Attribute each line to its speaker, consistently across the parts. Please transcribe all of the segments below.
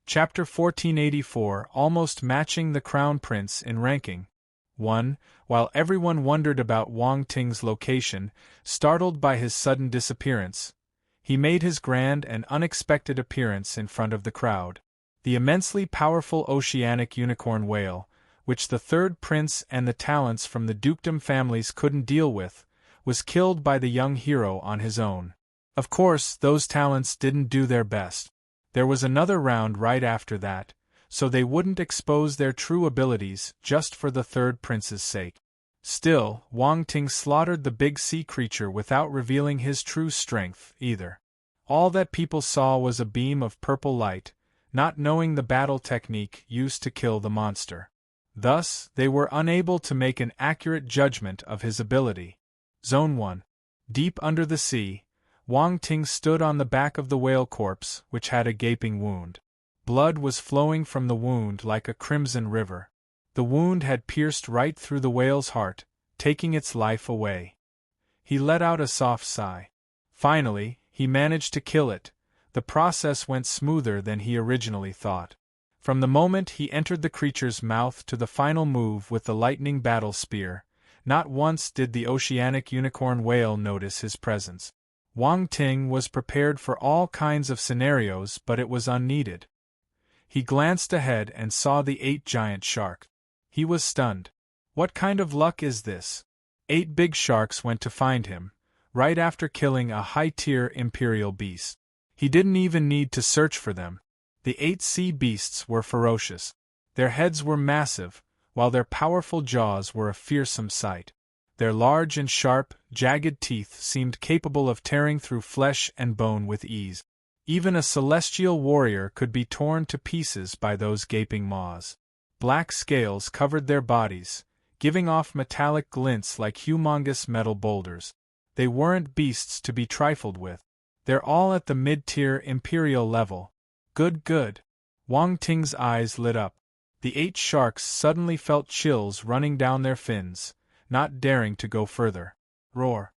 Speaker 1: Chapter 1484, almost matching the Crown Prince in ranking. 1. While everyone wondered about Wang Ting's location, startled by his sudden disappearance, he made his grand and unexpected appearance in front of the crowd. The immensely powerful oceanic unicorn whale, which the third prince and the talents from the dukedom families couldn't deal with, was killed by the young hero on his own. Of course, those talents didn't do their best. There was another round right after that, so they wouldn't expose their true abilities just for the third prince's sake. Still, Wang Ting slaughtered the big sea creature without revealing his true strength, either. All that people saw was a beam of purple light, not knowing the battle technique used to kill the monster. Thus, they were unable to make an accurate judgment of his ability. Zone 1. Deep under the sea, Wang Ting stood on the back of the whale corpse, which had a gaping wound. Blood was flowing from the wound like a crimson river. The wound had pierced right through the whale's heart, taking its life away. He let out a soft sigh. Finally, he managed to kill it. The process went smoother than he originally thought. From the moment he entered the creature's mouth to the final move with the lightning battle spear, not once did the oceanic unicorn whale notice his presence. Wang Ting was prepared for all kinds of scenarios, but it was unneeded. He glanced ahead and saw the 8 giant sharks. He was stunned. What kind of luck is this? 8 big sharks went to find him, right after killing a high-tier imperial beast. He didn't even need to search for them. The 8 sea beasts were ferocious. Their heads were massive, while their powerful jaws were a fearsome sight. Their large and sharp, jagged teeth seemed capable of tearing through flesh and bone with ease. Even a celestial warrior could be torn to pieces by those gaping maws. Black scales covered their bodies, giving off metallic glints like humongous metal boulders. They weren't beasts to be trifled with. They're all at the mid-tier imperial level. Good. Wang Ting's eyes lit up. The 8 sharks suddenly felt chills running down their fins, not daring to go further. Roar.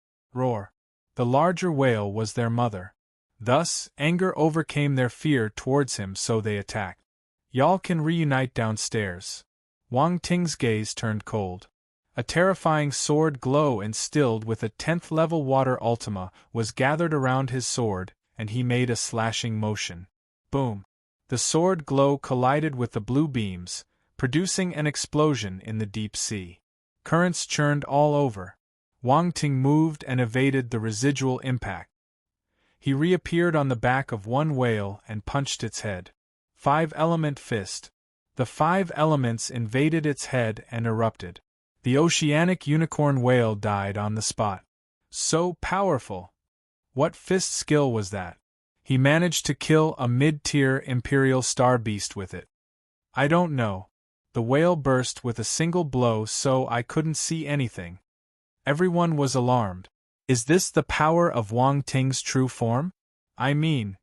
Speaker 1: The larger whale was their mother. Thus, anger overcame their fear towards him, so they attacked. Y'all can reunite downstairs. Wang Ting's gaze turned cold. A terrifying sword glow instilled with a 10th level water ultima was gathered around his sword, and he made a slashing motion. Boom! The sword glow collided with the blue beams, producing an explosion in the deep sea. Currents churned all over. Wang Ting moved and evaded the residual impact. He reappeared on the back of one whale and punched its head. 5-element fist. The 5 elements invaded its head and erupted. The oceanic unicorn whale died on the spot. So powerful! What fist skill was that? He managed to kill a mid-tier imperial star beast with it. I don't know. The whale burst with a single blow, so I couldn't see anything. Everyone was alarmed. Is this the power of Wang Ting's true form? I mean,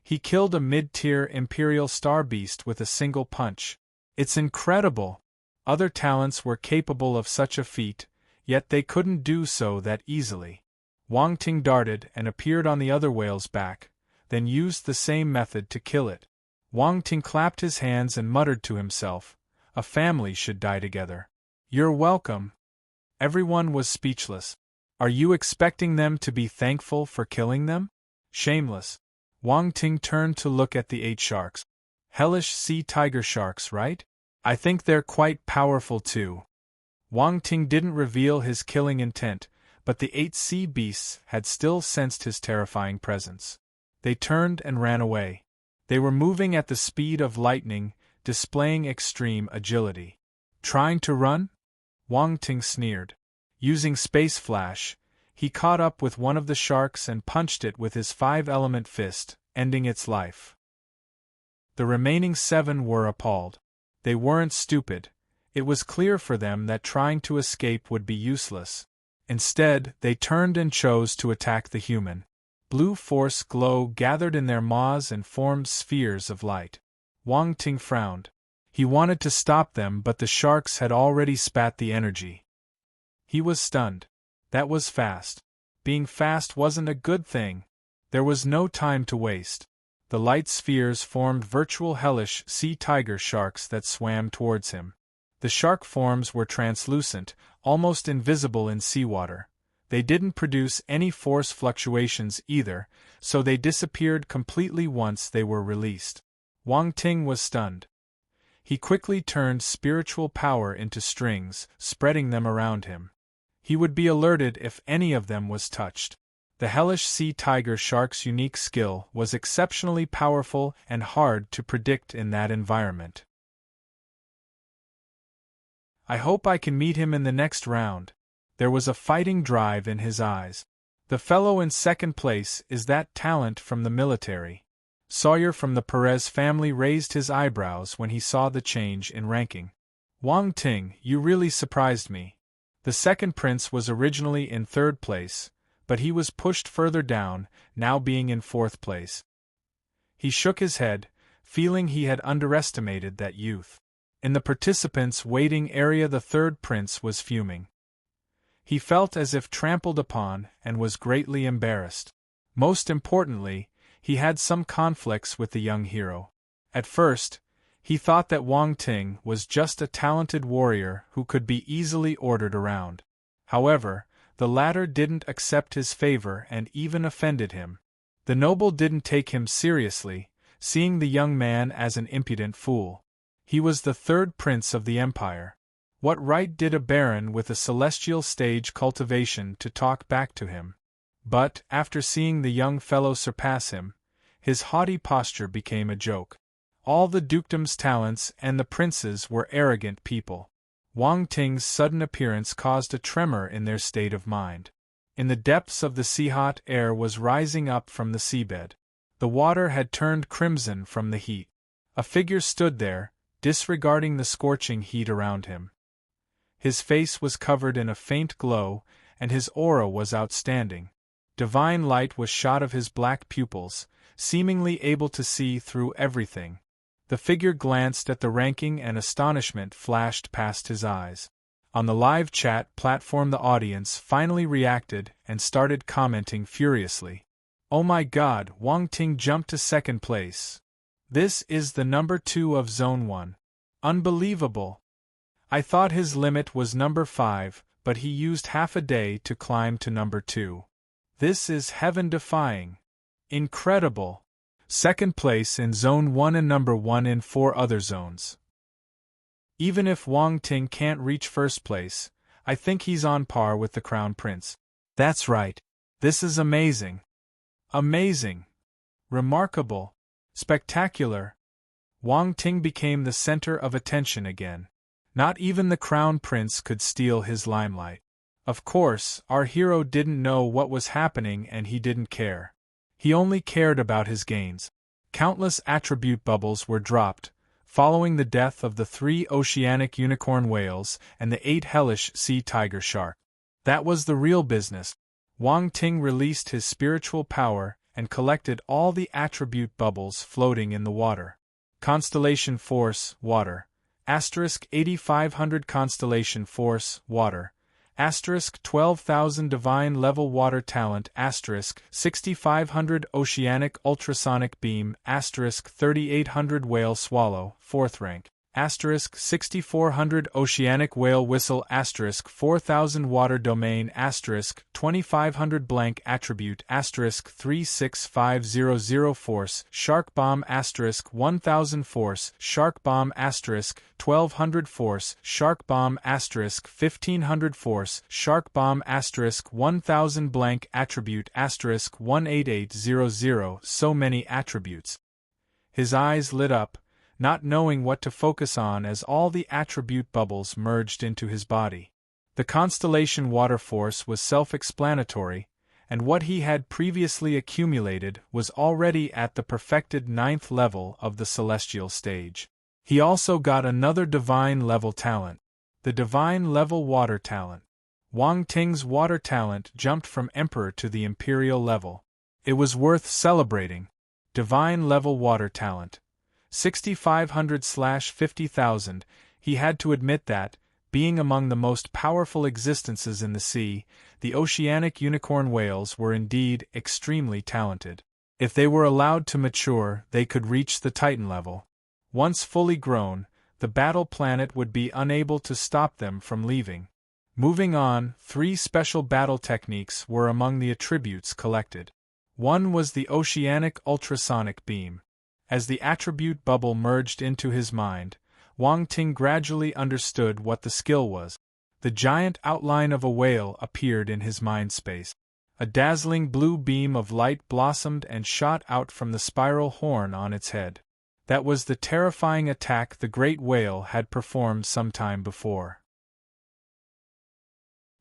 Speaker 1: he killed a mid-tier imperial star beast with a single punch. It's incredible. Other talents were capable of such a feat, yet they couldn't do so that easily. Wang Ting darted and appeared on the other whale's back, then used the same method to kill it. Wang Ting clapped his hands and muttered to himself, "A family should die together." "You're welcome." Everyone was speechless. Are you expecting them to be thankful for killing them? Shameless. Wang Ting turned to look at the 8 sharks. Hellish sea tiger sharks, right? I think they're quite powerful too. Wang Ting didn't reveal his killing intent, but the 8 sea beasts had still sensed his terrifying presence. They turned and ran away. They were moving at the speed of lightning, displaying extreme agility. Trying to run? Wang Ting sneered. Using Space Flash, he caught up with one of the sharks and punched it with his 5-element fist, ending its life. The remaining 7 were appalled. They weren't stupid. It was clear for them that trying to escape would be useless. Instead, they turned and chose to attack the human. Blue force glow gathered in their maws and formed spheres of light. Wang Ting frowned. He wanted to stop them, but the sharks had already spat the energy. He was stunned. That was fast. Being fast wasn't a good thing. There was no time to waste. The light spheres formed virtual hellish sea tiger sharks that swam towards him. The shark forms were translucent, almost invisible in seawater. They didn't produce any force fluctuations either, so they disappeared completely once they were released. Wang Ting was stunned. He quickly turned spiritual power into strings, spreading them around him. He would be alerted if any of them was touched. The hellish sea tiger shark's unique skill was exceptionally powerful and hard to predict in that environment. I hope I can meet him in the next round. There was a fighting drive in his eyes. The fellow in second place is that talent from the military. Sawyer from the Perez family raised his eyebrows when he saw the change in ranking. Wang Ting, you really surprised me. The second prince was originally in third place, but he was pushed further down, now being in fourth place. He shook his head, feeling he had underestimated that youth. In the participants' waiting area, the third prince was fuming. He felt as if trampled upon and was greatly embarrassed. Most importantly, he had some conflicts with the young hero. At first, he thought that Wang Ting was just a talented warrior who could be easily ordered around. However, the latter didn't accept his favor and even offended him. The noble didn't take him seriously, seeing the young man as an impudent fool. He was the third prince of the empire. What right did a baron with a celestial stage cultivation to talk back to him? But, after seeing the young fellow surpass him, his haughty posture became a joke. All the dukedom's talents and the princes were arrogant people. Wang Ting's sudden appearance caused a tremor in their state of mind. In the depths of the sea, hot air was rising up from the seabed. The water had turned crimson from the heat. A figure stood there, disregarding the scorching heat around him. His face was covered in a faint glow, and his aura was outstanding. Divine light was shot of his black pupils, seemingly able to see through everything. The figure glanced at the ranking and astonishment flashed past his eyes. On the live chat platform, the audience finally reacted and started commenting furiously. Oh my god, Wang Ting jumped to second place. This is the number 2 of Zone 1. Unbelievable. I thought his limit was number 5, but he used half a day to climb to number 2. This is heaven-defying. Incredible. Second place in Zone 1 and number 1 in 4 other zones. Even if Wang Ting can't reach first place, I think he's on par with the Crown Prince. That's right. This is amazing. Amazing. Remarkable. Spectacular. Wang Ting became the center of attention again. Not even the Crown Prince could steal his limelight. Of course, our hero didn't know what was happening and he didn't care. He only cared about his gains. Countless attribute bubbles were dropped, following the death of the 3 oceanic unicorn whales and the 8 hellish sea tiger shark. That was the real business. Wang Ting released his spiritual power and collected all the attribute bubbles floating in the water. Constellation Force, Water. Asterisk 8500 Constellation Force, Water. Asterisk 12,000 Divine Level Water Talent. Asterisk 6500 Oceanic Ultrasonic Beam. Asterisk 3800 Whale Swallow, 4th rank. Asterisk 6400 Oceanic Whale Whistle. Asterisk 4000 Water Domain. Asterisk 2500 Blank Attribute. Asterisk 36500 Force Shark Bomb. Asterisk 1000 Force Shark Bomb. Asterisk 1200 Force Shark Bomb. Asterisk 1500 Force Shark Bomb. Asterisk 1000 Blank Attribute. Asterisk 18800. So many attributes. His eyes lit up, not knowing what to focus on as all the attribute bubbles merged into his body. The constellation water force was self-explanatory, and what he had previously accumulated was already at the perfected 9th level of the celestial stage. He also got another divine level talent, the divine level water talent. Wang Ting's water talent jumped from emperor to the imperial level. It was worth celebrating. Divine level water talent. 6500/50,000, he had to admit that, being among the most powerful existences in the sea, the oceanic unicorn whales were indeed extremely talented. If they were allowed to mature, they could reach the Titan level. Once fully grown, the battle planet would be unable to stop them from leaving. Moving on, 3 special battle techniques were among the attributes collected. One was the Oceanic Ultrasonic Beam. As the attribute bubble merged into his mind, Wang Ting gradually understood what the skill was. The giant outline of a whale appeared in his mind space. A dazzling blue beam of light blossomed and shot out from the spiral horn on its head. That was the terrifying attack the great whale had performed some time before.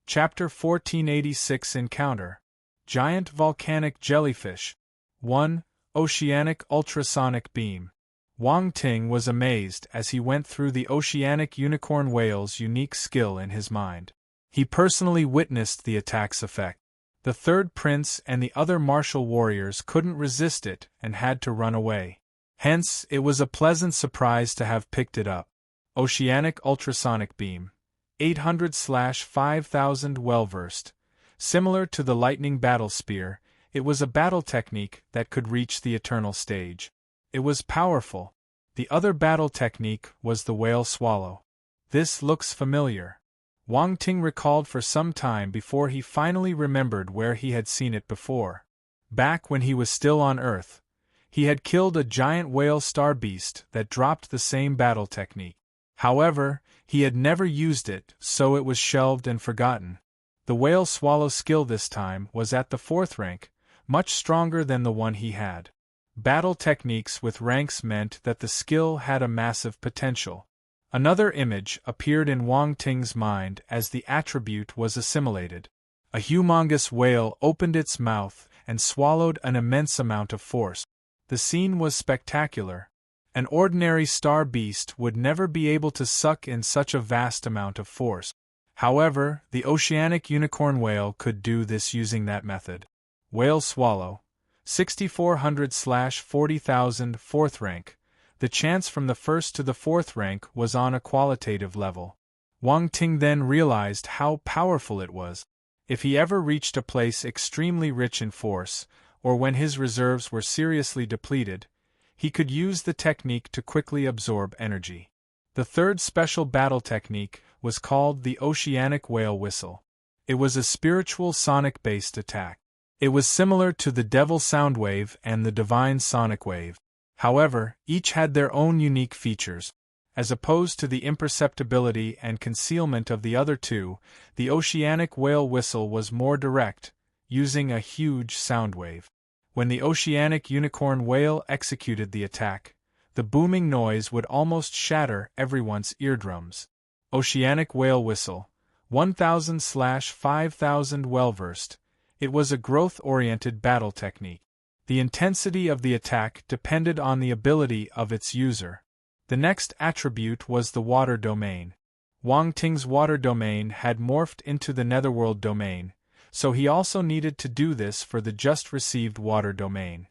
Speaker 1: Chapter 1486 Encounter. Giant Volcanic Jellyfish. 1. Oceanic Ultrasonic Beam. Wang Ting was amazed as he went through the Oceanic Unicorn Whale's unique skill in his mind. He personally witnessed the attack's effect. The third prince and the other martial warriors couldn't resist it and had to run away. Hence, it was a pleasant surprise to have picked it up. Oceanic Ultrasonic Beam. 800/5000 well-versed. Similar to the lightning battle spear, it was a battle technique that could reach the eternal stage. It was powerful. The other battle technique was the whale swallow. This looks familiar. Wang Ting recalled for some time before he finally remembered where he had seen it before. Back when he was still on Earth, he had killed a giant whale star beast that dropped the same battle technique. However, he had never used it, so it was shelved and forgotten. The whale swallow skill this time was at the 4th rank, much stronger than the one he had. Battle techniques with ranks meant that the skill had a massive potential. Another image appeared in Wang Ting's mind as the attribute was assimilated. A humongous whale opened its mouth and swallowed an immense amount of force. The scene was spectacular. An ordinary star beast would never be able to suck in such a vast amount of force. However, the Oceanic Unicorn Whale could do this using that method. Whale Swallow. 6400/40,000 4th rank. The chance from the 1st to the 4th rank was on a qualitative level. Wang Ting then realized how powerful it was. If he ever reached a place extremely rich in force, or when his reserves were seriously depleted, he could use the technique to quickly absorb energy. The third special battle technique was called the Oceanic Whale Whistle. It was a spiritual sonic-based attack. It was similar to the Devil Soundwave and the Divine Sonic Wave. However, each had their own unique features. As opposed to the imperceptibility and concealment of the other two, the Oceanic Whale Whistle was more direct, using a huge sound wave. When the Oceanic Unicorn Whale executed the attack, the booming noise would almost shatter everyone's eardrums. Oceanic Whale Whistle. 1000/5000 well-versed. It was a growth-oriented battle technique. The intensity of the attack depended on the ability of its user. The next attribute was the water domain. Wang Ting's water domain had morphed into the netherworld domain, so he also needed to do this for the just-received water domain.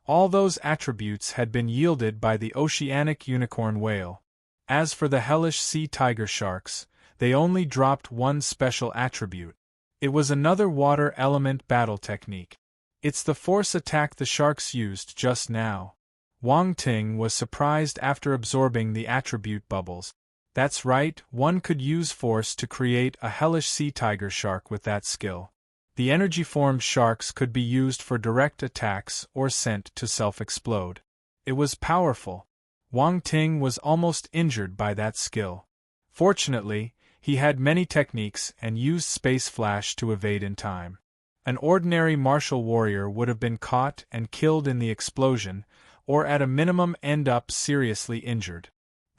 Speaker 1: All those attributes had been yielded by the Oceanic Unicorn Whale. As for the hellish sea tiger sharks, they only dropped one special attribute. It was another water element battle technique. It's the force attack the sharks used just now. Wang Ting was surprised after absorbing the attribute bubbles. That's right, one could use force to create a hellish sea tiger shark with that skill. The energy-formed sharks could be used for direct attacks or sent to self-explode. It was powerful. Wang Ting was almost injured by that skill. Fortunately, he had many techniques and used Space Flash to evade in time. An ordinary martial warrior would have been caught and killed in the explosion, or at a minimum end up seriously injured.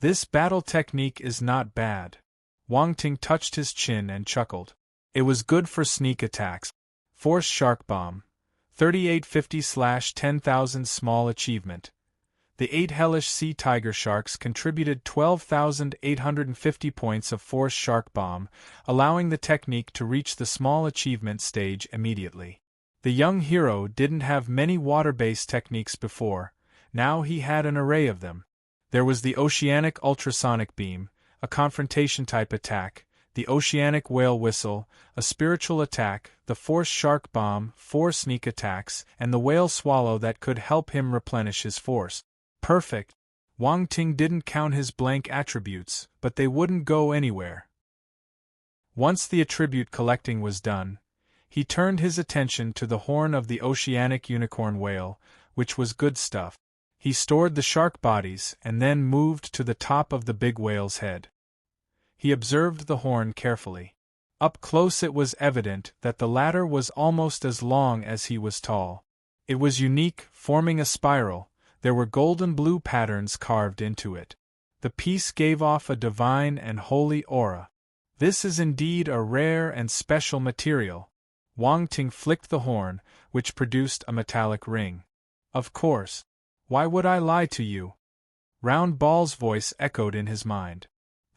Speaker 1: This battle technique is not bad. Wang Ting touched his chin and chuckled. It was good for sneak attacks. Force Shark Bomb. 3850/10,000 small achievement. The 8 hellish sea tiger sharks contributed 12,850 points of Force Shark Bomb, allowing the technique to reach the small achievement stage immediately. The young hero didn't have many water-based techniques before, now he had an array of them. There was the Oceanic Ultrasonic Beam, a confrontation-type attack, the oceanic whale whistle, a spiritual attack, the force shark bomb, 4 sneak attacks, and the whale swallow that could help him replenish his force. Perfect. Wang Ting didn't count his blank attributes, but they wouldn't go anywhere. Once the attribute collecting was done, he turned his attention to the horn of the oceanic unicorn whale, which was good stuff. He stored the shark bodies and then moved to the top of the big whale's head. He observed the horn carefully. Up close it was evident that the latter was almost as long as he was tall. It was unique, forming a spiral. There were golden blue patterns carved into it. The piece gave off a divine and holy aura. This is indeed a rare and special material. Wang Ting flicked the horn, which produced a metallic ring. Of course. Why would I lie to you? Round Ball's voice echoed in his mind.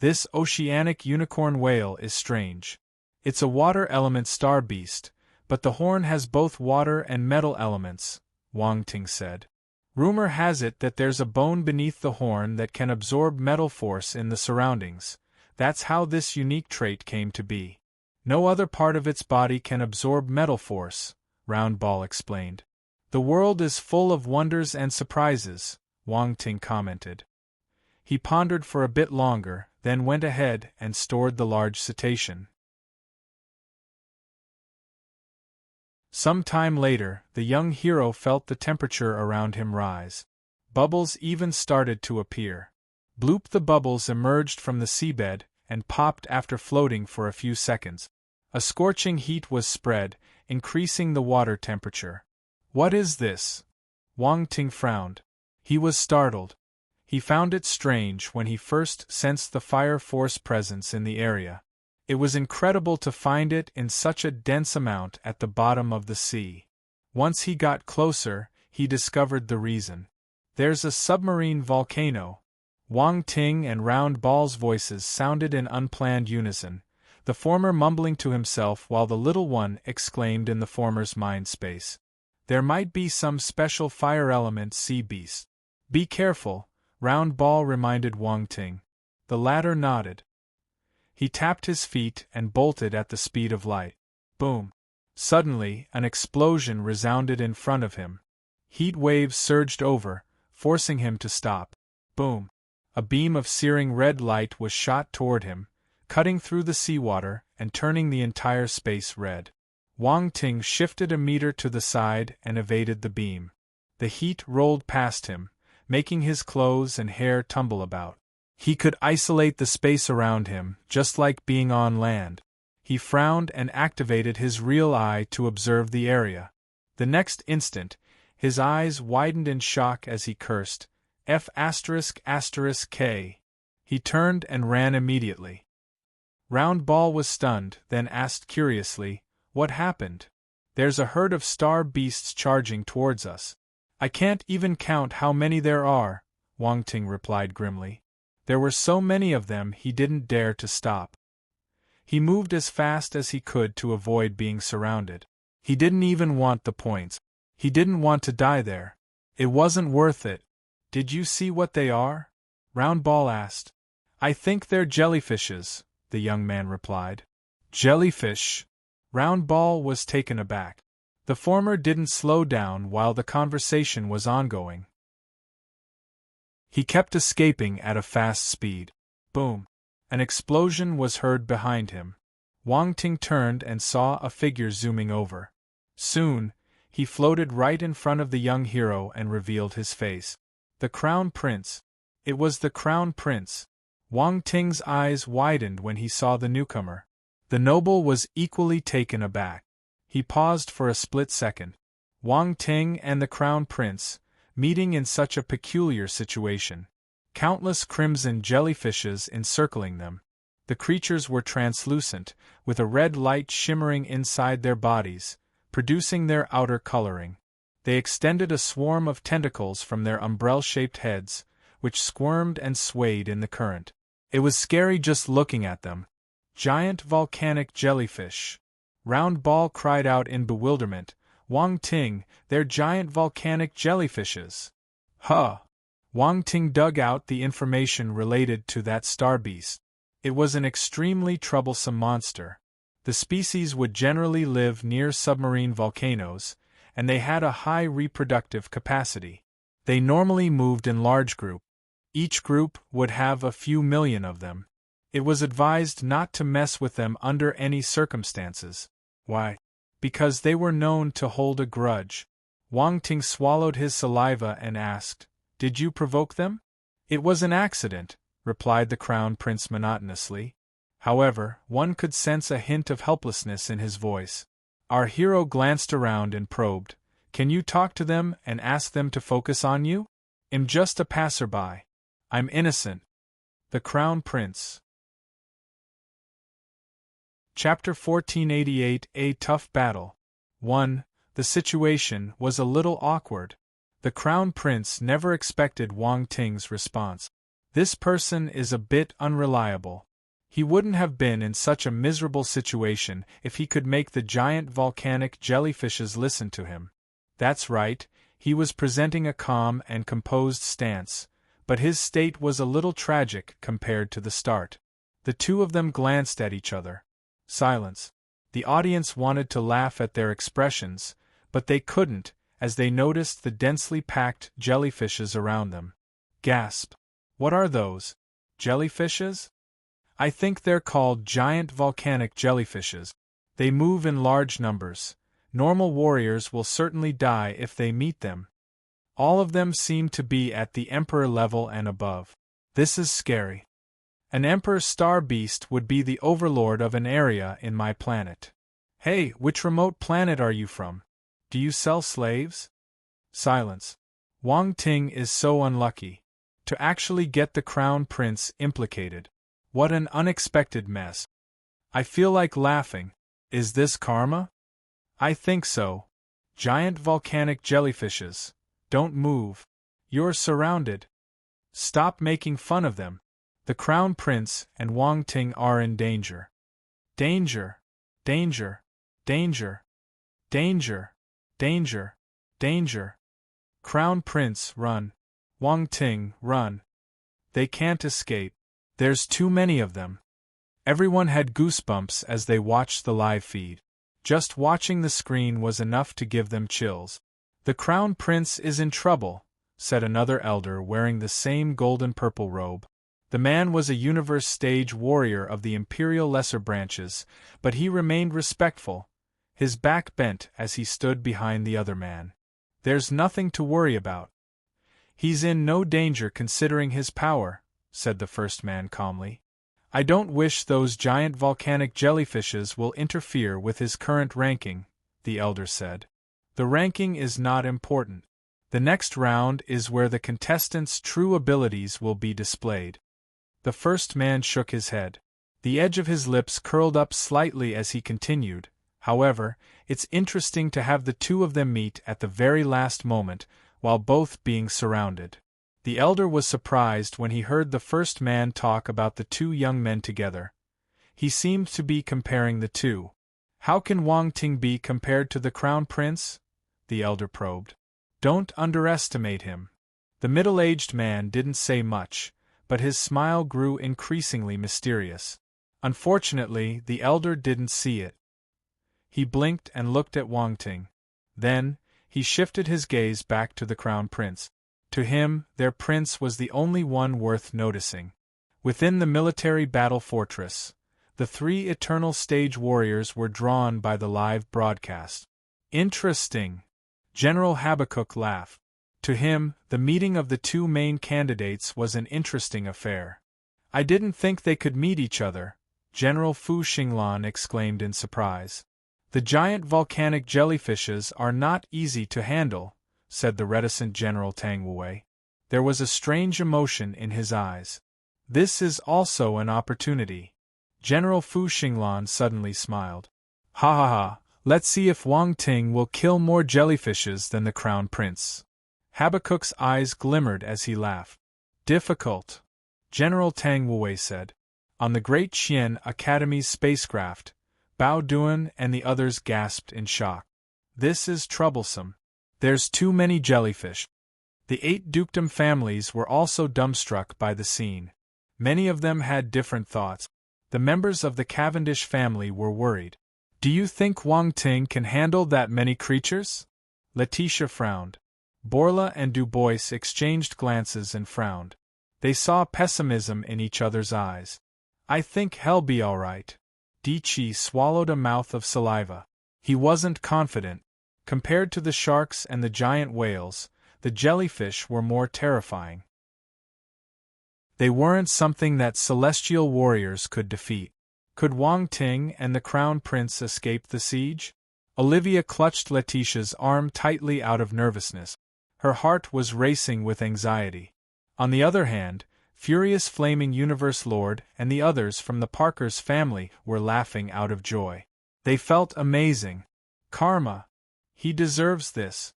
Speaker 1: This oceanic unicorn whale is strange. It's a water element star beast, but the horn has both water and metal elements, Wang Ting said. Rumor has it that there's a bone beneath the horn that can absorb metal force in the surroundings. That's how this unique trait came to be. No other part of its body can absorb metal force, Round Ball explained. The world is full of wonders and surprises, Wang Ting commented. He pondered for a bit longer, then went ahead and stored the large cetacean. Some time later, the young hero felt the temperature around him rise. Bubbles even started to appear. Bloop, the bubbles emerged from the seabed and popped after floating for a few seconds. A scorching heat was spread, increasing the water temperature. What is this? Wang Ting frowned. He was startled. He found it strange when he first sensed the fire force presence in the area. It was incredible to find it in such a dense amount at the bottom of the sea. Once he got closer, he discovered the reason. There's a submarine volcano. Wang Ting and Round Ball's voices sounded in unplanned unison, the former mumbling to himself while the little one exclaimed in the former's mind space. There might be some special fire element sea beast. Be careful, Round Ball reminded Wang Ting. The latter nodded. He tapped his feet and bolted at the speed of light. Boom! Suddenly, an explosion resounded in front of him. Heat waves surged over, forcing him to stop. Boom! A beam of searing red light was shot toward him, cutting through the seawater and turning the entire space red. Wang Ting shifted a meter to the side and evaded the beam. The heat rolled past him, making his clothes and hair tumble about. He could isolate the space around him, just like being on land. He frowned and activated his real eye to observe the area. The next instant, his eyes widened in shock as he cursed, F***K. He turned and ran immediately. Round Ball was stunned, then asked curiously, "What happened?" "There's a herd of star beasts charging towards us. I can't even count how many there are," Wang Ting replied grimly. There were so many of them he didn't dare to stop. He moved as fast as he could to avoid being surrounded. He didn't even want the points. He didn't want to die there. It wasn't worth it. "Did you see what they are?" Round Ball asked. "I think they're jellyfishes," the young man replied. "Jellyfish?" Round Ball was taken aback. The former didn't slow down while the conversation was ongoing. He kept escaping at a fast speed. Boom! An explosion was heard behind him. Wang Ting turned and saw a figure zooming over. Soon, he floated right in front of the young hero and revealed his face. The Crown Prince. It was the Crown Prince. Wang Ting's eyes widened when he saw the newcomer. The noble was equally taken aback. He paused for a split second. Wang Ting and the Crown Prince, meeting in such a peculiar situation. Countless crimson jellyfishes encircling them. The creatures were translucent, with a red light shimmering inside their bodies, producing their outer coloring. They extended a swarm of tentacles from their umbrella-shaped heads, which squirmed and swayed in the current. It was scary just looking at them. Giant volcanic jellyfish. Round Ball cried out in bewilderment, "Wang Ting, they're giant volcanic jellyfishes." Huh! Wang Ting dug out the information related to that star beast. It was an extremely troublesome monster. The species would generally live near submarine volcanoes, and they had a high reproductive capacity. They normally moved in large groups. Each group would have a few million of them. It was advised not to mess with them under any circumstances. Why? Because they were known to hold a grudge. Wang Ting swallowed his saliva and asked, "Did you provoke them?" "It was an accident," replied the Crown Prince monotonously. However, one could sense a hint of helplessness in his voice. Our hero glanced around and probed, "Can you talk to them and ask them to focus on you?" "I'm just a passerby. I'm innocent." The Crown Prince. Chapter 1488 A Tough Battle. 1. The situation was a little awkward. The Crown Prince never expected Wang Ting's response. This person is a bit unreliable. He wouldn't have been in such a miserable situation if he could make the giant volcanic jellyfishes listen to him. That's right, he was presenting a calm and composed stance, but his state was a little tragic compared to the start. The two of them glanced at each other. Silence. The audience wanted to laugh at their expressions, but they couldn't, as they noticed the densely packed jellyfishes around them. Gasp. "What are those? Jellyfishes?" "I think they're called giant volcanic jellyfishes. They move in large numbers. Normal warriors will certainly die if they meet them. All of them seem to be at the Emperor level and above. This is scary. An Emperor star beast would be the overlord of an area in my planet. Hey, which remote planet are you from? Do you sell slaves?" Silence. Wang Ting is so unlucky. To actually get the Crown Prince implicated. What an unexpected mess. I feel like laughing. Is this karma? I think so. Giant volcanic jellyfishes. Don't move. You're surrounded. Stop making fun of them. The Crown Prince and Wang Ting are in danger. Danger. Danger. Danger. Danger. Danger. Danger. Crown Prince, run. Wang Ting, run. They can't escape. There's too many of them. Everyone had goosebumps as they watched the live feed. Just watching the screen was enough to give them chills. "The Crown Prince is in trouble," said another elder wearing the same golden-purple robe. The man was a universe stage warrior of the Imperial Lesser Branches, but he remained respectful, his back bent as he stood behind the other man. "There's nothing to worry about. He's in no danger considering his power," said the first man calmly. "I don't wish those giant volcanic jellyfishes will interfere with his current ranking," the elder said. "The ranking is not important. The next round is where the contestants' true abilities will be displayed." The first man shook his head. The edge of his lips curled up slightly as he continued, "However, it's interesting to have the two of them meet at the very last moment, while both being surrounded." The elder was surprised when he heard the first man talk about the two young men together. He seemed to be comparing the two. "How can Wang Ting be compared to the Crown Prince?" the elder probed. "Don't underestimate him." The middle-aged man didn't say much, but his smile grew increasingly mysterious. Unfortunately, the elder didn't see it. He blinked and looked at Wang Ting. Then, he shifted his gaze back to the Crown Prince. To him, their prince was the only one worth noticing. Within the military battle fortress, the three eternal stage warriors were drawn by the live broadcast. "Interesting." General Habakkuk laughed. To him, the meeting of the two main candidates was an interesting affair. "I didn't think they could meet each other," General Fu Xinglan exclaimed in surprise. "The giant volcanic jellyfishes are not easy to handle," said the reticent General Tang Wei. There was a strange emotion in his eyes. "This is also an opportunity." General Fu Xinglan suddenly smiled. "Ha ha ha, let's see if Wang Ting will kill more jellyfishes than the Crown Prince." Habakkuk's eyes glimmered as he laughed. "Difficult," General Tang Wei said. On the Great Qian Academy's spacecraft, Bao Duan and the others gasped in shock. "This is troublesome. There's too many jellyfish." The 8 dukedom families were also dumbstruck by the scene. Many of them had different thoughts. The members of the Cavendish family were worried. "Do you think Wang Ting can handle that many creatures?" Letitia frowned. Borla and Du Bois exchanged glances and frowned. They saw pessimism in each other's eyes. "I think he'll be all right." Di-Chi swallowed a mouth of saliva. He wasn't confident. Compared to the sharks and the giant whales, the jellyfish were more terrifying. They weren't something that celestial warriors could defeat. Could Wang Ting and the Crown Prince escape the siege? Olivia clutched Letitia's arm tightly out of nervousness. Her heart was racing with anxiety. On the other hand, Furious Flaming Universe Lord and the others from the Parkers family were laughing out of joy. They felt amazing. Karma. He deserves this.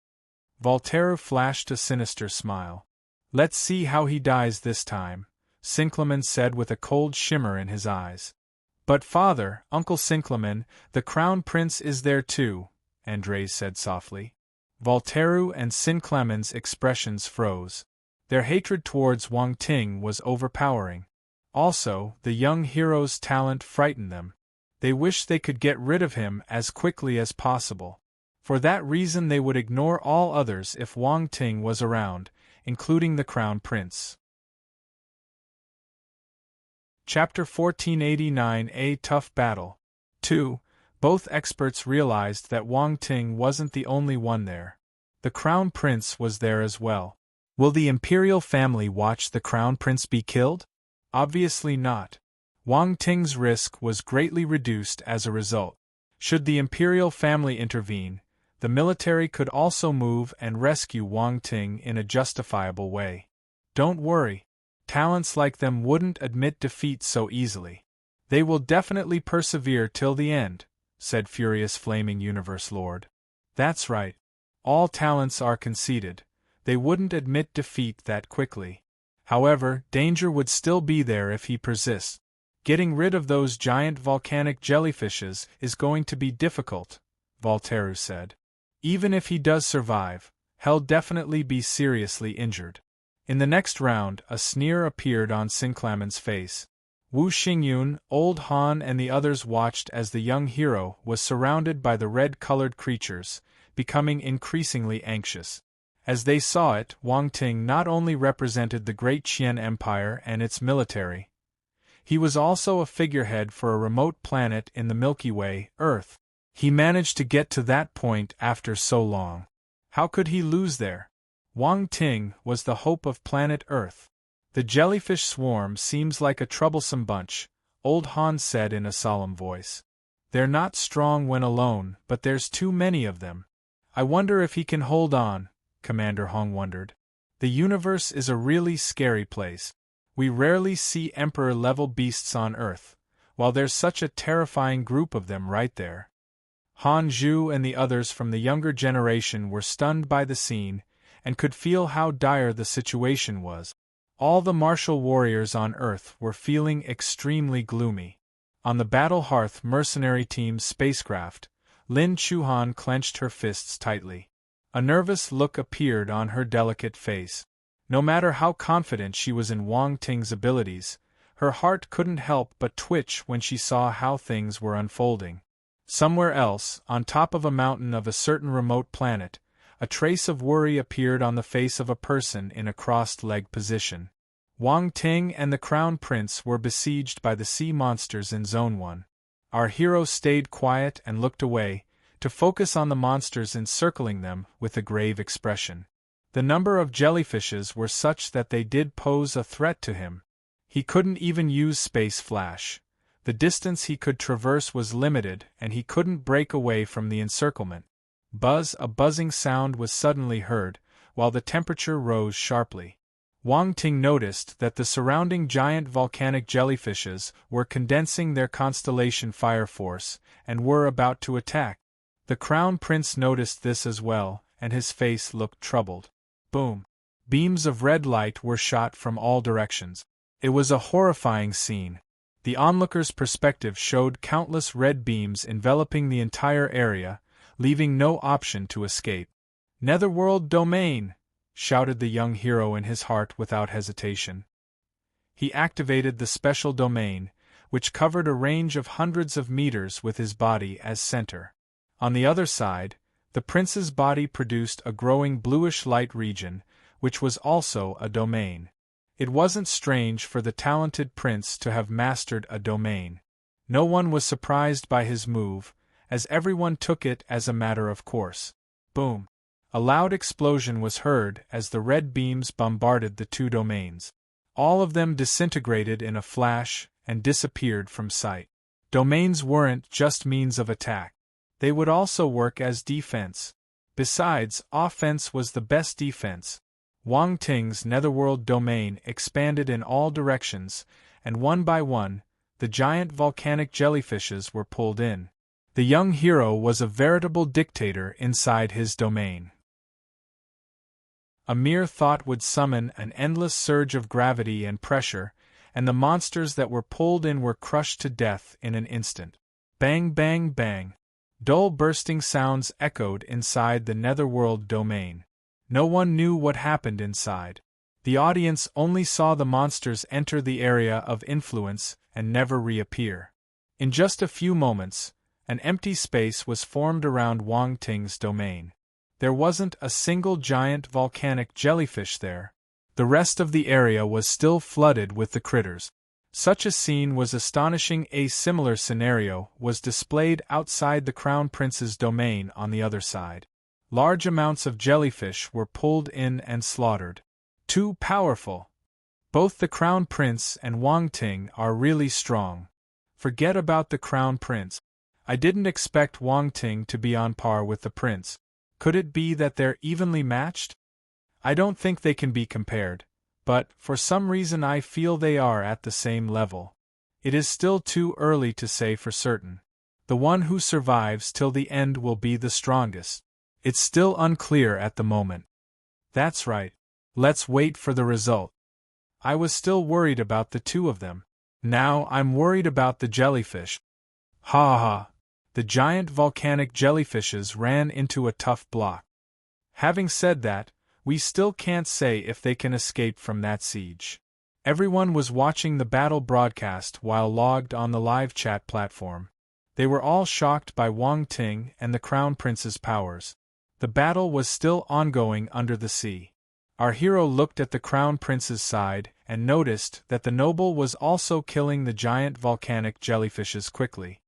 Speaker 1: Voltaire flashed a sinister smile. "Let's see how he dies this time," Sinclamen said with a cold shimmer in his eyes. "But father, Uncle Sinclamen, the Crown Prince is there too," Andres said softly. Voltaire and Sinclamen's expressions froze. Their hatred towards Wang Ting was overpowering. Also, the young hero's talent frightened them. They wished they could get rid of him as quickly as possible. For that reason they would ignore all others if Wang Ting was around, including the Crown Prince. Chapter 1489 A Tough Battle. 2. Both experts realized that Wang Ting wasn't the only one there. The Crown Prince was there as well. Will the Imperial family watch the Crown Prince be killed? Obviously not. Wang Ting's risk was greatly reduced as a result. Should the Imperial family intervene, the military could also move and rescue Wang Ting in a justifiable way. Don't worry. Talents like them wouldn't admit defeat so easily. "They will definitely persevere till the end," said Furious Flaming Universe Lord. "That's right. All talents are conceded. They wouldn't admit defeat that quickly. However, danger would still be there if he persists. Getting rid of those giant volcanic jellyfishes is going to be difficult," Voltaire said. "Even if he does survive, he'll definitely be seriously injured." In the next round, a sneer appeared on Sinclamen's face. Wu Xingyun, Old Han and the others watched as the young hero was surrounded by the red-colored creatures, becoming increasingly anxious. As they saw it, Wang Ting not only represented the great Qian Empire and its military. He was also a figurehead for a remote planet in the Milky Way, Earth. He managed to get to that point after so long. How could he lose there? Wang Ting was the hope of planet Earth. "The jellyfish swarm seems like a troublesome bunch," Old Han said in a solemn voice. "They're not strong when alone, but there's too many of them. I wonder if he can hold on," Commander Hong wondered. "The universe is a really scary place. We rarely see Emperor-level beasts on Earth, while there's such a terrifying group of them right there." Han Zhu and the others from the younger generation were stunned by the scene, and could feel how dire the situation was. All the martial warriors on Earth were feeling extremely gloomy. On the Battle Hearth mercenary team's spacecraft, Lin Chuhan clenched her fists tightly. A nervous look appeared on her delicate face. No matter how confident she was in Wang Ting's abilities, her heart couldn't help but twitch when she saw how things were unfolding. Somewhere else, on top of a mountain of a certain remote planet, a trace of worry appeared on the face of a person in a crossed-leg position. Wang Ting and the Crown Prince were besieged by the sea monsters in Zone 1. Our hero stayed quiet and looked away, to focus on the monsters encircling them with a grave expression. The number of jellyfishes were such that they did pose a threat to him. He couldn't even use space flash. The distance he could traverse was limited and he couldn't break away from the encirclement. Buzz, a buzzing sound was suddenly heard, while the temperature rose sharply. Wang Ting noticed that the surrounding giant volcanic jellyfishes were condensing their constellation fire force and were about to attack. The Crown Prince noticed this as well, and his face looked troubled. Boom! Beams of red light were shot from all directions. It was a horrifying scene. The onlooker's perspective showed countless red beams enveloping the entire area, leaving no option to escape. "Netherworld domain!" shouted the young hero in his heart without hesitation. He activated the special domain, which covered a range of hundreds of meters with his body as center. On the other side, the prince's body produced a growing bluish light region, which was also a domain. It wasn't strange for the talented prince to have mastered a domain. No one was surprised by his move, as everyone took it as a matter of course. Boom! A loud explosion was heard as the red beams bombarded the two domains. All of them disintegrated in a flash and disappeared from sight. Domains weren't just means of attack. They would also work as defense. Besides, offense was the best defense. Wang Ting's netherworld domain expanded in all directions, and one by one, the giant volcanic jellyfishes were pulled in. The young hero was a veritable dictator inside his domain. A mere thought would summon an endless surge of gravity and pressure, and the monsters that were pulled in were crushed to death in an instant. Bang, bang, bang. Dull bursting sounds echoed inside the netherworld domain. No one knew what happened inside. The audience only saw the monsters enter the area of influence and never reappear. In just a few moments, an empty space was formed around Wang Ting's domain. There wasn't a single giant volcanic jellyfish there. The rest of the area was still flooded with the critters. Such a scene was astonishing. A similar scenario was displayed outside the Crown Prince's domain on the other side. Large amounts of jellyfish were pulled in and slaughtered. Too powerful. Both the Crown Prince and Wang Ting are really strong. Forget about the Crown Prince. I didn't expect Wang Ting to be on par with the prince. Could it be that they're evenly matched? I don't think they can be compared, but for some reason I feel they are at the same level. It is still too early to say for certain. The one who survives till the end will be the strongest. It's still unclear at the moment. That's right. Let's wait for the result. I was still worried about the two of them. Now I'm worried about the jellyfish. Ha ha! The giant volcanic jellyfishes ran into a tough block. Having said that, we still can't say if they can escape from that siege. Everyone was watching the battle broadcast while logged on the live chat platform. They were all shocked by Wang Ting and the Crown Prince's powers. The battle was still ongoing under the sea. Our hero looked at the Crown Prince's side and noticed that the noble was also killing the giant volcanic jellyfishes quickly.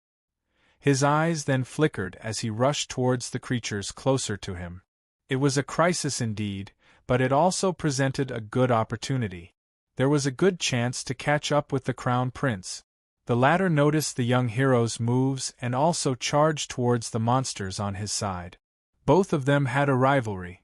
Speaker 1: His eyes then flickered as he rushed towards the creatures closer to him. It was a crisis indeed, but it also presented a good opportunity. There was a good chance to catch up with the Crown Prince. The latter noticed the young hero's moves and also charged towards the monsters on his side. Both of them had a rivalry.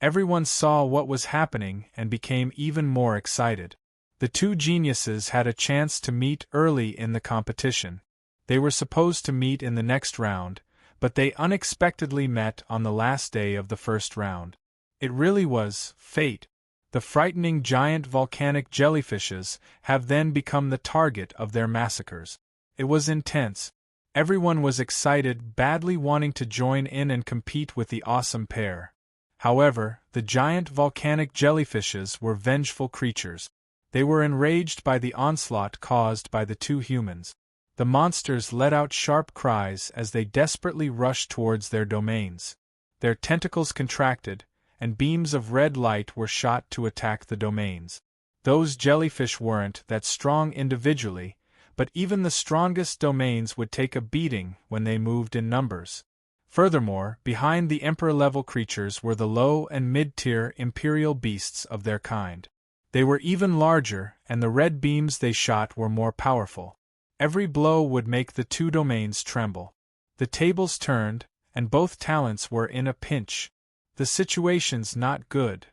Speaker 1: Everyone saw what was happening and became even more excited. The two geniuses had a chance to meet early in the competition. They were supposed to meet in the next round, but they unexpectedly met on the last day of the first round. It really was fate. The frightening giant volcanic jellyfishes have then become the target of their massacres. It was intense. Everyone was excited, badly wanting to join in and compete with the awesome pair. However, the giant volcanic jellyfishes were vengeful creatures. They were enraged by the onslaught caused by the two humans. The monsters let out sharp cries as they desperately rushed towards their domains. Their tentacles contracted, and beams of red light were shot to attack the domains. Those jellyfish weren't that strong individually, but even the strongest domains would take a beating when they moved in numbers. Furthermore, behind the emperor-level creatures were the low and mid-tier imperial beasts of their kind. They were even larger, and the red beams they shot were more powerful. Every blow would make the two domains tremble. The tables turned, and both talents were in a pinch. The situation's not good.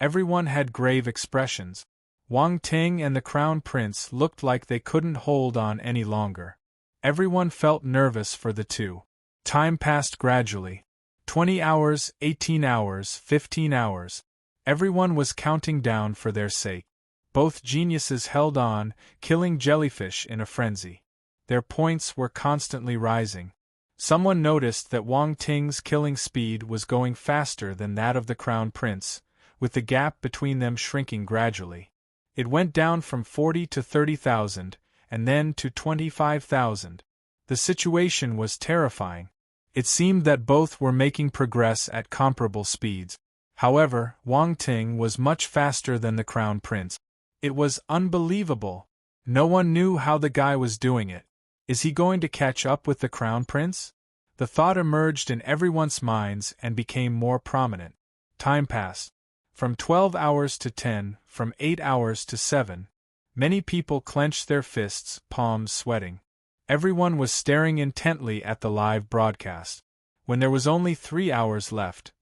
Speaker 1: Everyone had grave expressions. Wang Ting and the Crown Prince looked like they couldn't hold on any longer. Everyone felt nervous for the two. Time passed gradually. 20 hours, 18 hours, 15 hours. Everyone was counting down for their sake. Both geniuses held on, killing jellyfish in a frenzy. Their points were constantly rising. Someone noticed that Wang Ting's killing speed was going faster than that of the Crown Prince, with the gap between them shrinking gradually. It went down from 40 to 30,000, and then to 25,000. The situation was terrifying. It seemed that both were making progress at comparable speeds. However, Wang Ting was much faster than the Crown Prince. It was unbelievable. No one knew how the guy was doing it. Is he going to catch up with the Crown Prince? The thought emerged in everyone's minds and became more prominent. Time passed. From 12 hours to 10, from 8 hours to 7. Many people clenched their fists, palms sweating. Everyone was staring intently at the live broadcast. When there was only 3 hours left,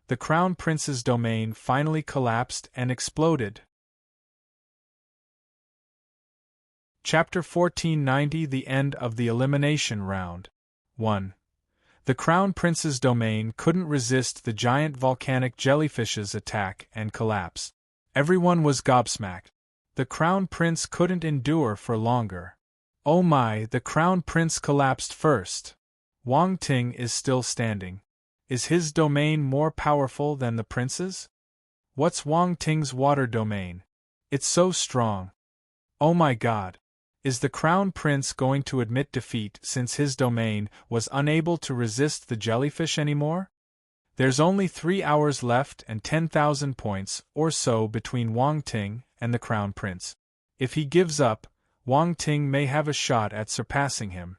Speaker 1: the Crown Prince's domain finally collapsed and exploded. Chapter 1490 The End of the Elimination Round 1. The Crown Prince's domain couldn't resist the giant volcanic jellyfish's attack and collapsed. Everyone was gobsmacked. The Crown Prince couldn't endure for longer. Oh my, the Crown Prince collapsed first. Wang Ting is still standing. Is his domain more powerful than the prince's? What's Wang Ting's water domain? It's so strong. Oh my god. Is the Crown Prince going to admit defeat since his domain was unable to resist the jellyfish anymore? There's only 3 hours left and 10,000 points or so between Wang Ting and the Crown Prince. If he gives up, Wang Ting may have a shot at surpassing him.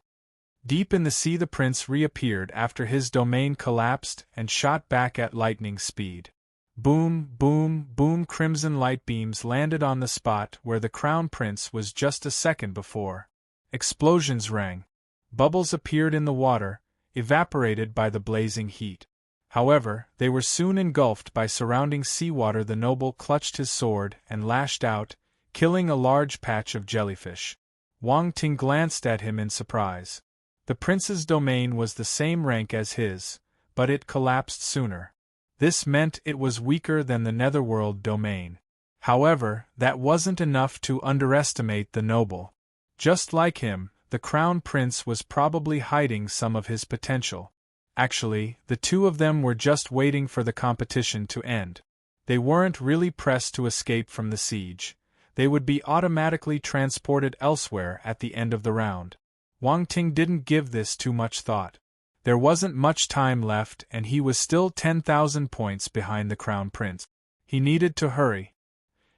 Speaker 1: Deep in the sea, the prince reappeared after his domain collapsed and shot back at lightning speed. Boom, boom, boom. Crimson light beams landed on the spot where the Crown Prince was just a second before. Explosions rang. Bubbles appeared in the water, evaporated by the blazing heat. However, they were soon engulfed by surrounding seawater. The noble clutched his sword and lashed out, killing a large patch of jellyfish. Wang Ting glanced at him in surprise. The prince's domain was the same rank as his, but it collapsed sooner. This meant it was weaker than the Netherworld domain. However, that wasn't enough to underestimate the noble. Just like him, the Crown Prince was probably hiding some of his potential. Actually, the two of them were just waiting for the competition to end. They weren't really pressed to escape from the siege. They would be automatically transported elsewhere at the end of the round. Wang Ting didn't give this too much thought. There wasn't much time left and he was still 10,000 points behind the Crown Prince. He needed to hurry.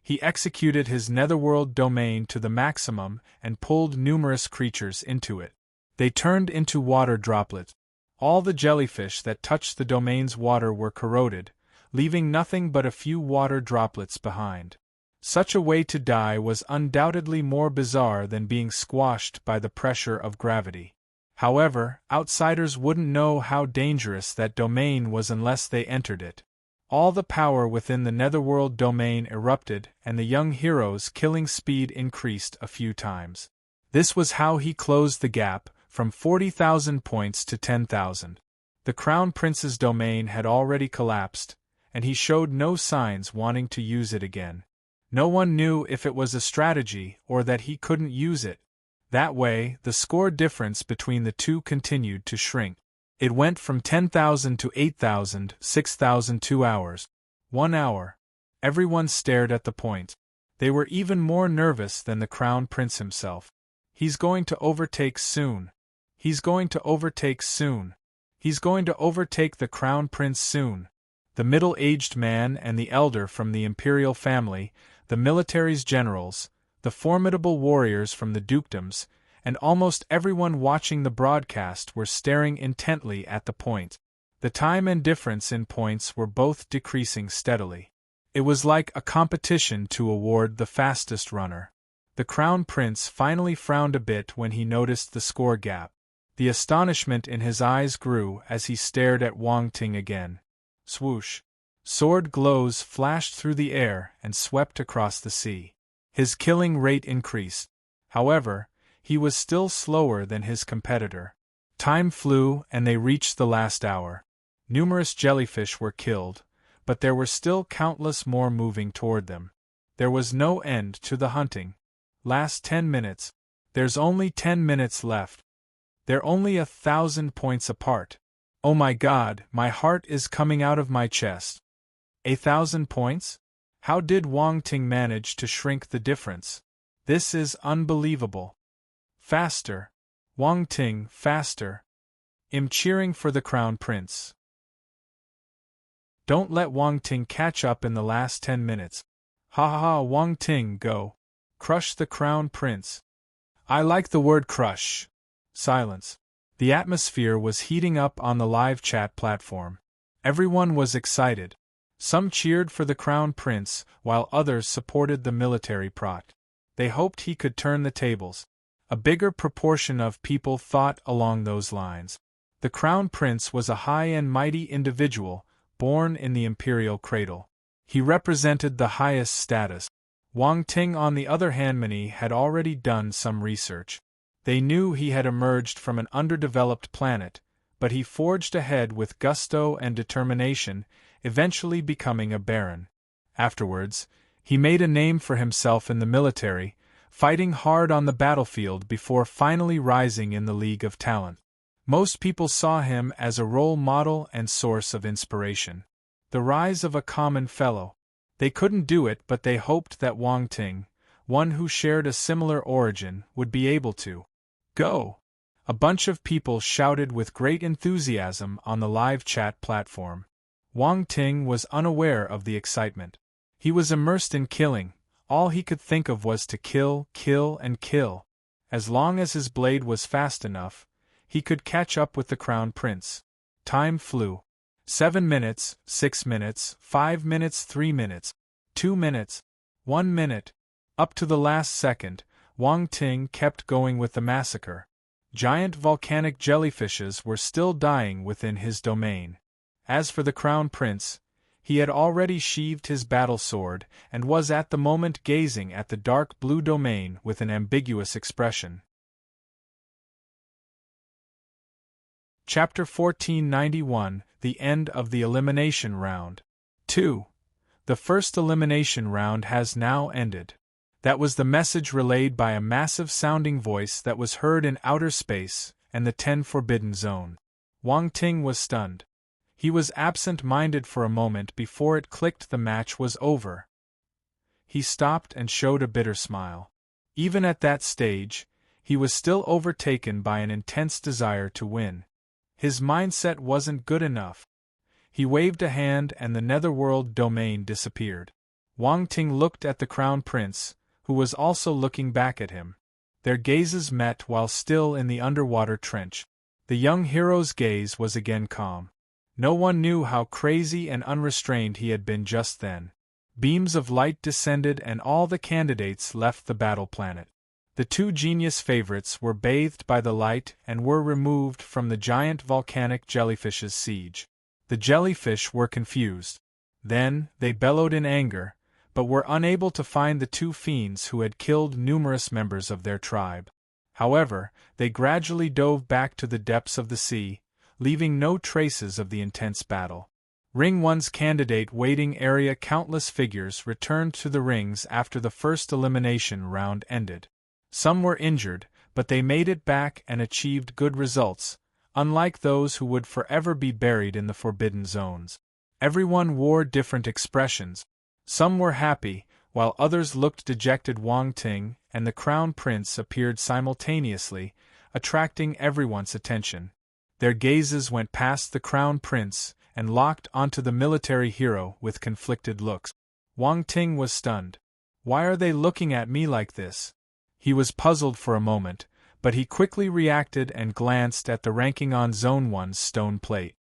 Speaker 1: He executed his Netherworld domain to the maximum and pulled numerous creatures into it. They turned into water droplets. All the jellyfish that touched the domain's water were corroded, leaving nothing but a few water droplets behind. Such a way to die was undoubtedly more bizarre than being squashed by the pressure of gravity. However, outsiders wouldn't know how dangerous that domain was unless they entered it. All the power within the Netherworld domain erupted and the young hero's killing speed increased a few times. This was how he closed the gap, from 40,000 points to 10,000. The Crown Prince's domain had already collapsed, and he showed no signs wanting to use it again. No one knew if it was a strategy or that he couldn't use it. That way, the score difference between the two continued to shrink. It went from 10,000 to 8,000, 6,000 2 hours. 1 hour. Everyone stared at the point. They were even more nervous than the Crown Prince himself. He's going to overtake soon. He's going to overtake soon. He's going to overtake the Crown Prince soon. The middle-aged man and the elder from the imperial family, the military's generals, the formidable warriors from the dukedoms, and almost everyone watching the broadcast were staring intently at the point. The time and difference in points were both decreasing steadily. It was like a competition to award the fastest runner. The Crown Prince finally frowned a bit when he noticed the score gap. The astonishment in his eyes grew as he stared at Wang Ting again. Swoosh! Sword glows flashed through the air and swept across the sea. His killing rate increased. However, he was still slower than his competitor. Time flew and they reached the last hour. Numerous jellyfish were killed, but there were still countless more moving toward them. There was no end to the hunting. Last 10 minutes. There's only 10 minutes left. They're only 1,000 points apart. Oh my god, my heart is coming out of my chest. 1,000 points? How did Wang Ting manage to shrink the difference? This is unbelievable. Faster. Wang Ting, faster. I'm cheering for the Crown Prince. Don't let Wang Ting catch up in the last 10 minutes. Ha ha ha, Wang Ting, go. Crush the Crown Prince. I like the word crush. Silence. The atmosphere was heating up on the live chat platform. Everyone was excited. Some cheered for the Crown Prince, while others supported the military prot. They hoped he could turn the tables. A bigger proportion of people thought along those lines. The Crown Prince was a high and mighty individual, born in the imperial cradle. He represented the highest status. Wang Ting, on the other hand, many had already done some research. They knew he had emerged from an underdeveloped planet, but he forged ahead with gusto and determination, eventually becoming a baron. Afterwards, he made a name for himself in the military, fighting hard on the battlefield before finally rising in the League of Talent. Most people saw him as a role model and source of inspiration. The rise of a common fellow. They couldn't do it, but they hoped that Wang Ting, one who shared a similar origin, would be able to. Go! A bunch of people shouted with great enthusiasm on the live chat platform. Wang Ting was unaware of the excitement. He was immersed in killing. All he could think of was to kill, kill, and kill. As long as his blade was fast enough, he could catch up with the Crown Prince. Time flew. 7 minutes, 6 minutes, 5 minutes, 3 minutes, 2 minutes, 1 minute. Up to the last second, Wang Ting kept going with the massacre. Giant volcanic jellyfishes were still dying within his domain. As for the Crown Prince, he had already sheathed his battle sword and was at the moment gazing at the dark blue domain with an ambiguous expression. Chapter 1491, The End of the Elimination Round. 2. The first elimination round has now ended. That was the message relayed by a massive-sounding voice that was heard in outer space and the 10 Forbidden Zone. Wang Ting was stunned. He was absent-minded for a moment before it clicked the match was over. He stopped and showed a bitter smile. Even at that stage, he was still overtaken by an intense desire to win. His mindset wasn't good enough. He waved a hand and the netherworld domain disappeared. Wang Ting looked at the Crown Prince, who was also looking back at him. Their gazes met while still in the underwater trench. The young hero's gaze was again calm. No one knew how crazy and unrestrained he had been just then. Beams of light descended and all the candidates left the battle planet. The 2 genius favorites were bathed by the light and were removed from the giant volcanic jellyfish's siege. The jellyfish were confused. Then, they bellowed in anger, but were unable to find the 2 fiends who had killed numerous members of their tribe. However, they gradually dove back to the depths of the sea, leaving no traces of the intense battle. Ring 1's candidate waiting area. Countless figures returned to the rings after the first elimination round ended. Some were injured, but they made it back and achieved good results, unlike those who would forever be buried in the Forbidden Zones. Everyone wore different expressions. Some were happy, while others looked dejected. Wang Ting and the Crown Prince appeared simultaneously, attracting everyone's attention. Their gazes went past the Crown Prince and locked onto the military hero with conflicted looks. Wang Ting was stunned. Why are they looking at me like this? He was puzzled for a moment, but he quickly reacted and glanced at the ranking on Zone 1's stone plate.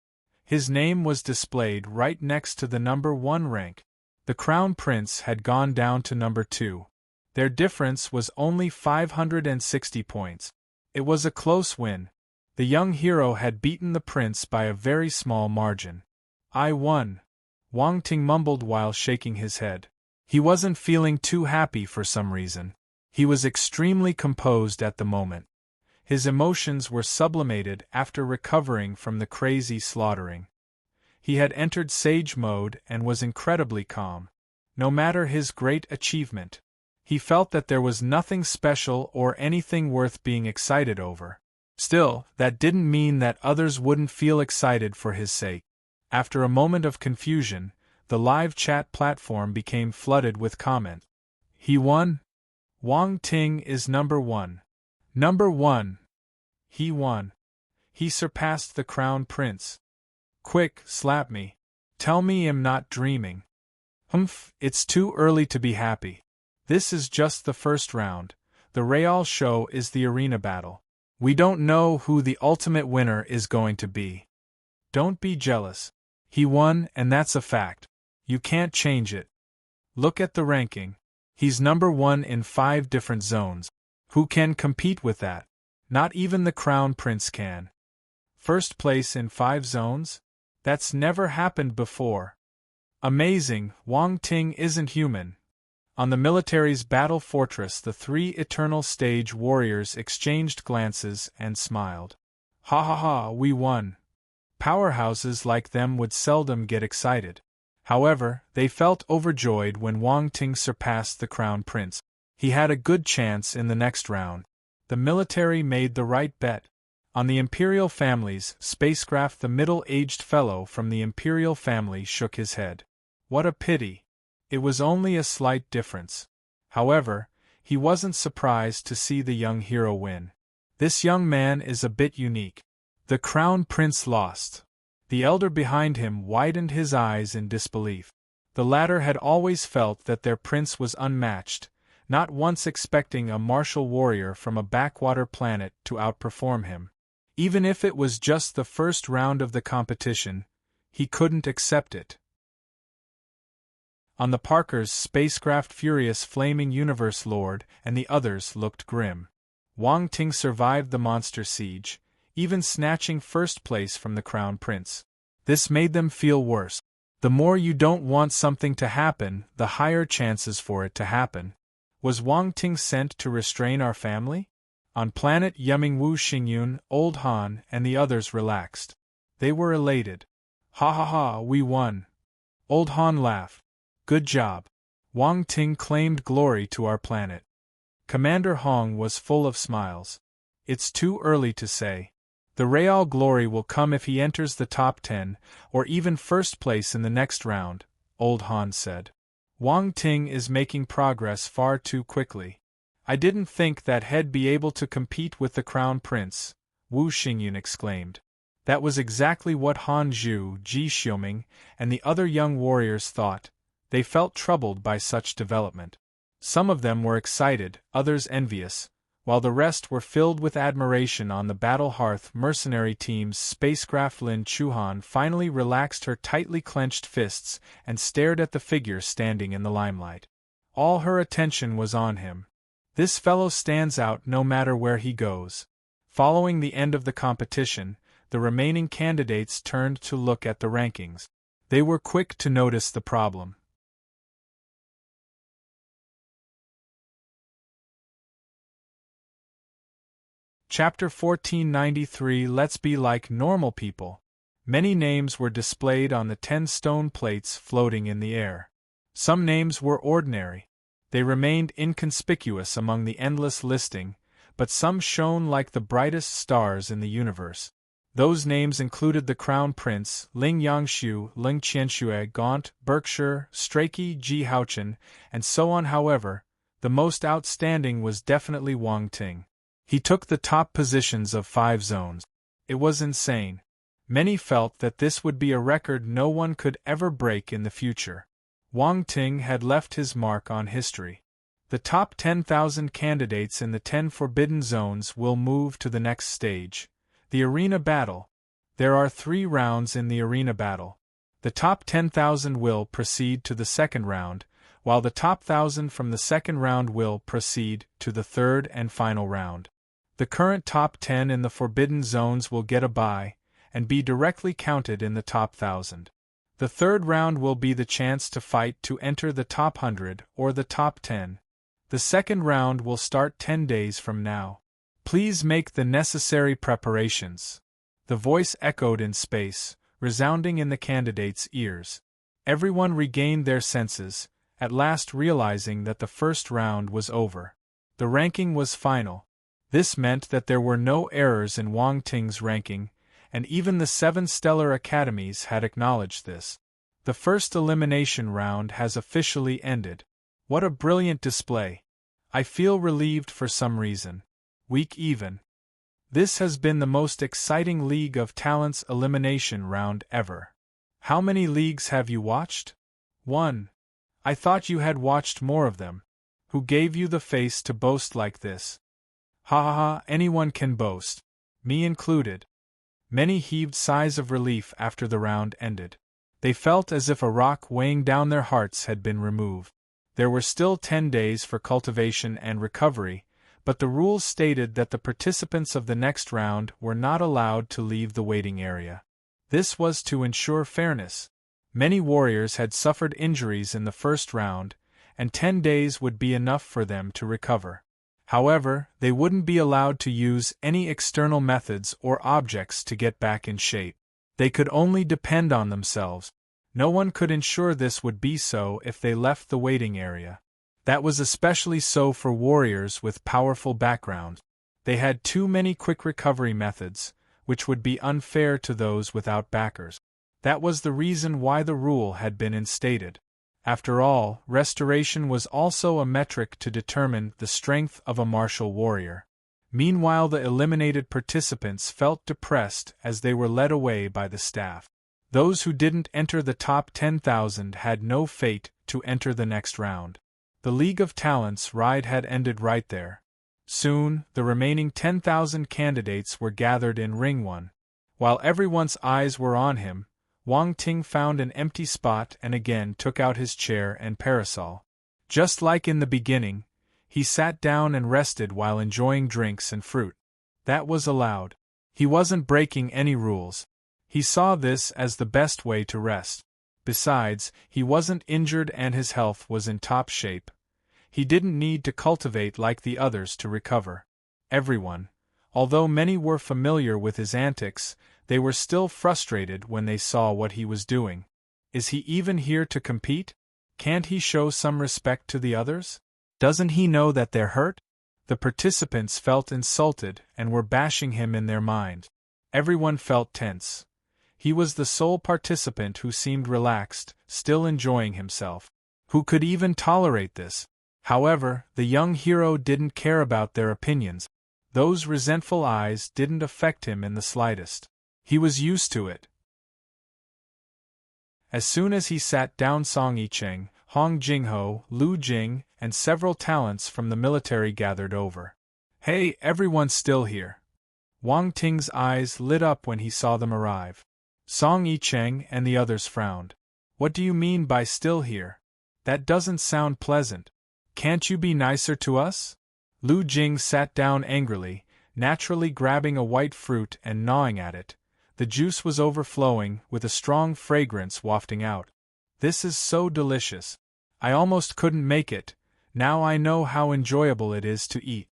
Speaker 1: His name was displayed right next to the number 1 rank. The Crown Prince had gone down to number 2. Their difference was only 560 points. It was a close win. The young hero had beaten the prince by a very small margin. I won. Wang Ting mumbled while shaking his head. He wasn't feeling too happy for some reason. He was extremely composed at the moment. His emotions were sublimated after recovering from the crazy slaughtering. He had entered sage mode and was incredibly calm. No matter his great achievement, he felt that there was nothing special or anything worth being excited over. Still, that didn't mean that others wouldn't feel excited for his sake. After a moment of confusion, the live chat platform became flooded with comments. He won? Wang Ting is number 1. Number 1. He won. He surpassed the Crown Prince. Quick, slap me. Tell me I'm not dreaming. Humph, it's too early to be happy. This is just the first round. The real show is the arena battle. We don't know who the ultimate winner is going to be. Don't be jealous. He won, and that's a fact. You can't change it. Look at the ranking. He's number 1 in 5 different zones. Who can compete with that? Not even the Crown Prince can. First place in 5 zones? That's never happened before. Amazing, Wang Ting isn't human. On the military's battle fortress, the 3 eternal stage warriors exchanged glances and smiled. Ha ha ha, we won. Powerhouses like them would seldom get excited. However, they felt overjoyed when Wang Ting surpassed the Crown Prince. He had a good chance in the next round. The military made the right bet. On the Imperial family's spacecraft, the middle-aged fellow from the Imperial family shook his head. What a pity. It was only a slight difference. However, he wasn't surprised to see the young hero win. This young man is a bit unique. The Crown Prince lost. The elder behind him widened his eyes in disbelief. The latter had always felt that their prince was unmatched, not once expecting a martial warrior from a backwater planet to outperform him. Even if it was just the first round of the competition, he couldn't accept it. On the Parker's spacecraft, Furious Flaming Universe Lord and the others looked grim. Wang Ting survived the monster siege, even snatching first place from the Crown Prince. This made them feel worse. The more you don't want something to happen, the higher chances for it to happen. Was Wang Ting sent to restrain our family? On planet Yuming Wu, Xingyun, Old Han, and the others relaxed. They were elated. Ha ha ha, we won. Old Han laughed. Good job. Wang Ting claimed glory to our planet. Commander Hong was full of smiles. It's too early to say. The real glory will come if he enters the top 10, or even first place in the next round, Old Han said. Wang Ting is making progress far too quickly. I didn't think that he'd be able to compete with the Crown Prince, Wu Xingyun exclaimed. That was exactly what Han Zhu, Ji Xiuming, and the other young warriors thought. They felt troubled by such development. Some of them were excited, others envious, while the rest were filled with admiration. On the Battle Hearth mercenary team's spacecraft, Lin Chuhan finally relaxed her tightly clenched fists and stared at the figure standing in the limelight. All her attention was on him. This fellow stands out no matter where he goes. Following the end of the competition, the remaining candidates turned to look at the rankings. They were quick to notice the problem. Chapter 1493 Let's Be Like Normal People. Many names were displayed on the 10 stone plates floating in the air. Some names were ordinary. They remained inconspicuous among the endless listing, but some shone like the brightest stars in the universe. Those names included the Crown Prince, Ling Yangshu, Ling Qianxue, Gaunt, Berkshire, Strachey, Ji Haochen, and so on. However, the most outstanding was definitely Wang Ting. He took the top positions of 5 zones. It was insane. Many felt that this would be a record no one could ever break in the future. Wang Ting had left his mark on history. The top 10,000 candidates in the 10 forbidden zones will move to the next stage, the arena battle. There are 3 rounds in the arena battle. The top 10,000 will proceed to the second round, while the top 1,000 from the second round will proceed to the third and final round. The current top 10 in the forbidden zones will get a bye, and be directly counted in the top 1,000. The third round will be the chance to fight to enter the top 100 or the top 10. The second round will start 10 days from now. Please make the necessary preparations. The voice echoed in space, resounding in the candidates' ears. Everyone regained their senses, at last realizing that the first round was over. The ranking was final. This meant that there were no errors in Wang Ting's ranking, and even the 7 stellar academies had acknowledged this. The first elimination round has officially ended. What a brilliant display. I feel relieved for some reason. Week even. This has been the most exciting League of Talents elimination round ever. How many leagues have you watched? 1. I thought you had watched more of them. Who gave you the face to boast like this? Ha ha ha, anyone can boast. Me included. Many heaved sighs of relief after the round ended. They felt as if a rock weighing down their hearts had been removed. There were still 10 days for cultivation and recovery, but the rules stated that the participants of the next round were not allowed to leave the waiting area. This was to ensure fairness. Many warriors had suffered injuries in the first round, and 10 days would be enough for them to recover. However, they wouldn't be allowed to use any external methods or objects to get back in shape. They could only depend on themselves. No one could ensure this would be so if they left the waiting area. That was especially so for warriors with powerful backgrounds. They had too many quick recovery methods, which would be unfair to those without backers. That was the reason why the rule had been instated. After all, restoration was also a metric to determine the strength of a martial warrior. Meanwhile, the eliminated participants felt depressed as they were led away by the staff. Those who didn't enter the top 10,000 had no fate to enter the next round. The League of Talents ride had ended right there. Soon, the remaining 10,000 candidates were gathered in Ring 1. While everyone's eyes were on him, Wang Ting found an empty spot and again took out his chair and parasol. Just like in the beginning, he sat down and rested while enjoying drinks and fruit. That was allowed. He wasn't breaking any rules. He saw this as the best way to rest. Besides, he wasn't injured and his health was in top shape. He didn't need to cultivate like the others to recover. Everyone, although many were familiar with his antics, they were still frustrated when they saw what he was doing. Is he even here to compete? Can't he show some respect to the others? Doesn't he know that they're hurt? The participants felt insulted and were bashing him in their mind. Everyone felt tense. He was the sole participant who seemed relaxed, still enjoying himself. Who could even tolerate this? However, the young hero didn't care about their opinions. Those resentful eyes didn't affect him in the slightest. He was used to it. As soon as he sat down, Song Yicheng, Hong Jingho, Lu Jing, and several talents from the military gathered over. Hey, everyone's still here. Wang Ting's eyes lit up when he saw them arrive. Song Yicheng and the others frowned. What do you mean by still here? That doesn't sound pleasant. Can't you be nicer to us? Lu Jing sat down angrily, naturally grabbing a white fruit and gnawing at it. The juice was overflowing, with a strong fragrance wafting out. This is so delicious. I almost couldn't make it. Now I know how enjoyable it is to eat.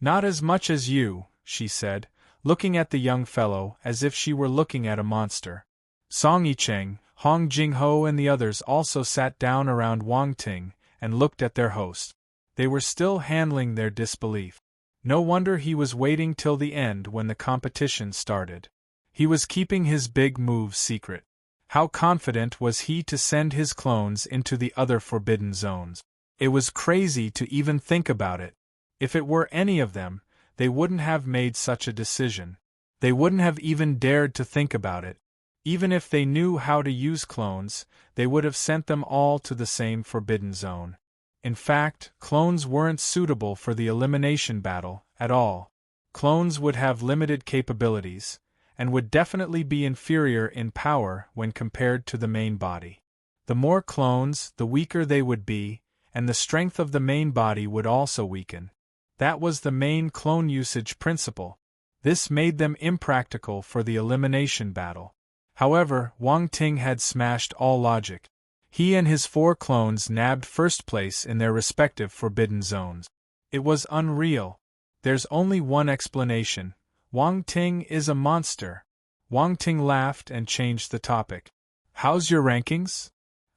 Speaker 1: Not as much as you, she said, looking at the young fellow as if she were looking at a monster. Song Yicheng, Hong Jingho and the others also sat down around Wang Ting and looked at their host. They were still handling their disbelief. No wonder he was waiting till the end when the competition started. He was keeping his big move secret. How confident was he to send his clones into the other forbidden zones? It was crazy to even think about it. If it were any of them, they wouldn't have made such a decision. They wouldn't have even dared to think about it. Even if they knew how to use clones, they would have sent them all to the same forbidden zone. In fact, clones weren't suitable for the elimination battle at all. Clones would have limited capabilities, and would definitely be inferior in power when compared to the main body. The more clones, the weaker they would be, and the strength of the main body would also weaken. That was the main clone usage principle. This made them impractical for the elimination battle. However, Wang Ting had smashed all logic. He and his 4 clones nabbed first place in their respective forbidden zones. It was unreal. There's only one explanation. Wang Ting is a monster. Wang Ting laughed and changed the topic. How's your rankings?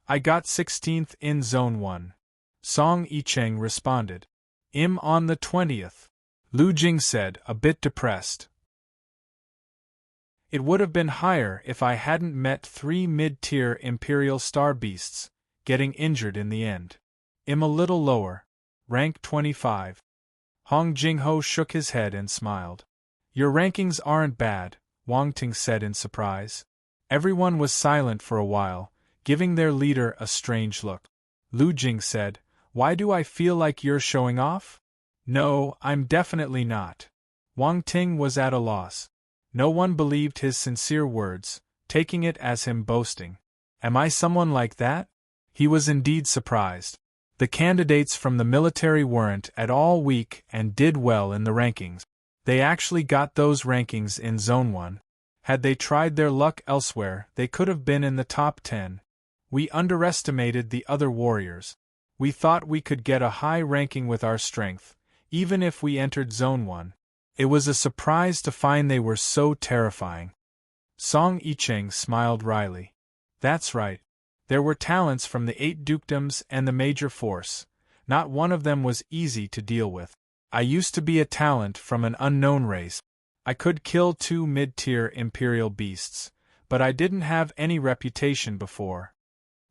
Speaker 1: I got 16th in Zone 1. Song Yicheng responded. I'm on the 20th. Lu Jing said, a bit depressed. It would have been higher if I hadn't met 3 mid-tier Imperial Star Beasts, getting injured in the end. I'm a little lower. Rank 25. Hong Jingho shook his head and smiled. Your rankings aren't bad, Wang Ting said in surprise. Everyone was silent for a while, giving their leader a strange look. Lu Jing said, Why do I feel like you're showing off? No, I'm definitely not. Wang Ting was at a loss. No one believed his sincere words, taking it as him boasting. Am I someone like that? He was indeed surprised. The candidates from the military weren't at all weak and did well in the rankings. They actually got those rankings in Zone 1. Had they tried their luck elsewhere, they could have been in the top 10. We underestimated the other warriors. We thought we could get a high ranking with our strength, even if we entered Zone 1. It was a surprise to find they were so terrifying. Song Yicheng smiled wryly. That's right. There were talents from the 8 dukedoms and the major force. Not one of them was easy to deal with. I used to be a talent from an unknown race. I could kill 2 mid-tier Imperial beasts, but I didn't have any reputation before.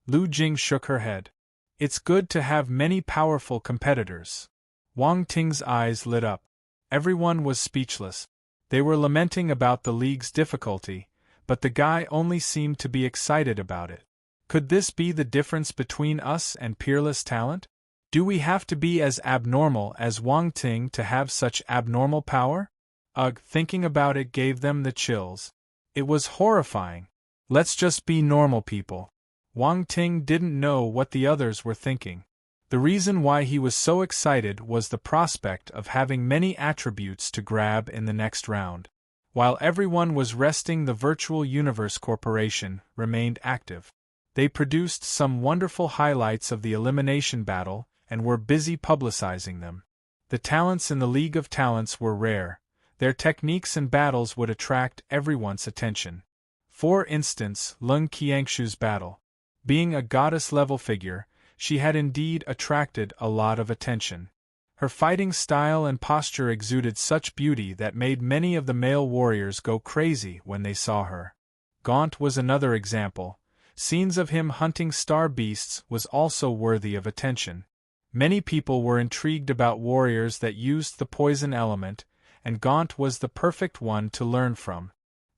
Speaker 1: Lu Jing shook her head. It's good to have many powerful competitors. Wang Ting's eyes lit up. Everyone was speechless. They were lamenting about the league's difficulty, but the guy only seemed to be excited about it. Could this be the difference between us and peerless talent? Do we have to be as abnormal as Wang Ting to have such abnormal power? Ugh, thinking about it gave them the chills. It was horrifying. Let's just be normal people. Wang Ting didn't know what the others were thinking. The reason why he was so excited was the prospect of having many attributes to grab in the next round. While everyone was resting, the Virtual Universe Corporation remained active. They produced some wonderful highlights of the elimination battle and were busy publicizing them. The talents in the League of Talents were rare. Their techniques and battles would attract everyone's attention. For instance, Lung Qiangshu's battle. Being a goddess-level figure, she had indeed attracted a lot of attention. Her fighting style and posture exuded such beauty that made many of the male warriors go crazy when they saw her. Gaunt was another example. Scenes of him hunting star beasts was also worthy of attention. Many people were intrigued about warriors that used the poison element, and Gaunt was the perfect one to learn from.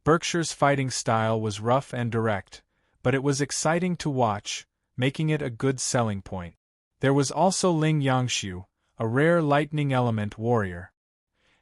Speaker 1: Berkshire's fighting style was rough and direct, but it was exciting to watch, making it a good selling point. There was also Ling Yangshu, a rare lightning element warrior.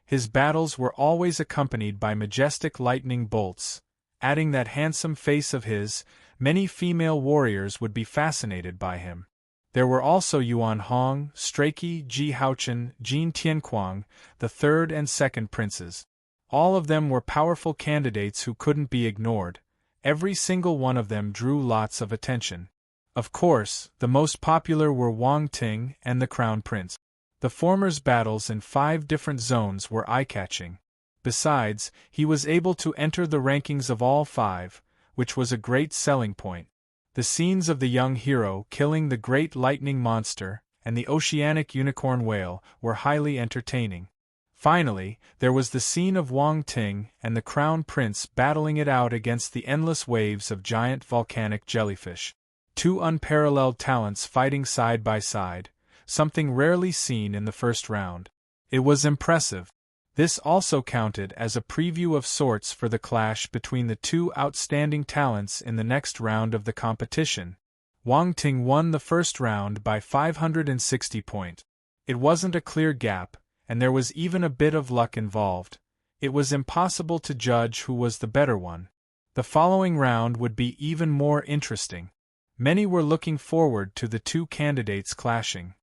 Speaker 1: His battles were always accompanied by majestic lightning bolts. Adding that handsome face of his, many female warriors would be fascinated by him. There were also Yuan Hong, Strachey, Ji Haochen, Jin Tianquang, the third and second princes. All of them were powerful candidates who couldn't be ignored. Every single one of them drew lots of attention. Of course, the most popular were Wang Ting and the Crown Prince. The former's battles in 5 different zones were eye-catching. Besides, he was able to enter the rankings of all 5, which was a great selling point. The scenes of the young hero killing the great lightning monster and the oceanic unicorn whale were highly entertaining. Finally, there was the scene of Wang Ting and the Crown Prince battling it out against the endless waves of giant volcanic jellyfish. 2 unparalleled talents fighting side by side, something rarely seen in the first round. It was impressive. This also counted as a preview of sorts for the clash between the 2 outstanding talents in the next round of the competition. Wang Ting won the first round by 560 points. It wasn't a clear gap, and there was even a bit of luck involved. It was impossible to judge who was the better one. The following round would be even more interesting. Many were looking forward to the 2 candidates clashing.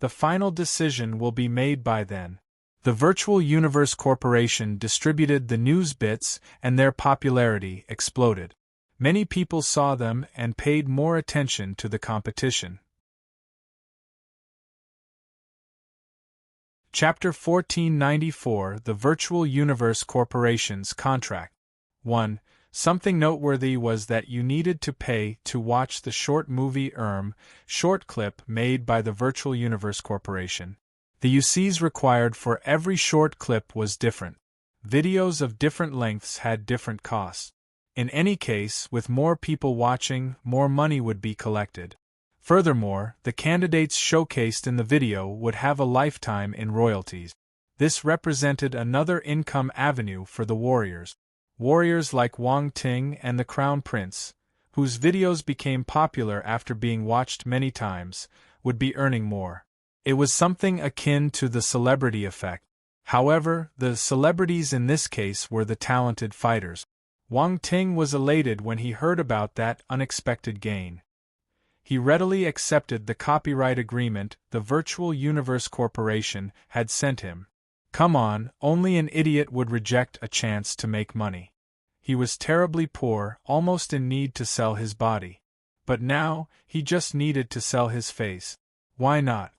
Speaker 1: The final decision will be made by then. The Virtual Universe Corporation distributed the news bits, and their popularity exploded. Many people saw them and paid more attention to the competition. Chapter 1494 The Virtual Universe Corporation's Contract 1. Something noteworthy was that you needed to pay to watch the short movie short clip made by the Virtual Universe Corporation. The UCs required for every short clip was different. Videos of different lengths had different costs. In any case, with more people watching, more money would be collected. Furthermore, the candidates showcased in the video would have a lifetime in royalties. This represented another income avenue for the warriors. Warriors like Wang Ting and the Crown Prince, whose videos became popular after being watched many times, would be earning more. It was something akin to the celebrity effect. However, the celebrities in this case were the talented fighters. Wang Ting was elated when he heard about that unexpected gain. He readily accepted the copyright agreement the Virtual Universe Corporation had sent him. Come on, only an idiot would reject a chance to make money. He was terribly poor, almost in need to sell his body. But now, he just needed to sell his face. Why not?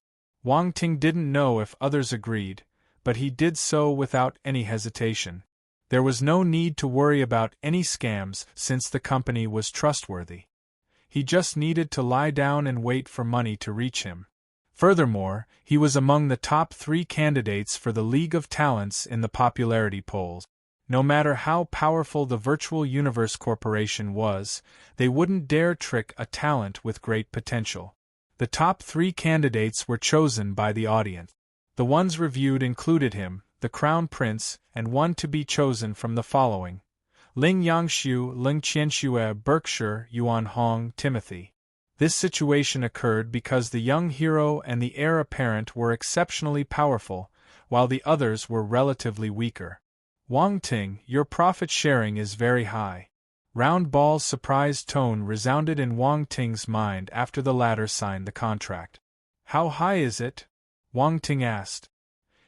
Speaker 1: Wang Ting didn't know if others agreed, but he did so without any hesitation. There was no need to worry about any scams since the company was trustworthy. He just needed to lie down and wait for money to reach him. Furthermore, he was among the top 3 candidates for the League of Talents in the popularity polls. No matter how powerful the Virtual Universe Corporation was, they wouldn't dare trick a talent with great potential. The top 3 candidates were chosen by the audience. The ones reviewed included him, the Crown Prince, and one to be chosen from the following: Ling Yangshu, Ling Qianxue, Berkshire, Yuan Hong, Timothy. This situation occurred because the young hero and the heir apparent were exceptionally powerful, while the others were relatively weaker. Wang Ting, your profit sharing is very high. Round Ball's surprised tone resounded in Wang Ting's mind after the latter signed the contract. How high is it? Wang Ting asked.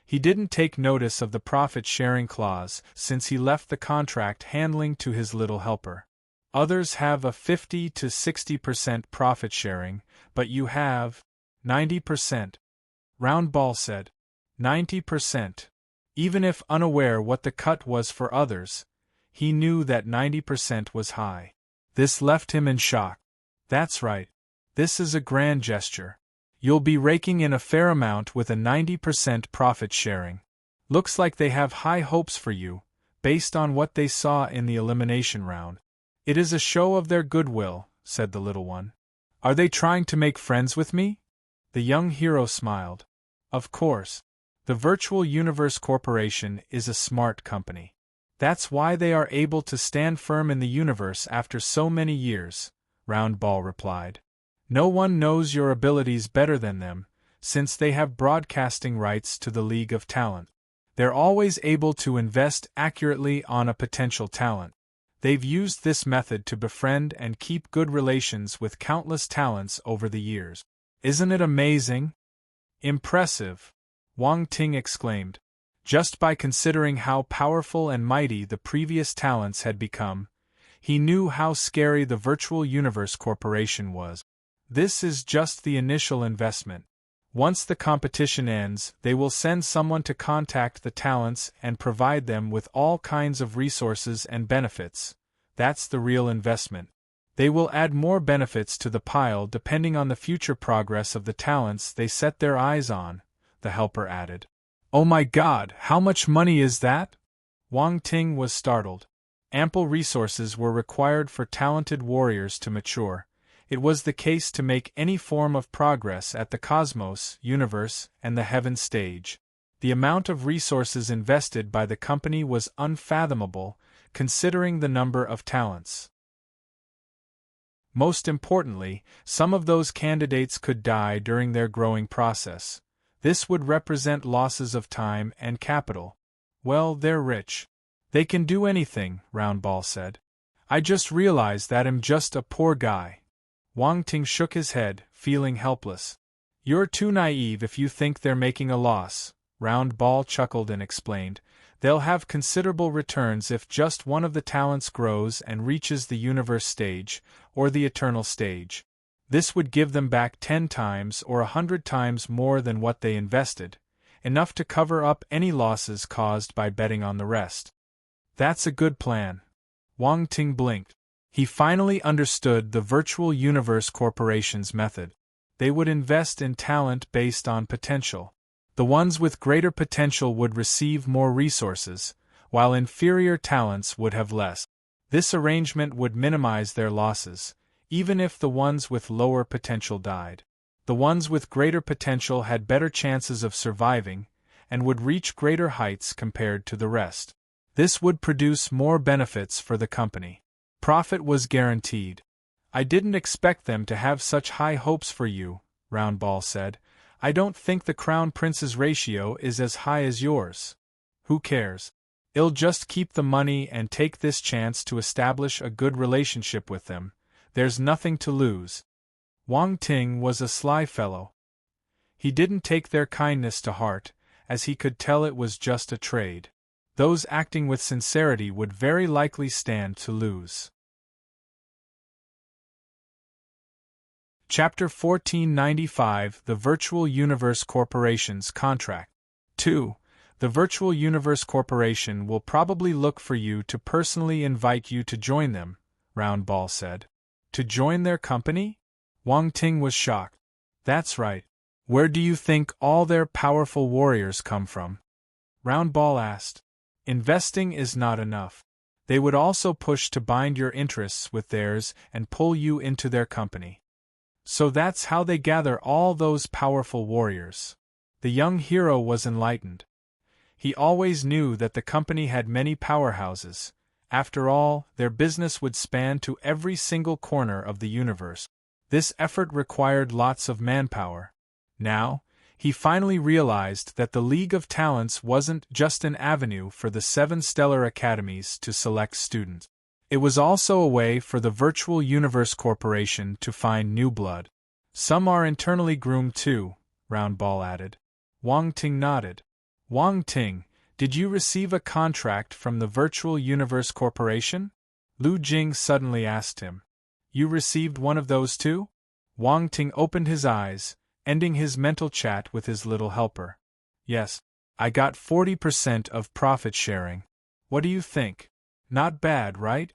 Speaker 1: He didn't take notice of the profit-sharing clause since he left the contract handling to his little helper. Others have a 50 to 60% profit sharing, but you have 90%. Round Ball said. 90%. Even if unaware what the cut was for others, he knew that 90% was high. This left him in shock. That's right. This is a grand gesture. You'll be raking in a fair amount with a 90% profit sharing. Looks like they have high hopes for you, based on what they saw in the elimination round. It is a show of their goodwill, said the little one. Are they trying to make friends with me? The young hero smiled. Of course. The Virtual Universe Corporation is a smart company. That's why they are able to stand firm in the universe after so many years, Round Ball replied. No one knows your abilities better than them, since they have broadcasting rights to the League of Talent. They're always able to invest accurately on a potential talent. They've used this method to befriend and keep good relations with countless talents over the years. Isn't it amazing? Impressive, Wang Ting exclaimed. Just by considering how powerful and mighty the previous talents had become, he knew how scary the Virtual Universe Corporation was. This is just the initial investment. Once the competition ends, they will send someone to contact the talents and provide them with all kinds of resources and benefits. That's the real investment. They will add more benefits to the pile depending on the future progress of the talents they set their eyes on, the helper added. Oh my God, how much money is that? Wang Ting was startled. Ample resources were required for talented warriors to mature. It was the case to make any form of progress at the cosmos, universe, and the heaven stage. The amount of resources invested by the company was unfathomable, considering the number of talents. Most importantly, some of those candidates could die during their growing process. This would represent losses of time and capital. Well, they're rich. They can do anything, Round Ball said. I just realized that I'm just a poor guy. Wang Ting shook his head, feeling helpless. You're too naive if you think they're making a loss, Round Ball chuckled and explained. They'll have considerable returns if just one of the talents grows and reaches the universe stage, or the eternal stage. This would give them back 10 times or 100 times more than what they invested, enough to cover up any losses caused by betting on the rest. That's a good plan. Wang Ting blinked. He finally understood the Virtual Universe Corporation's method. They would invest in talent based on potential. The ones with greater potential would receive more resources, while inferior talents would have less. This arrangement would minimize their losses, even if the ones with lower potential died. The ones with greater potential had better chances of surviving, and would reach greater heights compared to the rest. This would produce more benefits for the company. Profit was guaranteed. I didn't expect them to have such high hopes for you, Roundball said. I don't think the Crown Prince's ratio is as high as yours. Who cares? I'll just keep the money and take this chance to establish a good relationship with them. There's nothing to lose. Wang Ting was a sly fellow. He didn't take their kindness to heart, as he could tell it was just a trade. Those acting with sincerity would very likely stand to lose. Chapter 1495 The Virtual Universe Corporation's Contract 2. The Virtual Universe Corporation will probably look for you to personally invite you to join them, Roundball said. To join their company? Wang Ting was shocked. That's right. Where do you think all their powerful warriors come from? Roundball asked. Investing is not enough. They would also push to bind your interests with theirs and pull you into their company. So that's how they gather all those powerful warriors. The young hero was enlightened. He always knew that the company had many powerhouses. After all, their business would span to every single corner of the universe. This effort required lots of manpower. Now, he finally realized that the League of Talents wasn't just an avenue for the 7 stellar academies to select students. It was also a way for the Virtual Universe Corporation to find new blood. Some are internally groomed too, Roundball added. Wang Ting nodded. Wang Ting, did you receive a contract from the Virtual Universe Corporation? Lu Jing suddenly asked him. You received one of those too? Wang Ting opened his eyes, ending his mental chat with his little helper. Yes, I got 40% of profit sharing. What do you think? Not bad, right?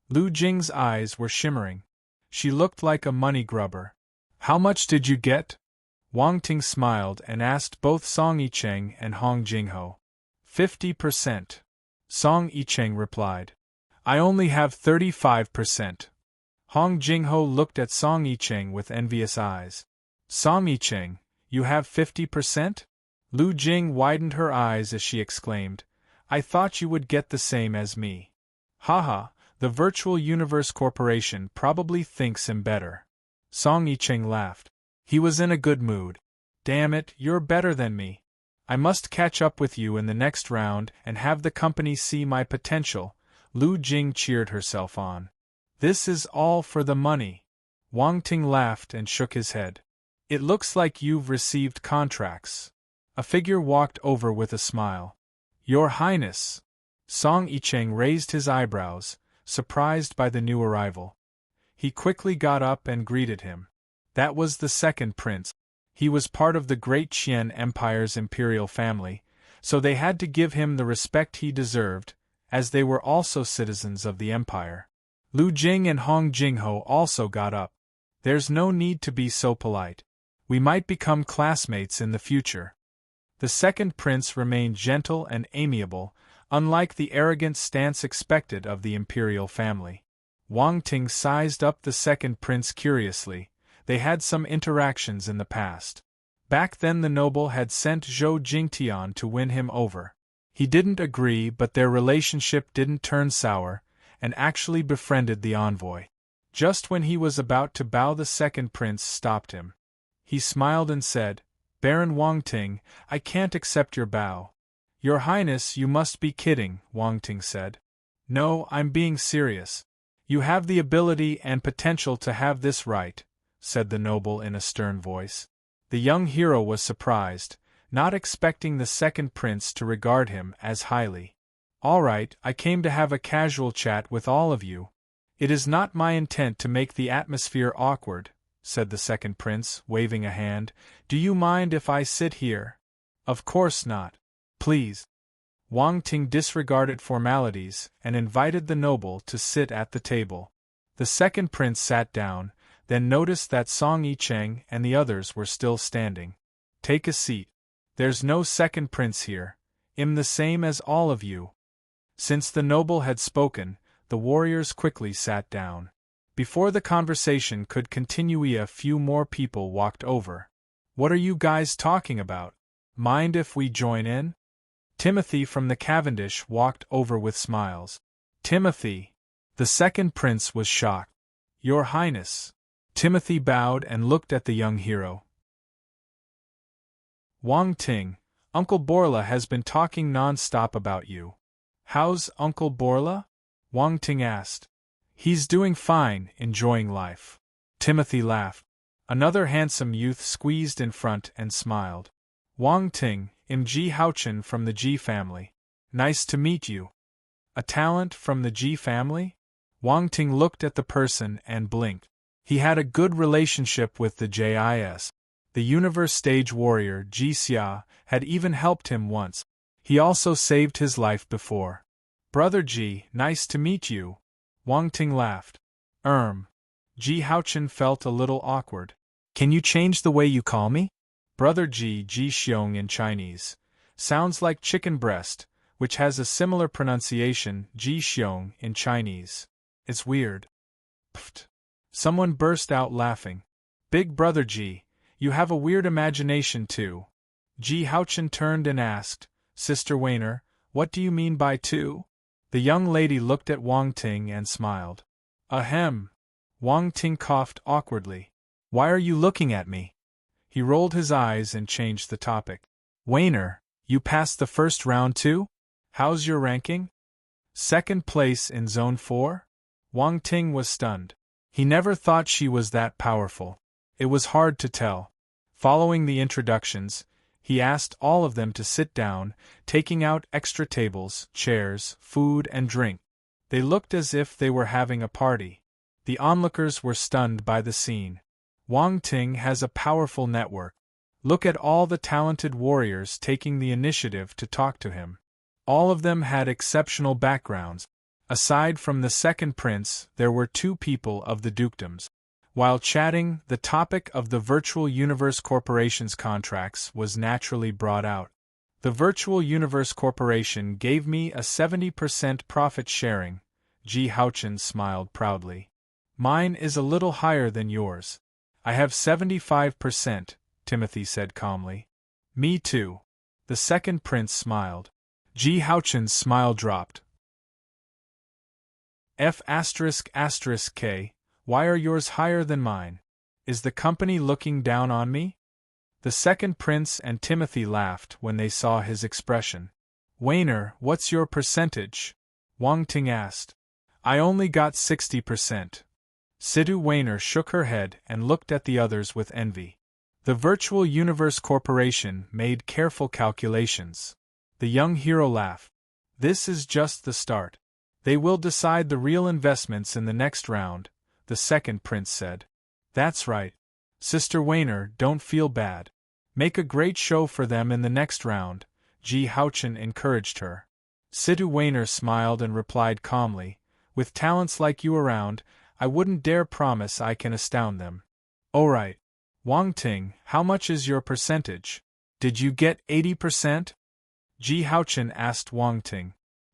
Speaker 1: Lu Jing's eyes were shimmering. She looked like a money grubber. How much did you get? Wang Ting smiled and asked both Song Yicheng and Hong Jingho. 50%. Song Yicheng replied. I only have 35%. Hong Jingho looked at Song Yicheng with envious eyes. Song Yicheng, you have 50%? Lu Jing widened her eyes as she exclaimed, I thought you would get the same as me. Haha, the Virtual Universe Corporation probably thinks him better. Song Yicheng laughed. He was in a good mood. Damn it, you're better than me. I must catch up with you in the next round and have the company see my potential. Lu Jing cheered herself on. This is all for the money. Wang Ting laughed and shook his head. It looks like you've received contracts. A figure walked over with a smile. Your Highness. Song Yicheng raised his eyebrows, surprised by the new arrival. He quickly got up and greeted him. That was the second prince. He was part of the Great Qian Empire's imperial family, so they had to give him the respect he deserved, as they were also citizens of the empire. Lu Jing and Hong Jingho also got up. There's no need to be so polite. We might become classmates in the future. The second prince remained gentle and amiable, unlike the arrogant stance expected of the imperial family. Wang Ting sized up the second prince curiously. They had some interactions in the past. Back then the noble had sent Zhou Jingtian to win him over. He didn't agree, but their relationship didn't turn sour, and actually befriended the envoy. Just when he was about to bow, the second prince stopped him. He smiled and said, Baron Wang Ting, I can't accept your bow. Your Highness, you must be kidding, Wang Ting said. No, I'm being serious. You have the ability and potential to have this right, said the noble in a stern voice. The young hero was surprised, not expecting the second prince to regard him as highly. All right, I came to have a casual chat with all of you. It is not my intent to make the atmosphere awkward, said the second prince, waving a hand. Do you mind if I sit here? Of course not. Please. Wang Ting disregarded formalities and invited the noble to sit at the table. The second prince sat down, then noticed that Song Yicheng and the others were still standing. Take a seat. There's no second prince here. I'm the same as all of you. Since the noble had spoken, the warriors quickly sat down. Before the conversation could continue, a few more people walked over. What are you guys talking about? Mind if we join in? Timothy from the Cavendish walked over with smiles. Timothy! The second prince was shocked. Your Highness! Timothy bowed and looked at the young hero. Wang Ting, Uncle Borla has been talking non-stop about you. How's Uncle Borla? Wang Ting asked. He's doing fine, enjoying life. Timothy laughed. Another handsome youth squeezed in front and smiled. Wang Ting, I'm Ji Haochen from the Ji family. Nice to meet you. A talent from the Ji family? Wang Ting looked at the person and blinked. He had a good relationship with the JIS. The Universe Stage Warrior Ji Xia had even helped him once. He also saved his life before. Brother Ji, nice to meet you. Wang Ting laughed. Ji Haochen felt a little awkward. Can you change the way you call me? Brother Ji, Ji Xiong in Chinese. Sounds like chicken breast, which has a similar pronunciation, Ji Xiong in Chinese. It's weird. Pfft. Someone burst out laughing. Big Brother Ji, you have a weird imagination too. Ji Haochen turned and asked, Sister Weiner, what do you mean by two? The young lady looked at Wang Ting and smiled. Ahem. Wang Ting coughed awkwardly. Why are you looking at me? He rolled his eyes and changed the topic. Weiner, you passed the first round too? How's your ranking? Second place in Zone 4? Wang Ting was stunned. He never thought she was that powerful. It was hard to tell. Following the introductions, he asked all of them to sit down, taking out extra tables, chairs, food and drink. They looked as if they were having a party. The onlookers were stunned by the scene. Wang Ting has a powerful network. Look at all the talented warriors taking the initiative to talk to him. All of them had exceptional backgrounds. Aside from the second prince, there were 2 people of the dukedoms. While chatting, the topic of the Virtual Universe Corporation's contracts was naturally brought out. The Virtual Universe Corporation gave me a 70% profit sharing. Ji Haochen smiled proudly. Mine is a little higher than yours. I have 75%, Timothy said calmly. Me too. The second prince smiled. Ji Haochen's smile dropped. F***K, why are yours higher than mine? Is the company looking down on me? The second prince and Timothy laughed when they saw his expression. Weiner, what's your percentage? Wang Ting asked. I only got 60%. Sidu Weiner shook her head and looked at the others with envy. The Virtual Universe Corporation made careful calculations. The young hero laughed. This is just the start. They will decide the real investments in the next round, the second prince said. That's right. Sister Weiner, don't feel bad. Make a great show for them in the next round, Ji Haochen encouraged her. Sidu Weiner smiled and replied calmly, with talents like you around, I wouldn't dare promise I can astound them. Alright. Wang Ting, how much is your percentage? Did you get 80%? Ji Haochen asked Wang Ting.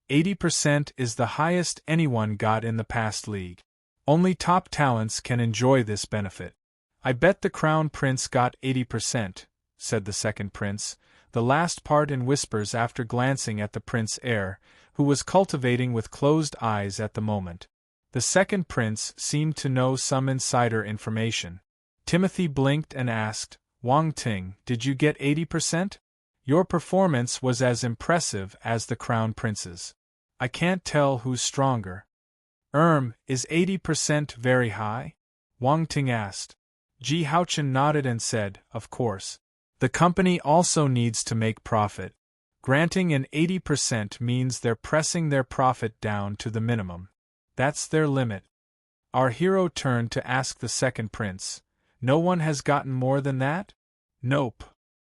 Speaker 1: 80% is the highest anyone got in the past league. Only top talents can enjoy this benefit. I bet the Crown Prince got 80%, said the second prince, the last part in whispers after glancing at the Prince Heir, who was cultivating with closed eyes at the moment. The second prince seemed to know some insider information. Timothy blinked and asked, Wang Ting, did you get 80%? Your performance was as impressive as the Crown Prince's. I can't tell who's stronger. Is 80% very high? Wang Ting asked. Ji Haochen nodded and said, of course. The company also needs to make profit. Granting an 80% means they're pressing their profit down to the minimum. That's their limit. Our hero turned to ask the second prince, no one has gotten more than that? Nope.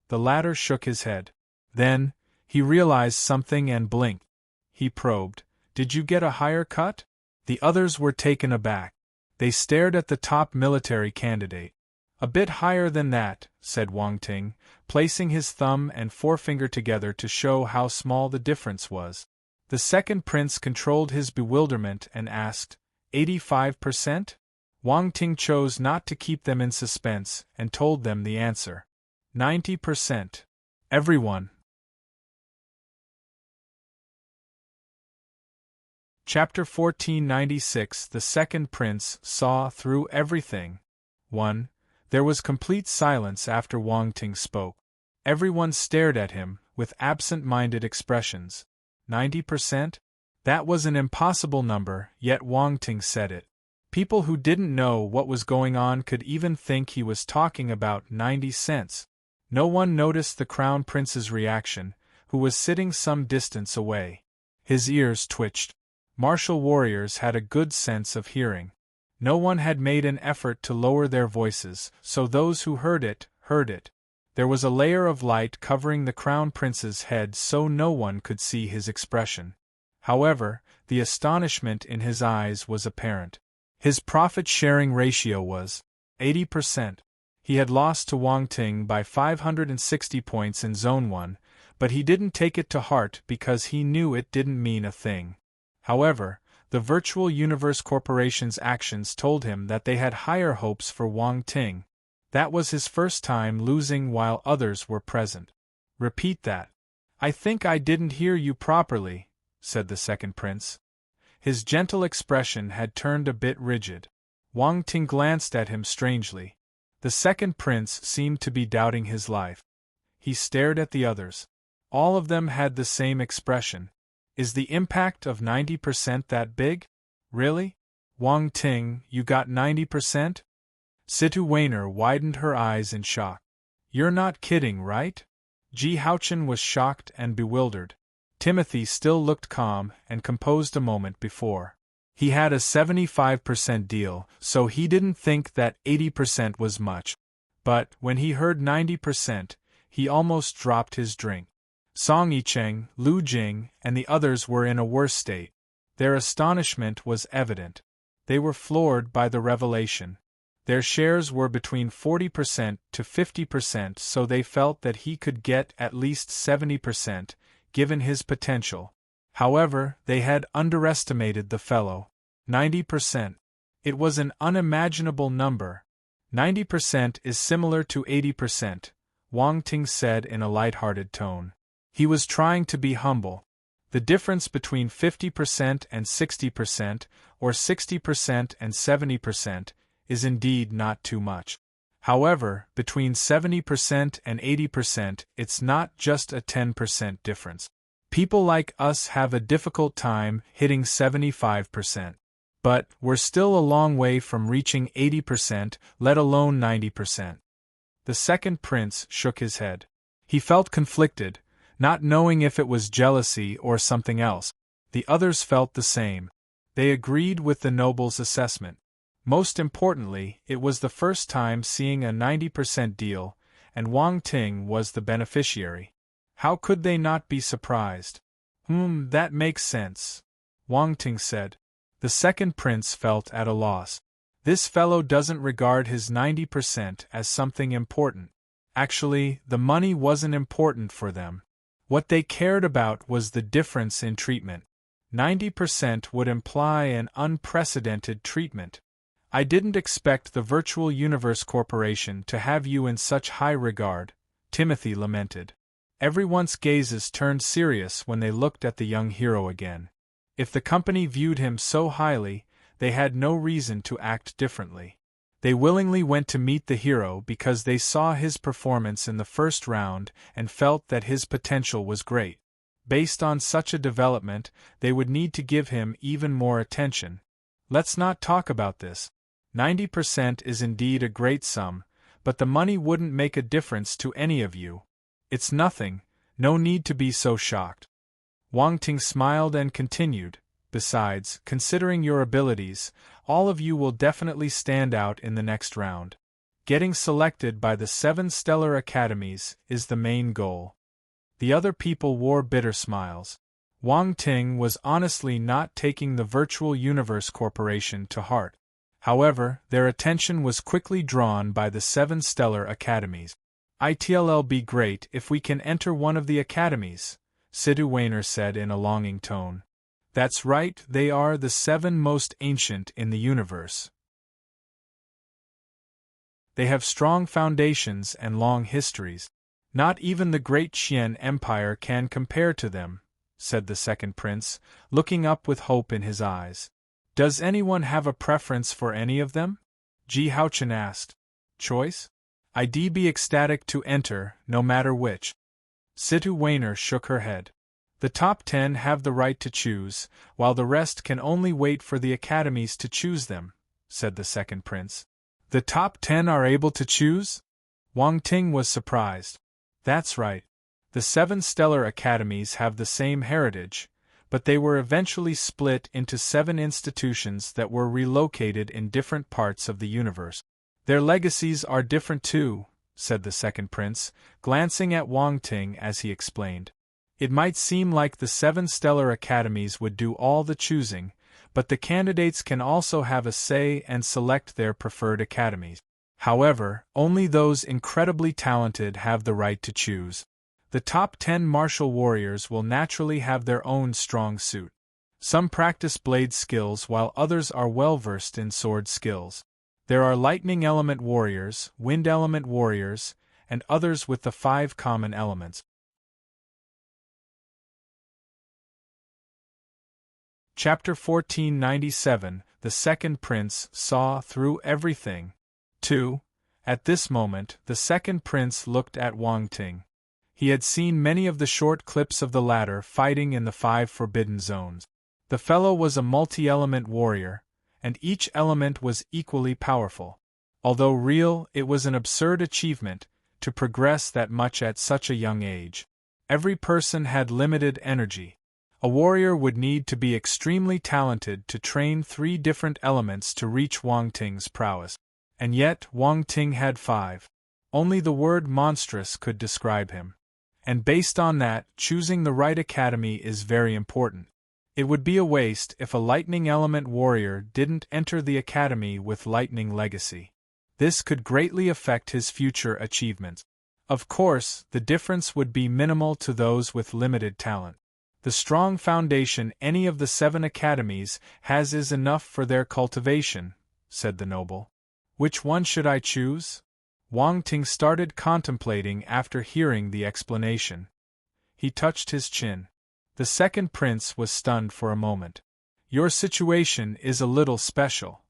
Speaker 1: The latter shook his head. Then, he realized something and blinked. He probed, did you get a higher cut? The others were taken aback. They stared at the top military candidate. A bit higher than that, said Wang Ting, placing his thumb and forefinger together to show how small the difference was. The second prince controlled his bewilderment and asked, 85%? Wang Ting chose not to keep them in suspense and told them the answer. 90%. Everyone. Chapter 1496. The second prince saw through everything. 1. There was complete silence after Wang Ting spoke. Everyone stared at him, with absent-minded expressions. 90%? That was an impossible number, yet Wang Ting said it. People who didn't know what was going on could even think he was talking about 90 cents. No one noticed the crown prince's reaction, who was sitting some distance away. His ears twitched. Martial warriors had a good sense of hearing. No one had made an effort to lower their voices, so those who heard it, heard it. There was a layer of light covering the crown prince's head so no one could see his expression. However, the astonishment in his eyes was apparent. His profit-sharing ratio was 80%. He had lost to Wang Ting by 560 points in Zone 1, but he didn't take it to heart because he knew it didn't mean a thing. However, the Virtual Universe Corporation's actions told him that they had higher hopes for Wang Ting. That was his first time losing while others were present. Repeat that. I think I didn't hear you properly, said the second prince. His gentle expression had turned a bit rigid. Wang Ting glanced at him strangely. The second prince seemed to be doubting his life. He stared at the others. All of them had the same expression. Is the impact of 90% that big? Really? Wang Ting, you got 90%? Situ Weiner widened her eyes in shock. You're not kidding, right? Ji Haochen was shocked and bewildered. Timothy still looked calm and composed a moment before. He had a 75% deal, so he didn't think that 80% was much. But, when he heard 90%, he almost dropped his drink. Song Yicheng, Lu Jing, and the others were in a worse state. Their astonishment was evident. They were floored by the revelation. Their shares were between 40% to 50%, so they felt that he could get at least 70%, given his potential. However, they had underestimated the fellow. 90%. It was an unimaginable number. 90% is similar to 80%, Wang Ting said in a light-hearted tone. He was trying to be humble. The difference between 50% and 60%, or 60% and 70%, is indeed not too much. However, between 70% and 80%, it's not just a 10% difference. People like us have a difficult time hitting 75%. But, we're still a long way from reaching 80%, let alone 90%. The second prince shook his head. He felt conflicted, not knowing if it was jealousy or something else. The others felt the same. They agreed with the noble's assessment. Most importantly, it was the first time seeing a 90% deal, and Wang Ting was the beneficiary. How could they not be surprised? That makes sense, Wang Ting said. The second prince felt at a loss. This fellow doesn't regard his 90% as something important. Actually, the money wasn't important for them. What they cared about was the difference in treatment. 90% would imply an unprecedented treatment. I didn't expect the Virtual Universe Corporation to have you in such high regard, Timothy lamented. Everyone's gazes turned serious when they looked at the young hero again. If the company viewed him so highly, they had no reason to act differently. They willingly went to meet the hero because they saw his performance in the first round and felt that his potential was great. Based on such a development, they would need to give him even more attention. Let's not talk about this. 90% is indeed a great sum, but the money wouldn't make a difference to any of you. It's nothing, no need to be so shocked. Wang Ting smiled and continued, besides, considering your abilities, all of you will definitely stand out in the next round. Getting selected by the 7 stellar academies is the main goal. The other people wore bitter smiles. Wang Ting was honestly not taking the Virtual Universe Corporation to heart. However, their attention was quickly drawn by the 7 stellar academies. It'll be great if we can enter one of the academies, Sidhu said in a longing tone. That's right, they are the 7 most ancient in the universe. They have strong foundations and long histories. Not even the great Qian Empire can compare to them, said the second prince, looking up with hope in his eyes. Does anyone have a preference for any of them? Ji Haochen asked. Choice? I'd be ecstatic to enter, no matter which. Sidhu shook her head. The top 10 have the right to choose, while the rest can only wait for the academies to choose them, said the second prince. The top 10 are able to choose? Wang Ting was surprised. That's right. The 7 stellar academies have the same heritage, but they were eventually split into 7 institutions that were relocated in different parts of the universe. Their legacies are different too, said the second prince, glancing at Wang Ting as he explained. It might seem like the 7 stellar academies would do all the choosing, but the candidates can also have a say and select their preferred academies. However, only those incredibly talented have the right to choose. The top 10 martial warriors will naturally have their own strong suit. Some practice blade skills while others are well versed in sword skills. There are lightning element warriors, wind element warriors, and others with the 5 common elements. Chapter 1497 The Second Prince Saw Through Everything. 2. At this moment, the second prince looked at Wang Ting. He had seen many of the short clips of the latter fighting in the 5 forbidden zones. The fellow was a multi-element warrior, and each element was equally powerful. Although real, it was an absurd achievement to progress that much at such a young age. Every person had limited energy. A warrior would need to be extremely talented to train 3 different elements to reach Wang Ting's prowess. And yet, Wang Ting had 5. Only the word monstrous could describe him. And based on that, choosing the right academy is very important. It would be a waste if a lightning element warrior didn't enter the academy with lightning legacy. This could greatly affect his future achievements. Of course, the difference would be minimal to those with limited talent. The strong foundation any of the 7 academies has is enough for their cultivation, said the noble. Which one should I choose? Wang Ting started contemplating after hearing the explanation. He touched his chin. The second prince was stunned for a moment. Your situation is a little special.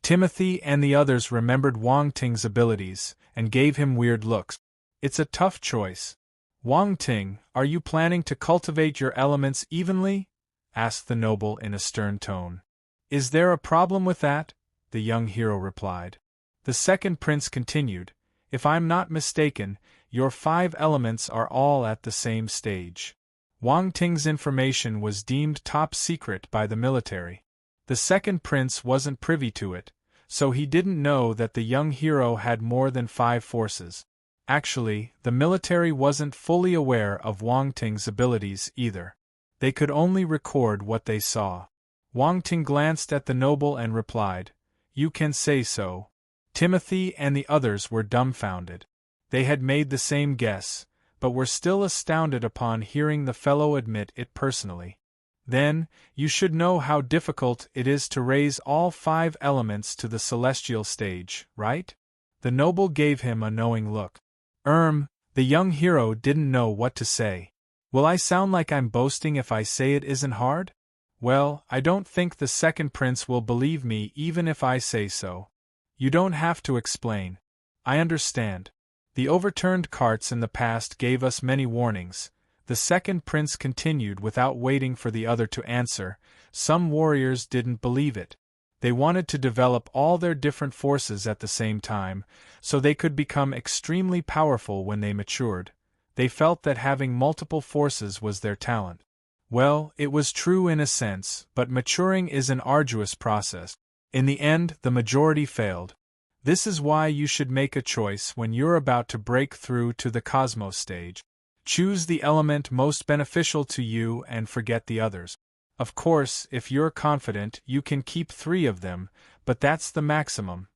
Speaker 1: Timothy and the others remembered Wang Ting's abilities and gave him weird looks. It's a tough choice. Wang Ting, are you planning to cultivate your elements evenly? Asked the noble in a stern tone. Is there a problem with that? The young hero replied. The second prince continued, if I'm not mistaken, your 5 elements are all at the same stage. Wang Ting's information was deemed top secret by the military. The second prince wasn't privy to it, so he didn't know that the young hero had more than 5 forces. Actually, the military wasn't fully aware of Wang Ting's abilities either. They could only record what they saw. Wang Ting glanced at the noble and replied, You can say so. Timothy and the others were dumbfounded. They had made the same guess, but were still astounded upon hearing the fellow admit it personally. Then, you should know how difficult it is to raise all 5 elements to the celestial stage, right? The noble gave him a knowing look. The young hero didn't know what to say. Will I sound like I'm boasting if I say it isn't hard? Well, I don't think the second prince will believe me even if I say so. You don't have to explain. I understand. The overturned carts in the past gave us many warnings. The second prince continued without waiting for the other to answer. Some warriors didn't believe it. They wanted to develop all their different forces at the same time, so they could become extremely powerful when they matured. They felt that having multiple forces was their talent. Well, it was true in a sense, but maturing is an arduous process. In the end, the majority failed. This is why you should make a choice when you're about to break through to the cosmos stage. Choose the element most beneficial to you and forget the others. Of course, if you're confident, you can keep 3 of them, but that's the maximum.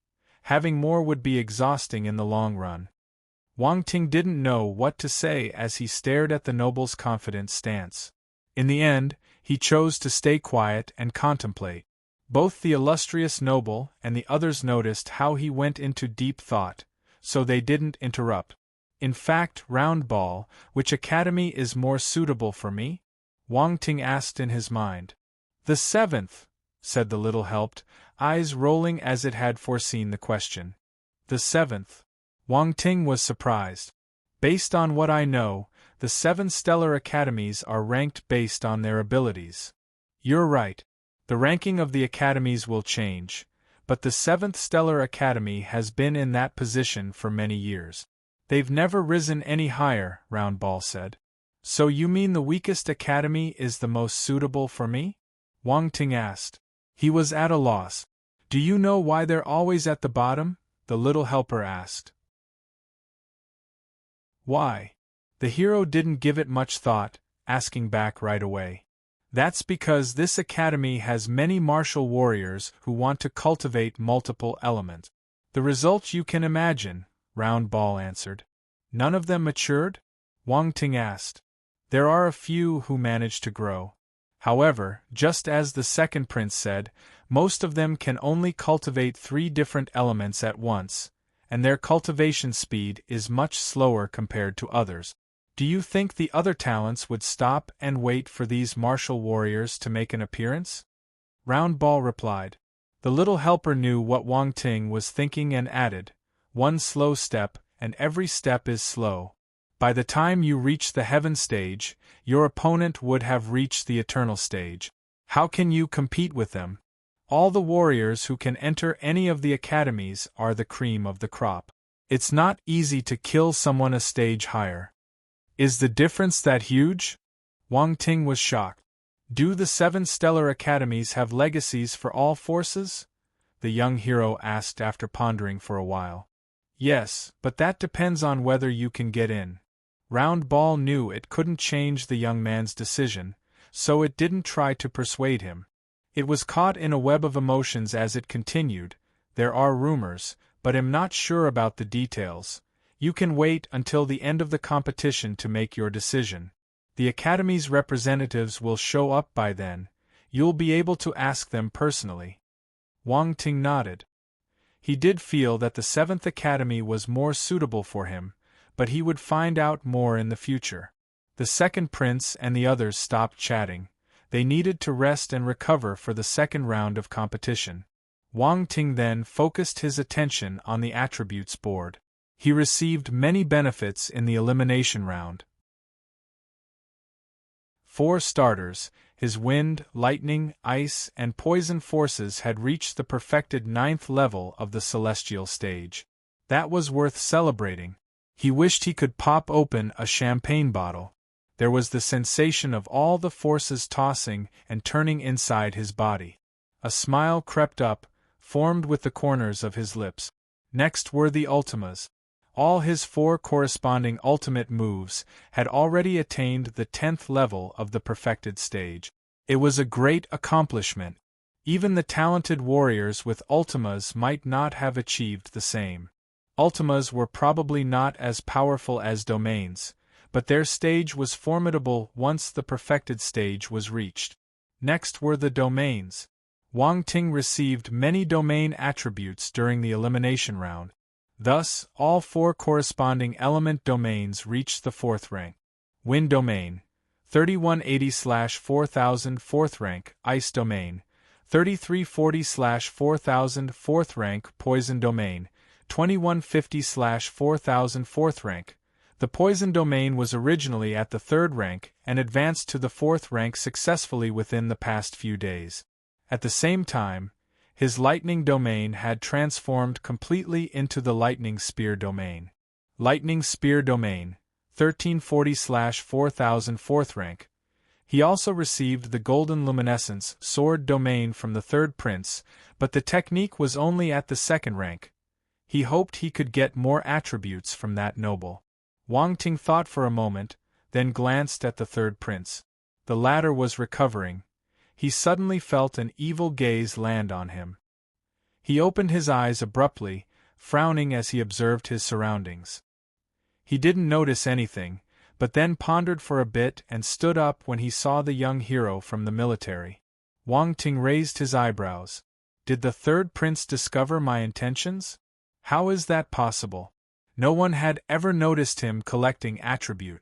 Speaker 1: Having more would be exhausting in the long run. Wang Ting didn't know what to say as he stared at the noble's confident stance. In the end, he chose to stay quiet and contemplate. Both the illustrious noble and the others noticed how he went into deep thought, so they didn't interrupt. In fact, Round Ball, which academy is more suitable for me? Wang Ting asked in his mind. The 7th, said the little helped, eyes rolling as it had foreseen the question. The 7th. Wang Ting was surprised. Based on what I know, the 7 stellar academies are ranked based on their abilities. You're right. The ranking of the academies will change, but the 7th stellar academy has been in that position for many years. They've never risen any higher, Round Ball said. So you mean the weakest academy is the most suitable for me? Wang Ting asked. He was at a loss. Do you know why they're always at the bottom? The little helper asked. Why? The hero didn't give it much thought, asking back right away. That's because this academy has many martial warriors who want to cultivate multiple elements. The result you can imagine, Round Ball answered. None of them matured? Wang Ting asked. There are a few who manage to grow. However, just as the second prince said, most of them can only cultivate 3 different elements at once, and their cultivation speed is much slower compared to others. Do you think the other talents would stop and wait for these martial warriors to make an appearance? Round Ball replied. The little helper knew what Wang Ting was thinking and added, 1 slow step, and every step is slow. By the time you reach the heaven stage, your opponent would have reached the eternal stage. How can you compete with them? All the warriors who can enter any of the academies are the cream of the crop. It's not easy to kill someone a stage higher. Is the difference that huge? Wang Ting was shocked. Do the 7 stellar academies have legacies for all forces? The young hero asked after pondering for a while. Yes, but that depends on whether you can get in. Round Ball knew it couldn't change the young man's decision, so it didn't try to persuade him. It was caught in a web of emotions as it continued. There are rumors, but am not sure about the details. You can wait until the end of the competition to make your decision. The Academy's representatives will show up by then. You'll be able to ask them personally. Wang Ting nodded. He did feel that the 7th Academy was more suitable for him, but he would find out more in the future. The second prince and the others stopped chatting. They needed to rest and recover for the second round of competition. Wang Ting then focused his attention on the attributes board. He received many benefits in the elimination round. For starters, his wind, lightning, ice, and poison forces had reached the perfected 9th level of the celestial stage. That was worth celebrating. He wished he could pop open a champagne bottle. There was the sensation of all the forces tossing and turning inside his body. A smile crept up, formed with the corners of his lips. Next were the ultimas. All his 4 corresponding ultimate moves had already attained the 10th level of the perfected stage. It was a great accomplishment. Even the talented warriors with ultimas might not have achieved the same. Ultimas were probably not as powerful as domains, but their stage was formidable once the perfected stage was reached. Next were the domains. Wang Ting received many domain attributes during the elimination round. Thus, all 4 corresponding element domains reached the 4th rank. Wind domain, 3180/4000 4th rank. Ice domain, 3340/4000 4th rank. Poison domain, 2150/4000 4th rank. The poison domain was originally at the 3rd rank and advanced to the 4th rank successfully within the past few days. At the same time, his lightning domain had transformed completely into the lightning spear domain. Lightning spear domain, 1340/4000 4th rank. He also received the golden luminescence sword domain from the 3rd prince, but the technique was only at the 2nd rank. He hoped he could get more attributes from that noble. Wang Ting thought for a moment, then glanced at the 3rd prince. The latter was recovering. He suddenly felt an evil gaze land on him. He opened his eyes abruptly, frowning as he observed his surroundings. He didn't notice anything, but then pondered for a bit and stood up when he saw the young hero from the military. Wang Ting raised his eyebrows. Did the third prince discover my intentions? How is that possible? No one had ever noticed him collecting attribute.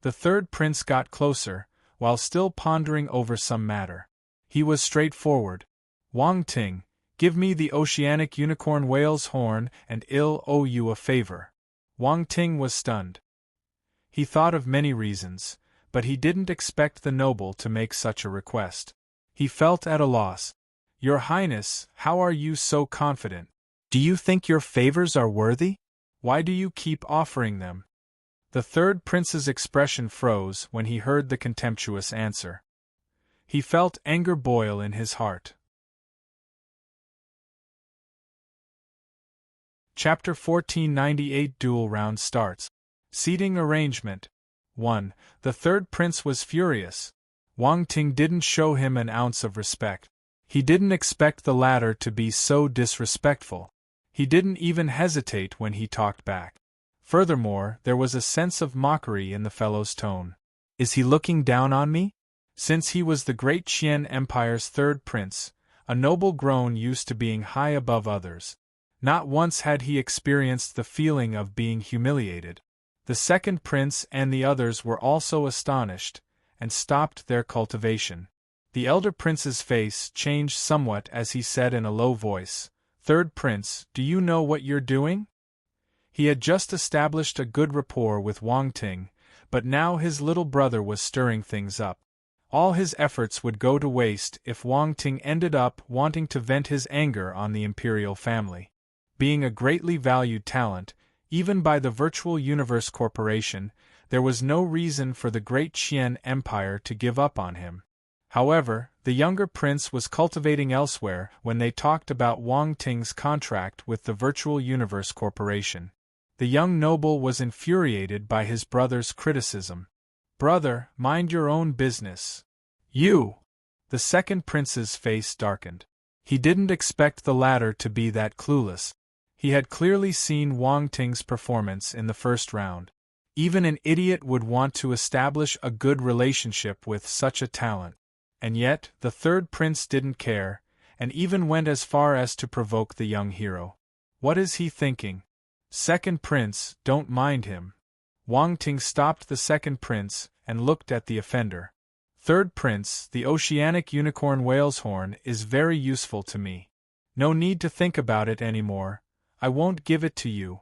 Speaker 1: The third prince got closer, while still pondering over some matter. He was straightforward. Wang Ting, give me the oceanic unicorn whale's horn and I'll owe you a favor. Wang Ting was stunned. He thought of many reasons, but he didn't expect the noble to make such a request. He felt at a loss. Your Highness, how are you so confident? Do you think your favors are worthy? Why do you keep offering them? The third prince's expression froze when he heard the contemptuous answer. He felt anger boil in his heart. Chapter 1498 Duel Round starts. Seating Arrangement 1. The third prince was furious. Wang Ting didn't show him an ounce of respect. He didn't expect the latter to be so disrespectful. He didn't even hesitate when he talked back. Furthermore, there was a sense of mockery in the fellow's tone. Is he looking down on me? Since he was the great Qian Empire's third prince, a noble grown used to being high above others. Not once had he experienced the feeling of being humiliated. The second prince and the others were also astonished, and stopped their cultivation. The elder prince's face changed somewhat as he said in a low voice, "Third prince, do you know what you're doing?" He had just established a good rapport with Wang Ting, but now his little brother was stirring things up. All his efforts would go to waste if Wang Ting ended up wanting to vent his anger on the imperial family. Being a greatly valued talent, even by the Virtual Universe Corporation, there was no reason for the great Qian Empire to give up on him. However, the younger prince was cultivating elsewhere when they talked about Wang Ting's contract with the Virtual Universe Corporation. The young noble was infuriated by his brother's criticism. "Brother, mind your own business." "You!" The second prince's face darkened. He didn't expect the latter to be that clueless. He had clearly seen Wang Ting's performance in the first round. Even an idiot would want to establish a good relationship with such a talent. And yet, the third prince didn't care, and even went as far as to provoke the young hero. What is he thinking? Second prince, don't mind him. Wang Ting stopped the second prince and looked at the offender. Third prince, the oceanic unicorn whale's horn is very useful to me. No need to think about it anymore. I won't give it to you.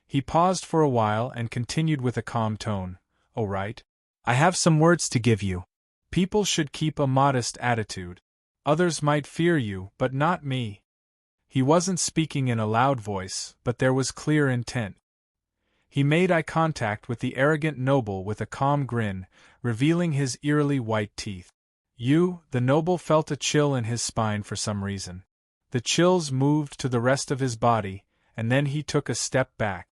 Speaker 1: He paused for a while and continued with a calm tone. "All right. I have some words to give you. People should keep a modest attitude. Others might fear you, but not me." He wasn't speaking in a loud voice, but there was clear intent. He made eye contact with the arrogant noble with a calm grin, revealing his eerily white teeth. The noble felt a chill in his spine for some reason. The chills moved to the rest of his body, and then he took a step back.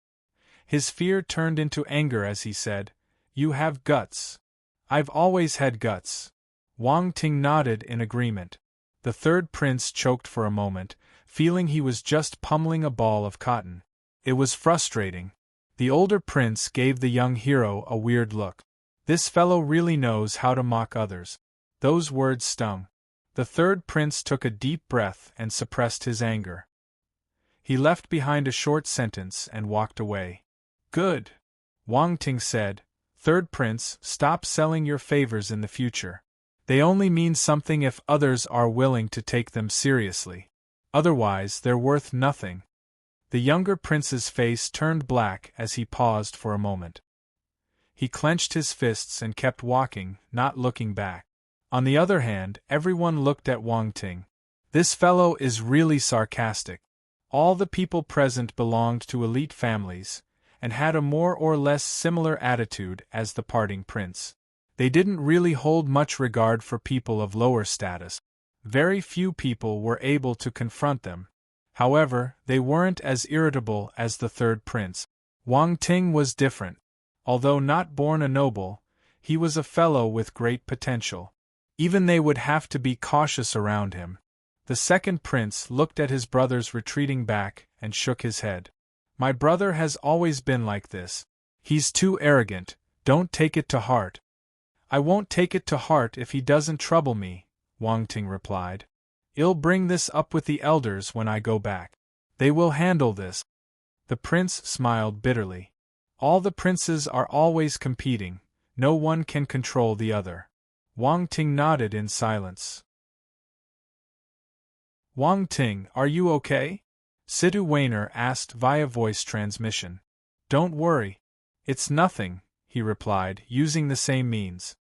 Speaker 1: His fear turned into anger as he said, "You have guts." "I've always had guts." Wang Ting nodded in agreement. The third prince choked for a moment, feeling he was just pummeling a ball of cotton. It was frustrating. The older prince gave the young hero a weird look. This fellow really knows how to mock others. Those words stung. The third prince took a deep breath and suppressed his anger. He left behind a short sentence and walked away. "Good," Wang Ting said. "Third prince, stop selling your favors in the future. They only mean something if others are willing to take them seriously. Otherwise, they're worth nothing." The younger prince's face turned black as he paused for a moment. He clenched his fists and kept walking, not looking back. On the other hand, everyone looked at Wang Ting. This fellow is really sarcastic. All the people present belonged to elite families, and had a more or less similar attitude as the parting prince. They didn't really hold much regard for people of lower status. Very few people were able to confront them. However, they weren't as irritable as the third prince. Wang Ting was different. Although not born a noble, he was a fellow with great potential. Even they would have to be cautious around him. The second prince looked at his brother's retreating back and shook his head. "My brother has always been like this. He's too arrogant, don't take it to heart. I won't take it to heart if he doesn't trouble me, Wang Ting replied. I'll bring this up with the elders when I go back. They will handle this. The prince smiled bitterly. All the princes are always competing, no one can control the other. Wang Ting nodded in silence. Wang Ting, are you okay? Situ Wainer asked via voice transmission. Don't worry. It's nothing, he replied, using the same means.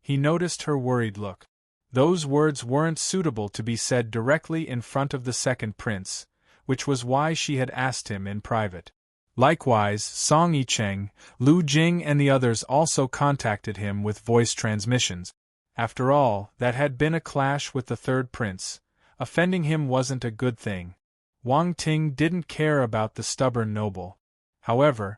Speaker 1: He noticed her worried look. Those words weren't suitable to be said directly in front of the second prince, which was why she had asked him in private. Likewise, Song Yicheng, Lu Jing and the others also contacted him with voice transmissions. After all, that had been a clash with the third prince. Offending him wasn't a good thing. Wang Ting didn't care about the stubborn noble. However,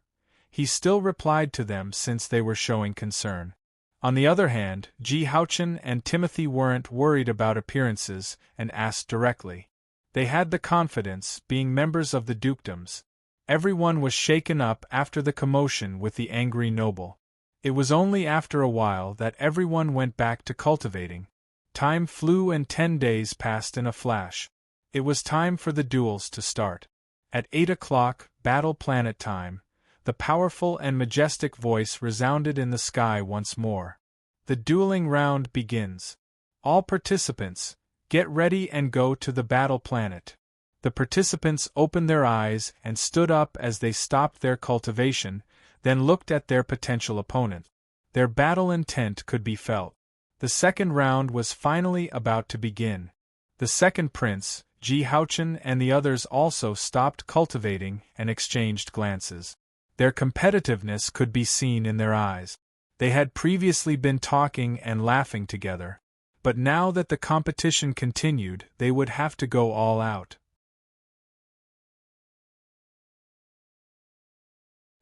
Speaker 1: he still replied to them since they were showing concern. On the other hand, Ji Haochen and Timothy weren't worried about appearances and asked directly. They had the confidence, being members of the dukedoms. Everyone was shaken up after the commotion with the angry noble. It was only after a while that everyone went back to cultivating. Time flew and 10 days passed in a flash. It was time for the duels to start. At 8 o'clock, battle planet time, the powerful and majestic voice resounded in the sky once more. The dueling round begins. All participants, get ready and go to the battle planet. The participants opened their eyes and stood up as they stopped their cultivation, then looked at their potential opponent. Their battle intent could be felt. The second round was finally about to begin. The second prince, Ji Haochen and the others also stopped cultivating and exchanged glances. Their competitiveness could be seen in their eyes. They had previously been talking and laughing together, but now that the competition continued, they would have to go all out.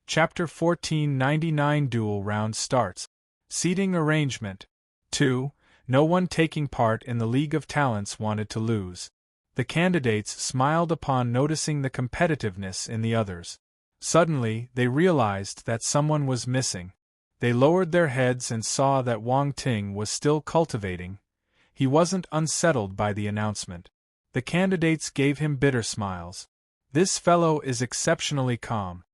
Speaker 1: Chapter 1499 Duel Round starts. Seating arrangement. 2. No one taking part in the League of Talents wanted to lose. The candidates smiled upon noticing the competitiveness in the others. Suddenly, they realized that someone was missing. They lowered their heads and saw that Wang Ting was still cultivating. He wasn't unsettled by the announcement. The candidates gave him bitter smiles. This fellow is exceptionally calm.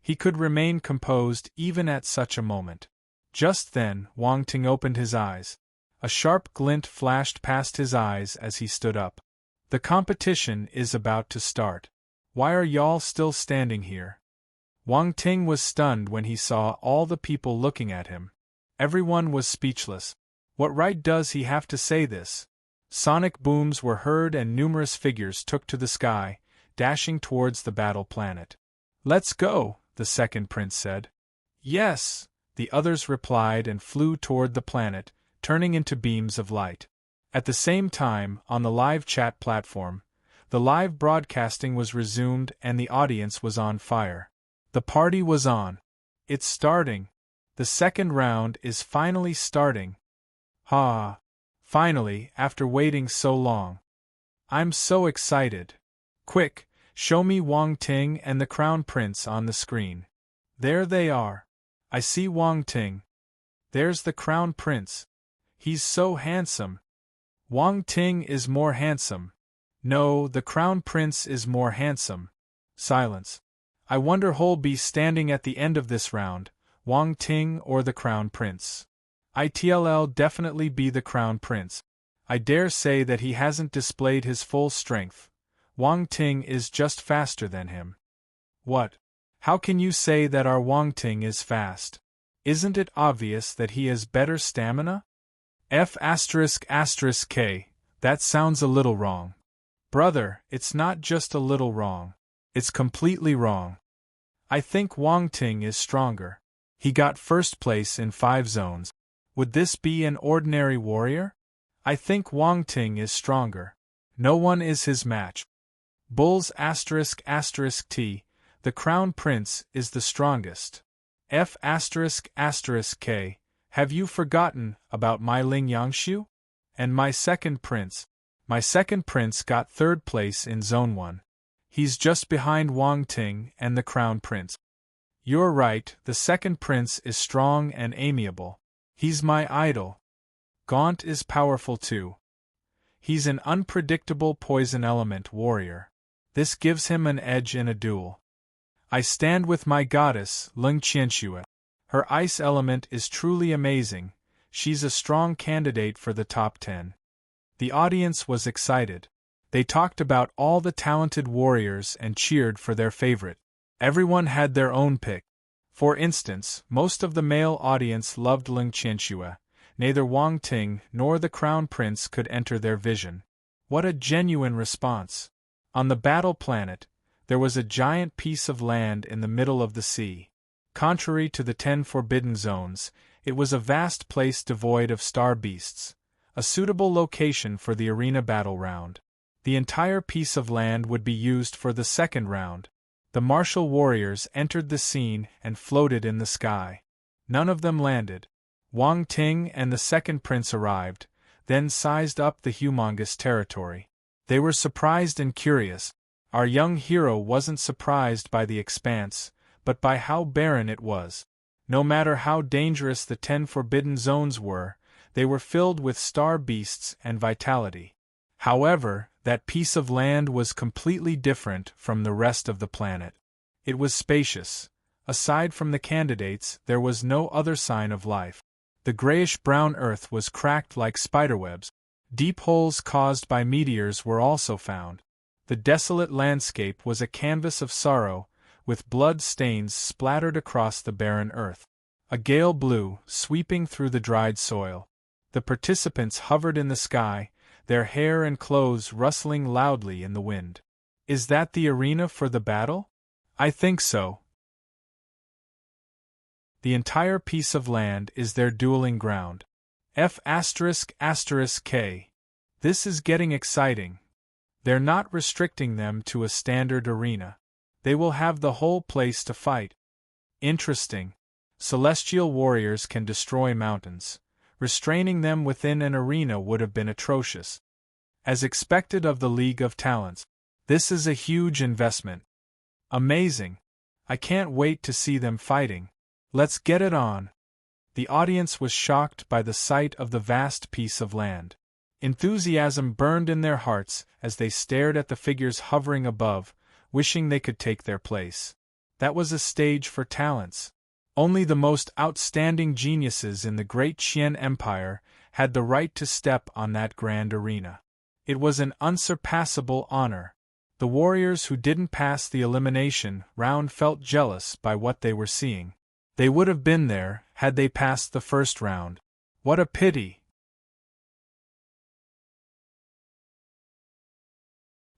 Speaker 1: He could remain composed even at such a moment. Just then, Wang Ting opened his eyes. A sharp glint flashed past his eyes as he stood up. The competition is about to start. Why are y'all still standing here? Wang Ting was stunned when he saw all the people looking at him. Everyone was speechless. What right does he have to say this? Sonic booms were heard and numerous figures took to the sky, dashing towards the battle planet. Let's go, the second prince said. Yes, the others replied and flew toward the planet, turning into beams of light. At the same time, on the live chat platform, the live broadcasting was resumed and the audience was on fire. The party was on. It's starting. The second round is finally starting. Ha! Finally, after waiting so long. I'm so excited. Quick, show me Wang Ting and the Crown Prince on the screen. There they are. I see Wang Ting. There's the Crown Prince. He's so handsome. Wang Ting is more handsome. No, the Crown Prince is more handsome. Silence. I wonder who'll be standing at the end of this round, Wang Ting or the Crown Prince. It'll definitely be the Crown Prince. I dare say that he hasn't displayed his full strength. Wang Ting is just faster than him. What? How can you say that our Wang Ting is fast? Isn't it obvious that he has better stamina? F***K, that sounds a little wrong. Brother, it's not just a little wrong. It's completely wrong. I think Wang Ting is stronger. He got first place in 5 zones. Would this be an ordinary warrior? I think Wang Ting is stronger. No one is his match. Bulls **T, the Crown Prince is the strongest. F***K, have you forgotten about my Ling Yangshu? And my second prince? My second prince got 3rd place in Zone 1. He's just behind Wang Ting and the Crown Prince. You're right, the second prince is strong and amiable. He's my idol. Gaunt is powerful too. He's an unpredictable poison element warrior. This gives him an edge in a duel. I stand with my goddess, Lung Qianxue. Her ice element is truly amazing. She's a strong candidate for the top 10. The audience was excited. They talked about all the talented warriors and cheered for their favorite. Everyone had their own pick. For instance, most of the male audience loved Lung Qianxue. Neither Wang Ting nor the Crown Prince could enter their vision. What a genuine response! On the battle planet, there was a giant piece of land in the middle of the sea. Contrary to the 10 forbidden zones, it was a vast place devoid of star beasts, a suitable location for the arena battle round. The entire piece of land would be used for the second round. The martial warriors entered the scene and floated in the sky. None of them landed. Wang Ting and the second prince arrived, then sized up the humongous territory. They were surprised and curious. Our young hero wasn't surprised by the expanse, but by how barren it was. No matter how dangerous the 10 forbidden zones were, they were filled with star beasts and vitality. However, that piece of land was completely different from the rest of the planet. It was spacious. Aside from the candidates, there was no other sign of life. The grayish-brown earth was cracked like spiderwebs. Deep holes caused by meteors were also found. The desolate landscape was a canvas of sorrow, with blood stains splattered across the barren earth. A gale blew, sweeping through the dried soil. The participants hovered in the sky, their hair and clothes rustling loudly in the wind. Is that the arena for the battle? I think so. The entire piece of land is their dueling ground. F***K. This is getting exciting. They're not restricting them to a standard arena. They will have the whole place to fight. Interesting. Celestial warriors can destroy mountains. Restraining them within an arena would have been atrocious. As expected of the League of Talents, this is a huge investment. Amazing. I can't wait to see them fighting. Let's get it on. The audience was shocked by the sight of the vast piece of land. Enthusiasm burned in their hearts as they stared at the figures hovering above, wishing they could take their place. That was a stage for talents. Only the most outstanding geniuses in the great Qian Empire had the right to step on that grand arena. It was an unsurpassable honor. The warriors who didn't pass the elimination round felt jealous by what they were seeing. They would have been there had they passed the first round. What a pity!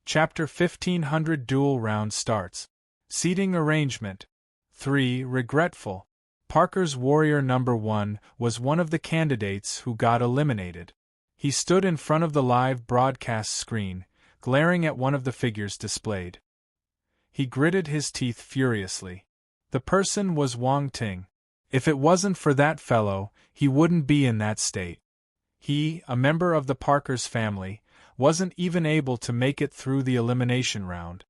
Speaker 1: Chapter 1500 Duel Round starts. Seating Arrangement 3. Regretful. Parker's warrior number 1 was one of the candidates who got eliminated. He stood in front of the live broadcast screen, glaring at one of the figures displayed. He gritted his teeth furiously. The person was Wang Ting. If it wasn't for that fellow, he wouldn't be in that state. He, a member of the Parker's family, wasn't even able to make it through the elimination round.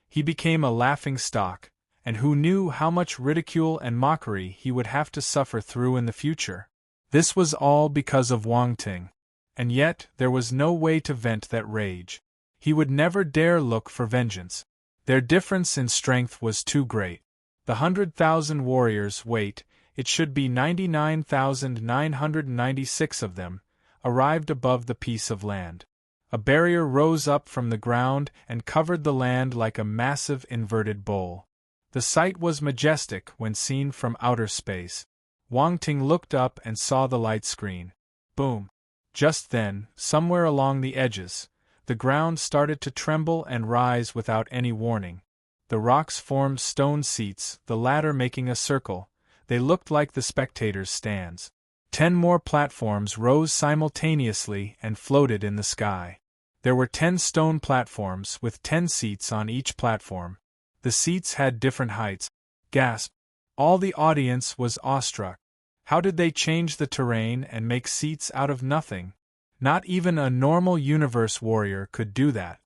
Speaker 1: He became a laughingstock, and who knew how much ridicule and mockery he would have to suffer through in the future? This was all because of Wang Ting. And yet, there was no way to vent that rage. He would never dare look for vengeance. Their difference in strength was too great. The 100,000 warriors, wait, it should be 99,996 of them, arrived above the piece of land. A barrier rose up from the ground and covered the land like a massive inverted bowl. The sight was majestic when seen from outer space. Wang Ting looked up and saw the light screen. Boom! Just then, somewhere along the edges, the ground started to tremble and rise without any warning. The rocks formed stone seats, the latter making a circle. They looked like the spectators' stands. 10 more platforms rose simultaneously and floated in the sky. There were 10 stone platforms with 10 seats on each platform. The seats had different heights. Gasp! All the audience was awestruck. How did they change the terrain and make seats out of nothing? Not even a normal universe warrior could do that.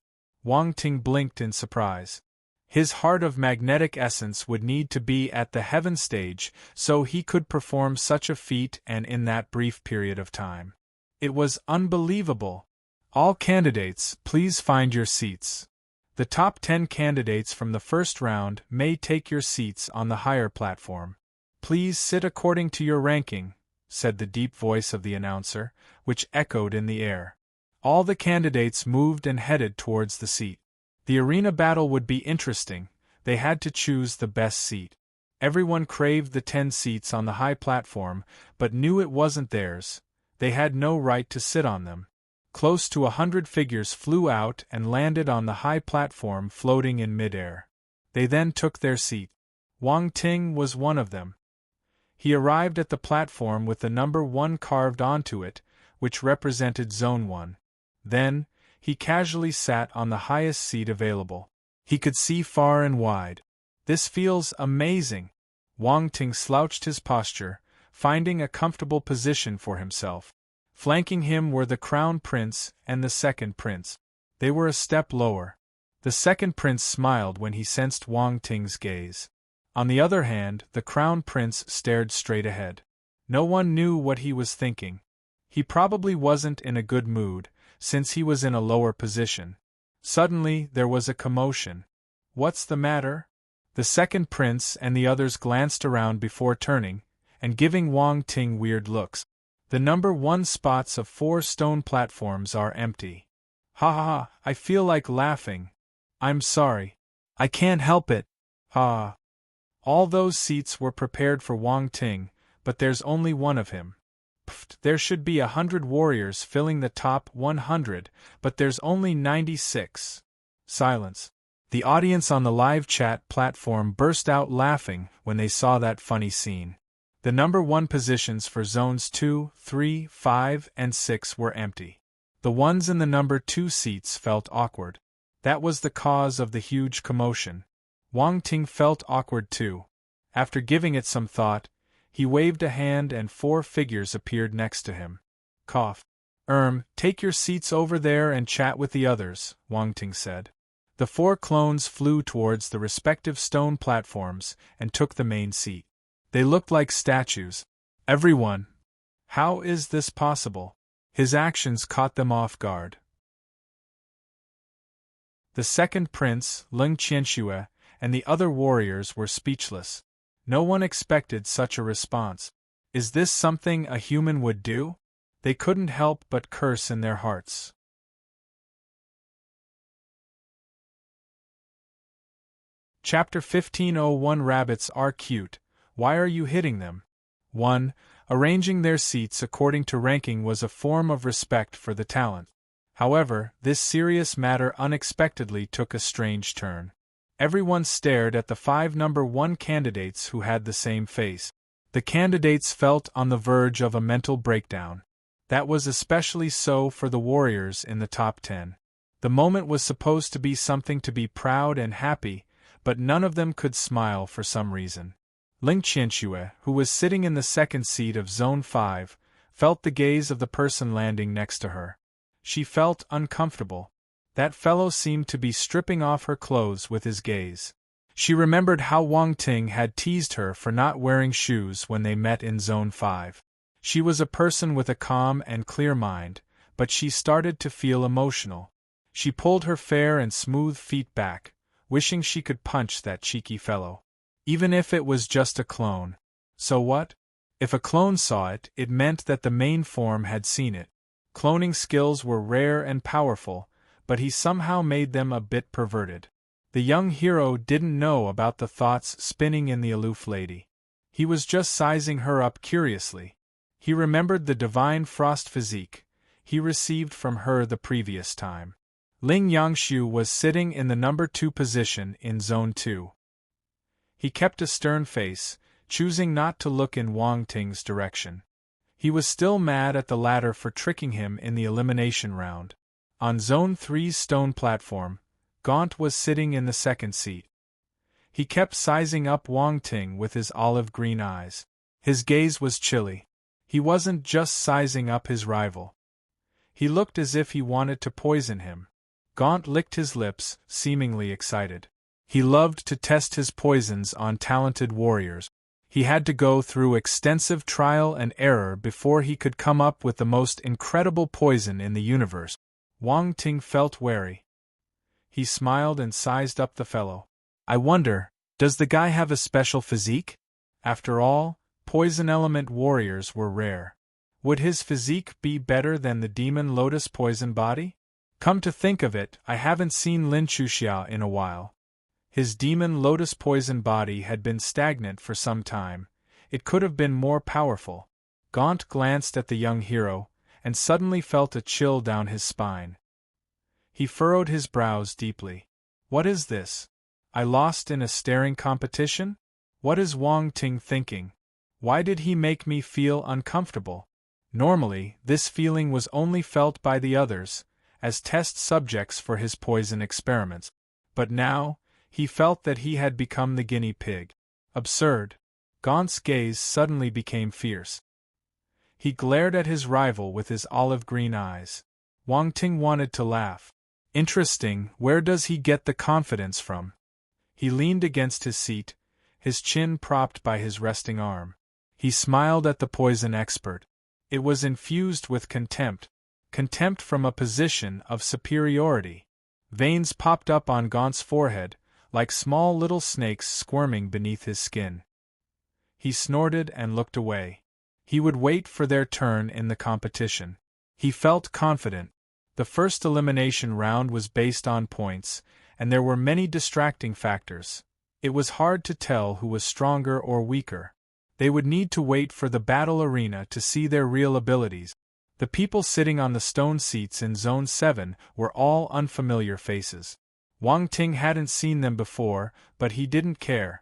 Speaker 1: Wang Ting blinked in surprise. His heart of magnetic essence would need to be at the heaven stage so he could perform such a feat and in that brief period of time. It was unbelievable. All candidates, please find your seats. The top 10 candidates from the first round may take your seats on the higher platform. Please sit according to your ranking, said the deep voice of the announcer, which echoed in the air. All the candidates moved and headed towards the seat. The arena battle would be interesting. They had to choose the best seat. Everyone craved the 10 seats on the high platform, but knew it wasn't theirs. They had no right to sit on them. Close to 100 figures flew out and landed on the high platform floating in midair. They then took their seat. Wang Ting was one of them. He arrived at the platform with the number 1 carved onto it, which represented Zone 1. Then, he casually sat on the highest seat available. He could see far and wide. This feels amazing. Wang Ting slouched his posture, finding a comfortable position for himself. Flanking him were the Crown Prince and the Second Prince. They were a step lower. The Second Prince smiled when he sensed Wang Ting's gaze. On the other hand, the Crown Prince stared straight ahead. No one knew what he was thinking. He probably wasn't in a good mood, since he was in a lower position. Suddenly, there was a commotion. What's the matter? The Second Prince and the others glanced around before turning, and giving Wang Ting weird looks. The number 1 spots of 4 stone platforms are empty. Ha ha ha, I feel like laughing. I'm sorry. I can't help it. Ha. All those seats were prepared for Wang Ting, but there's only one of him. Pfft, there should be 100 warriors filling the top 100, but there's only 96. Silence. The audience on the live chat platform burst out laughing when they saw that funny scene. The number 1 positions for zones 2, 3, 5, and 6 were empty. The ones in the number 2 seats felt awkward. That was the cause of the huge commotion. Wang Ting felt awkward too. After giving it some thought, he waved a hand and 4 figures appeared next to him. Cough. Take your seats over there and chat with the others, Wang Ting said. The 4 clones flew towards the respective stone platforms and took the main seat. They looked like statues. Everyone. How is this possible? His actions caught them off guard. The Second Prince, Leng Qianxue, and the other warriors were speechless. No one expected such a response. Is this something a human would do? They couldn't help but curse in their hearts. Chapter 15:01 Rabbits are cute. Why are you hitting them? 1. Arranging their seats according to ranking was a form of respect for the talent. However, this serious matter unexpectedly took a strange turn. Everyone stared at the 5 number 1 candidates who had the same face. The candidates felt on the verge of a mental breakdown. That was especially so for the warriors in the top 10. The moment was supposed to be something to be proud and happy, but none of them could smile for some reason. Leng Qianxue, who was sitting in the second seat of Zone 5, felt the gaze of the person landing next to her. She felt uncomfortable. That fellow seemed to be stripping off her clothes with his gaze. She remembered how Wang Ting had teased her for not wearing shoes when they met in Zone 5. She was a person with a calm and clear mind, but she started to feel emotional. She pulled her fair and smooth feet back, wishing she could punch that cheeky fellow. Even if it was just a clone. So what? If a clone saw it, it meant that the main form had seen it. Cloning skills were rare and powerful, but he somehow made them a bit perverted. The young hero didn't know about the thoughts spinning in the aloof lady. He was just sizing her up curiously. He remembered the divine frost physique he received from her the previous time. Ling Yangshu was sitting in the number 2 position in Zone 2. He kept a stern face, choosing not to look in Wang Ting's direction. He was still mad at the latter for tricking him in the elimination round. On Zone 3's stone platform, Gaunt was sitting in the second seat. He kept sizing up Wang Ting with his olive-green eyes. His gaze was chilly. He wasn't just sizing up his rival. He looked as if he wanted to poison him. Gaunt licked his lips, seemingly excited. He loved to test his poisons on talented warriors. He had to go through extensive trial and error before he could come up with the most incredible poison in the universe. Wang Ting felt wary. He smiled and sized up the fellow. I wonder, does the guy have a special physique? After all, poison element warriors were rare. Would his physique be better than the demon lotus poison body? Come to think of it, I haven't seen Lin Chuxia in a while. His demon lotus poison body had been stagnant for some time. It could have been more powerful. Gaunt glanced at the young hero, and suddenly felt a chill down his spine. He furrowed his brows deeply. What is this? I lost in a staring competition? What is Wang Ting thinking? Why did he make me feel uncomfortable? Normally, this feeling was only felt by the others, as test subjects for his poison experiments. But now, he felt that he had become the guinea pig. Absurd. Gaunt's gaze suddenly became fierce. He glared at his rival with his olive-green eyes. Wang Ting wanted to laugh. Interesting, where does he get the confidence from? He leaned against his seat, his chin propped by his resting arm. He smiled at the poison expert. It was infused with contempt. Contempt from a position of superiority. Veins popped up on Gaunt's forehead, like small little snakes squirming beneath his skin. He snorted and looked away. He would wait for their turn in the competition. He felt confident. The first elimination round was based on points, and there were many distracting factors. It was hard to tell who was stronger or weaker. They would need to wait for the battle arena to see their real abilities. The people sitting on the stone seats in Zone 7 were all unfamiliar faces. Wang Ting hadn't seen them before, but he didn't care.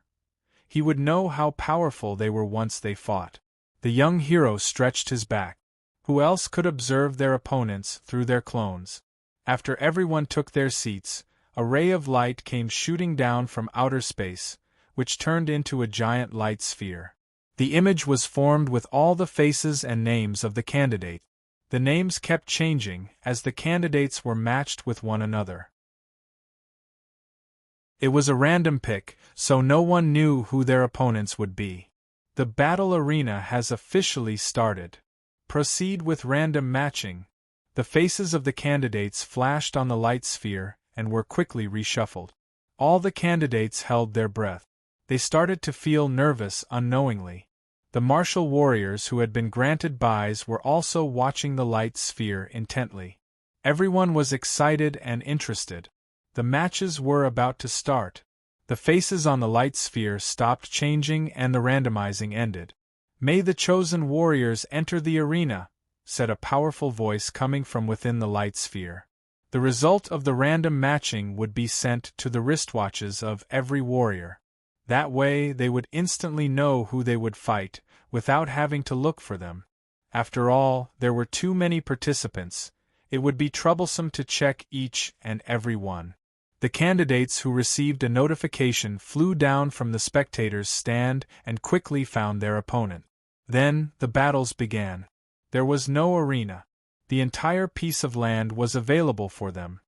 Speaker 1: He would know how powerful they were once they fought. The young hero stretched his back. Who else could observe their opponents through their clones? After everyone took their seats, a ray of light came shooting down from outer space, which turned into a giant light sphere. The image was formed with all the faces and names of the candidate. The names kept changing as the candidates were matched with one another. It was a random pick, so no one knew who their opponents would be. The battle arena has officially started. Proceed with random matching. The faces of the candidates flashed on the light sphere and were quickly reshuffled. All the candidates held their breath. They started to feel nervous unknowingly. The martial warriors who had been granted buys were also watching the light sphere intently. Everyone was excited and interested. The matches were about to start. The faces on the light sphere stopped changing and the randomizing ended. May the chosen warriors enter the arena, said a powerful voice coming from within the light sphere. The result of the random matching would be sent to the wristwatches of every warrior. That way they would instantly know who they would fight, without having to look for them. After all, there were too many participants. It would be troublesome to check each and every one. The candidates who received a notification flew down from the spectators' stand and quickly found their opponent. Then, the battles began. There was no arena. The entire piece of land was available for them.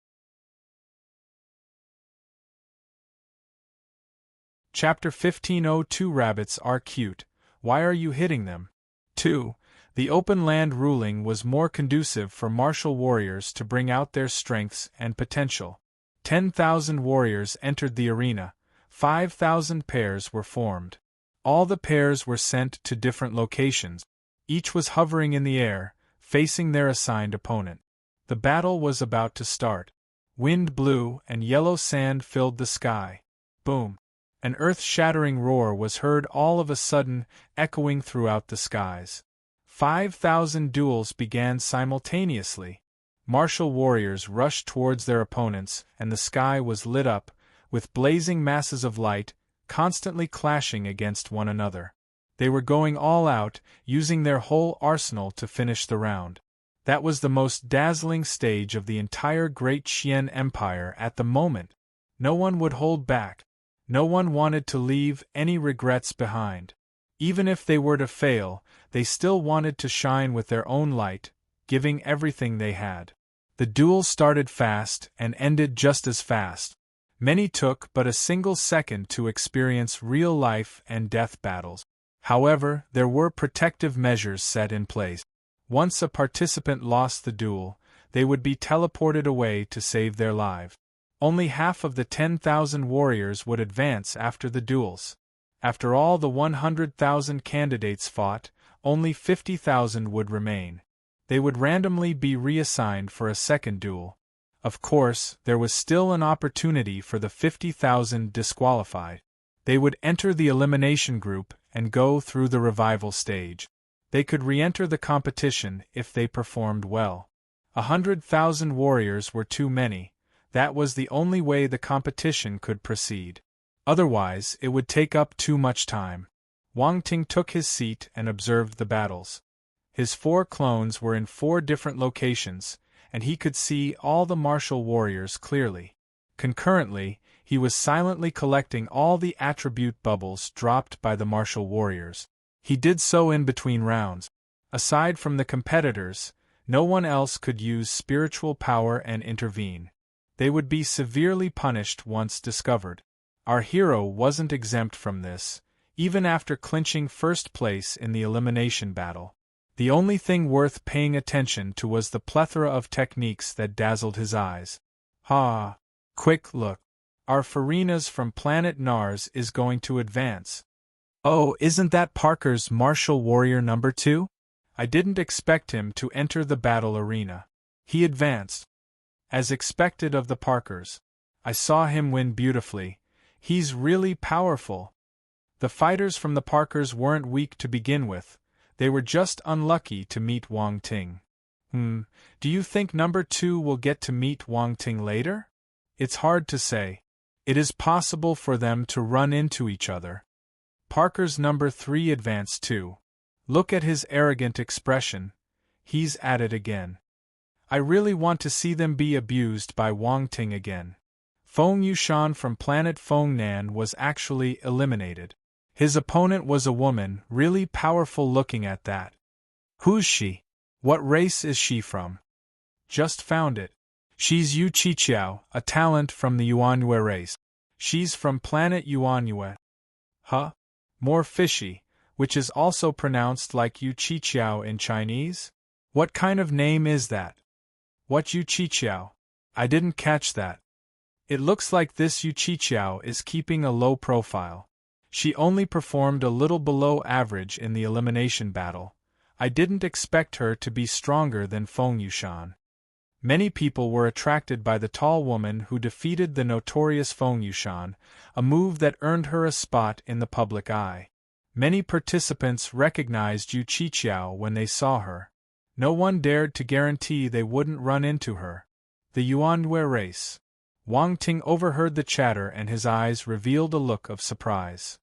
Speaker 1: Chapter 1502 Rabbits are cute. Why are you hitting them? 2. The open land ruling was more conducive for martial warriors to bring out their strengths and potential. 10,000 warriors entered the arena. 5,000 pairs were formed. All the pairs were sent to different locations. Each was hovering in the air, facing their assigned opponent. The battle was about to start. Wind blew and yellow sand filled the sky. Boom! An earth-shattering roar was heard all of a sudden, echoing throughout the skies. 5,000 duels began simultaneously. Martial warriors rushed towards their opponents, and the sky was lit up, with blazing masses of light, constantly clashing against one another. They were going all out, using their whole arsenal to finish the round. That was the most dazzling stage of the entire Great Qian Empire at the moment. No one would hold back. No one wanted to leave any regrets behind. Even if they were to fail, they still wanted to shine with their own light, giving everything they had. The duel started fast and ended just as fast. Many took but a single second to experience real life and death battles. However, there were protective measures set in place. Once a participant lost the duel, they would be teleported away to save their lives. Only half of the 10,000 warriors would advance after the duels. After all the 100,000 candidates fought, only 50,000 would remain. They would randomly be reassigned for a second duel. Of course, there was still an opportunity for the 50,000 disqualified. They would enter the elimination group and go through the revival stage. They could re-enter the competition if they performed well. 100,000 warriors were too many. That was the only way the competition could proceed. Otherwise, it would take up too much time. Wang Ting took his seat and observed the battles. His 4 clones were in 4 different locations, and he could see all the martial warriors clearly. Concurrently, he was silently collecting all the attribute bubbles dropped by the martial warriors. He did so in between rounds. Aside from the competitors, no one else could use spiritual power and intervene. They would be severely punished once discovered. Our hero wasn't exempt from this, even after clinching first place in the elimination battle. The only thing worth paying attention to was the plethora of techniques that dazzled his eyes. Ha! Quick look! Our Farinas from planet Nars is going to advance. Oh, isn't that Parker's martial warrior number 2? I didn't expect him to enter the battle arena. He advanced. As expected of the Parkers. I saw him win beautifully. He's really powerful. The fighters from the Parkers weren't weak to begin with. They were just unlucky to meet Wang Ting. Do you think number 2 will get to meet Wang Ting later? It's hard to say. It is possible for them to run into each other. Parker's number 3 advanced too. Look at his arrogant expression. He's at it again. I really want to see them be abused by Wang Ting again. Feng Yushan from planet Feng Nan was actually eliminated. His opponent was a woman, really powerful looking at that. Who's she? What race is she from? Just found it. She's Yu Qiqiao, a talent from the Yuanyue race. She's from planet Yuanyue. Huh? More fishy, which is also pronounced like Yu Qiqiao in Chinese? What kind of name is that? What Yu Qiqiao? I didn't catch that. It looks like this Yu Qiqiao is keeping a low profile. She only performed a little below average in the elimination battle. I didn't expect her to be stronger than Feng Yushan. Many people were attracted by the tall woman who defeated the notorious Feng Yushan, a move that earned her a spot in the public eye. Many participants recognized Yu Qiqiao when they saw her. No one dared to guarantee they wouldn't run into her. The Yuanyue race. Wang Ting overheard the chatter and his eyes revealed a look of surprise.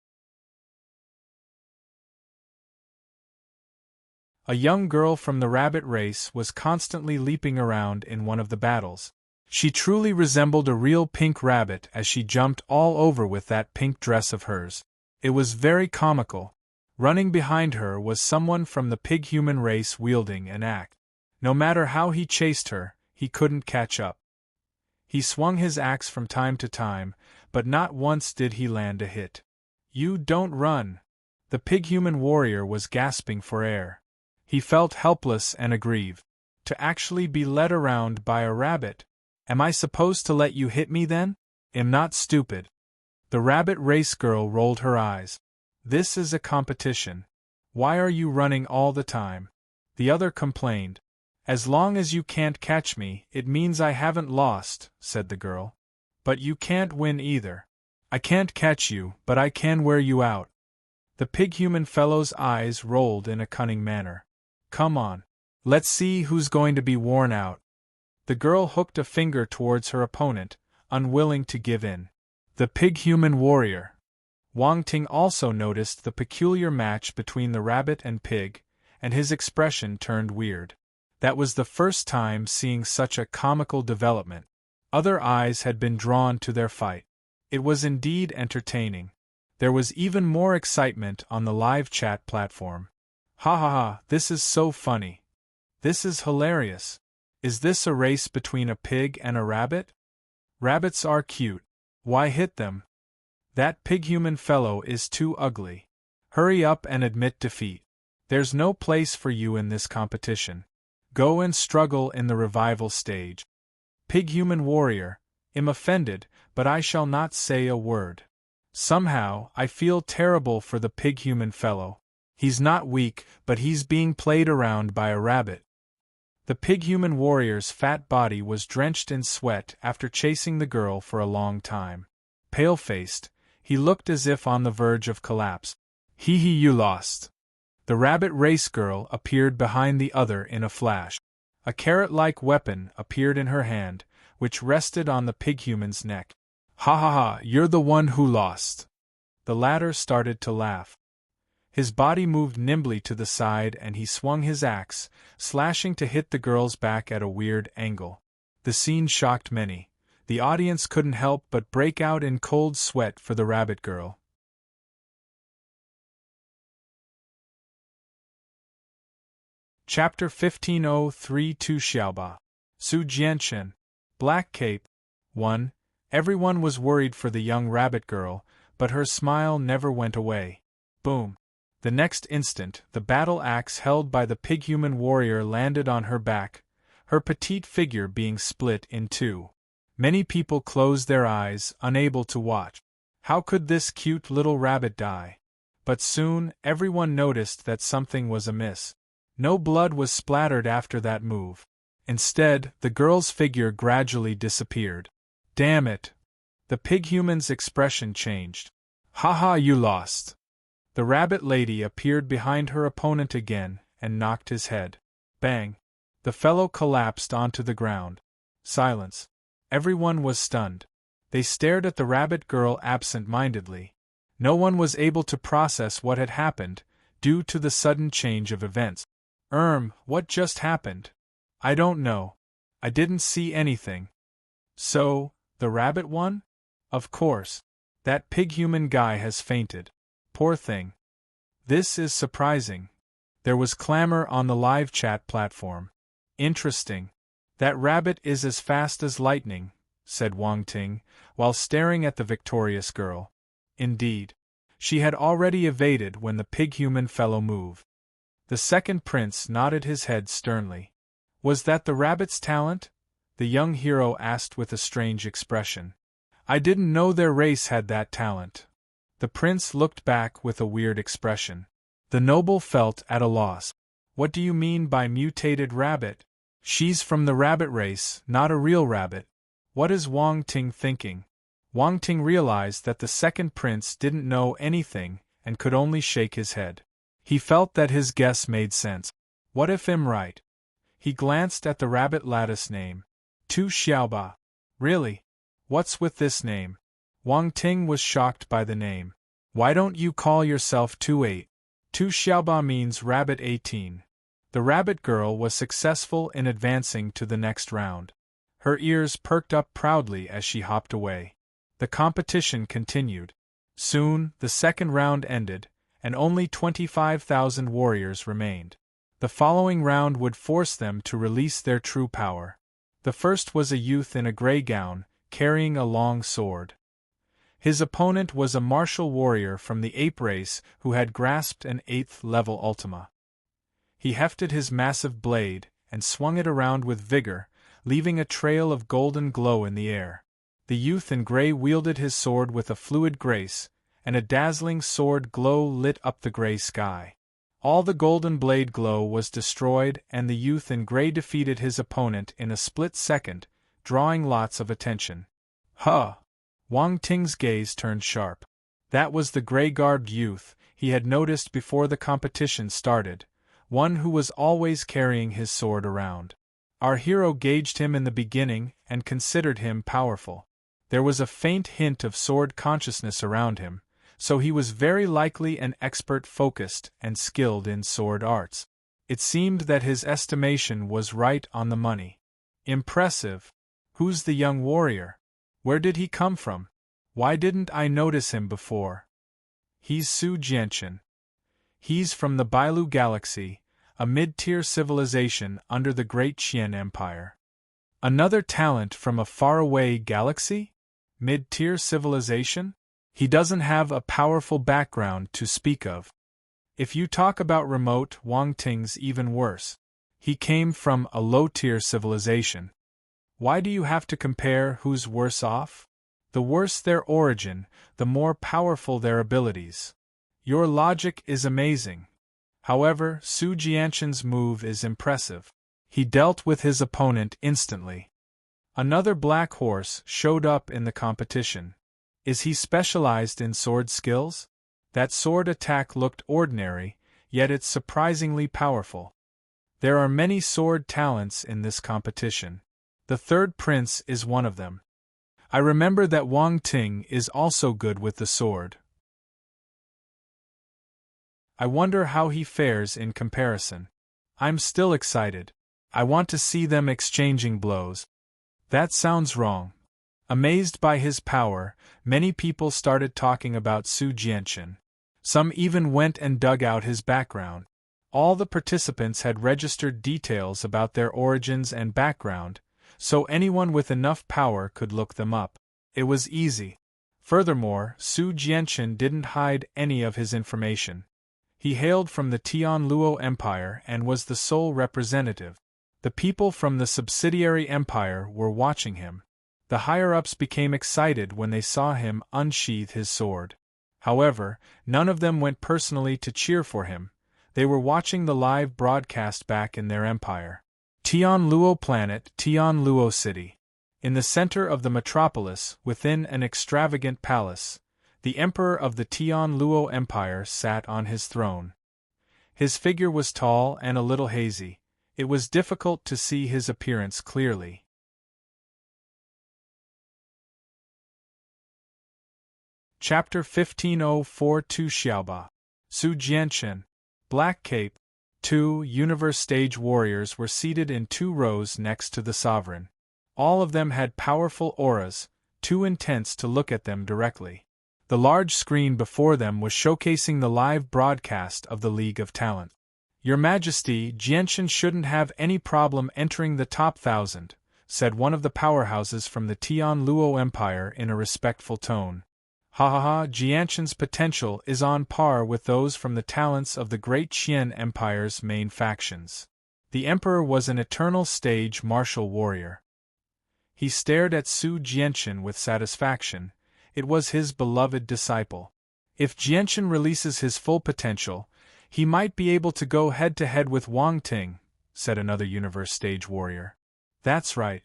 Speaker 1: A young girl from the rabbit race was constantly leaping around in one of the battles. She truly resembled a real pink rabbit as she jumped all over with that pink dress of hers. It was very comical. Running behind her was someone from the pig-human race wielding an axe. No matter how he chased her, he couldn't catch up. He swung his axe from time to time, but not once did he land a hit. You don't run. The pig-human warrior was gasping for air. He felt helpless and aggrieved. To actually be led around by a rabbit. Am I supposed to let you hit me then? I'm not stupid. The rabbit race girl rolled her eyes. This is a competition. Why are you running all the time? The other complained. As long as you can't catch me, it means I haven't lost, said the girl. But you can't win either. I can't catch you, but I can wear you out. The pig-human fellow's eyes rolled in a cunning manner. Come on. Let's see who's going to be worn out. The girl hooked a finger towards her opponent, unwilling to give in. The pig-human warrior. Wang Ting also noticed the peculiar match between the rabbit and pig, and his expression turned weird. That was the first time seeing such a comical development. Other eyes had been drawn to their fight. It was indeed entertaining. There was even more excitement on the live chat platform. Ha ha ha, this is so funny. This is hilarious. Is this a race between a pig and a rabbit? Rabbits are cute. Why hit them? That pig-human fellow is too ugly. Hurry up and admit defeat. There's no place for you in this competition. Go and struggle in the revival stage. Pig-human warrior, am offended, but I shall not say a word. Somehow, I feel terrible for the pig-human fellow. He's not weak, but he's being played around by a rabbit. The pig-human warrior's fat body was drenched in sweat after chasing the girl for a long time. Pale-faced, he looked as if on the verge of collapse. Hee, you lost. The rabbit race girl appeared behind the other in a flash. A carrot-like weapon appeared in her hand, which rested on the pig-human's neck. Ha ha ha, you're the one who lost. The latter started to laugh. His body moved nimbly to the side and he swung his axe, slashing to hit the girl's back at a weird angle. The scene shocked many. The audience couldn't help but break out in cold sweat for the rabbit girl. Chapter 15:03 Xiaoba. Su Jianchen. Black Cape. 1. Everyone was worried for the young rabbit girl, but her smile never went away. Boom. The next instant, the battle axe held by the pig-human warrior landed on her back, her petite figure being split in two. Many people closed their eyes, unable to watch. How could this cute little rabbit die? But soon, everyone noticed that something was amiss. No blood was splattered after that move. Instead, the girl's figure gradually disappeared. Damn it! The pig-human's expression changed. Ha ha, you lost! The rabbit lady appeared behind her opponent again and knocked his head. Bang! The fellow collapsed onto the ground. Silence. Everyone was stunned. They stared at the rabbit girl absent-mindedly. No one was able to process what had happened, due to the sudden change of events. What just happened? I don't know. I didn't see anything. So, the rabbit won? Of course. That pig-human guy has fainted. Poor thing. This is surprising. There was clamor on the live chat platform. Interesting. That rabbit is as fast as lightning, said Wang Ting, while staring at the victorious girl. Indeed. She had already evaded when the pig-human fellow moved. The second prince nodded his head sternly. Was that the rabbit's talent? The young hero asked with a strange expression. I didn't know their race had that talent. The prince looked back with a weird expression. The noble felt at a loss. What do you mean by mutated rabbit? She's from the rabbit race, not a real rabbit. What is Wang Ting thinking? Wang Ting realized that the second prince didn't know anything and could only shake his head. He felt that his guess made sense. What if I'm right? He glanced at the rabbit lattice name. Tu Xiaoba. Really? What's with this name? Wang Ting was shocked by the name. Why don't you call yourself Tu 8? Tu Xiaoba means rabbit 18. The rabbit girl was successful in advancing to the next round. Her ears perked up proudly as she hopped away. The competition continued. Soon, the second round ended, and only 25,000 warriors remained. The following round would force them to release their true power. The first was a youth in a gray gown, carrying a long sword. His opponent was a martial warrior from the ape race who had grasped an 8th-level ultima. He hefted his massive blade and swung it around with vigor, leaving a trail of golden glow in the air. The youth in gray wielded his sword with a fluid grace, and a dazzling sword glow lit up the gray sky. All the golden blade glow was destroyed and the youth in gray defeated his opponent in a split second, drawing lots of attention. Huh! Wang Ting's gaze turned sharp. That was the gray-garbed youth he had noticed before the competition started, one who was always carrying his sword around. Our hero gauged him in the beginning and considered him powerful. There was a faint hint of sword consciousness around him, so he was very likely an expert focused and skilled in sword arts. It seemed that his estimation was right on the money. Impressive. Who's the young warrior? Where did he come from? Why didn't I notice him before? He's Su Jianchen. He's from the Bailu Galaxy, a mid-tier civilization under the Great Qian Empire. Another talent from a faraway galaxy? Mid-tier civilization? He doesn't have a powerful background to speak of. If you talk about remote, Wang Ting's even worse. He came from a low-tier civilization. Why do you have to compare who's worse off? The worse their origin, the more powerful their abilities. Your logic is amazing. However, Su Jianquan's move is impressive. He dealt with his opponent instantly. Another black horse showed up in the competition. Is he specialized in sword skills? That sword attack looked ordinary, yet it's surprisingly powerful. There are many sword talents in this competition. The third prince is one of them. I remember that Wang Ting is also good with the sword. I wonder how he fares in comparison. I'm still excited. I want to see them exchanging blows. That sounds wrong. Amazed by his power, many people started talking about Su Jianquan. Some even went and dug out his background. All the participants had registered details about their origins and background, so anyone with enough power could look them up. It was easy. Furthermore, Su Jianquan didn't hide any of his information. He hailed from the Tianluo Empire and was the sole representative. The people from the subsidiary empire were watching him. The higher-ups became excited when they saw him unsheath his sword. However, none of them went personally to cheer for him. They were watching the live broadcast back in their empire. Tianluo Planet, Tianluo City. In the center of the metropolis, within an extravagant palace, the emperor of the Tianluo Empire sat on his throne. His figure was tall and a little hazy. It was difficult to see his appearance clearly. Chapter 15:042 Xiaoba. Su Jianquan. Black Cape. 2 Universe Stage warriors were seated in 2 rows next to the sovereign. All of them had powerful auras, too intense to look at them directly. The large screen before them was showcasing the live broadcast of the League of Talent. Your Majesty, Jianquan shouldn't have any problem entering the top 1,000, said one of the powerhouses from the Tianluo Empire in a respectful tone. Ha ha ha, Jianquan's potential is on par with those from the talents of the Great Qian Empire's main factions. The Emperor was an eternal stage martial warrior. He stared at Su Jianquan with satisfaction. It was his beloved disciple. If Jianquan releases his full potential, he might be able to go head-to-head with Wang Ting, said another universe stage warrior. That's right.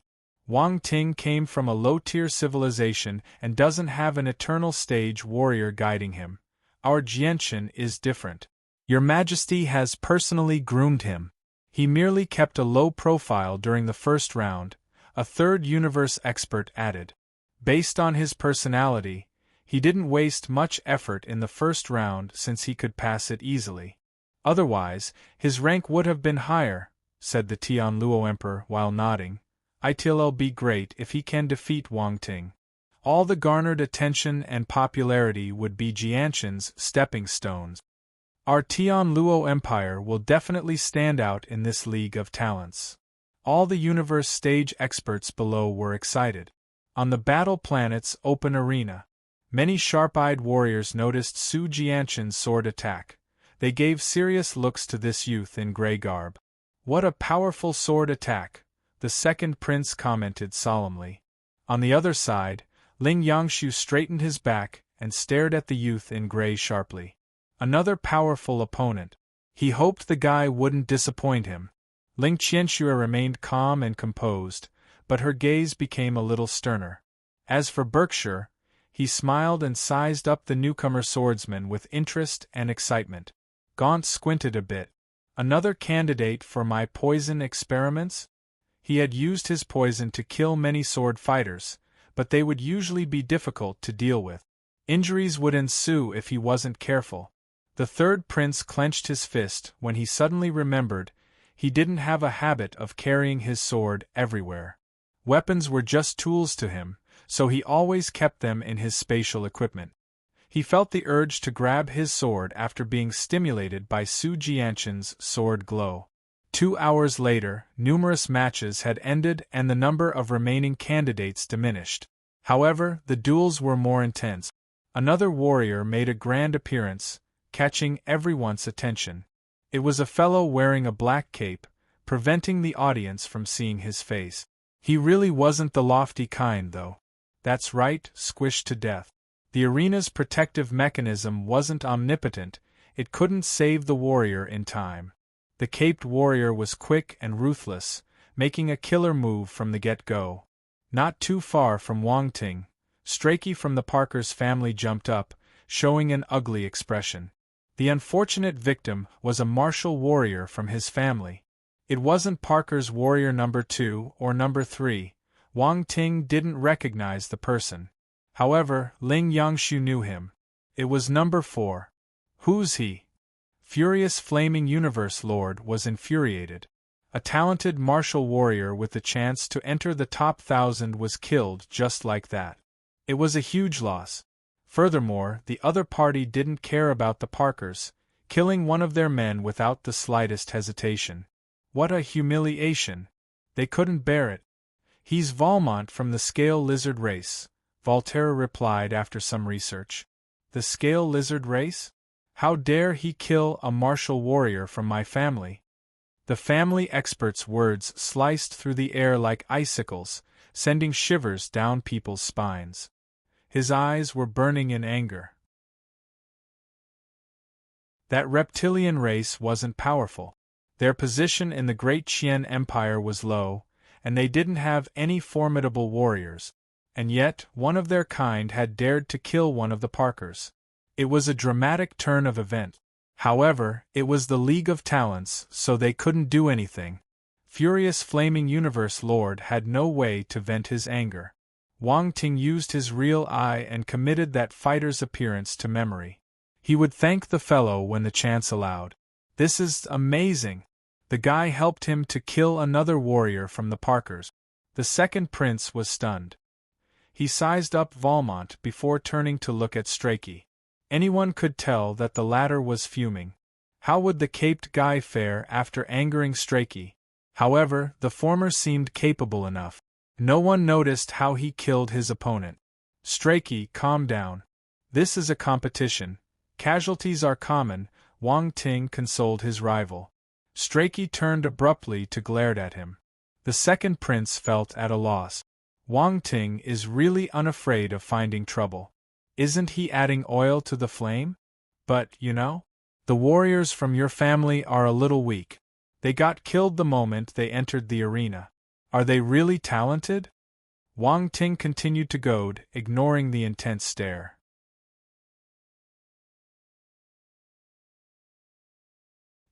Speaker 1: Wang Ting came from a low-tier civilization and doesn't have an eternal stage warrior guiding him. Our Jianquan is different. Your Majesty has personally groomed him. He merely kept a low profile during the first round, a third universe expert added. Based on his personality, he didn't waste much effort in the first round since he could pass it easily. Otherwise, his rank would have been higher, said the Tianluo Emperor while nodding. It'll be great if he can defeat Wang Ting. All the garnered attention and popularity would be Jianquan's stepping stones. Our Tianluo Empire will definitely stand out in this League of Talents. All the universe stage experts below were excited. On the battle planet's open arena, many sharp-eyed warriors noticed Su Jianquan's sword attack. They gave serious looks to this youth in gray garb. What a powerful sword attack, the second prince commented solemnly. On the other side, Ling Yangshu straightened his back and stared at the youth in gray sharply. Another powerful opponent. He hoped the guy wouldn't disappoint him. Ling Qianxue remained calm and composed, but her gaze became a little sterner. As for Berkshire, he smiled and sized up the newcomer swordsman with interest and excitement. Gaunt squinted a bit. Another candidate for my poison experiments? He had used his poison to kill many sword fighters, but they would usually be difficult to deal with. Injuries would ensue if he wasn't careful. The third prince clenched his fist when he suddenly remembered he didn't have a habit of carrying his sword everywhere. Weapons were just tools to him, so he always kept them in his spatial equipment. He felt the urge to grab his sword after being stimulated by Su Jianquan's sword glow. 2 hours later, numerous matches had ended and the number of remaining candidates diminished. However, the duels were more intense. Another warrior made a grand appearance, catching everyone's attention. It was a fellow wearing a black cape, preventing the audience from seeing his face. He really wasn't the lofty kind, though. That's right, squished to death. The arena's protective mechanism wasn't omnipotent, it couldn't save the warrior in time. The caped warrior was quick and ruthless, making a killer move from the get-go. Not too far from Wang Ting, Strachey from the Parker's family jumped up, showing an ugly expression. The unfortunate victim was a martial warrior from his family. It wasn't Parker's warrior number 2 or number 3. Wang Ting didn't recognize the person. However, Ling Yangshu knew him. It was number 4. Who's he? Furious Flaming Universe Lord was infuriated. A talented martial warrior with the chance to enter the top 1,000 was killed just like that. It was a huge loss. Furthermore, the other party didn't care about the Parkers, killing one of their men without the slightest hesitation. What a humiliation! They couldn't bear it. He's Valmont from the Scale Lizard race, Volterra replied after some research. The Scale Lizard race? How dare he kill a martial warrior from my family? The family expert's words sliced through the air like icicles, sending shivers down people's spines. His eyes were burning in anger. That reptilian race wasn't powerful. Their position in the Great Qian Empire was low, and they didn't have any formidable warriors. And yet, one of their kind had dared to kill one of the Parkers. It was a dramatic turn of events. However, it was the League of Talents, so they couldn't do anything. Furious Flaming Universe Lord had no way to vent his anger. Wang Ting used his real eye and committed that fighter's appearance to memory. He would thank the fellow when the chance allowed. This is amazing. The guy helped him to kill another warrior from the Parkers. The second prince was stunned. He sized up Valmont before turning to look at Strachey. Anyone could tell that the latter was fuming. How would the caped guy fare after angering Strachey? However, the former seemed capable enough. No one noticed how he killed his opponent. Strachey, calm down. This is a competition. Casualties are common, Wang Ting consoled his rival. Strachey turned abruptly to glare at him. The second prince felt at a loss. Wang Ting is really unafraid of finding trouble. Isn't he adding oil to the flame? But, the warriors from your family are a little weak. They got killed the moment they entered the arena. Are they really talented? Wang Ting continued to goad, ignoring the intense stare.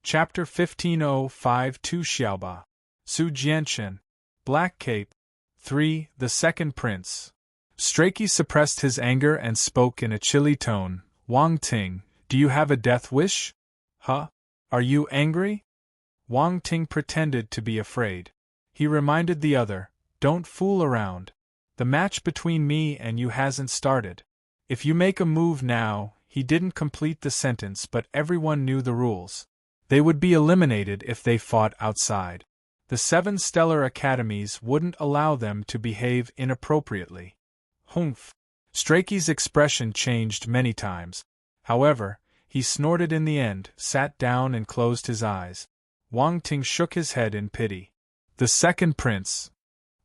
Speaker 1: Chapter 15052 Xiaoba. Su Jianchen. Black Cape. 3. The Second Prince. Strachey suppressed his anger and spoke in a chilly tone. Wang Ting, do you have a death wish? Huh? Are you angry? Wang Ting pretended to be afraid. He reminded the other, don't fool around. The match between me and you hasn't started. If you make a move now, he didn't complete the sentence, but everyone knew the rules. They would be eliminated if they fought outside. The 7 stellar academies wouldn't allow them to behave inappropriately. Humph. Strachey's expression changed many times. However, he snorted in the end, sat down and closed his eyes. Wang Ting shook his head in pity. The second prince.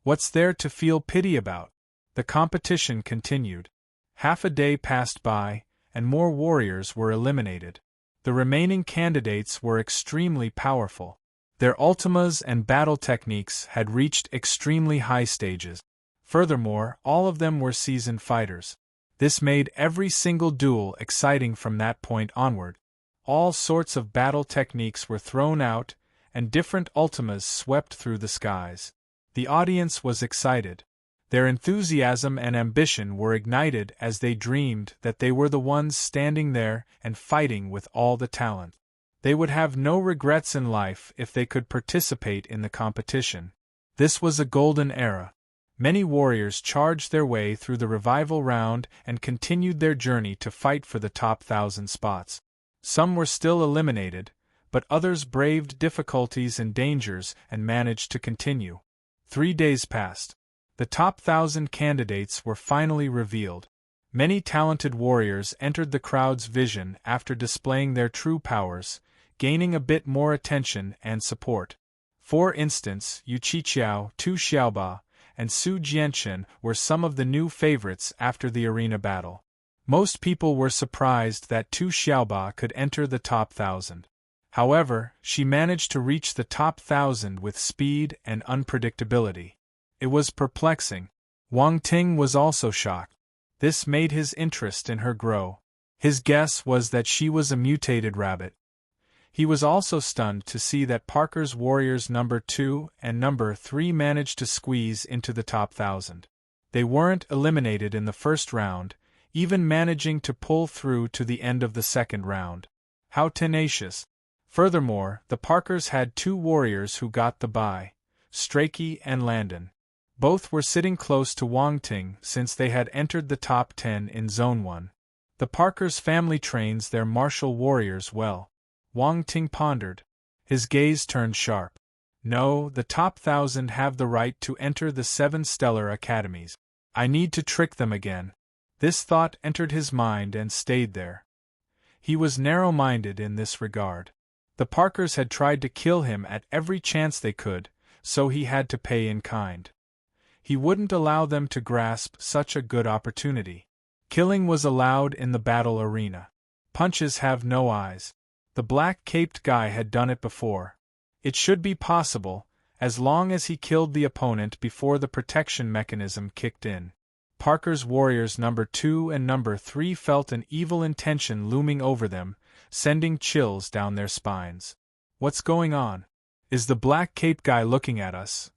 Speaker 1: What's there to feel pity about? The competition continued. Half a day passed by, and more warriors were eliminated. The remaining candidates were extremely powerful. Their ultimas and battle techniques had reached extremely high stages. Furthermore, all of them were seasoned fighters. This made every single duel exciting from that point onward. All sorts of battle techniques were thrown out, and different ultimas swept through the skies. The audience was excited. Their enthusiasm and ambition were ignited as they dreamed that they were the ones standing there and fighting with all the talent. They would have no regrets in life if they could participate in the competition. This was a golden era. Many warriors charged their way through the revival round and continued their journey to fight for the top 1,000 spots. Some were still eliminated, but others braved difficulties and dangers and managed to continue. 3 days passed. The top 1,000 candidates were finally revealed. Many talented warriors entered the crowd's vision after displaying their true powers, gaining a bit more attention and support. For instance, Yu Qiqiao, Tu Xiaoba, and Su Jianchen were some of the new favorites after the arena battle. Most people were surprised that Tu Xiaoba could enter the top 1,000. However, she managed to reach the top 1,000 with speed and unpredictability. It was perplexing. Wang Ting was also shocked. This made his interest in her grow. His guess was that she was a mutated rabbit. He was also stunned to see that Parker's warriors number 2 and number 3 managed to squeeze into the top 1,000. They weren't eliminated in the first round, even managing to pull through to the end of the second round. How tenacious! Furthermore, the Parkers had 2 warriors who got the bye, Strachey and Landon. Both were sitting close to Wang Ting since they had entered the top 10 in Zone 1. The Parkers' family trains their martial warriors well. Wang Ting pondered. His gaze turned sharp. No, the top 1,000 have the right to enter the 7 stellar academies. I need to trick them again. This thought entered his mind and stayed there. He was narrow-minded in this regard. The Parkers had tried to kill him at every chance they could, so he had to pay in kind. He wouldn't allow them to grasp such a good opportunity. Killing was allowed in the battle arena. Punches have no eyes. The black-caped guy had done it before. It should be possible, as long as he killed the opponent before the protection mechanism kicked in. Parker's warriors number 2 and number 3 felt an evil intention looming over them, sending chills down their spines. What's going on? Is the black-caped guy looking at us?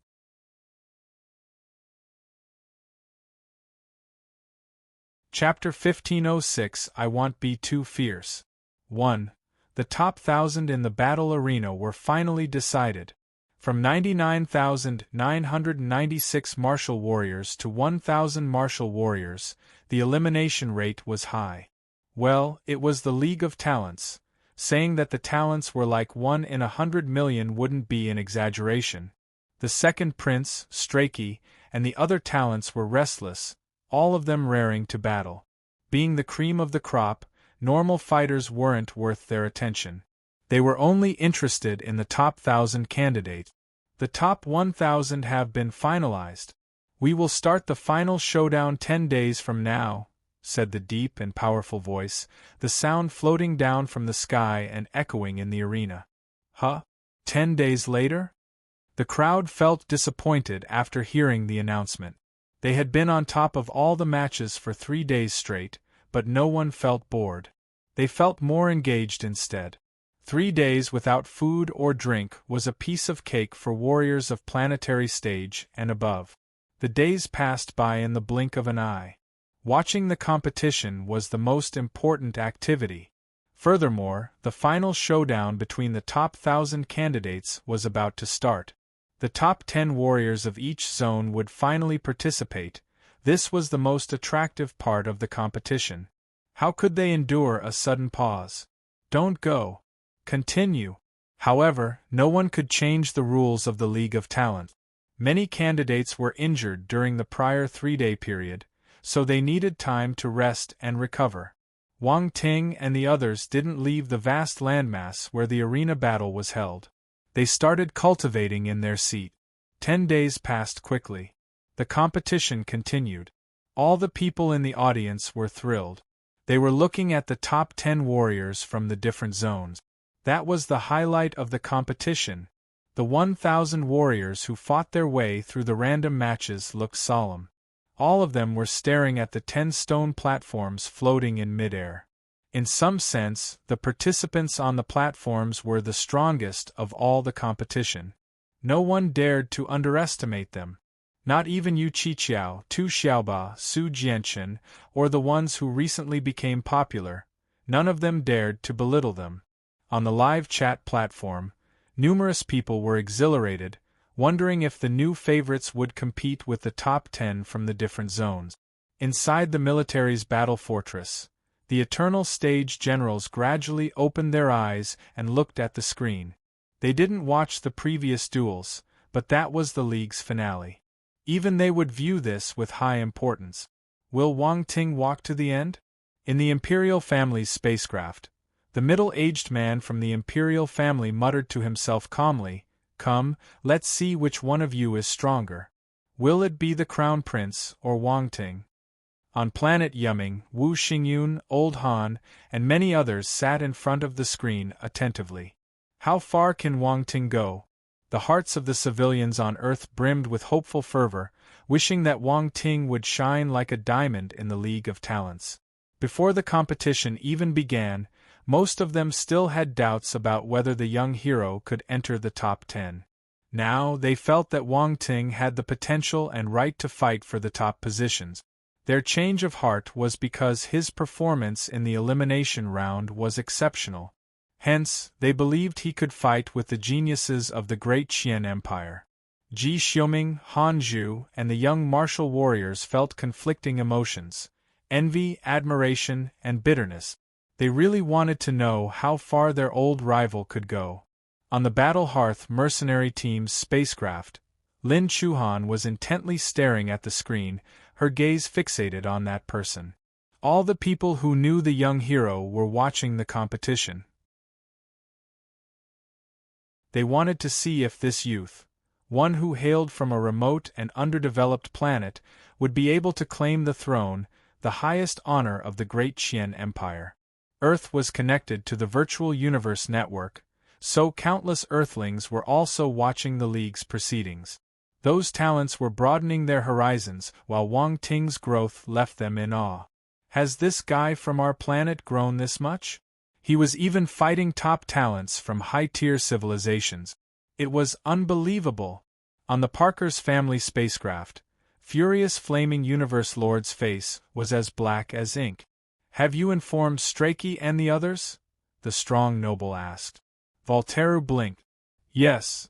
Speaker 1: Chapter 1506 I Won't Be Too Fierce. 1. The top 1,000 in the battle arena were finally decided. From 99,996 martial warriors to 1,000 martial warriors, the elimination rate was high. Well, it was the League of Talents. Saying that the talents were like 1 in 100 million wouldn't be an exaggeration. The second prince, Strachey, and the other talents were restless, all of them raring to battle. Being the cream of the crop, normal fighters weren't worth their attention. They were only interested in the top 1,000 candidates. The top 1,000 have been finalized. We will start the final showdown 10 days from now, said the deep and powerful voice, the sound floating down from the sky and echoing in the arena. Huh? 10 days later? The crowd felt disappointed after hearing the announcement. They had been on top of all the matches for 3 days straight, but no one felt bored. They felt more engaged instead. 3 days without food or drink was a piece of cake for warriors of planetary stage and above. The days passed by in the blink of an eye. Watching the competition was the most important activity. Furthermore, the final showdown between the top 1,000 candidates was about to start. The top 10 warriors of each zone would finally participate. This was the most attractive part of the competition. How could they endure a sudden pause? Don't go. Continue. However, no one could change the rules of the League of Talent. Many candidates were injured during the prior 3-day period, so they needed time to rest and recover. Wang Ting and the others didn't leave the vast landmass where the arena battle was held. They started cultivating in their seat. 10 days passed quickly. The competition continued. All the people in the audience were thrilled. They were looking at the top 10 warriors from the different zones. That was the highlight of the competition. The 1,000 warriors who fought their way through the random matches looked solemn. All of them were staring at the 10 stone platforms floating in midair. In some sense, the participants on the platforms were the strongest of all the competition. No one dared to underestimate them. Not even Yu Qiqiao, Tu Xiaoba, Su Jianchen, or the ones who recently became popular. None of them dared to belittle them. On the live chat platform, numerous people were exhilarated, wondering if the new favorites would compete with the top 10 from the different zones. Inside the military's battle fortress, the Eternal Stage generals gradually opened their eyes and looked at the screen. They didn't watch the previous duels, but that was the league's finale. Even they would view this with high importance. Will Wang Ting walk to the end? In the Imperial family's spacecraft, the middle-aged man from the Imperial family muttered to himself calmly, "Come, let's see which one of you is stronger. Will it be the Crown Prince or Wang Ting?" On planet Yuming, Wu Xingyun, Old Han, and many others sat in front of the screen attentively. How far can Wang Ting go? The hearts of the civilians on Earth brimmed with hopeful fervor, wishing that Wang Ting would shine like a diamond in the League of Talents. Before the competition even began, most of them still had doubts about whether the young hero could enter the top 10. Now they felt that Wang Ting had the potential and right to fight for the top positions. Their change of heart was because his performance in the elimination round was exceptional. Hence, they believed he could fight with the geniuses of the Great Qian Empire. Ji Xiuming, Han Zhu, and the young martial warriors felt conflicting emotions: envy, admiration, and bitterness. They really wanted to know how far their old rival could go. On the Battle Hearth mercenary team's spacecraft, Lin Chuhan was intently staring at the screen, her gaze fixated on that person. All the people who knew the young hero were watching the competition. They wanted to see if this youth, one who hailed from a remote and underdeveloped planet, would be able to claim the throne, the highest honor of the Great Qian Empire. Earth was connected to the virtual universe network, so countless Earthlings were also watching the League's proceedings. Those talents were broadening their horizons, while Wang Ting's growth left them in awe. Has this guy from our planet grown this much? He was even fighting top talents from high-tier civilizations. It was unbelievable. On the Parker's family spacecraft, Furious Flaming Universe Lord's face was as black as ink. "Have you informed Strachey and the others?" the strong noble asked. Voltaire blinked. "Yes.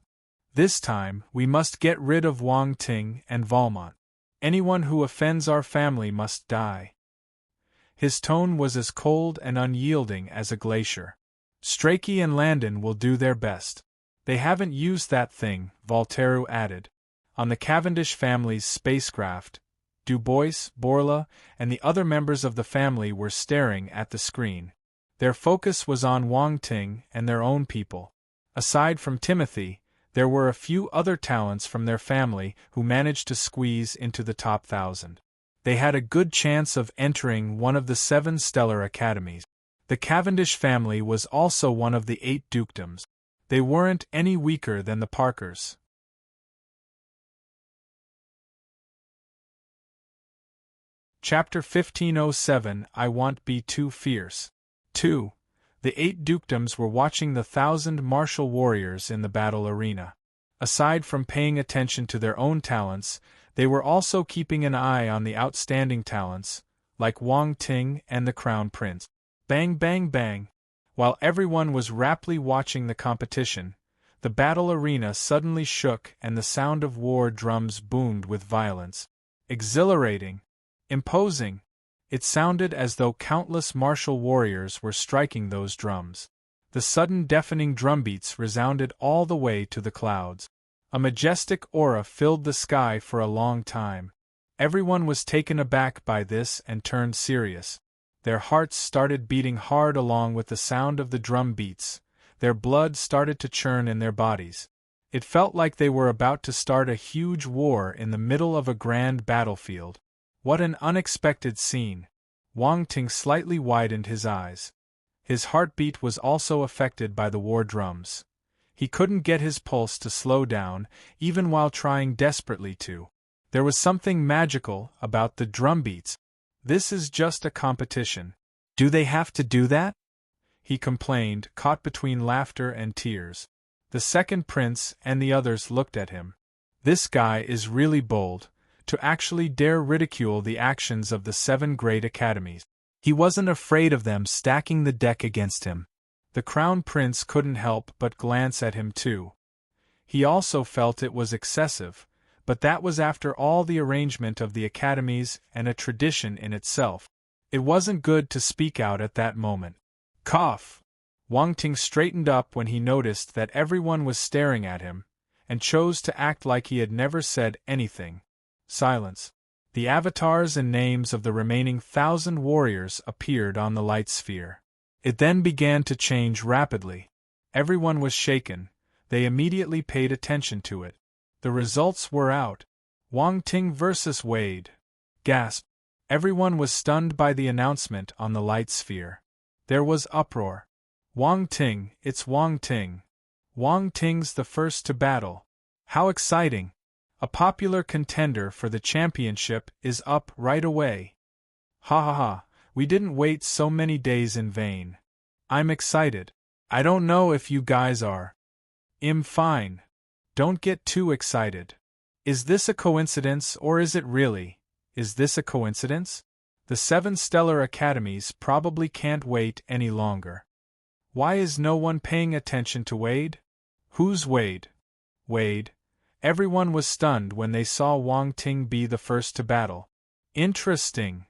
Speaker 1: This time, we must get rid of Wang Ting and Valmont. Anyone who offends our family must die." His tone was as cold and unyielding as a glacier. "Strachey and Landon will do their best. They haven't used that thing," Voltaire added. On the Cavendish family's spacecraft, Dubois, Borla, and the other members of the family were staring at the screen. Their focus was on Wang Ting and their own people. Aside from Timothy, there were a few other talents from their family who managed to squeeze into the top 1,000. They had a good chance of entering one of the 7 stellar academies. The Cavendish family was also one of the 8 dukedoms. They weren't any weaker than the Parkers. Chapter 1507 I Won't Be Too Fierce. 2. The 8 dukedoms were watching the 1,000 martial warriors in the battle arena. Aside from paying attention to their own talents, they were also keeping an eye on the outstanding talents, like Wang Ting and the Crown Prince. Bang bang bang! While everyone was raptly watching the competition, the battle arena suddenly shook and the sound of war drums boomed with violence. Exhilarating! Imposing! It sounded as though countless martial warriors were striking those drums. The sudden deafening drumbeats resounded all the way to the clouds. A majestic aura filled the sky for a long time. Everyone was taken aback by this and turned serious. Their hearts started beating hard along with the sound of the drum beats. Their blood started to churn in their bodies. It felt like they were about to start a huge war in the middle of a grand battlefield. What an unexpected scene! Wang Ting slightly widened his eyes. His heartbeat was also affected by the war drums. He couldn't get his pulse to slow down, even while trying desperately to. There was something magical about the drum beats. "This is just a competition. Do they have to do that?" he complained, caught between laughter and tears. The second prince and the others looked at him. This guy is really bold, to actually dare ridicule the actions of the 7 great academies. He wasn't afraid of them stacking the deck against him. The Crown Prince couldn't help but glance at him too. He also felt it was excessive, but that was after all the arrangement of the academies and a tradition in itself. It wasn't good to speak out at that moment. Cough! Wang Ting straightened up when he noticed that everyone was staring at him, and chose to act like he had never said anything. Silence. The avatars and names of the remaining 1,000 warriors appeared on the light sphere. It then began to change rapidly. Everyone was shaken. They immediately paid attention to it. The results were out. Wang Ting versus Wade. Gasp. Everyone was stunned by the announcement on the light sphere. There was uproar. Wang Ting, it's Wang Ting. Wang Ting's the first to battle. How exciting! A popular contender for the championship is up right away. Ha ha ha, we didn't wait so many days in vain. I'm excited. I don't know if you guys are. I'm fine. Don't get too excited. Is this a coincidence or is it really? Is this a coincidence? The 7 stellar academies probably can't wait any longer. Why is no one paying attention to Wade? Who's Wade? Wade. Everyone was stunned when they saw Wang Ting be the first to battle. Interesting.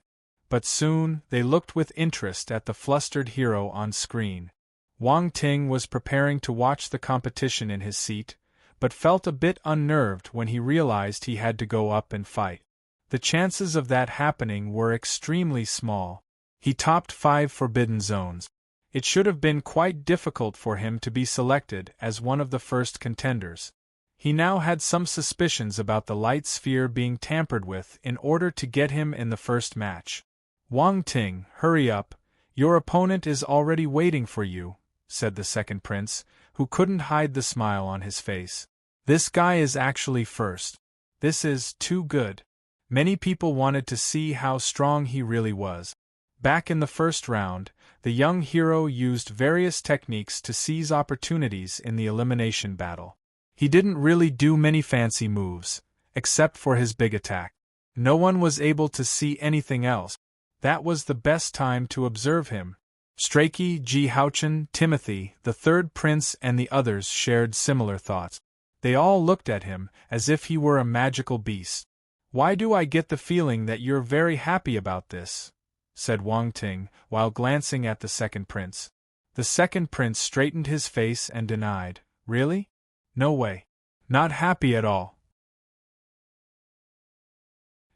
Speaker 1: But soon, they looked with interest at the flustered hero on screen. Wang Ting was preparing to watch the competition in his seat, but felt a bit unnerved when he realized he had to go up and fight. The chances of that happening were extremely small. He topped 5 forbidden zones. It should have been quite difficult for him to be selected as one of the first contenders. He now had some suspicions about the light sphere being tampered with in order to get him in the first match. Wang Ting, hurry up, your opponent is already waiting for you, said the second prince, who couldn't hide the smile on his face. This guy is actually first. This is too good. Many people wanted to see how strong he really was. Back in the first round, the young hero used various techniques to seize opportunities in the elimination battle. He didn't really do many fancy moves, except for his big attack. No one was able to see anything else. That was the best time to observe him. Strachey, Ji Haochen, Timothy, the third prince and the others shared similar thoughts. They all looked at him as if he were a magical beast. Why do I get the feeling that you're very happy about this? Said Wang Ting, while glancing at the second prince. The second prince straightened his face and denied, Really? No way. Not happy at all.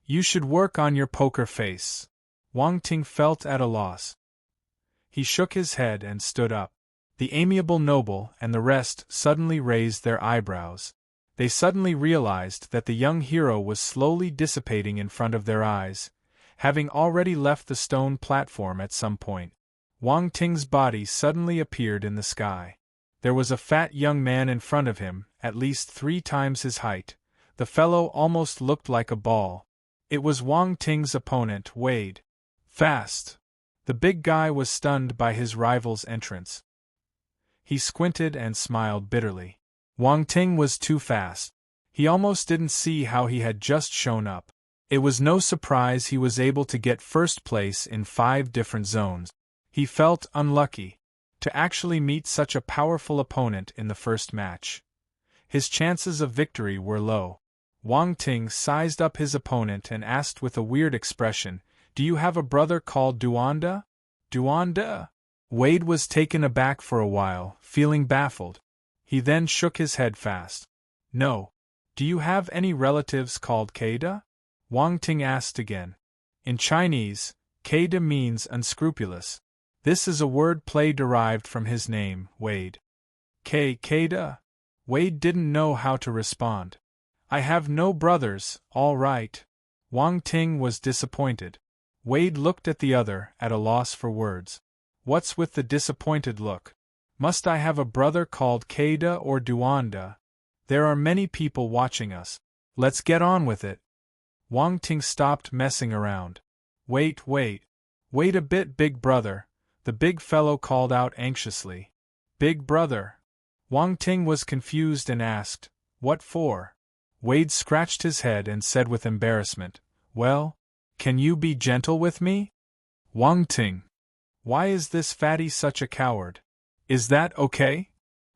Speaker 1: You should work on your poker face. Wang Ting felt at a loss. He shook his head and stood up. The amiable noble and the rest suddenly raised their eyebrows. They suddenly realized that the young hero was slowly dissipating in front of their eyes, having already left the stone platform at some point. Wang Ting's body suddenly appeared in the sky. There was a fat young man in front of him, at least 3 times his height. The fellow almost looked like a ball. It was Wang Ting's opponent, Wade. Fast. The big guy was stunned by his rival's entrance. He squinted and smiled bitterly. Wang Ting was too fast. He almost didn't see how he had just shown up. It was no surprise he was able to get first place in 5 different zones. He felt unlucky to actually meet such a powerful opponent in the first match. His chances of victory were low. Wang Ting sized up his opponent and asked with a weird expression, Do you have a brother called Duanda? Duanda? Wade was taken aback for a while, feeling baffled. He then shook his head fast. No. Do you have any relatives called Keida? Wang Ting asked again. In Chinese, Keida means unscrupulous. This is a word play derived from his name, Wade. Keida? Wade didn't know how to respond. I have no brothers, all right. Wang Ting was disappointed. Wade looked at the other, at a loss for words. What's with the disappointed look? Must I have a brother called Keida or Duanda? There are many people watching us. Let's get on with it. Wang Ting stopped messing around. Wait a bit, big brother, the big fellow called out anxiously. Big brother? Wang Ting was confused and asked, What for? Wade scratched his head and said with embarrassment, Well, can you be gentle with me? Wang Ting. Why is this fatty such a coward? Is that okay?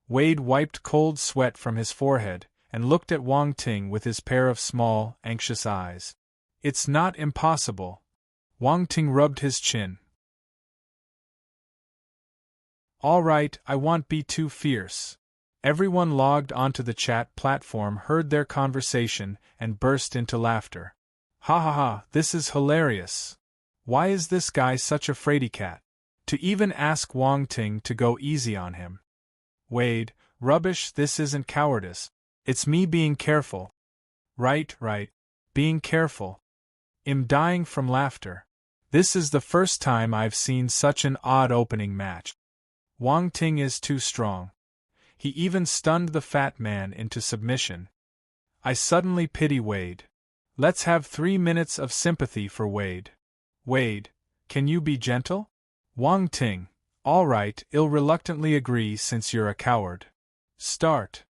Speaker 1: Wade wiped cold sweat from his forehead and looked at Wang Ting with his pair of small, anxious eyes. It's not impossible. Wang Ting rubbed his chin. All right, I won't be too fierce. Everyone logged onto the chat platform heard their conversation and burst into laughter. Ha ha ha, this is hilarious. Why is this guy such a fraidy cat? To even ask Wang Ting to go easy on him. Wade, rubbish, this isn't cowardice. It's me being careful. Right, being careful. I'm dying from laughter. This is the first time I've seen such an odd opening match. Wang Ting is too strong. He even stunned the fat man into submission. I suddenly pity Wade. Let's have 3 minutes of sympathy for Wade. Wade, can you be gentle? Wang Ting, all right, I'll reluctantly agree since you're a coward. Start.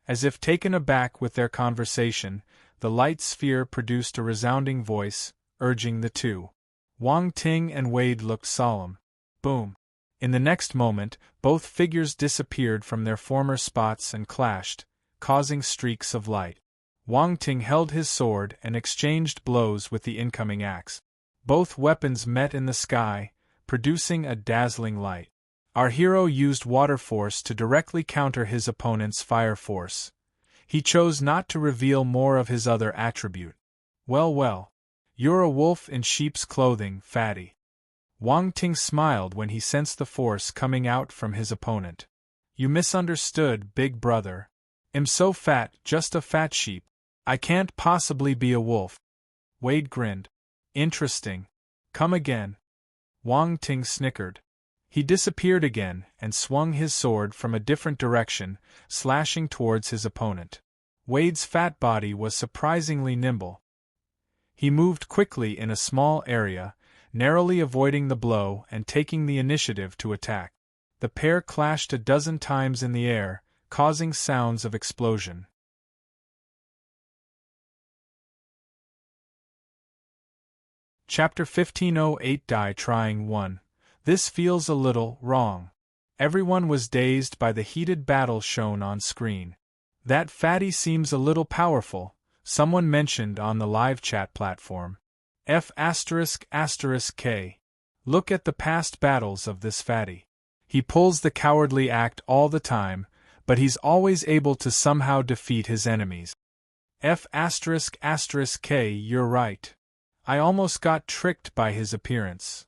Speaker 1: As if taken aback with their conversation, the light sphere produced a resounding voice, urging the two. Wang Ting and Wade looked solemn. Boom. In the next moment, both figures disappeared from their former spots and clashed, causing streaks of light. Wang Ting held his sword and exchanged blows with the incoming axe. Both weapons met in the sky, producing a dazzling light. Our hero used water force to directly counter his opponent's fire force. He chose not to reveal more of his other attribute. Well, you're a wolf in sheep's clothing, fatty. Wang Ting smiled when he sensed the force coming out from his opponent. You misunderstood, big brother. I'm so fat, just a fat sheep. I can't possibly be a wolf. Wade grinned. Interesting. Come again. Wang Ting snickered. He disappeared again and swung his sword from a different direction, slashing towards his opponent. Wade's fat body was surprisingly nimble. He moved quickly in a small area, narrowly avoiding the blow and taking the initiative to attack. The pair clashed a dozen times in the air, causing sounds of explosion. Chapter 1508 Die Trying 1. This feels a little wrong. Everyone was dazed by the heated battle shown on screen. That fatty seems a little powerful, someone mentioned on the live chat platform. F***K. Look at the past battles of this fatty. He pulls the cowardly act all the time, but he's always able to somehow defeat his enemies. F***K. You're right. I almost got tricked by his appearance.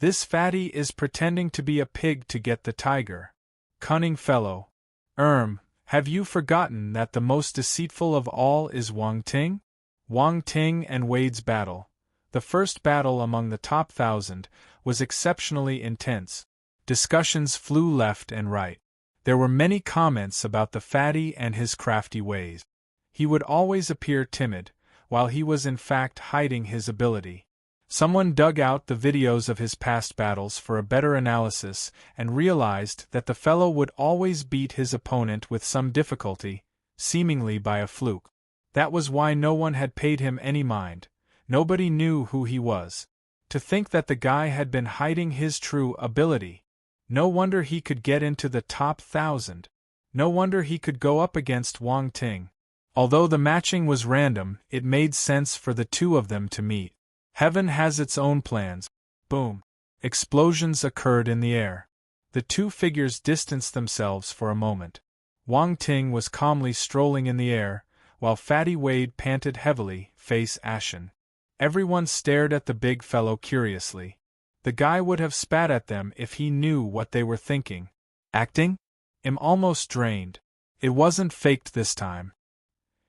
Speaker 1: This fatty is pretending to be a pig to get the tiger. Cunning fellow. Have you forgotten that the most deceitful of all is Wang Ting? Wang Ting and Wade's battle, the first battle among the top 1,000, was exceptionally intense. Discussions flew left and right. There were many comments about the fatty and his crafty ways. He would always appear timid, while he was in fact hiding his ability. Someone dug out the videos of his past battles for a better analysis and realized that the fellow would always beat his opponent with some difficulty, seemingly by a fluke. That was why no one had paid him any mind. Nobody knew who he was. To think that the guy had been hiding his true ability. No wonder he could get into the top 1,000. No wonder he could go up against Wang Ting. Although the matching was random, it made sense for the two of them to meet. Heaven has its own plans. Boom. Explosions occurred in the air. The two figures distanced themselves for a moment. Wang Ting was calmly strolling in the air, while Fatty Wade panted heavily, face ashen. Everyone stared at the big fellow curiously. The guy would have spat at them if he knew what they were thinking. Acting? I'm almost drained. It wasn't faked this time.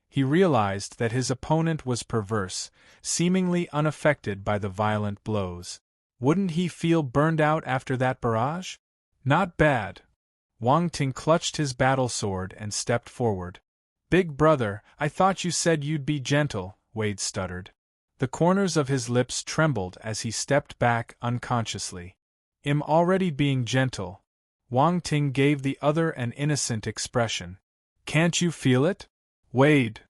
Speaker 1: He realized that his opponent was perverse, seemingly unaffected by the violent blows. Wouldn't he feel burned out after that barrage? Not bad. Wang Ting clutched his battle sword and stepped forward. Big brother, I thought you said you'd be gentle, Wade stuttered. The corners of his lips trembled as he stepped back unconsciously. I'm already being gentle. Wang Ting gave the other an innocent expression. Can't you feel it? Wade.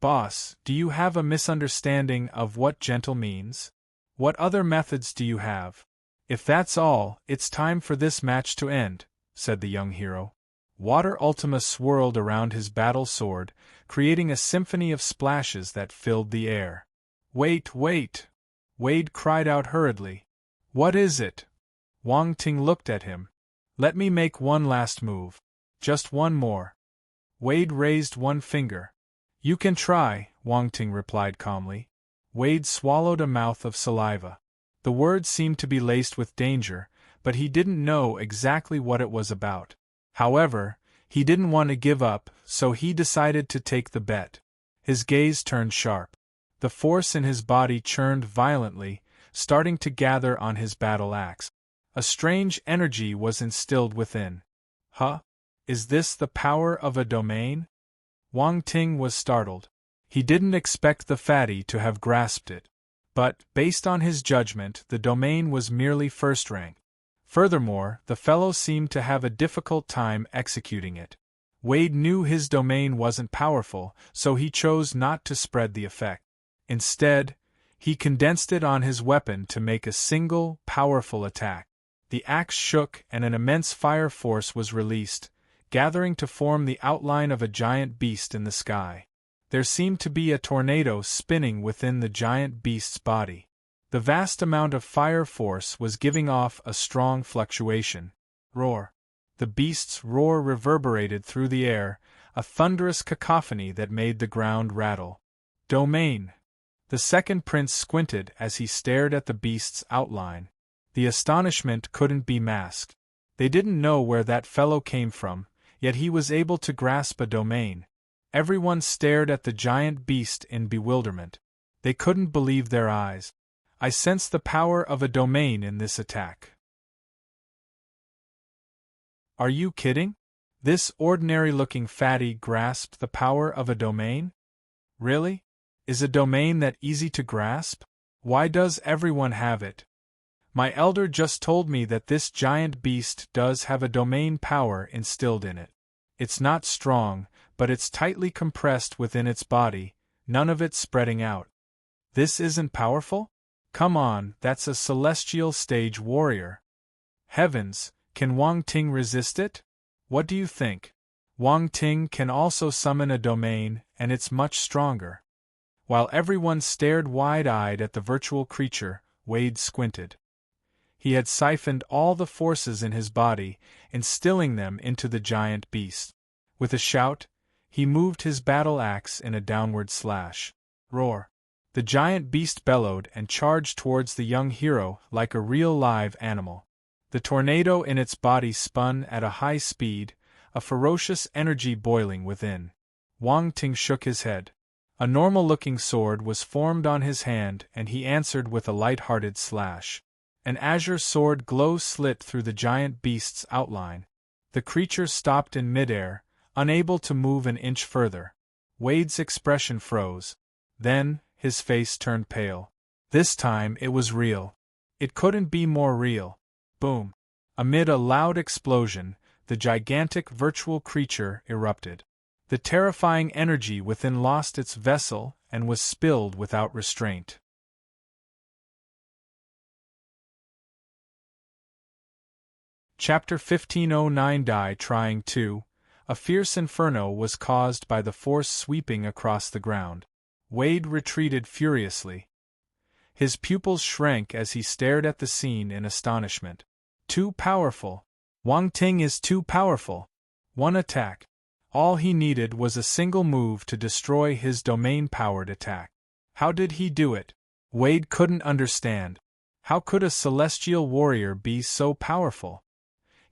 Speaker 1: Boss, do you have a misunderstanding of what gentle means? What other methods do you have? If that's all, it's time for this match to end, said the young hero. Water Ultima swirled around his battle sword, creating a symphony of splashes that filled the air. Wait! Wade cried out hurriedly. What is it? Wang Ting looked at him. Let me make one last move. Just one more. Wade raised one finger. You can try, Wang Ting replied calmly. Wade swallowed a mouth of saliva. The words seemed to be laced with danger, but he didn't know exactly what it was about. However, he didn't want to give up, so he decided to take the bet. His gaze turned sharp. The force in his body churned violently, starting to gather on his battle axe. A strange energy was instilled within. Huh? Is this the power of a domain? Wang Ting was startled. He didn't expect the fatty to have grasped it. But, based on his judgment, the domain was merely first rank. Furthermore, the fellow seemed to have a difficult time executing it. Wade knew his domain wasn't powerful, so he chose not to spread the effect. Instead, he condensed it on his weapon to make a single, powerful attack. The axe shook and an immense fire force was released, gathering to form the outline of a giant beast in the sky. There seemed to be a tornado spinning within the giant beast's body. The vast amount of fire force was giving off a strong fluctuation. Roar. The beast's roar reverberated through the air, a thunderous cacophony that made the ground rattle. Domain. The second prince squinted as he stared at the beast's outline. The astonishment couldn't be masked. They didn't know where that fellow came from, yet he was able to grasp a domain. Everyone stared at the giant beast in bewilderment. They couldn't believe their eyes. I sense the power of a domain in this attack. Are you kidding? This ordinary-looking fatty grasped the power of a domain? Really? Is a domain that easy to grasp? Why does everyone have it? My elder just told me that this giant beast does have a domain power instilled in it. It's not strong, but it's tightly compressed within its body, none of it spreading out. This isn't powerful? Come on, that's a celestial stage warrior. Heavens, can Wang Ting resist it? What do you think? Wang Ting can also summon a domain, and it's much stronger. While everyone stared wide-eyed at the virtual creature, Wade squinted. He had siphoned all the forces in his body, instilling them into the giant beast. With a shout, he moved his battle axe in a downward slash. Roar. The giant beast bellowed and charged towards the young hero like a real live animal. The tornado in its body spun at a high speed, a ferocious energy boiling within. Wang Ting shook his head. A normal-looking sword was formed on his hand and he answered with a light-hearted slash. An azure sword glow slit through the giant beast's outline. The creature stopped in midair, unable to move an inch further. Wade's expression froze. Then, his face turned pale. This time it was real. It couldn't be more real. Boom. Amid a loud explosion, the gigantic virtual creature erupted. The terrifying energy within lost its vessel and was spilled without restraint. Chapter 1509 Die Trying 2. A fierce inferno was caused by the force sweeping across the ground. Wade retreated furiously. His pupils shrank as he stared at the scene in astonishment. Too powerful. Wang Ting is too powerful. One attack. All he needed was a single move to destroy his domain-powered attack. How did he do it? Wade couldn't understand. How could a celestial warrior be so powerful?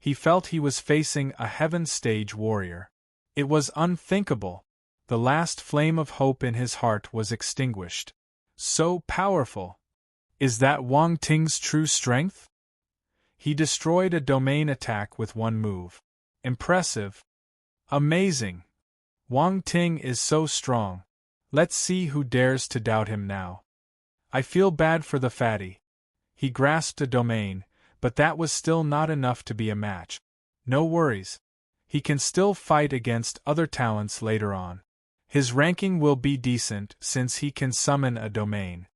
Speaker 1: He felt he was facing a heaven stage warrior. It was unthinkable. The last flame of hope in his heart was extinguished. So powerful. Is that Wang Ting's true strength? He destroyed a domain attack with one move. Impressive. Amazing. Wang Ting is so strong. Let's see who dares to doubt him now. I feel bad for the fatty. He grasped a domain, but that was still not enough to be a match. No worries. He can still fight against other talents later on. His ranking will be decent since he can summon a domain.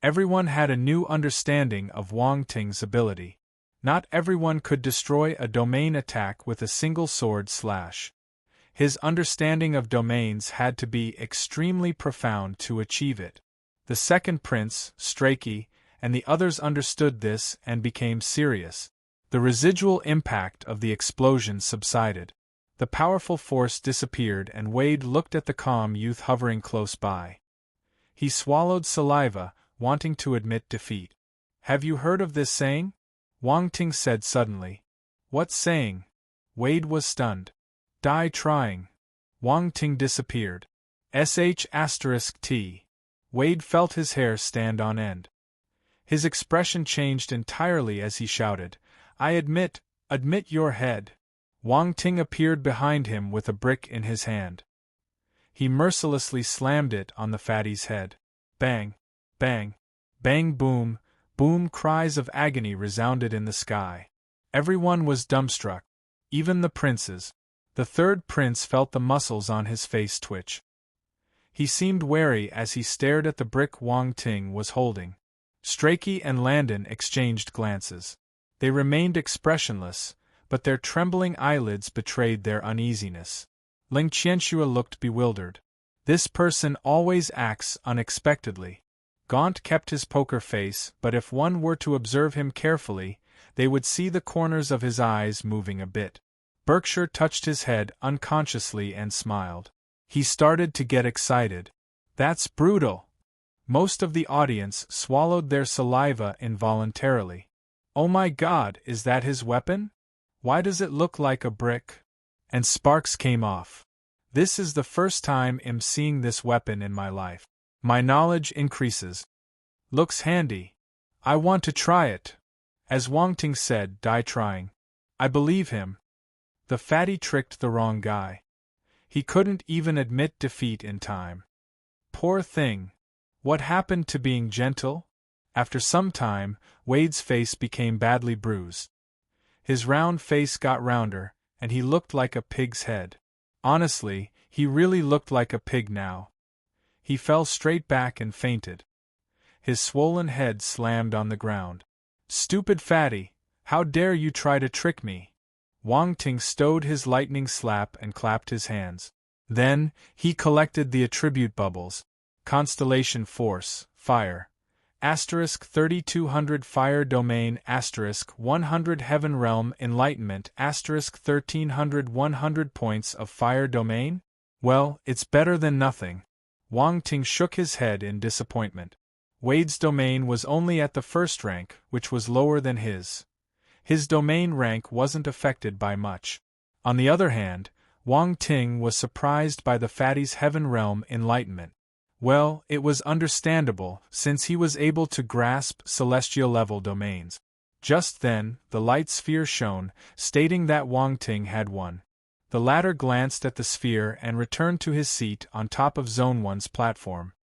Speaker 1: Everyone had a new understanding of Wang Ting's ability. Not everyone could destroy a domain attack with a single sword slash. His understanding of domains had to be extremely profound to achieve it. The second prince, Strachey, and the others understood this and became serious. The residual impact of the explosion subsided. The powerful force disappeared and Wade looked at the calm youth hovering close by. He swallowed saliva, wanting to admit defeat. Have you heard of this saying? Wang Ting said suddenly. What saying? Wade was stunned. Die trying. Wang Ting disappeared. **T. Wade felt his hair stand on end. His expression changed entirely as he shouted, I admit your head. Wang Ting appeared behind him with a brick in his hand. He mercilessly slammed it on the fatty's head. Bang! Bang! Bang! Boom! Boom! Cries of agony resounded in the sky. Everyone was dumbstruck. Even the princes. The third prince felt the muscles on his face twitch. He seemed wary as he stared at the brick Wang Ting was holding. Strachey and Landon exchanged glances. They remained expressionless, but their trembling eyelids betrayed their uneasiness. Ling Qianxue looked bewildered. This person always acts unexpectedly. Gaunt kept his poker face, but if one were to observe him carefully, they would see the corners of his eyes moving a bit. Berkshire touched his head unconsciously and smiled. He started to get excited. That's brutal. Most of the audience swallowed their saliva involuntarily. Oh my God, is that his weapon? Why does it look like a brick? And sparks came off. This is the first time I'm seeing this weapon in my life. My knowledge increases. Looks handy. I want to try it. As Wang Ting said, die trying. I believe him. The fatty tricked the wrong guy. He couldn't even admit defeat in time. Poor thing. What happened to being gentle? After some time, Wade's face became badly bruised. His round face got rounder, and he looked like a pig's head. Honestly, he really looked like a pig now. He fell straight back and fainted. His swollen head slammed on the ground. Stupid fatty, how dare you try to trick me? Wang Ting stowed his lightning slap and clapped his hands. Then, he collected the attribute bubbles. Constellation Force, Fire. Asterisk 3200 Fire Domain Asterisk 100 Heaven Realm Enlightenment Asterisk 1300 100 points of Fire Domain? Well, it's better than nothing. Wang Ting shook his head in disappointment. Wade's domain was only at the first rank, which was lower than his. His domain rank wasn't affected by much. On the other hand, Wang Ting was surprised by the fatty's Heaven Realm Enlightenment. Well, it was understandable, since he was able to grasp celestial-level domains. Just then, the light sphere shone, stating that Wang Ting had won. The latter glanced at the sphere and returned to his seat on top of Zone 1's platform.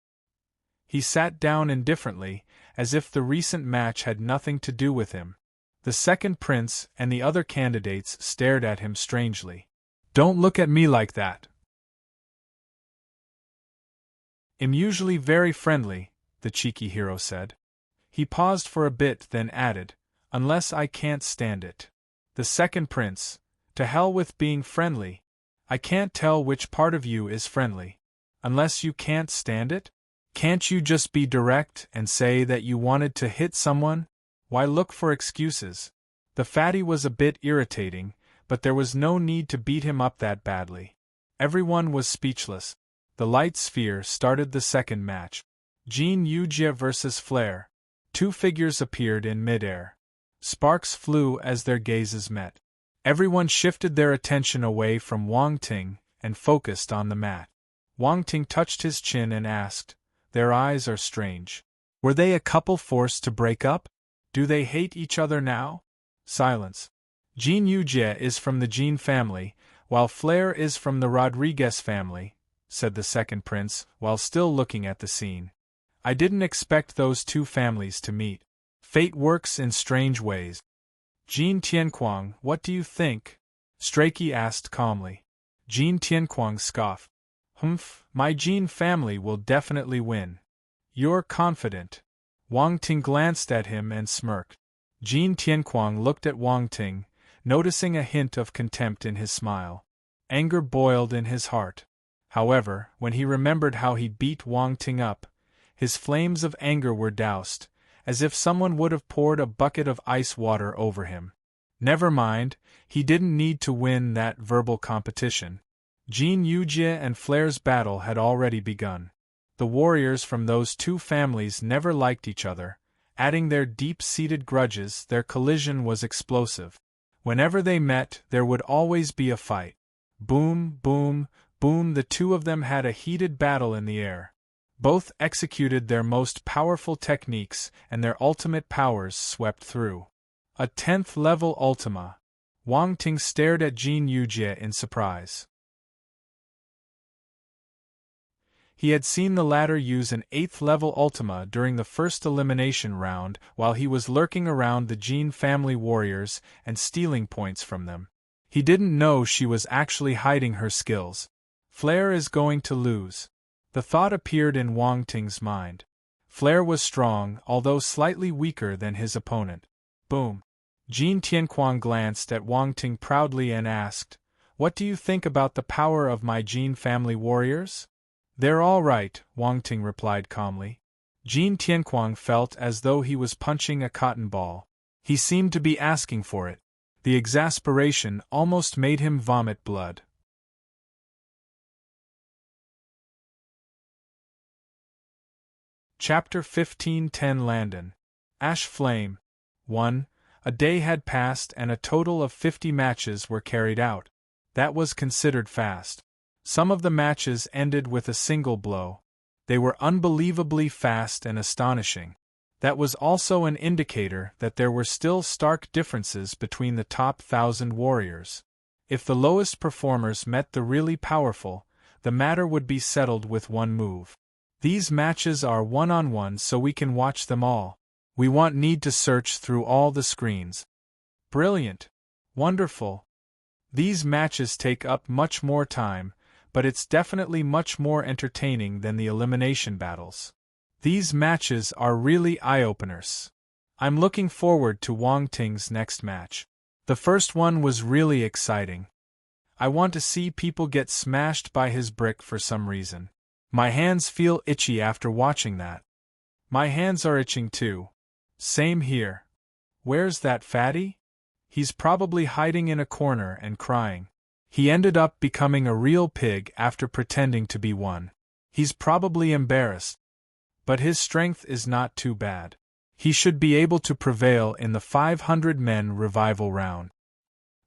Speaker 1: He sat down indifferently, as if the recent match had nothing to do with him. The second prince and the other candidates stared at him strangely. Don't look at me like that. I'm usually very friendly, the cheeky hero said. He paused for a bit, then added, unless I can't stand it. The second prince, to hell with being friendly. I can't tell which part of you is friendly. Unless you can't stand it? Can't you just be direct and say that you wanted to hit someone? Why look for excuses? The fatty was a bit irritating, but there was no need to beat him up that badly. Everyone was speechless. The light sphere started the second match. Jin Yujie versus Flare. Two figures appeared in midair. Sparks flew as their gazes met. Everyone shifted their attention away from Wang Ting and focused on the mat. Wang Ting touched his chin and asked, their eyes are strange. Were they a couple forced to break up? Do they hate each other now? Silence. Jin Yujie is from the Jin family, while Flare is from the Rodriguez family, said the second prince, while still looking at the scene. I didn't expect those two families to meet. Fate works in strange ways. Jin Tianquang, what do you think? Strachey asked calmly. Jin Tianquang scoffed. Humph, my Jin family will definitely win. You're confident. Wang Ting glanced at him and smirked. Jin Tianquang looked at Wang Ting, noticing a hint of contempt in his smile. Anger boiled in his heart. However, when he remembered how he beat Wang Ting up, his flames of anger were doused, as if someone would have poured a bucket of ice water over him. Never mind, he didn't need to win that verbal competition. Jin Yujie and Flare's battle had already begun. The warriors from those two families never liked each other. Adding their deep-seated grudges, their collision was explosive. Whenever they met, there would always be a fight. Boom, boom, boom, the two of them had a heated battle in the air. Both executed their most powerful techniques, and their ultimate powers swept through. A 10th level Ultima. Wang Ting stared at Jin Yujie in surprise. He had seen the latter use an 8th level Ultima during the first elimination round while he was lurking around the Jin family warriors and stealing points from them. He didn't know she was actually hiding her skills. Flair is going to lose. The thought appeared in Wang Ting's mind. Flair was strong, although slightly weaker than his opponent. Boom. Jin Tianquan glanced at Wang Ting proudly and asked, "What do you think about the power of my Jin family warriors?" "They're all right," Wang Ting replied calmly. Jin Tianquan felt as though he was punching a cotton ball. He seemed to be asking for it. The exasperation almost made him vomit blood. Chapter 15 10 Landon. Ash Flame. 1. A day had passed and a total of 50 matches were carried out. That was considered fast. Some of the matches ended with a single blow. They were unbelievably fast and astonishing. That was also an indicator that there were still stark differences between the top 1,000 warriors. If the lowest performers met the really powerful, the matter would be settled with one move. These matches are one-on-one so we can watch them all. We won't need to search through all the screens. Brilliant. Wonderful. These matches take up much more time, but it's definitely much more entertaining than the elimination battles. These matches are really eye-openers. I'm looking forward to Wang Ting's next match. The first one was really exciting. I want to see people get smashed by his brick for some reason. My hands feel itchy after watching that. My hands are itching too. Same here. Where's that fatty? He's probably hiding in a corner and crying. He ended up becoming a real pig after pretending to be one. He's probably embarrassed. But his strength is not too bad. He should be able to prevail in the 500-men revival round.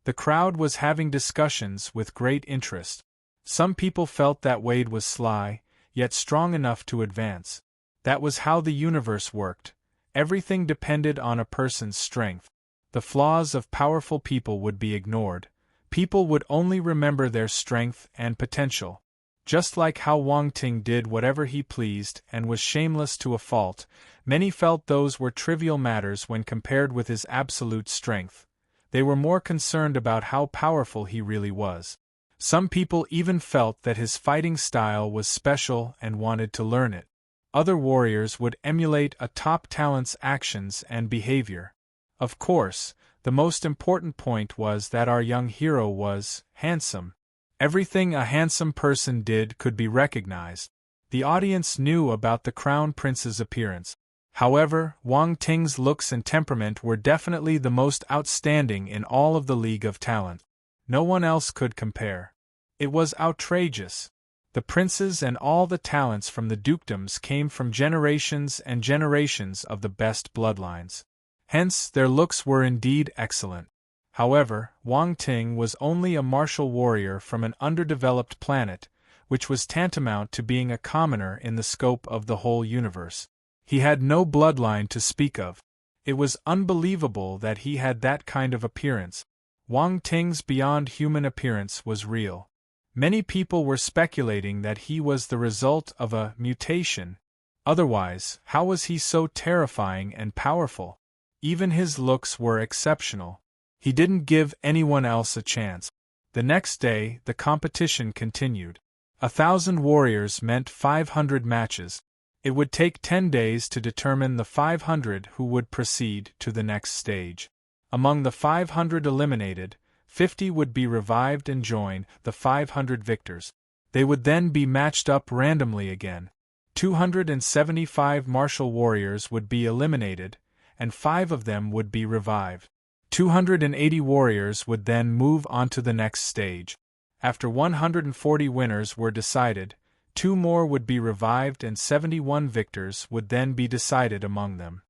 Speaker 1: The crowd was having discussions with great interest. Some people felt that Wade was sly, yet strong enough to advance. That was how the universe worked. Everything depended on a person's strength. The flaws of powerful people would be ignored. People would only remember their strength and potential. Just like how Wang Ting did whatever he pleased and was shameless to a fault, many felt those were trivial matters when compared with his absolute strength. They were more concerned about how powerful he really was. Some people even felt that his fighting style was special and wanted to learn it. Other warriors would emulate a top talent's actions and behavior. Of course, the most important point was that our young hero was handsome. Everything a handsome person did could be recognized. The audience knew about the Crown Prince's appearance. However, Wang Ting's looks and temperament were definitely the most outstanding in all of the League of Talent. No one else could compare. It was outrageous. The princes and all the talents from the dukedoms came from generations and generations of the best bloodlines. Hence, their looks were indeed excellent. However, Wang Ting was only a martial warrior from an underdeveloped planet, which was tantamount to being a commoner in the scope of the whole universe. He had no bloodline to speak of. It was unbelievable that he had that kind of appearance. Wang Ting's beyond-human appearance was real. Many people were speculating that he was the result of a mutation. Otherwise, how was he so terrifying and powerful? Even his looks were exceptional. He didn't give anyone else a chance. The next day, the competition continued. 1,000 warriors meant 500 matches. It would take 10 days to determine the 500 who would proceed to the next stage. Among the 500 eliminated, 50 would be revived and join the 500 victors. They would then be matched up randomly again. 275 martial warriors would be eliminated, and 5 of them would be revived. 280 warriors would then move on to the next stage. After 140 winners were decided, 2 more would be revived and 71 victors would then be decided among them.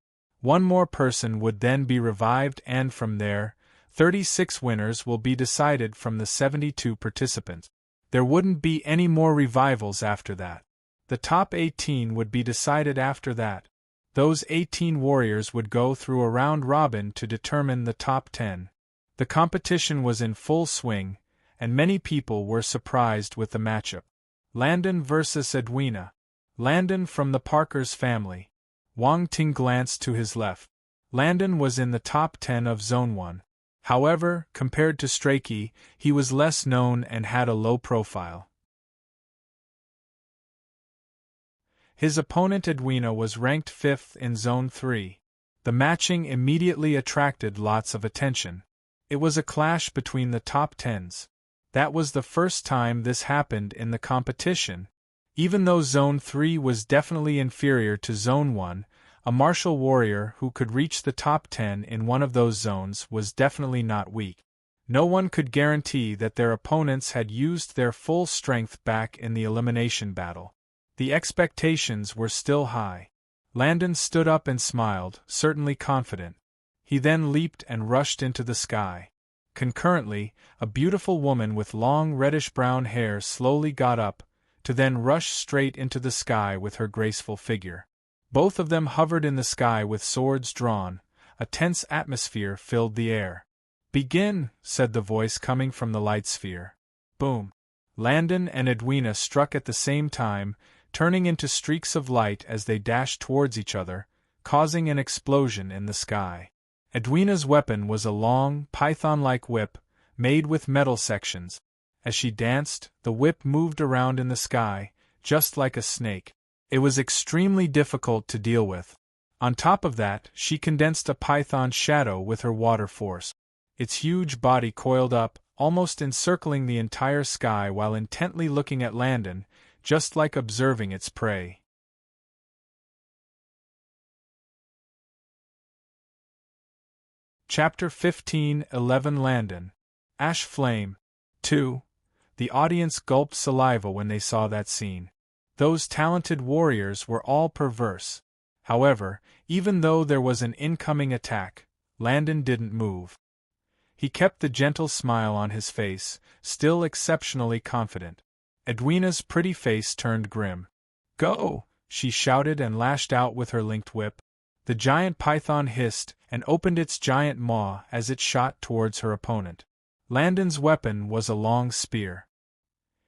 Speaker 1: 1 more person would then be revived and from there, 36 winners will be decided from the 72 participants. There wouldn't be any more revivals after that. The top 18 would be decided after that. Those 18 warriors would go through a round robin to determine the top 10. The competition was in full swing, and many people were surprised with the matchup. Landon versus Edwina. Landon from the Parkers family. Wang Ting glanced to his left. Landon was in the top 10 of Zone 1. However, compared to Strachey, he was less known and had a low profile. His opponent Edwina was ranked 5th in Zone 3. The matching immediately attracted lots of attention. It was a clash between the top 10s. That was the first time this happened in the competition. Even though Zone 3 was definitely inferior to Zone 1, a martial warrior who could reach the top 10 in one of those zones was definitely not weak. No one could guarantee that their opponents had used their full strength back in the elimination battle. The expectations were still high. Landon stood up and smiled, certainly confident. He then leaped and rushed into the sky. Concurrently, a beautiful woman with long reddish-brown hair slowly got up, to then rush straight into the sky with her graceful figure. Both of them hovered in the sky with swords drawn. A tense atmosphere filled the air. "Begin," said the voice coming from the light sphere. Boom! Landon and Edwina struck at the same time, turning into streaks of light as they dashed towards each other, causing an explosion in the sky. Edwina's weapon was a long, python-like whip, made with metal sections. As she danced, the whip moved around in the sky, just like a snake. It was extremely difficult to deal with. On top of that, she condensed a python's shadow with her water force. Its huge body coiled up, almost encircling the entire sky while intently looking at Landon, just like observing its prey. Chapter 15 11 Landon. Ash Flame. 2. The audience gulped saliva when they saw that scene. Those talented warriors were all perverse. However, even though there was an incoming attack, Landon didn't move. He kept the gentle smile on his face, still exceptionally confident. Edwina's pretty face turned grim. "Go!" she shouted and lashed out with her linked whip. The giant python hissed and opened its giant maw as it shot towards her opponent. Landon's weapon was a long spear.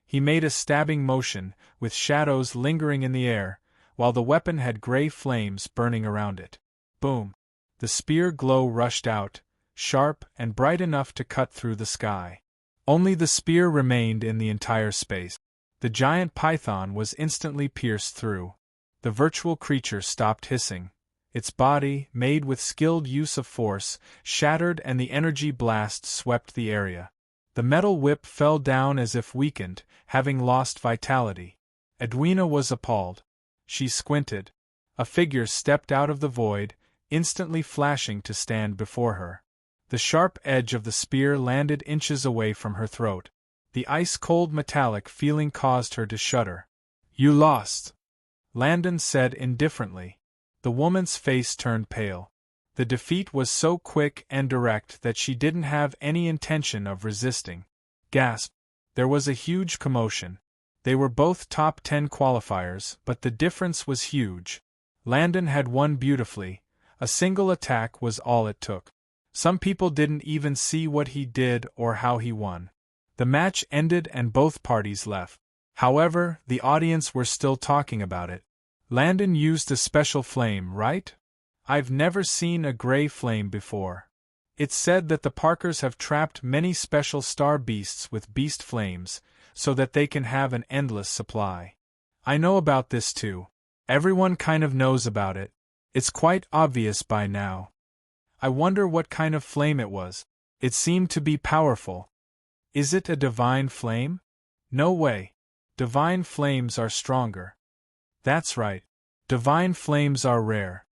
Speaker 1: He made a stabbing motion, with shadows lingering in the air, while the weapon had gray flames burning around it. Boom! The spear glow rushed out, sharp and bright enough to cut through the sky. Only the spear remained in the entire space. The giant python was instantly pierced through. The virtual creature stopped hissing. Its body, made with skilled use of force, shattered and the energy blast swept the area. The metal whip fell down as if weakened, having lost vitality. Edwina was appalled. She squinted. A figure stepped out of the void, instantly flashing to stand before her. The sharp edge of the spear landed inches away from her throat. The ice-cold metallic feeling caused her to shudder. "You lost," Landon said indifferently. The woman's face turned pale. The defeat was so quick and direct that she didn't have any intention of resisting. Gasp! There was a huge commotion. They were both top 10 qualifiers, but the difference was huge. Landon had won beautifully. A single attack was all it took. Some people didn't even see what he did or how he won. The match ended and both parties left. However, the audience were still talking about it. Landon used a special flame, right? I've never seen a gray flame before. It's said that the Parkers have trapped many special star beasts with beast flames, so that they can have an endless supply. I know about this too. Everyone kind of knows about it. It's quite obvious by now. I wonder what kind of flame it was. It seemed to be powerful. Is it a divine flame? No way. Divine flames are stronger. That's right. Divine flames are rare.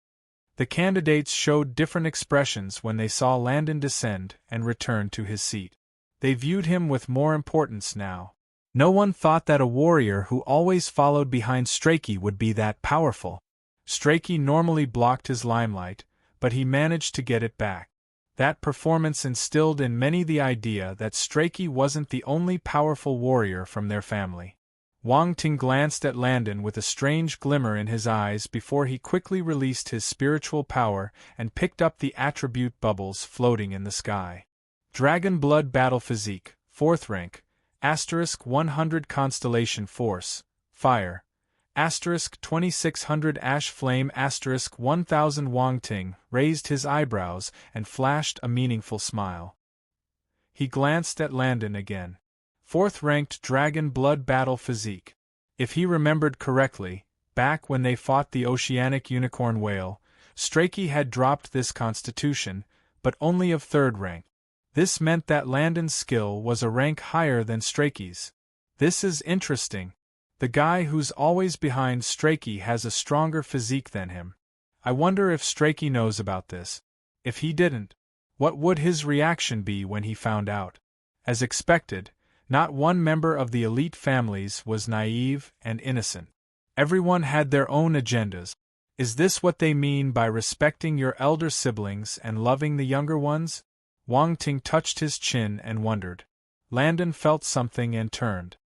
Speaker 1: The candidates showed different expressions when they saw Landon descend and return to his seat. They viewed him with more importance now. No one thought that a warrior who always followed behind Strachey would be that powerful. Strachey normally blocked his limelight, but he managed to get it back. That performance instilled in many the idea that Strachey wasn't the only powerful warrior from their family. Wang Ting glanced at Landon with a strange glimmer in his eyes before he quickly released his spiritual power and picked up the attribute bubbles floating in the sky. Dragon Blood Battle Physique, 4th rank, *100 Constellation Force, Fire, *2600 Ash Flame *1000 Wang Ting raised his eyebrows and flashed a meaningful smile. He glanced at Landon again. 4th-ranked Dragon Blood Battle Physique. If he remembered correctly, back when they fought the oceanic unicorn whale, Strachey had dropped this constitution, but only of 3rd rank. This meant that Landon's skill was a rank higher than Strachey's. This is interesting. The guy who's always behind Strachey has a stronger physique than him. I wonder if Strachey knows about this. If he didn't, what would his reaction be when he found out? As expected, not one member of the elite families was naive and innocent. Everyone had their own agendas. Is this what they mean by respecting your elder siblings and loving the younger ones? Wang Ting touched his chin and wondered. Landon felt something and turned.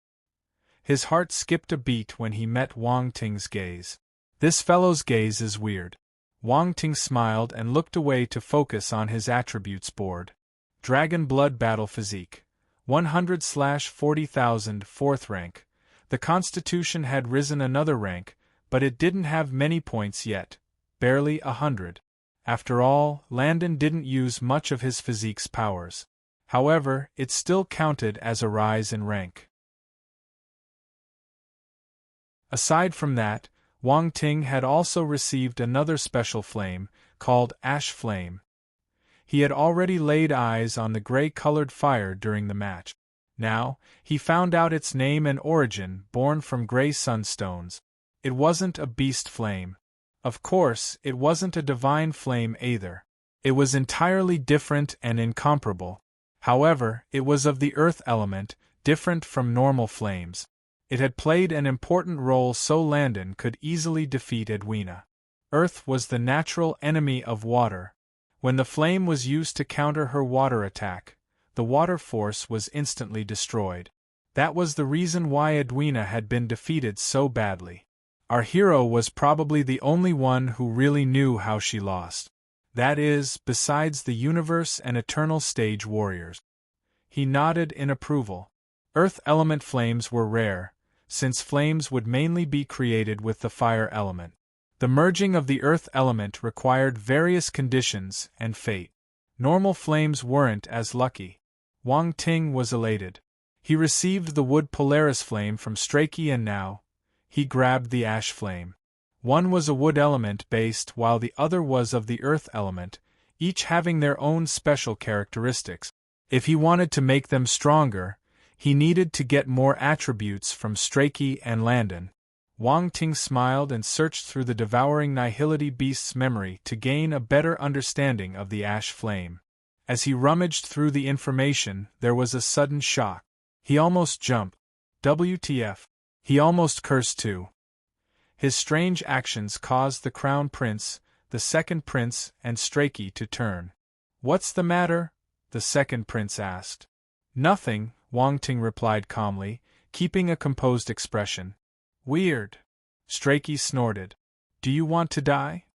Speaker 1: His heart skipped a beat when he met Wang Ting's gaze. This fellow's gaze is weird. Wang Ting smiled and looked away to focus on his attributes board. Dragon Blood Battle Physique. 100/40,000 4th rank. The Constitution had risen another rank, but it didn't have many points yet. Barely 100. After all, Landon didn't use much of his physique's powers. However, it still counted as a rise in rank. Aside from that, Wang Ting had also received another special flame, called Ash Flame. He had already laid eyes on the gray-colored fire during the match. Now, he found out its name and origin, born from gray sunstones. It wasn't a beast flame. Of course, it wasn't a divine flame either. It was entirely different and incomparable. However, it was of the earth element, different from normal flames. It had played an important role so Landon could easily defeat Edwina. Earth was the natural enemy of water. When the flame was used to counter her water attack, the water force was instantly destroyed. That was the reason why Edwina had been defeated so badly. Our hero was probably the only one who really knew how she lost. That is, besides the universe and eternal stage warriors. He nodded in approval. Earth element flames were rare, since flames would mainly be created with the fire element. The merging of the earth element required various conditions and fate. Normal flames weren't as lucky. Wang Ting was elated. He received the wood Polaris flame from Strachey and now he grabbed the ash flame. One was a wood element based while the other was of the earth element, each having their own special characteristics. If he wanted to make them stronger, he needed to get more attributes from Strachey and Landon. Wang Ting smiled and searched through the devouring Nihility beast's memory to gain a better understanding of the ash flame. As he rummaged through the information, there was a sudden shock. He almost jumped. WTF. He almost cursed too. His strange actions caused the Crown Prince, the Second Prince, and Strachey to turn. "What's the matter?" the Second Prince asked. "Nothing," Wang Ting replied calmly, keeping a composed expression. "Weird." Strachey snorted. "Do you want to die?"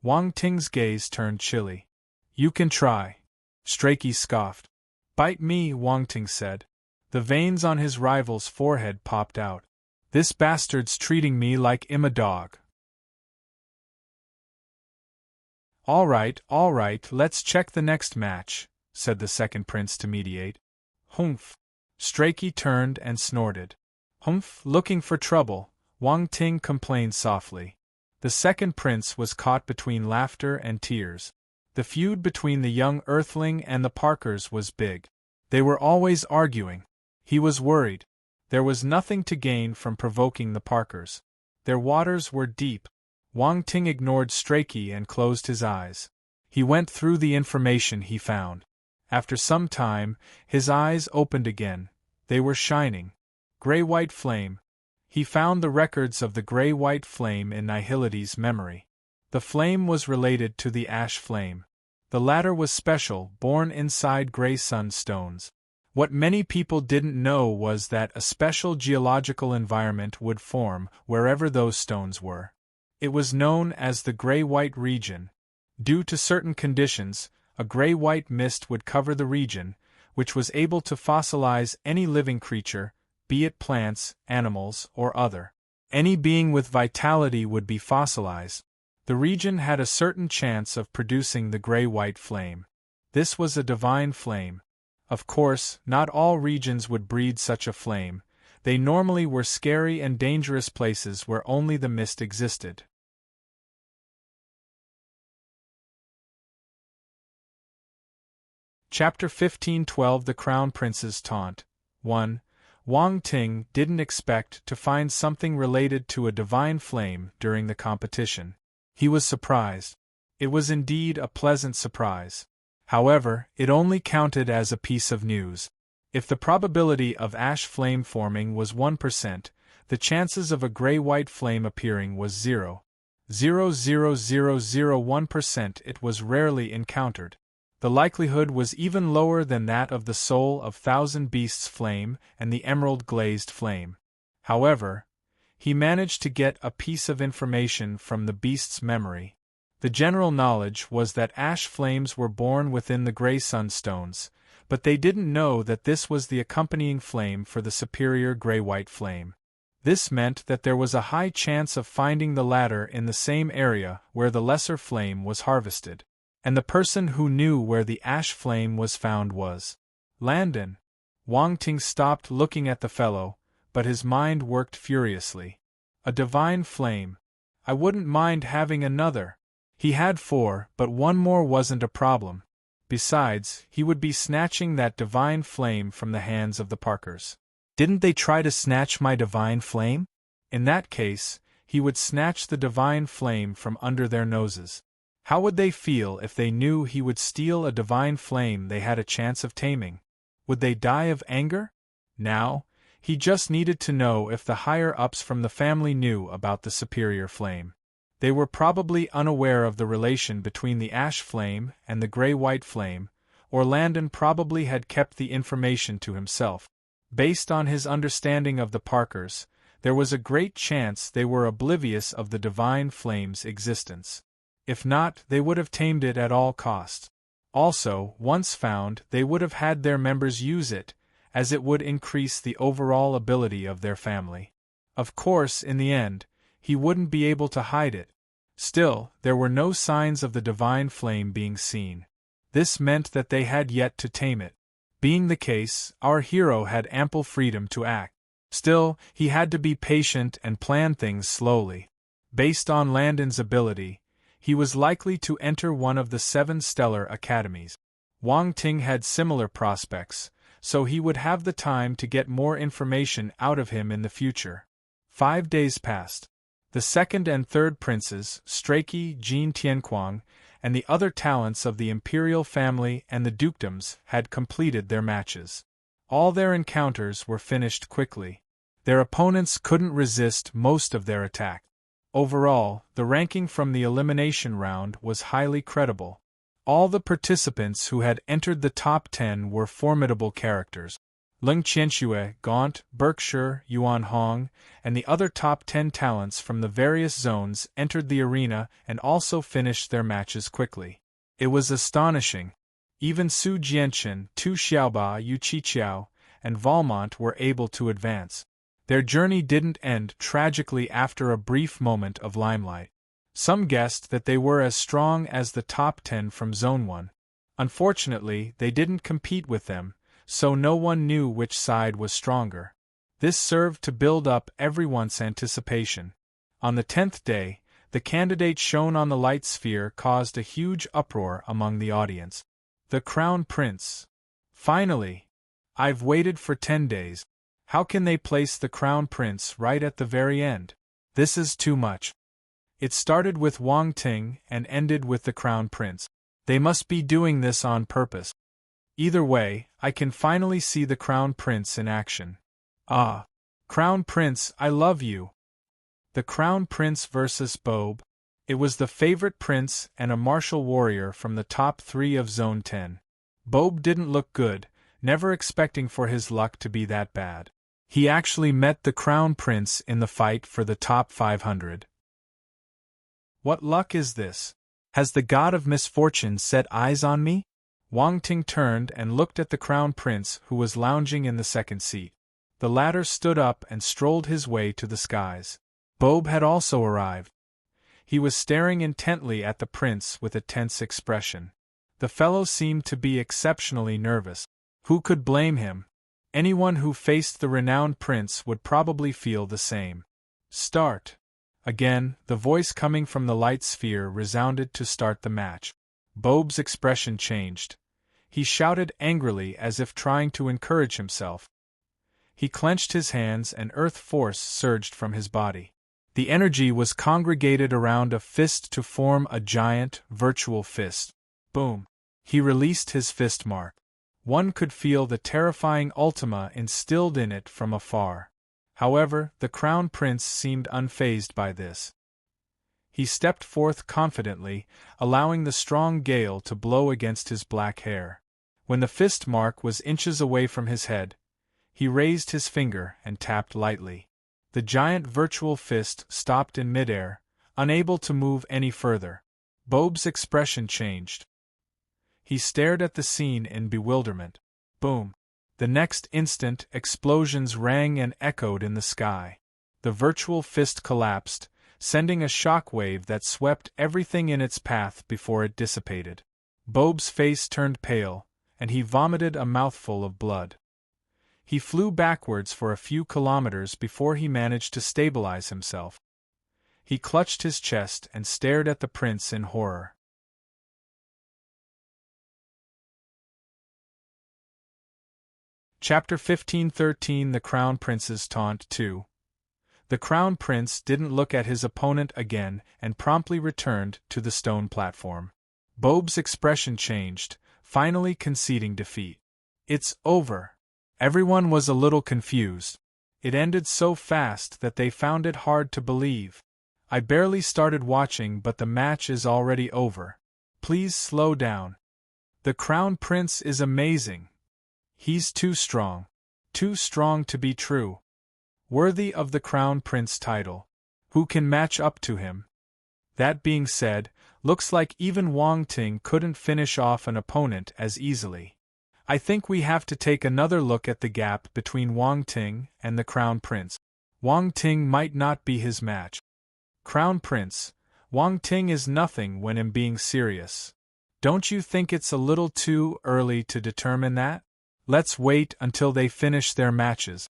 Speaker 1: Wang Ting's gaze turned chilly. "You can try." Strachey scoffed. "Bite me," Wang Ting said. The veins on his rival's forehead popped out. "This bastard's treating me like I'm a dog." All right, let's check the next match," said the Second Prince to mediate. "Humph." Strachey turned and snorted. "Humph, looking for trouble," Wang Ting complained softly. The Second Prince was caught between laughter and tears. The feud between the young Earthling and the Parkers was big. They were always arguing. He was worried. There was nothing to gain from provoking the Parkers. Their waters were deep. Wang Ting ignored Strachey and closed his eyes. He went through the information he found. After some time, his eyes opened again. They were shining. Gray-white flame. He found the records of the gray-white flame in Nihility's memory. The flame was related to the ash flame. The latter was special, born inside gray sunstones. What many people didn't know was that a special geological environment would form wherever those stones were. It was known as the gray-white region. Due to certain conditions, a gray-white mist would cover the region, which was able to fossilize any living creature, be it plants, animals, or other. Any being with vitality would be fossilized. The region had a certain chance of producing the gray-white flame. This was a divine flame. Of course, not all regions would breed such a flame. They normally were scary and dangerous places where only the mist existed. Chapter 15:12 The Crown Prince's Taunt. 1. Wang Ting didn't expect to find something related to a divine flame during the competition. He was surprised. It was indeed a pleasant surprise. However, it only counted as a piece of news. If the probability of ash flame forming was 1%, the chances of a gray-white flame appearing was 0.00001%. It was rarely encountered. The likelihood was even lower than that of the Soul of Thousand Beasts flame and the Emerald Glazed flame. However, he managed to get a piece of information from the beast's memory. The general knowledge was that ash flames were born within the gray sunstones, but they didn't know that this was the accompanying flame for the superior gray-white flame. This meant that there was a high chance of finding the latter in the same area where the lesser flame was harvested. And the person who knew where the ash flame was found was Landon. Wang Ting stopped looking at the fellow, but his mind worked furiously. A divine flame. I wouldn't mind having another. He had 4, but one more wasn't a problem. Besides, he would be snatching that divine flame from the hands of the Parkers. Didn't they try to snatch my divine flame? In that case, he would snatch the divine flame from under their noses. How would they feel if they knew he would steal a divine flame they had a chance of taming? Would they die of anger? Now, he just needed to know if the higher-ups from the family knew about the superior flame. They were probably unaware of the relation between the ash flame and the gray-white flame, or Landon probably had kept the information to himself. Based on his understanding of the Parkers, there was a great chance they were oblivious of the divine flame's existence. If not, they would have tamed it at all costs. Also, once found, they would have had their members use it, as it would increase the overall ability of their family. Of course, in the end, he wouldn't be able to hide it. Still, there were no signs of the divine flame being seen. This meant that they had yet to tame it. Being the case, our hero had ample freedom to act. Still, he had to be patient and plan things slowly. Based on Landon's ability, he was likely to enter one of the 7 stellar academies. Wang Ting had similar prospects, so he would have the time to get more information out of him in the future. 5 days passed. The second and third princes, Strachey, Jin Tianquang, and the other talents of the imperial family and the dukedoms had completed their matches. All their encounters were finished quickly. Their opponents couldn't resist most of their attack. Overall, the ranking from the elimination round was highly credible. All the participants who had entered the top 10 were formidable characters. Leng Qianxue, Gaunt, Berkshire, Yuan Hong, and the other top 10 talents from the various zones entered the arena and also finished their matches quickly. It was astonishing. Even Su Jianchen, Tu Xiaoba, Yu Qiqiao, and Valmont were able to advance. Their journey didn't end tragically after a brief moment of limelight. Some guessed that they were as strong as the top 10 from Zone 1. Unfortunately, they didn't compete with them, so no one knew which side was stronger. This served to build up everyone's anticipation. On the 10th day, the candidate shown on the light sphere caused a huge uproar among the audience. The Crown Prince. Finally! I've waited for 10 days. How can they place the Crown Prince right at the very end? This is too much. It started with Wang Ting and ended with the Crown Prince. They must be doing this on purpose. Either way, I can finally see the Crown Prince in action. Ah! Crown Prince, I love you. The Crown Prince vs. Bob. It was the favorite prince and a martial warrior from the top 3 of Zone 10. Bob didn't look good, never expecting for his luck to be that bad. He actually met the Crown Prince in the fight for the top 500. What luck is this? Has the god of misfortune set eyes on me? Wang Ting turned and looked at the Crown Prince, who was lounging in the second seat. The latter stood up and strolled his way to the skies. Bob had also arrived. He was staring intently at the prince with a tense expression. The fellow seemed to be exceptionally nervous. Who could blame him? Anyone who faced the renowned prince would probably feel the same. Start. Again, the voice coming from the light sphere resounded to start the match. Bob's expression changed. He shouted angrily as if trying to encourage himself. He clenched his hands and earth force surged from his body. The energy was congregated around a fist to form a giant, virtual fist. Boom. He released his fist mark. One could feel the terrifying Ultima instilled in it from afar. However, the Crown Prince seemed unfazed by this. He stepped forth confidently, allowing the strong gale to blow against his black hair. When the fist mark was inches away from his head, he raised his finger and tapped lightly. The giant virtual fist stopped in midair, unable to move any further. Bob's expression changed. He stared at the scene in bewilderment. Boom. The next instant, explosions rang and echoed in the sky. The virtual fist collapsed, sending a shock wave that swept everything in its path before it dissipated. Bob's face turned pale, and he vomited a mouthful of blood. He flew backwards for a few kilometers before he managed to stabilize himself. He clutched his chest and stared at the prince in horror. Chapter 1513 The Crown Prince's Taunt 2. The Crown Prince didn't look at his opponent again and promptly returned to the stone platform. Bob's expression changed, finally conceding defeat. It's over. Everyone was a little confused. It ended so fast that they found it hard to believe. I barely started watching, but the match is already over. Please slow down. The Crown Prince is amazing. He's too strong. Too strong to be true. Worthy of the Crown Prince title. Who can match up to him? That being said, looks like even Wang Ting couldn't finish off an opponent as easily. I think we have to take another look at the gap between Wang Ting and the Crown Prince. Wang Ting might not be his match. Crown Prince, Wang Ting is nothing when I'm being serious. Don't you think it's a little too early to determine that? Let's wait until they finish their matches.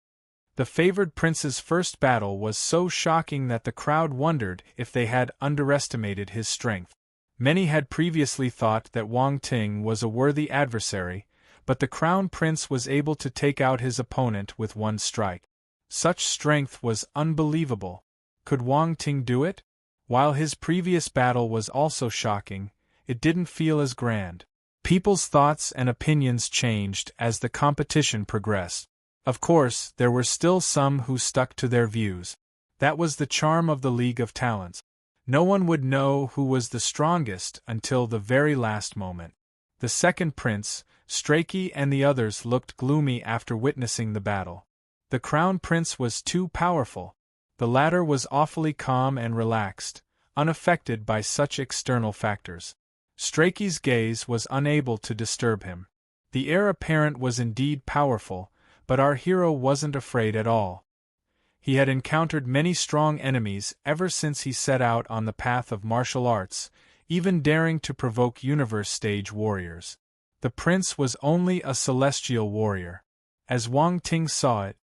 Speaker 1: The favored prince's first battle was so shocking that the crowd wondered if they had underestimated his strength. Many had previously thought that Wang Ting was a worthy adversary, but the Crown Prince was able to take out his opponent with one strike. Such strength was unbelievable. Could Wang Ting do it? While his previous battle was also shocking, it didn't feel as grand. People's thoughts and opinions changed as the competition progressed. Of course, there were still some who stuck to their views. That was the charm of the League of Talents. No one would know who was the strongest until the very last moment. The second prince, Strachey, and the others looked gloomy after witnessing the battle. The Crown Prince was too powerful. The latter was awfully calm and relaxed, unaffected by such external factors. Strachey's gaze was unable to disturb him. The heir apparent was indeed powerful, but our hero wasn't afraid at all. He had encountered many strong enemies ever since he set out on the path of martial arts, even daring to provoke universe-stage warriors. The prince was only a celestial warrior. As Wang Ting saw it,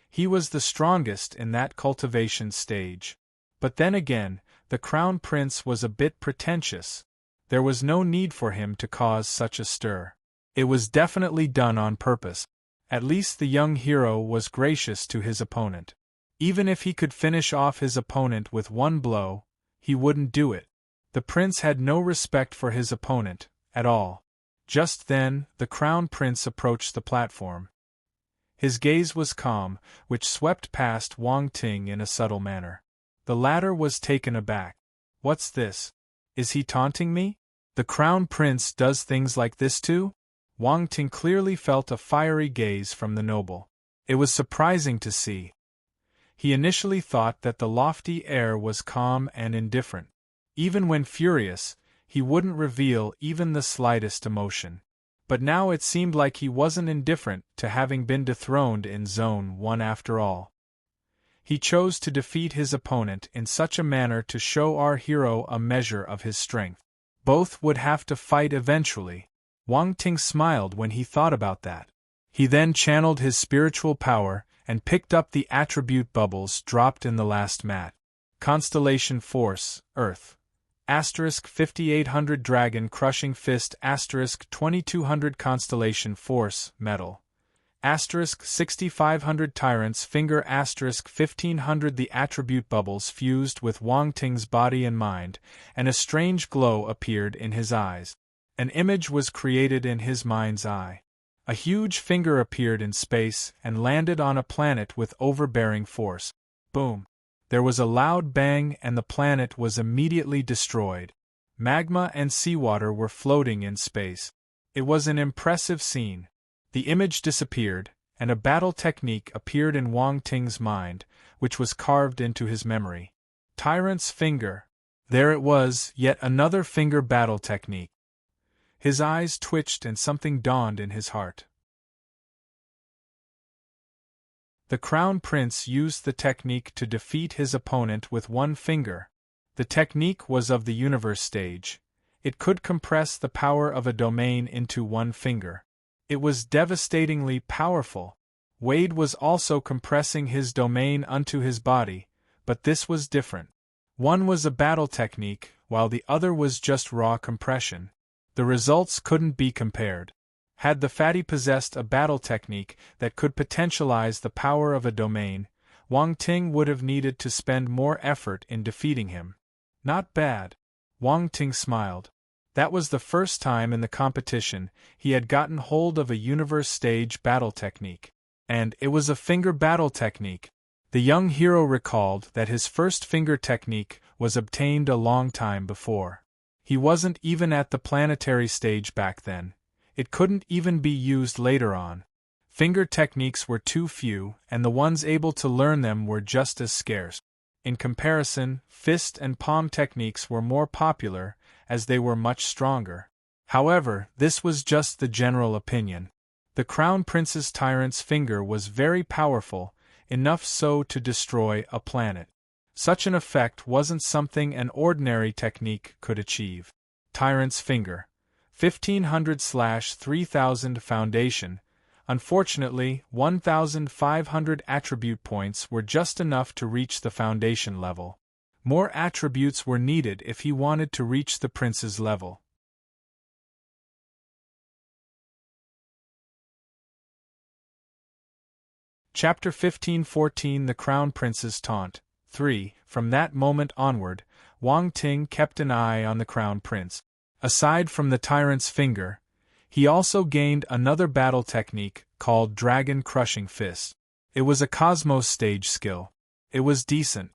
Speaker 1: he was the strongest in that cultivation stage. But then again, the Crown Prince was a bit pretentious. There was no need for him to cause such a stir. It was definitely done on purpose. At least the young hero was gracious to his opponent. Even if he could finish off his opponent with one blow, he wouldn't do it. The prince had no respect for his opponent, at all. Just then, the Crown Prince approached the platform. His gaze was calm, which swept past Wang Ting in a subtle manner. The latter was taken aback. What's this? Is he taunting me? The Crown Prince does things like this too? Wang Ting clearly felt a fiery gaze from the noble. It was surprising to see. He initially thought that the lofty heir was calm and indifferent. Even when furious, he wouldn't reveal even the slightest emotion. But now it seemed like he wasn't indifferent to having been dethroned in Zone 1 after all. He chose to defeat his opponent in such a manner to show our hero a measure of his strength. Both would have to fight eventually. Wang Ting smiled when he thought about that. He then channeled his spiritual power and picked up the attribute bubbles dropped in the last mat. Constellation Force, Earth. Asterisk 5800 Dragon Crushing Fist Asterisk 2200 Constellation Force, Metal. Asterisk 6500 Tyrant's Finger Asterisk 1500 The attribute bubbles fused with Wang Ting's body and mind, and a strange glow appeared in his eyes. An image was created in his mind's eye. A huge finger appeared in space and landed on a planet with overbearing force. Boom! There was a loud bang and the planet was immediately destroyed. Magma and seawater were floating in space. It was an impressive scene. The image disappeared, and a battle technique appeared in Wang Ting's mind, which was carved into his memory. Tyrant's Finger. There it was, yet another finger battle technique. His eyes twitched and something dawned in his heart. The Crown Prince used the technique to defeat his opponent with one finger. The technique was of the universe stage. It could compress the power of a domain into one finger. It was devastatingly powerful. Wade was also compressing his domain unto his body, but this was different. One was a battle technique, while the other was just raw compression. The results couldn't be compared. Had the fatty possessed a battle technique that could potentialize the power of a domain, Wang Ting would have needed to spend more effort in defeating him. Not bad. Wang Ting smiled. That was the first time in the competition he had gotten hold of a universe stage battle technique. And it was a finger battle technique. The young hero recalled that his first finger technique was obtained a long time before. He wasn't even at the planetary stage back then. It couldn't even be used later on. Finger techniques were too few, and the ones able to learn them were just as scarce. In comparison, fist and palm techniques were more popular, as they were much stronger. However, this was just the general opinion. The Crown Prince's Tyrant's Finger was very powerful, enough so to destroy a planet. Such an effect wasn't something an ordinary technique could achieve. Tyrant's Finger. 1500/3000 Foundation. Unfortunately, 1,500 attribute points were just enough to reach the foundation level. More attributes were needed if he wanted to reach the prince's level. Chapter 1514 The Crown Prince's Taunt. 3. From that moment onward, Wang Ting kept an eye on the Crown Prince. Aside from the Tyrant's Finger, he also gained another battle technique called Dragon Crushing Fist. It was a Cosmos stage skill. It was decent.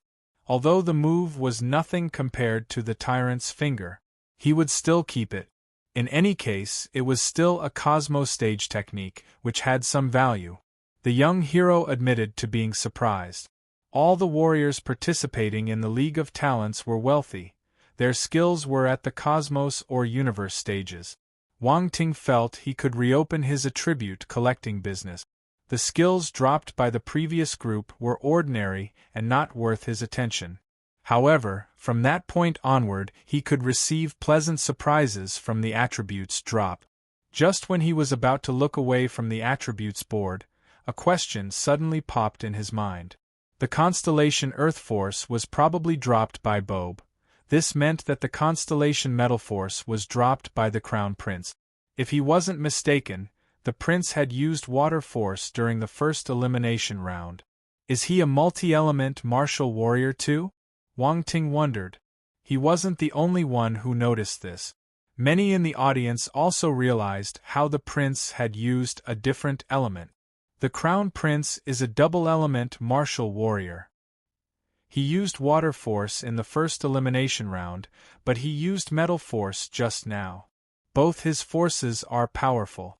Speaker 1: Although the move was nothing compared to the Tyrant's Finger, he would still keep it. In any case, it was still a Cosmos stage technique, which had some value. The young hero admitted to being surprised. All the warriors participating in the League of Talents were wealthy. Their skills were at the Cosmos or Universe stages. Wang Ting felt he could reopen his attribute collecting business. The skills dropped by the previous group were ordinary and not worth his attention. However, from that point onward he could receive pleasant surprises from the attributes drop. Just when he was about to look away from the attributes board, a question suddenly popped in his mind. The constellation Earth Force was probably dropped by Bob. This meant that the constellation Metal Force was dropped by the Crown Prince. If he wasn't mistaken, the prince had used Water Force during the first elimination round. Is he a multi-element martial warrior too? Wang Ting wondered. He wasn't the only one who noticed this. Many in the audience also realized how the prince had used a different element. The Crown Prince is a double-element martial warrior. He used water force in the first elimination round, but he used metal force just now. Both his forces are powerful.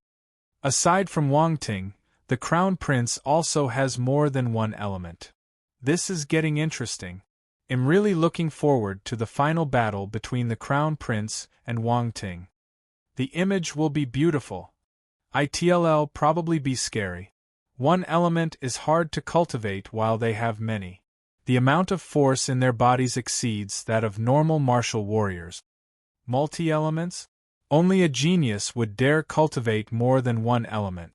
Speaker 1: Aside from Wang Ting, the Crown Prince also has more than one element. This is getting interesting. I'm really looking forward to the final battle between the Crown Prince and Wang Ting. The image will be beautiful. It'll probably be scary. One element is hard to cultivate while they have many. The amount of force in their bodies exceeds that of normal martial warriors. Multi-elements? Only a genius would dare cultivate more than one element.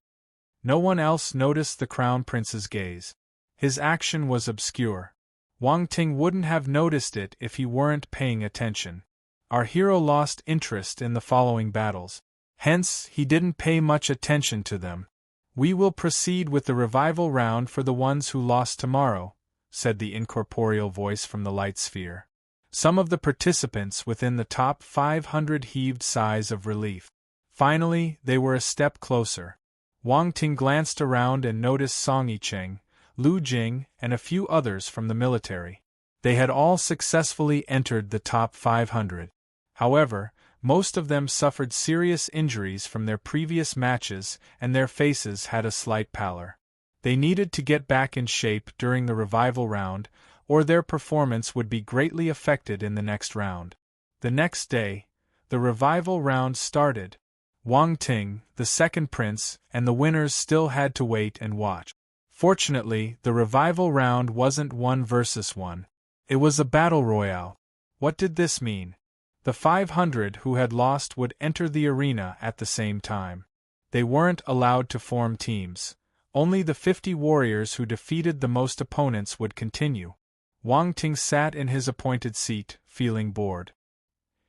Speaker 1: No one else noticed the Crown Prince's gaze. His action was obscure. Wang Ting wouldn't have noticed it if he weren't paying attention. Our hero lost interest in the following battles. Hence, he didn't pay much attention to them. We will proceed with the revival round for the ones who lost tomorrow, said the incorporeal voice from the light sphere. Some of the participants within the top 500 heaved sighs of relief. Finally, they were a step closer. Wang Ting glanced around and noticed Song Yicheng, Lu Jing, and a few others from the military. They had all successfully entered the top 500. However, most of them suffered serious injuries from their previous matches and their faces had a slight pallor. They needed to get back in shape during the revival round, or their performance would be greatly affected in the next round. The next day, the revival round started. Wang Ting, the second prince, and the winners still had to wait and watch. Fortunately, the revival round wasn't 1 versus 1. It was a battle royale. What did this mean? The 500 who had lost would enter the arena at the same time. They weren't allowed to form teams. Only the 50 warriors who defeated the most opponents would continue. Wang Ting sat in his appointed seat, feeling bored.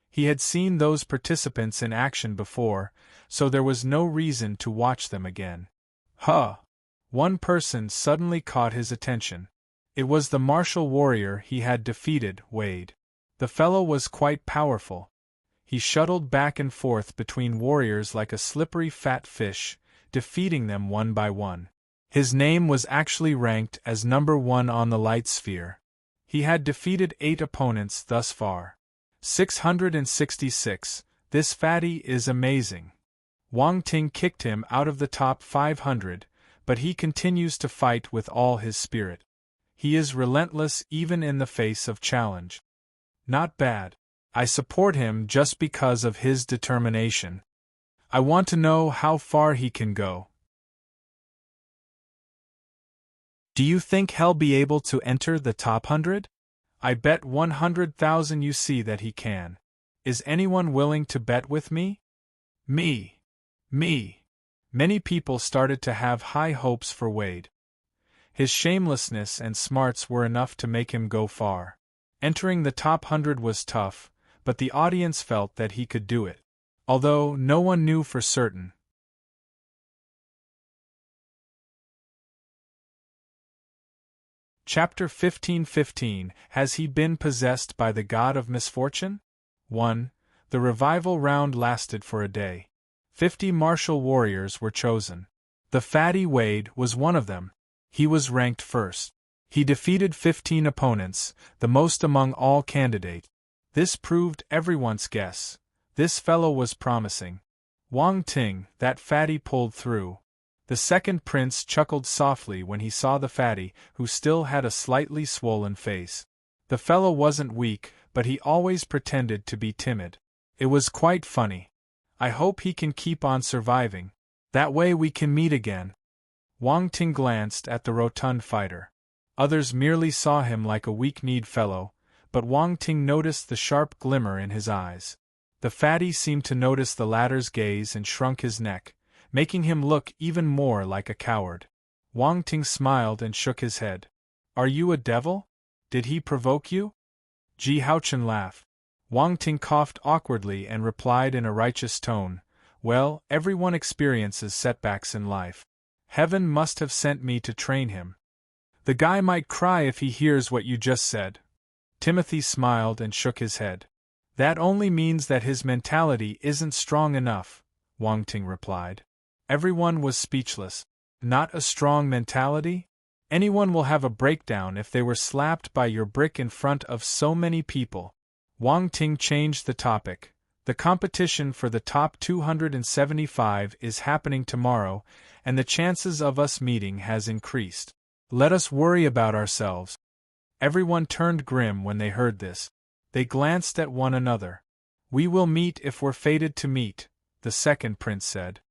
Speaker 1: He had seen those participants in action before, so there was no reason to watch them again. One person suddenly caught his attention. It was the martial warrior he had defeated, Wade. The fellow was quite powerful. He shuttled back and forth between warriors like a slippery fat fish, defeating them one by one. His name was actually ranked as number 1 on the light sphere. He had defeated 8 opponents thus far. 666. This fatty is amazing. Wang Ting kicked him out of the top 500, but he continues to fight with all his spirit. He is relentless even in the face of challenge. Not bad. I support him just because of his determination. I want to know how far he can go. Do you think he'll be able to enter the top 100? I bet 100,000 you see that he can. Is anyone willing to bet with me? Me. Many people started to have high hopes for Wade. His shamelessness and smarts were enough to make him go far. Entering the top 100 was tough, but the audience felt that he could do it. Although no one knew for certain. Chapter 15:15. Has he been possessed by the god of misfortune? 1. The revival round lasted for a day. 50 martial warriors were chosen. The fatty Wade was one of them. He was ranked first. He defeated 15 opponents, the most among all candidates. This proved everyone's guess. This fellow was promising. Wang Ting, that fatty, pulled through. The second prince chuckled softly when he saw the fatty, who still had a slightly swollen face. The fellow wasn't weak, but he always pretended to be timid. It was quite funny. I hope he can keep on surviving. That way we can meet again. Wang Ting glanced at the rotund fighter. Others merely saw him like a weak-kneed fellow, but Wang Ting noticed the sharp glimmer in his eyes. The fatty seemed to notice the latter's gaze and shrunk his neck, making him look even more like a coward. Wang Ting smiled and shook his head. Are you a devil? Did he provoke you? Ji Haochen laughed. Wang Ting coughed awkwardly and replied in a righteous tone, Well, everyone experiences setbacks in life. Heaven must have sent me to train him. The guy might cry if he hears what you just said. Timothy smiled and shook his head. That only means that his mentality isn't strong enough, Wang Ting replied. Everyone was speechless. Not a strong mentality? Anyone will have a breakdown if they were slapped by your brick in front of so many people. Wang Ting changed the topic. The competition for the top 275 is happening tomorrow, and the chances of us meeting has increased. Let us worry about ourselves. Everyone turned grim when they heard this. They glanced at one another. We will meet if we're fated to meet, the second prince said.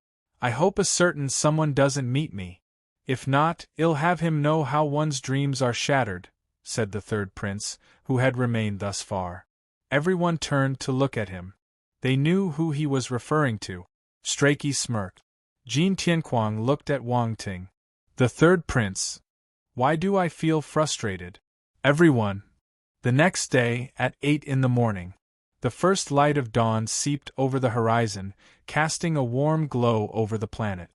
Speaker 1: I hope a certain someone doesn't meet me. If not, I'll have him know how one's dreams are shattered, said the third prince, who had remained thus far. Everyone turned to look at him. They knew who he was referring to. Strakey smirked. Jin Tianquang looked at Wang Ting. The third prince. Why do I feel frustrated? Everyone. The next day, at 8 in the morning, the first light of dawn seeped over the horizon, casting a warm glow over the planet.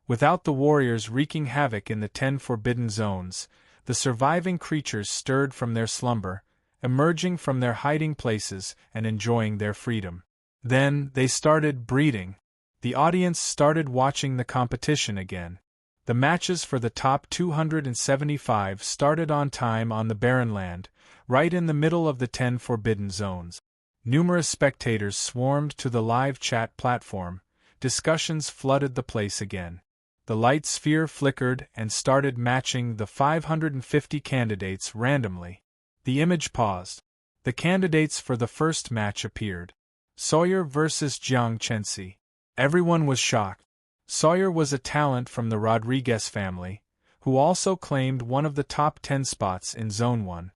Speaker 1: Without the warriors wreaking havoc in the 10 forbidden zones, the surviving creatures stirred from their slumber, emerging from their hiding places and enjoying their freedom. Then, they started breeding. The audience started watching the competition again. The matches for the top 275 started on time on the barren land, right in the middle of the 10 forbidden zones. Numerous spectators swarmed to the live chat platform. Discussions flooded the place again. The light sphere flickered and started matching the 550 candidates randomly. The image paused. The candidates for the first match appeared. Sawyer versus Jiang Chensi. Everyone was shocked. Sawyer was a talent from the Rodriguez family, who also claimed one of the top 10 spots in Zone 1.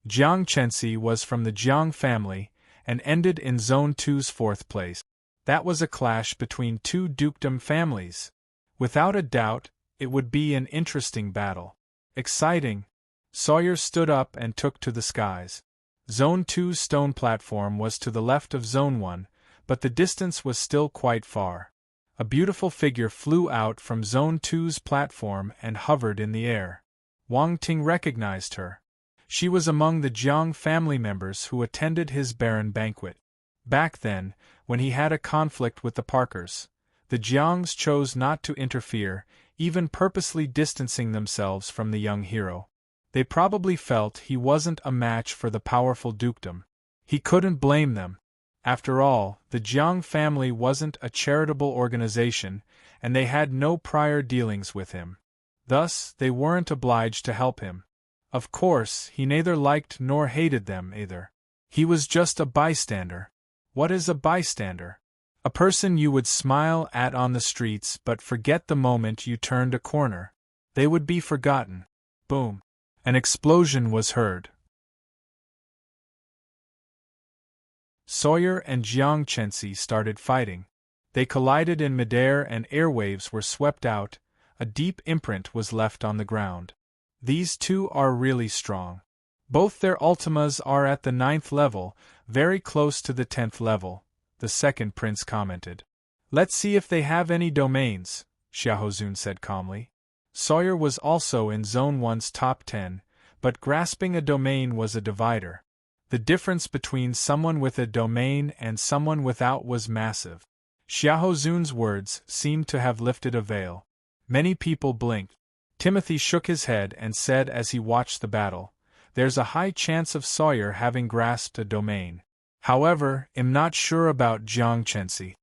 Speaker 1: Jiang Chensi was from the Jiang family and ended in Zone 2's 4th place. That was a clash between two dukedom families. Without a doubt, it would be an interesting battle. Exciting. Sawyer stood up and took to the skies. Zone 2's stone platform was to the left of Zone 1, but the distance was still quite far. A beautiful figure flew out from Zone 2's platform and hovered in the air. Wang Ting recognized her. She was among the Jiang family members who attended his barren banquet. Back then, when he had a conflict with the Parkers, the Jiangs chose not to interfere, even purposely distancing themselves from the young hero. They probably felt he wasn't a match for the powerful dukedom. He couldn't blame them. After all, the Jiang family wasn't a charitable organization, and they had no prior dealings with him. Thus, they weren't obliged to help him. Of course, he neither liked nor hated them either. He was just a bystander. What is a bystander? A person you would smile at on the streets but forget the moment you turned a corner. They would be forgotten. Boom. An explosion was heard. Sawyer and Jiang Chensi started fighting. They collided in midair and airwaves were swept out. A deep imprint was left on the ground. These two are really strong. Both their ultimas are at the 9th level, very close to the 10th level, the second prince commented. Let's see if they have any domains, Xiaohozun said calmly. Sawyer was also in Zone 1's top 10, but grasping a domain was a divider. The difference between someone with a domain and someone without was massive. Xiaohozun's words seemed to have lifted a veil. Many people blinked. Timothy shook his head and said as he watched the battle, "There's a high chance of Sawyer having grasped a domain. However, I'm not sure about Jiang Chensi.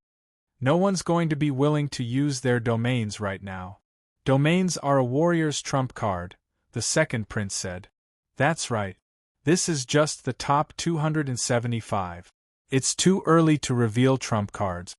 Speaker 1: No one's going to be willing to use their domains right now." "Domains are a warrior's trump card," the second prince said. "That's right. This is just the top 275. It's too early to reveal trump cards."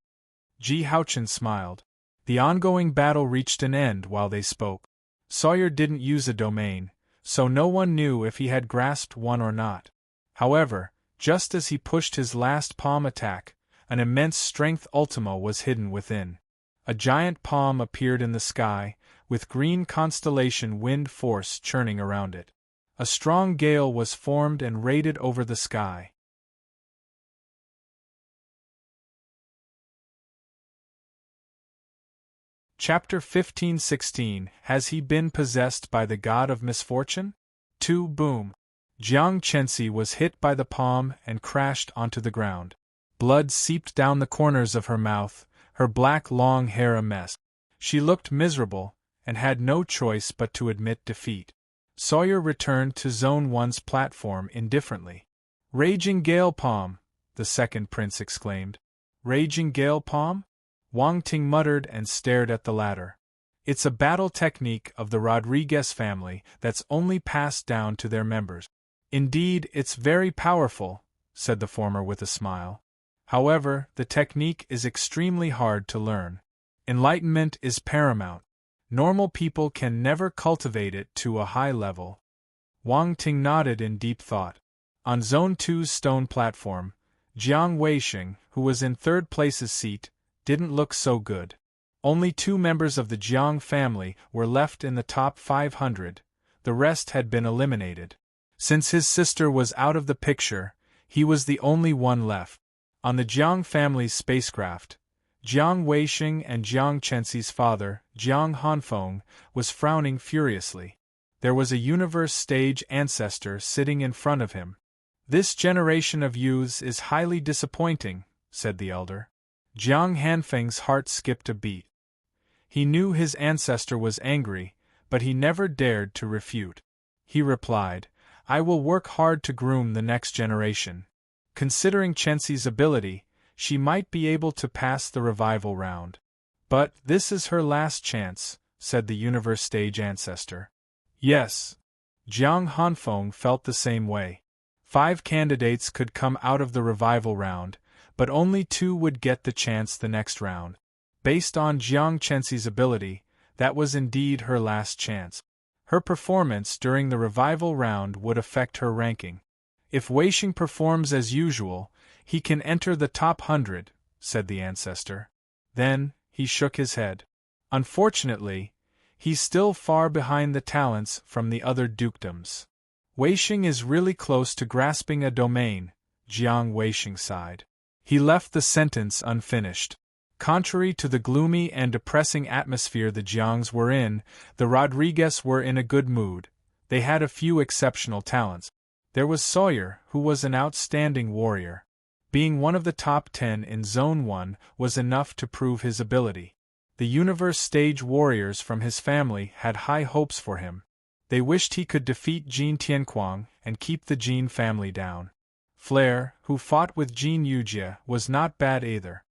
Speaker 1: Ji Haochen smiled. The ongoing battle reached an end while they spoke. Sawyer didn't use a domain, so no one knew if he had grasped one or not. However, just as he pushed his last palm attack, an immense strength ultima was hidden within. A giant palm appeared in the sky, with green constellation wind force churning around it. A strong gale was formed and raided over the sky. Chapter 15-16 Has he been possessed by the god of misfortune? 2 Boom. Jiang Chensi was hit by the palm and crashed onto the ground. Blood seeped down the corners of her mouth, her black long hair a mess. She looked miserable, and had no choice but to admit defeat. Sawyer returned to Zone 1's platform indifferently. "Raging Gale Palm!" the second prince exclaimed. "Raging Gale Palm?" Wang Ting muttered and stared at the latter. "It's a battle technique of the Rodriguez family that's only passed down to their members." "Indeed, it's very powerful," said the former with a smile. "However, the technique is extremely hard to learn. Enlightenment is paramount. Normal people can never cultivate it to a high level." Wang Ting nodded in deep thought. On Zone 2's stone platform, Jiang Weixing, who was in third place's seat, didn't look so good. Only 2 members of the Jiang family were left in the top 500, the rest had been eliminated. Since his sister was out of the picture, he was the only one left. On the Jiang family's spacecraft, Jiang Weixing and Jiang Chenxi's father, Jiang Hanfeng, was frowning furiously. There was a universe stage ancestor sitting in front of him. "This generation of youths is highly disappointing," said the elder. Jiang Hanfeng's heart skipped a beat. He knew his ancestor was angry, but he never dared to refute. He replied, "I will work hard to groom the next generation." Considering Chenxi's ability, she might be able to pass the revival round. "But this is her last chance," said the universe stage ancestor. Yes. Jiang Hanfeng felt the same way. 5 candidates could come out of the revival round, but only 2 would get the chance the next round. Based on Jiang Chenxi's ability, that was indeed her last chance. Her performance during the revival round would affect her ranking. "If Weixing performs as usual, he can enter the top 100, said the ancestor. Then, he shook his head. "Unfortunately, he's still far behind the talents from the other dukedoms. Weixing is really close to grasping a domain," Jiang Weixing sighed. He left the sentence unfinished. Contrary to the gloomy and depressing atmosphere the Jiangs were in, the Rodriguez were in a good mood. They had a few exceptional talents. There was Sawyer, who was an outstanding warrior. Being one of the top 10 in Zone 1 was enough to prove his ability. The universe stage warriors from his family had high hopes for him. They wished he could defeat Jin Tianquang and keep the Jin family down. Flair, who fought with Jin Yujie, was not bad either.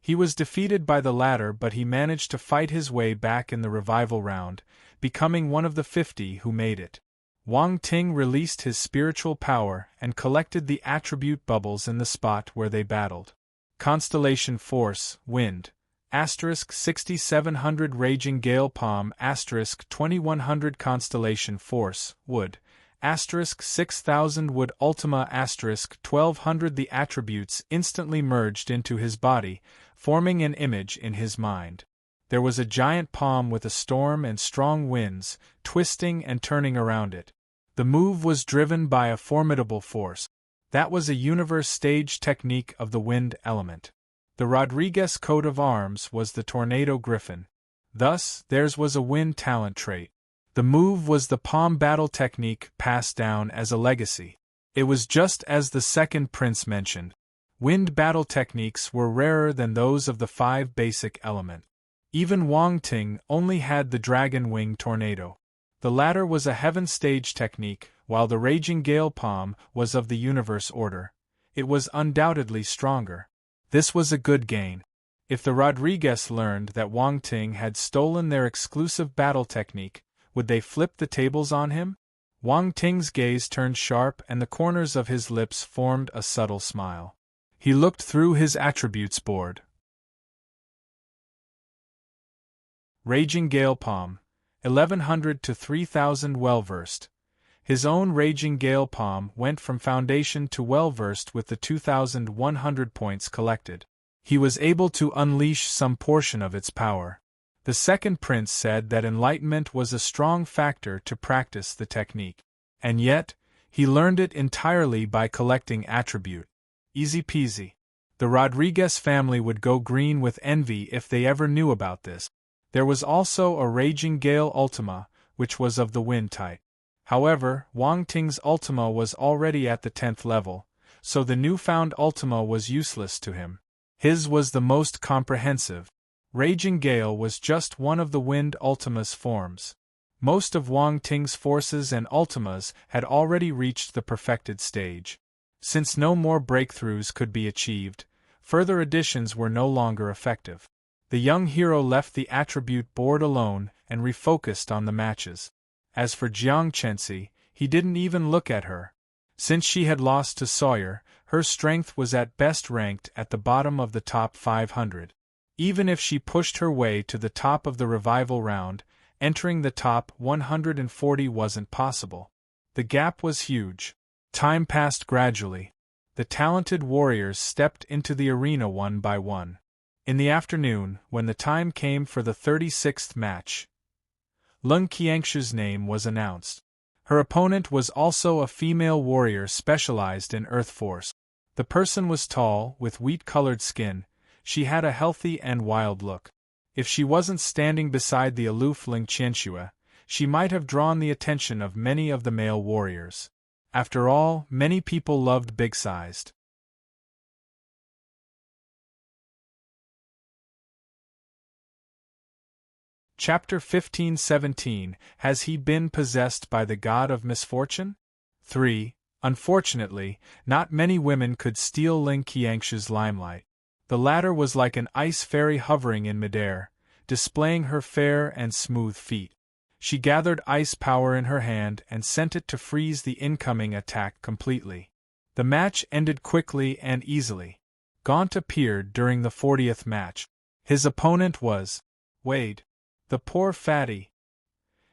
Speaker 1: He was defeated by the latter, but he managed to fight his way back in the revival round, becoming one of the 50 who made it. Wang Ting released his spiritual power and collected the attribute bubbles in the spot where they battled. Constellation Force, Wind, *6700 Raging Gale Palm, *2100 Constellation Force, Wood, *6000 Wood Ultima, *1200 The attributes instantly merged into his body, forming an image in his mind. There was a giant palm with a storm and strong winds, twisting and turning around it. The move was driven by a formidable force. That was a universe stage technique of the wind element. The Rodriguez coat of arms was the Tornado Griffin. Thus, theirs was a wind talent trait. The move was the palm battle technique passed down as a legacy. It was just as the second prince mentioned. Wind battle techniques were rarer than those of the 5 basic elements. Even Wang Ting only had the Dragon Wing Tornado. The latter was a heaven stage technique, while the Raging Gale Palm was of the universe order. It was undoubtedly stronger. This was a good gain. If the Rodriguez learned that Wang Ting had stolen their exclusive battle technique, would they flip the tables on him? Wang Ting's gaze turned sharp and the corners of his lips formed a subtle smile. He looked through his attributes board. Raging Gale Palm, 1100 to 3000 well-versed. His own Raging Gale Palm went from foundation to well-versed with the 2100 points collected. He was able to unleash some portion of its power. The second prince said that enlightenment was a strong factor to practice the technique. And yet, he learned it entirely by collecting attribute. Easy peasy. The Rodriguez family would go green with envy if they ever knew about this. There was also a Raging Gale Ultima, which was of the wind type. However, Wang Ting's Ultima was already at the 10th level, so the newfound Ultima was useless to him. His was the most comprehensive. Raging Gale was just one of the Wind Ultima's forms. Most of Wang Ting's forces and Ultimas had already reached the perfected stage. Since no more breakthroughs could be achieved, further additions were no longer effective. The young hero left the attribute board alone and refocused on the matches. As for Jiang Chensi, he didn't even look at her. Since she had lost to Sawyer, her strength was at best ranked at the bottom of the top 500. Even if she pushed her way to the top of the revival round, entering the top 140 wasn't possible. The gap was huge. Time passed gradually. The talented warriors stepped into the arena one by one. In the afternoon, when the time came for the 36th match, Lung Qiangshu's name was announced. Her opponent was also a female warrior specialized in earth force. The person was tall, with wheat-colored skin. She had a healthy and wild look. If she wasn't standing beside the aloof Ling Qianxue, she might have drawn the attention of many of the male warriors. After all, many people loved big-sized. Chapter 15-17. Has he been possessed by the god of misfortune? 3. Unfortunately, not many women could steal Ling Qiangshu's limelight. The latter was like an ice fairy hovering in midair, displaying her fair and smooth feet. She gathered ice power in her hand and sent it to freeze the incoming attack completely. The match ended quickly and easily. Gaunt appeared during the 40th match. His opponent was Wade. The poor fatty.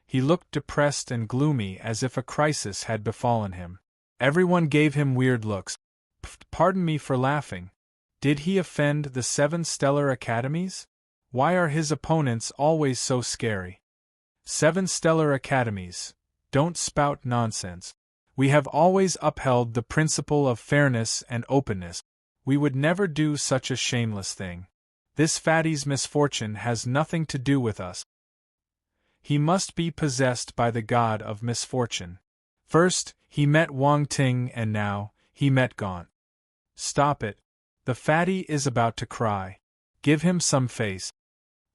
Speaker 1: He looked depressed and gloomy as if a crisis had befallen him. Everyone gave him weird looks. Pardon me for laughing. Did he offend the 7 stellar academies? Why are his opponents always so scary? 7 stellar academies. Don't spout nonsense. We have always upheld the principle of fairness and openness. We would never do such a shameless thing. This fatty's misfortune has nothing to do with us. He must be possessed by the god of misfortune. First, he met Wang Ting and now, he met Gaunt. Stop it. The fatty is about to cry. Give him some face.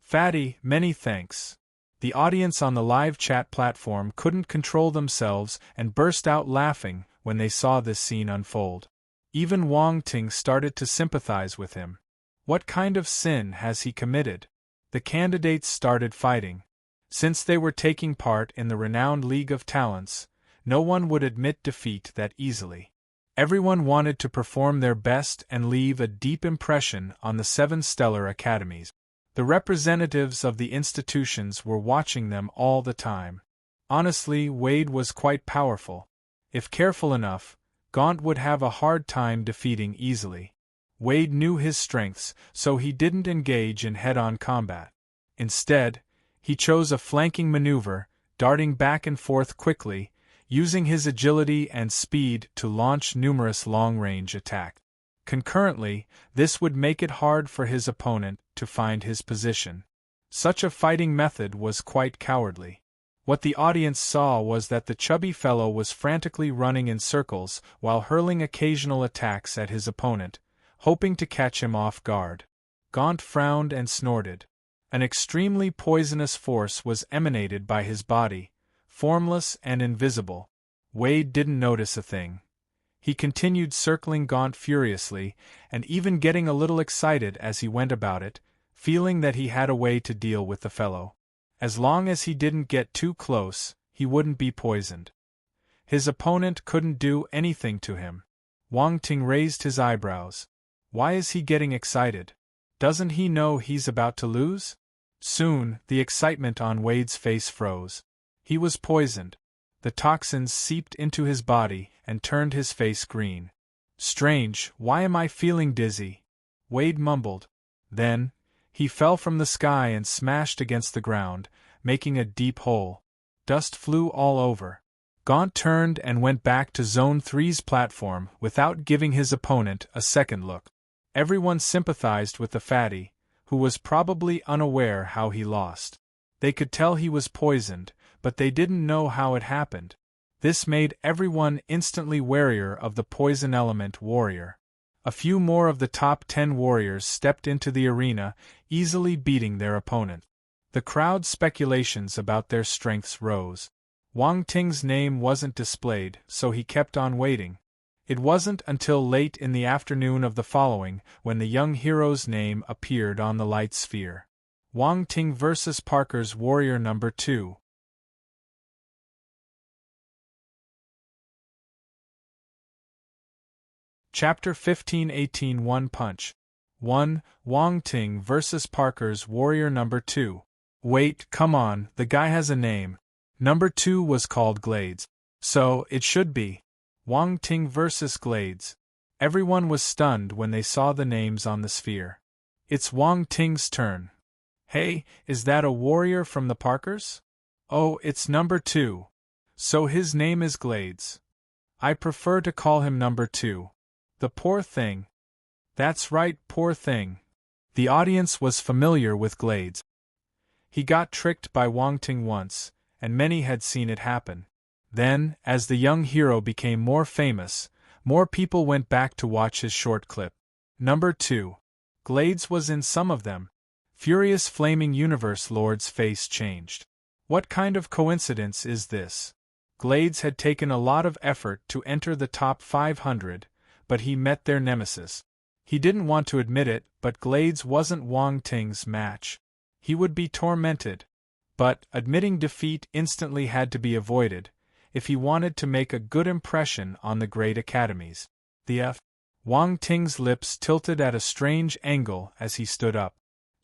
Speaker 1: Fatty, many thanks. The audience on the live chat platform couldn't control themselves and burst out laughing when they saw this scene unfold. Even Wang Ting started to sympathize with him. What kind of sin has he committed? The candidates started fighting. Since they were taking part in the renowned League of Talents, no one would admit defeat that easily. Everyone wanted to perform their best and leave a deep impression on the 7 stellar academies. The representatives of the institutions were watching them all the time. Honestly, Wade was quite powerful. If careful enough, Gaunt would have a hard time defeating easily. Wade knew his strengths, so he didn't engage in head-on combat. Instead, he chose a flanking maneuver, darting back and forth quickly, using his agility and speed to launch numerous long-range attacks. Concurrently, this would make it hard for his opponent to find his position. Such a fighting method was quite cowardly. What the audience saw was that the chubby fellow was frantically running in circles while hurling occasional attacks at his opponent, hoping to catch him off guard. Gaunt frowned and snorted. An extremely poisonous force was emanated by his body, formless and invisible. Wade didn't notice a thing. He continued circling Gaunt furiously, and even getting a little excited as he went about it, feeling that he had a way to deal with the fellow. As long as he didn't get too close, he wouldn't be poisoned. His opponent couldn't do anything to him. Wang Ting raised his eyebrows. Why is he getting excited? Doesn't he know he's about to lose? Soon, the excitement on Wade's face froze. He was poisoned. The toxins seeped into his body and turned his face green. Strange, why am I feeling dizzy? Wade mumbled. Then, he fell from the sky and smashed against the ground, making a deep hole. Dust flew all over. Gaunt turned and went back to Zone 3's platform without giving his opponent a second look. Everyone sympathized with the fatty, who was probably unaware how he lost. They could tell he was poisoned, but they didn't know how it happened. This made everyone instantly warier of the poison element warrior. A few more of the top 10 warriors stepped into the arena, easily beating their opponent. The crowd's speculations about their strengths rose. Wang Ting's name wasn't displayed, so he kept on waiting. It wasn't until late in the afternoon of the following when the young hero's name appeared on the light sphere. Wang Ting vs. Parker's Warrior Number 2. Chapter 15-18 One Punch. 1. Wang Ting vs. Parker's Warrior Number 2. Wait, come on, the guy has a name. Number 2 was called Glades. So, it should be. Wang Ting vs. Glades. Everyone was stunned when they saw the names on the sphere. It's Wang Ting's turn. Hey, is that a warrior from the Parkers? Oh, it's number 2. So his name is Glades. I prefer to call him number 2. The poor thing. That's right, poor thing. The audience was familiar with Glades. He got tricked by Wang Ting once, and many had seen it happen. Then, as the young hero became more famous, more people went back to watch his short clip. Number 2. Glades was in some of them. Furious Flaming Universe Lord's face changed. What kind of coincidence is this? Glades had taken a lot of effort to enter the top 500, but he met their nemesis. He didn't want to admit it, but Glades wasn't Wang Ting's match. He would be tormented. But, admitting defeat instantly had to be avoided, if he wanted to make a good impression on the great academies. Wang Ting's lips tilted at a strange angle as he stood up.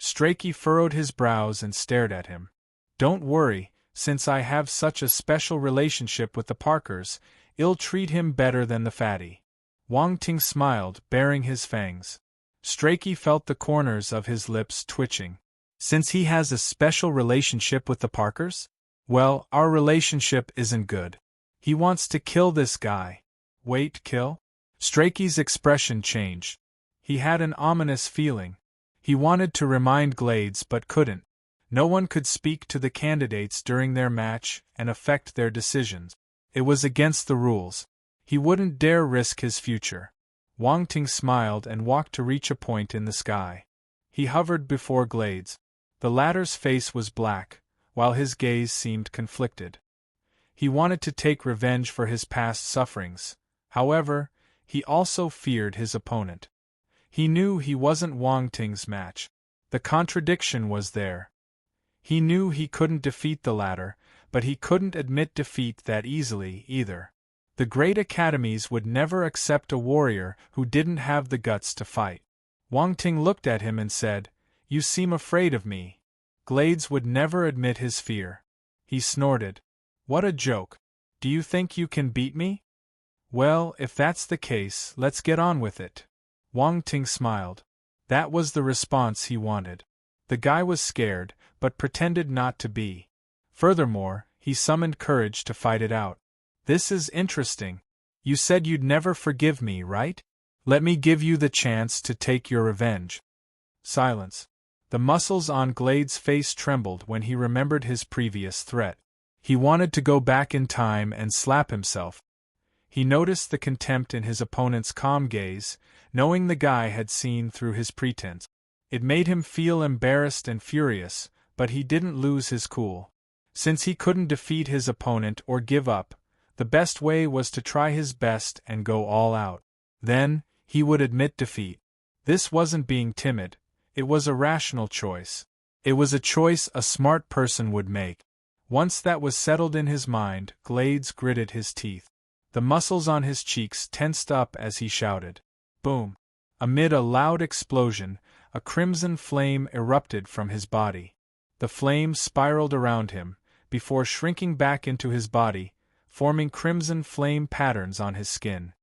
Speaker 1: Strachey furrowed his brows and stared at him. Don't worry, since I have such a special relationship with the Parkers, I'll treat him better than the fatty. Wang Ting smiled, baring his fangs. Strachey felt the corners of his lips twitching. Since he has a special relationship with the Parkers? Well, our relationship isn't good. He wants to kill this guy. Wait, kill? Strachey's expression changed. He had an ominous feeling. He wanted to remind Glades but couldn't. No one could speak to the candidates during their match and affect their decisions. It was against the rules. He wouldn't dare risk his future. Wang Ting smiled and walked to reach a point in the sky. He hovered before Glades. The latter's face was black, while his gaze seemed conflicted. He wanted to take revenge for his past sufferings. However, he also feared his opponent. He knew he wasn't Wang Ting's match. The contradiction was there. He knew he couldn't defeat the latter, but he couldn't admit defeat that easily either. The great academies would never accept a warrior who didn't have the guts to fight. Wang Ting looked at him and said, "You seem afraid of me." Glades would never admit his fear. He snorted. What a joke. Do you think you can beat me? Well, if that's the case, let's get on with it. Wang Ting smiled. That was the response he wanted. The guy was scared, but pretended not to be. Furthermore, he summoned courage to fight it out. This is interesting. You said you'd never forgive me, right? Let me give you the chance to take your revenge. Silence. The muscles on Glades' face trembled when he remembered his previous threat. He wanted to go back in time and slap himself. He noticed the contempt in his opponent's calm gaze, knowing the guy had seen through his pretense. It made him feel embarrassed and furious, but he didn't lose his cool. Since he couldn't defeat his opponent or give up, the best way was to try his best and go all out. Then, he would admit defeat. This wasn't being timid, it was a rational choice. It was a choice a smart person would make. Once that was settled in his mind, Glades gritted his teeth. The muscles on his cheeks tensed up as he shouted. Boom! Amid a loud explosion, a crimson flame erupted from his body. The flame spiraled around him, before shrinking back into his body, forming crimson flame patterns on his skin.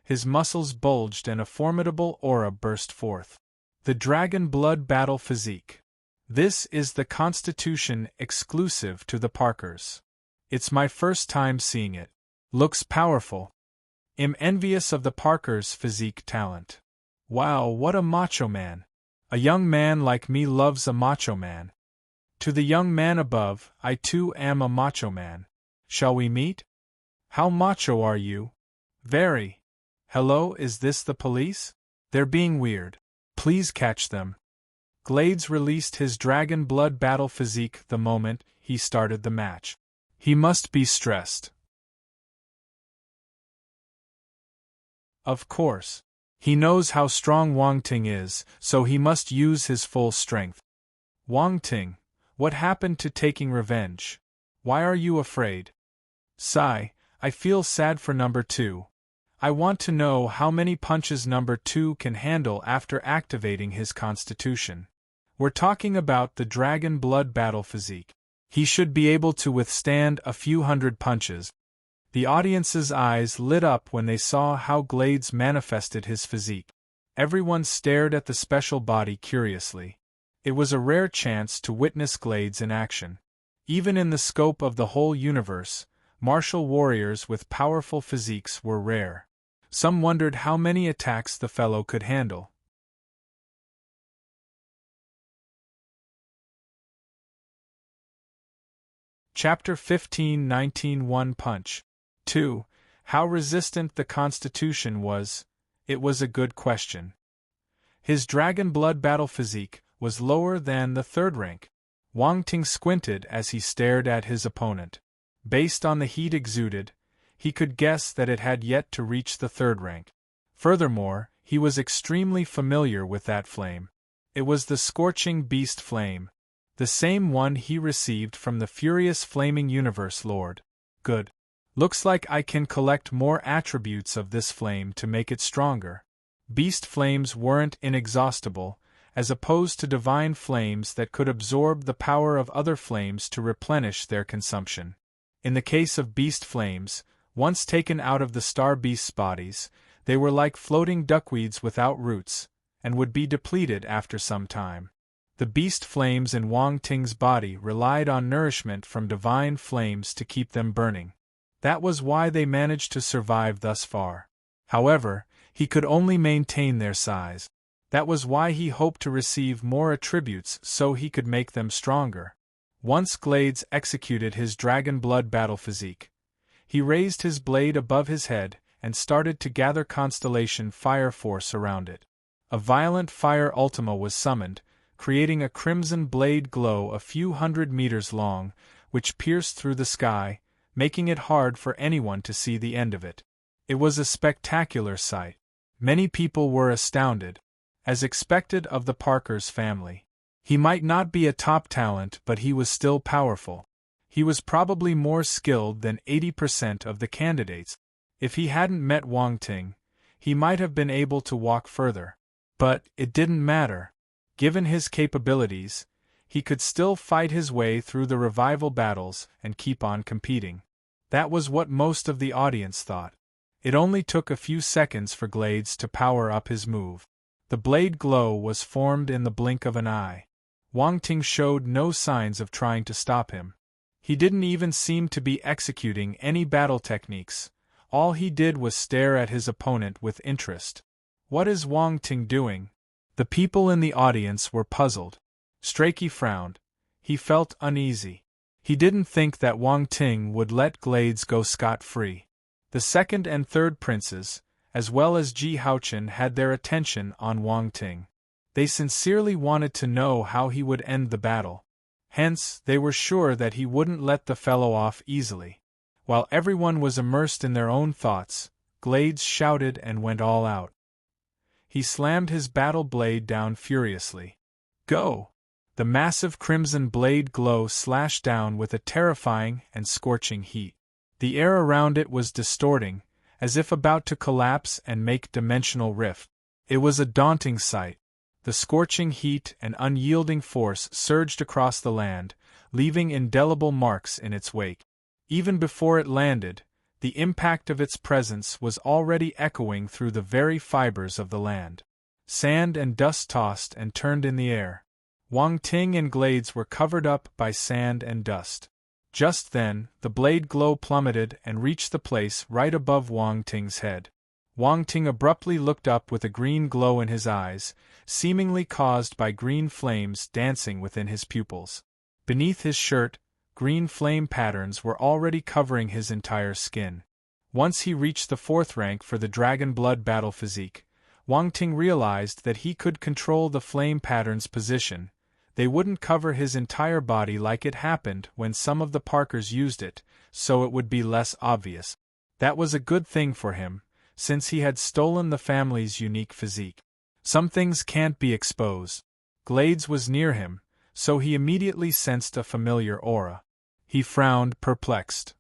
Speaker 1: His muscles bulged and a formidable aura burst forth. The Dragon Blood Battle Physique. This is the constitution exclusive to the Parkers. It's my first time seeing it. Looks powerful. I'm envious of the Parkers' physique talent. Wow, what a macho man. A young man like me loves a macho man. To the young man above, I too am a macho man. Shall we meet? How macho are you? Very. Hello, is this the police? They're being weird. Please catch them. Glades released his dragon blood battle physique the moment he started the match. He must be stressed. Of course. He knows how strong Wang Ting is, so he must use his full strength. Wang Ting, what happened to taking revenge? Why are you afraid? Sigh, I feel sad for number 2. I want to know how many punches number 2 can handle after activating his constitution. We're talking about the dragon blood battle physique. He should be able to withstand a few hundred punches. The audience's eyes lit up when they saw how Glades manifested his physique. Everyone stared at the special body curiously. It was a rare chance to witness Glades in action. Even in the scope of the whole universe, martial warriors with powerful physiques were rare. Some wondered how many attacks the fellow could handle. Chapter 15-19 One Punch. 2. How resistant the Constitution was. It was a good question. His dragon blood battle physique was lower than the 3rd rank. Wang Ting squinted as he stared at his opponent. Based on the heat exuded, he could guess that it had yet to reach the 3rd rank. Furthermore, he was extremely familiar with that flame. It was the scorching beast flame, the same one he received from the furious flaming universe lord. Good. Looks like I can collect more attributes of this flame to make it stronger. Beast flames weren't inexhaustible, as opposed to divine flames that could absorb the power of other flames to replenish their consumption. In the case of beast flames, once taken out of the star beast's bodies, they were like floating duckweeds without roots, and would be depleted after some time. The beast flames in Wang Ting's body relied on nourishment from divine flames to keep them burning. That was why they managed to survive thus far. However, he could only maintain their size. That was why he hoped to receive more attributes so he could make them stronger. Once Glades executed his dragon blood battle physique, he raised his blade above his head and started to gather constellation fire force around it. A violent fire ultima was summoned, creating a crimson blade glow a few hundred meters long, which pierced through the sky, making it hard for anyone to see the end of it. It was a spectacular sight. Many people were astounded, as expected of the Parker's family. He might not be a top talent, but he was still powerful. He was probably more skilled than 80% of the candidates. If he hadn't met Wang Ting, he might have been able to walk further. But it didn't matter. Given his capabilities, he could still fight his way through the revival battles and keep on competing. That was what most of the audience thought. It only took a few seconds for Glades to power up his move. The blade glow was formed in the blink of an eye. Wang Ting showed no signs of trying to stop him. He didn't even seem to be executing any battle techniques. All he did was stare at his opponent with interest. What is Wang Ting doing? The people in the audience were puzzled. Strachey frowned. He felt uneasy. He didn't think that Wang Ting would let Glades go scot-free. The 2nd and 3rd princes, as well as Ji Haochen, had their attention on Wang Ting. They sincerely wanted to know how he would end the battle. Hence, they were sure that he wouldn't let the fellow off easily. While everyone was immersed in their own thoughts, Glades shouted and went all out. He slammed his battle blade down furiously. Go! The massive crimson blade glow slashed down with a terrifying and scorching heat. The air around it was distorting, as if about to collapse and make dimensional rift. It was a daunting sight. The scorching heat and unyielding force surged across the land, leaving indelible marks in its wake. Even before it landed, the impact of its presence was already echoing through the very fibers of the land. Sand and dust tossed and turned in the air. Wang Ting and Glades were covered up by sand and dust. Just then, the blade glow plummeted and reached the place right above Wang Ting's head. Wang Ting abruptly looked up with a green glow in his eyes, seemingly caused by green flames dancing within his pupils. Beneath his shirt, green flame patterns were already covering his entire skin. Once he reached the 4th rank for the Dragon Blood Battle Physique, Wang Ting realized that he could control the flame pattern's position. They wouldn't cover his entire body like it happened when some of the Parkers used it, so it would be less obvious. That was a good thing for him, since he had stolen the family's unique physique. Some things can't be exposed. Glades was near him, so he immediately sensed a familiar aura. He frowned, perplexed.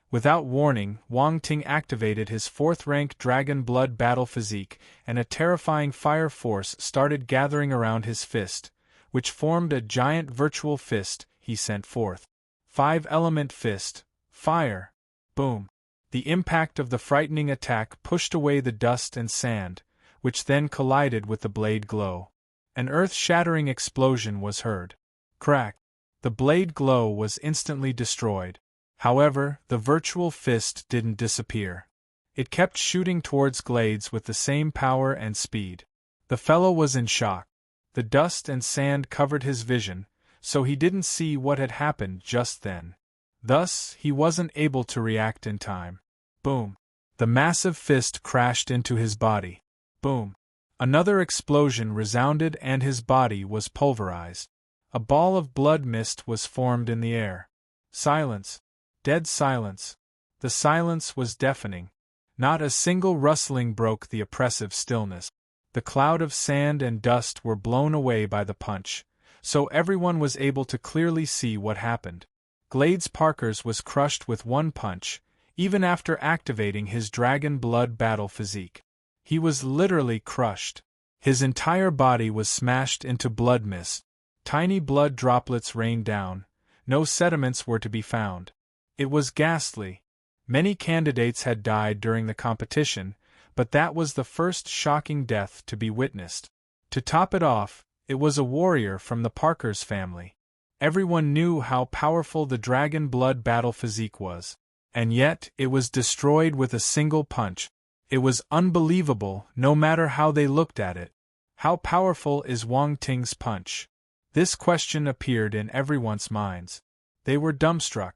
Speaker 1: Without warning, Wang Ting activated his 4th-rank Dragon Blood Battle Physique, and a terrifying fire force started gathering around his fist, which formed a giant virtual fist he sent forth. 5-element fist, fire. Boom. The impact of the frightening attack pushed away the dust and sand, which then collided with the blade glow. An earth-shattering explosion was heard. Crack. The blade glow was instantly destroyed. However, the virtual fist didn't disappear. It kept shooting towards Glades with the same power and speed. The fellow was in shock. The dust and sand covered his vision, so he didn't see what had happened just then. Thus, he wasn't able to react in time. Boom. The massive fist crashed into his body. Boom. Another explosion resounded and his body was pulverized. A ball of blood mist was formed in the air. Silence. Dead silence. The silence was deafening. Not a single rustling broke the oppressive stillness. The cloud of sand and dust were blown away by the punch, so everyone was able to clearly see what happened. Glades Parkers was crushed with one punch, even after activating his Dragon Blood Battle Physique. He was literally crushed. His entire body was smashed into blood mist. Tiny blood droplets rained down. No sediments were to be found. It was ghastly. Many candidates had died during the competition, but that was the first shocking death to be witnessed. To top it off, it was a warrior from the Parkers family. Everyone knew how powerful the Dragon Blood Battle Physique was. And yet, it was destroyed with a single punch. It was unbelievable, no matter how they looked at it. How powerful is Wang Ting's punch? This question appeared in everyone's minds. They were dumbstruck.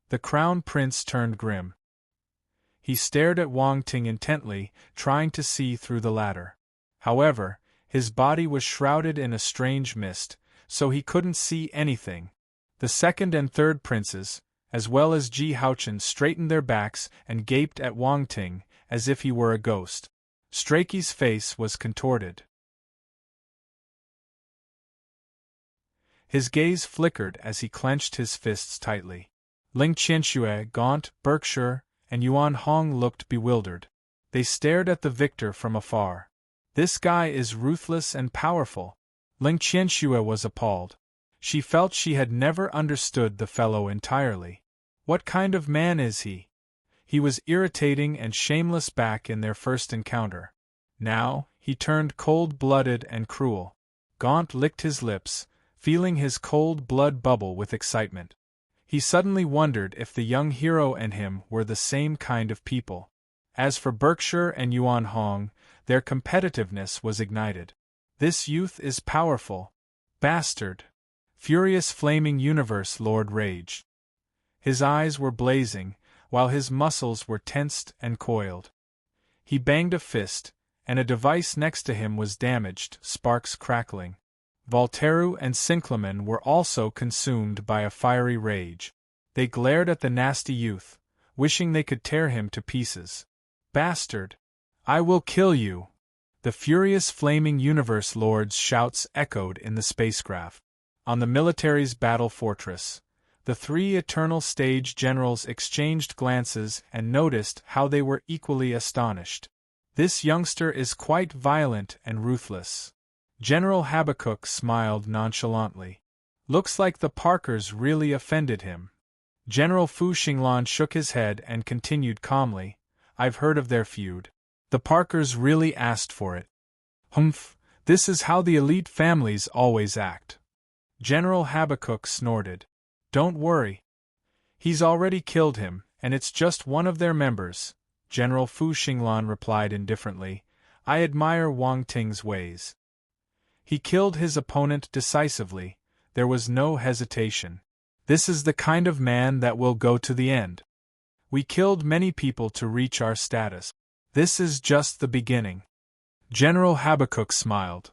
Speaker 1: The Crown Prince turned grim. He stared at Wang Ting intently, trying to see through the latter. However, his body was shrouded in a strange mist, so he couldn't see anything. The 2nd and 3rd princes, as well as Ji Haochen, straightened their backs and gaped at Wang Ting, as if he were a ghost. Strake's face was contorted. His gaze flickered as he clenched his fists tightly. Ling Qianxue, Gaunt, Berkshire, and Yuan Hong looked bewildered. They stared at the victor from afar. This guy is ruthless and powerful. Ling Qianxue was appalled. She felt she had never understood the fellow entirely. What kind of man is he? He was irritating and shameless back in their first encounter. Now, he turned cold-blooded and cruel. Gaunt licked his lips, feeling his cold blood bubble with excitement. He suddenly wondered if the young hero and him were the same kind of people. As for Berkshire and Yuan Hong, their competitiveness was ignited. This youth is powerful. Bastard! Furious Flaming Universe Lord raged. His eyes were blazing, while his muscles were tensed and coiled. He banged a fist, and a device next to him was damaged, sparks crackling. Volteru and Sinclamen were also consumed by a fiery rage. They glared at the nasty youth, wishing they could tear him to pieces. Bastard! I will kill you! The furious Flaming Universe Lord's shouts echoed in the spacecraft. On the military's battle fortress, the 3 Eternal Stage generals exchanged glances and noticed how they were equally astonished. This youngster is quite violent and ruthless. General Habakkuk smiled nonchalantly. Looks like the Parkers really offended him. General Fu Xinglan shook his head and continued calmly, I've heard of their feud. The Parkers really asked for it. Humph, this is how the elite families always act. General Habakkuk snorted. Don't worry. He's already killed him, and it's just one of their members. General Fu Xinglan replied indifferently, I admire Wang Ting's ways. He killed his opponent decisively. There was no hesitation. This is the kind of man that will go to the end. We killed many people to reach our status. This is just the beginning. General Habakkuk smiled.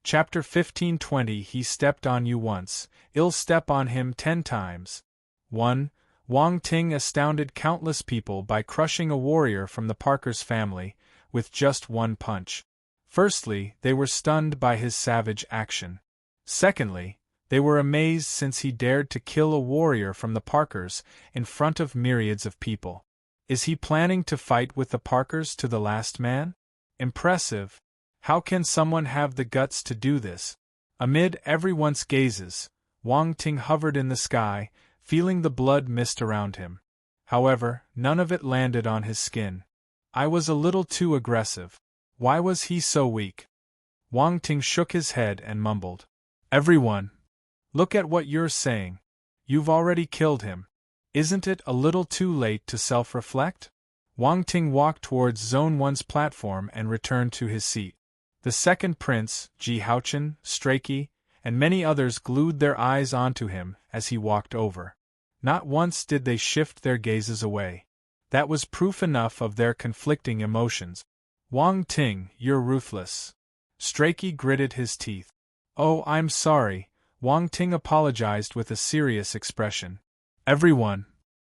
Speaker 1: Chapter 15:20 He stepped on you once, I'll step on him 10 times. 1. Wang Ting astounded countless people by crushing a warrior from the Parker's family, with just one punch. Firstly, they were stunned by his savage action. Secondly, they were amazed since he dared to kill a warrior from the Parkers in front of myriads of people. Is he planning to fight with the Parkers to the last man? Impressive. How can someone have the guts to do this? Amid everyone's gazes, Wang Ting hovered in the sky, feeling the blood mist around him. However, none of it landed on his skin. I was a little too aggressive. Why was he so weak? Wang Ting shook his head and mumbled. Everyone! Look at what you're saying. You've already killed him. Isn't it a little too late to self-reflect? Wang Ting walked towards Zone 1's platform and returned to his seat. The second prince, Ji Haochen, Strachey, and many others glued their eyes onto him as he walked over. Not once did they shift their gazes away. That was proof enough of their conflicting emotions. Wang Ting, you're ruthless. Strachey gritted his teeth. Oh, I'm sorry, Wang Ting apologized with a serious expression. Everyone!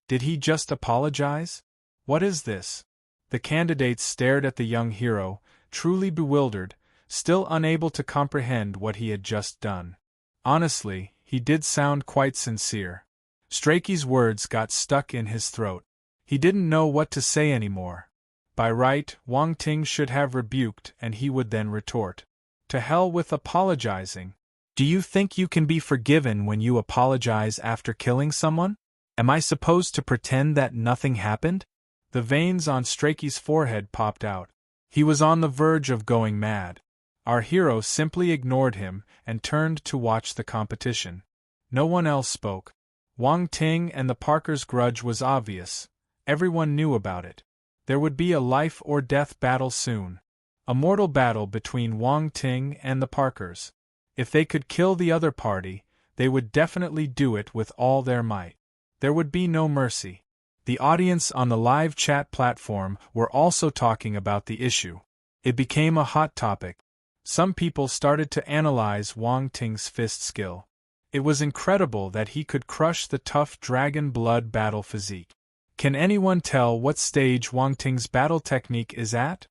Speaker 1: Did he just apologize? What is this? The candidates stared at the young hero, truly bewildered, still unable to comprehend what he had just done. Honestly, he did sound quite sincere. Strachey's words got stuck in his throat. He didn't know what to say anymore. By right, Wang Ting should have rebuked, and he would then retort. To hell with apologizing. Do you think you can be forgiven when you apologize after killing someone? Am I supposed to pretend that nothing happened? The veins on Strachey's forehead popped out. He was on the verge of going mad. Our hero simply ignored him and turned to watch the competition. No one else spoke. Wang Ting and the Parkers' grudge was obvious. Everyone knew about it. There would be a life-or-death battle soon. A mortal battle between Wang Ting and the Parkers. If they could kill the other party, they would definitely do it with all their might. There would be no mercy. The audience on the live chat platform were also talking about the issue. It became a hot topic. Some people started to analyze Wang Ting's fist skill. It was incredible that he could crush the tough dragon blood battle physique. Can anyone tell what stage Wang Ting's battle technique is at?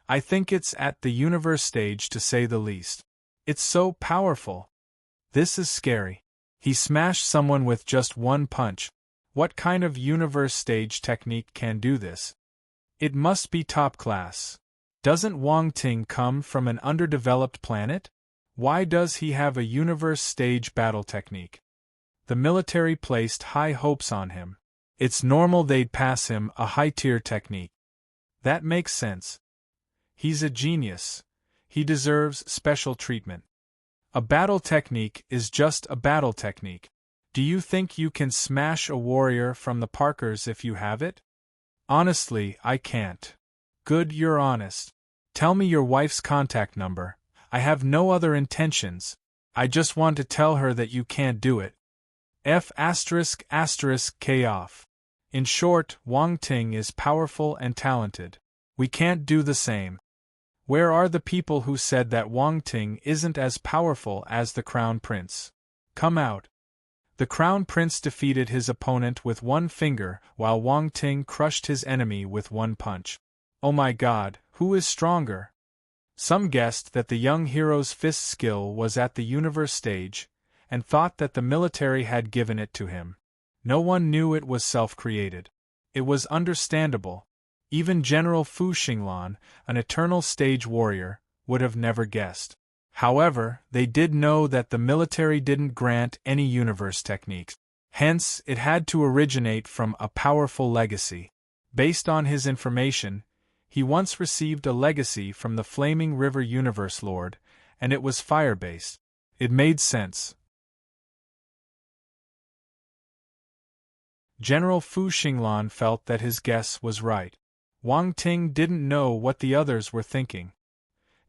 Speaker 1: I think it's at the universe stage, to say the least. It's so powerful. This is scary. He smashed someone with just one punch. What kind of universe stage technique can do this? It must be top class. Doesn't Wang Ting come from an underdeveloped planet? Why does he have a universe stage battle technique? The military placed high hopes on him. It's normal they'd pass him a high-tier technique. That makes sense. He's a genius. He deserves special treatment. A battle technique is just a battle technique. Do you think you can smash a warrior from the Parkers if you have it? Honestly, I can't. Good, you're honest. Tell me your wife's contact number. I have no other intentions. I just want to tell her that you can't do it. K off. In short, Wang Ting is powerful and talented. We can't do the same. Where are the people who said that Wang Ting isn't as powerful as the Crown Prince? Come out. The Crown Prince defeated his opponent with one finger, while Wang Ting crushed his enemy with one punch. Oh my God, who is stronger? Some guessed that the young hero's fist skill was at the universe stage, and thought that the military had given it to him. No one knew it was self-created. It was understandable. Even General Fu Xinglan, an eternal stage warrior, would have never guessed. However, they did know that the military didn't grant any universe techniques. Hence, it had to originate from a powerful legacy. Based on his information, he once received a legacy from the Flaming River Universe Lord, and it was fire-based. It made sense. General Fu Xinglan felt that his guess was right. Wang Ting didn't know what the others were thinking.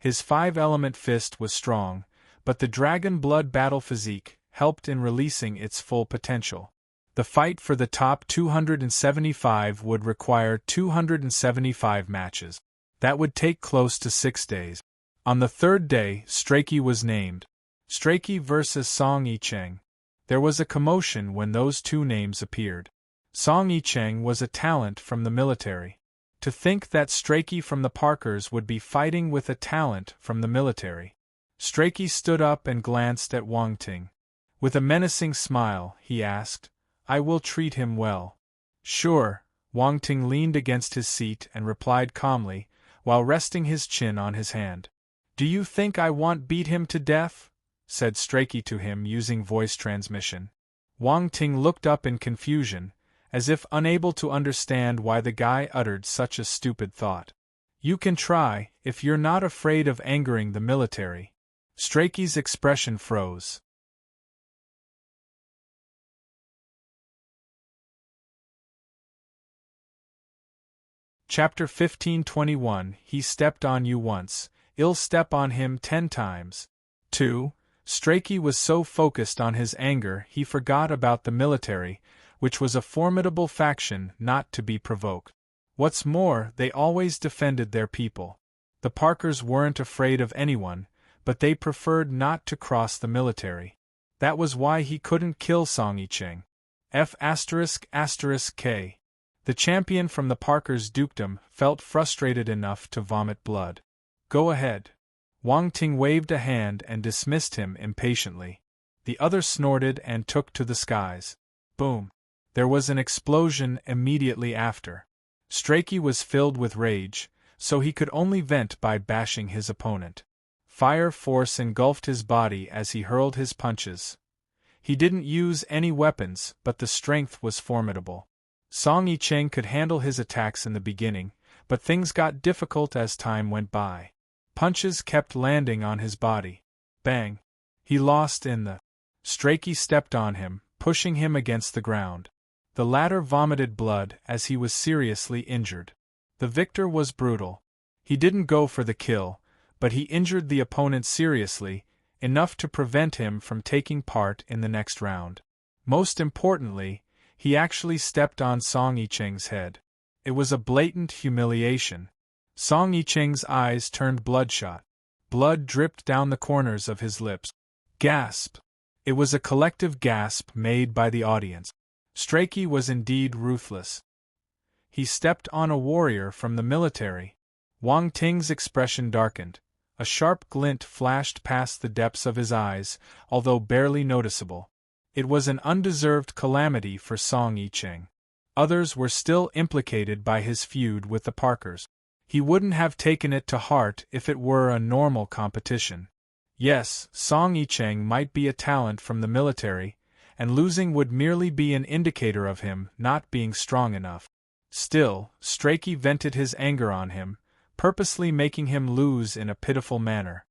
Speaker 1: His five-element fist was strong, but the dragon blood battle physique helped in releasing its full potential. The fight for the top 275 would require 275 matches. That would take close to 6 days. On the third day, Strachey was named. Strachey versus Song Yicheng. There was a commotion when those two names appeared. Song Yicheng was a talent from the military. To think that Strachey from the Parkers would be fighting with a talent from the military. Strachey stood up and glanced at Wang Ting. With a menacing smile, he asked, "I will treat him well." "Sure," Wang Ting leaned against his seat and replied calmly, while resting his chin on his hand. "Do you think I want beat him to death?" said Strachey to him using voice transmission. Wang Ting looked up in confusion, as if unable to understand why the guy uttered such a stupid thought. "You can try, if you're not afraid of angering the military." Strachey's expression froze. Chapter 1521 He stepped on you once, I'll step on him 10 times. 2. Strachey was so focused on his anger he forgot about the military, which was a formidable faction not to be provoked. What's more, they always defended their people. The Parkers weren't afraid of anyone, but they preferred not to cross the military. That was why he couldn't kill Song Yicheng. F***K. The champion from the Parkers' dukedom felt frustrated enough to vomit blood. "Go ahead." Wang Ting waved a hand and dismissed him impatiently. The other snorted and took to the skies. Boom! There was an explosion immediately after. Strachey was filled with rage, so he could only vent by bashing his opponent. Fire force engulfed his body as he hurled his punches. He didn't use any weapons, but the strength was formidable. Song Yicheng could handle his attacks in the beginning, but things got difficult as time went by. Punches kept landing on his body. Bang! He lost in the. Strachey stepped on him, pushing him against the ground. The latter vomited blood as he was seriously injured. The victor was brutal. He didn't go for the kill, but he injured the opponent seriously, enough to prevent him from taking part in the next round. Most importantly, he actually stepped on Song Yicheng's head. It was a blatant humiliation. Song Yicheng's eyes turned bloodshot. Blood dripped down the corners of his lips. Gasp! It was a collective gasp made by the audience. Strachey was indeed ruthless. He stepped on a warrior from the military. Wang Ting's expression darkened. A sharp glint flashed past the depths of his eyes, although barely noticeable. It was an undeserved calamity for Song Yicheng. Others were still implicated by his feud with the Parkers. He wouldn't have taken it to heart if it were a normal competition. Yes, Song Yicheng might be a talent from the military, and losing would merely be an indicator of him not being strong enough. Still, Strachey vented his anger on him, purposely making him lose in a pitiful manner.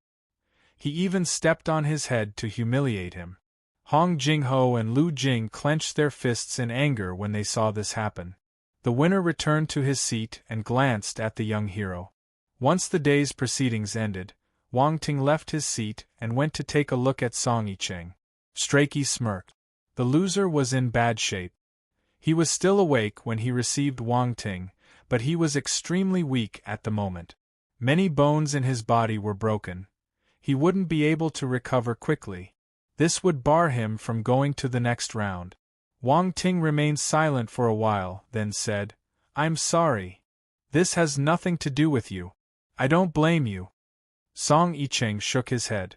Speaker 1: He even stepped on his head to humiliate him. Hong Jingho and Lu Jing clenched their fists in anger when they saw this happen. The winner returned to his seat and glanced at the young hero. Once the day's proceedings ended, Wang Ting left his seat and went to take a look at Song Yicheng. Strachey smirked. The loser was in bad shape. He was still awake when he received Wang Ting, but he was extremely weak at the moment. Many bones in his body were broken. He wouldn't be able to recover quickly. This would bar him from going to the next round. Wang Ting remained silent for a while, then said, "I'm sorry. This has nothing to do with you. I don't blame you." Song Yicheng shook his head.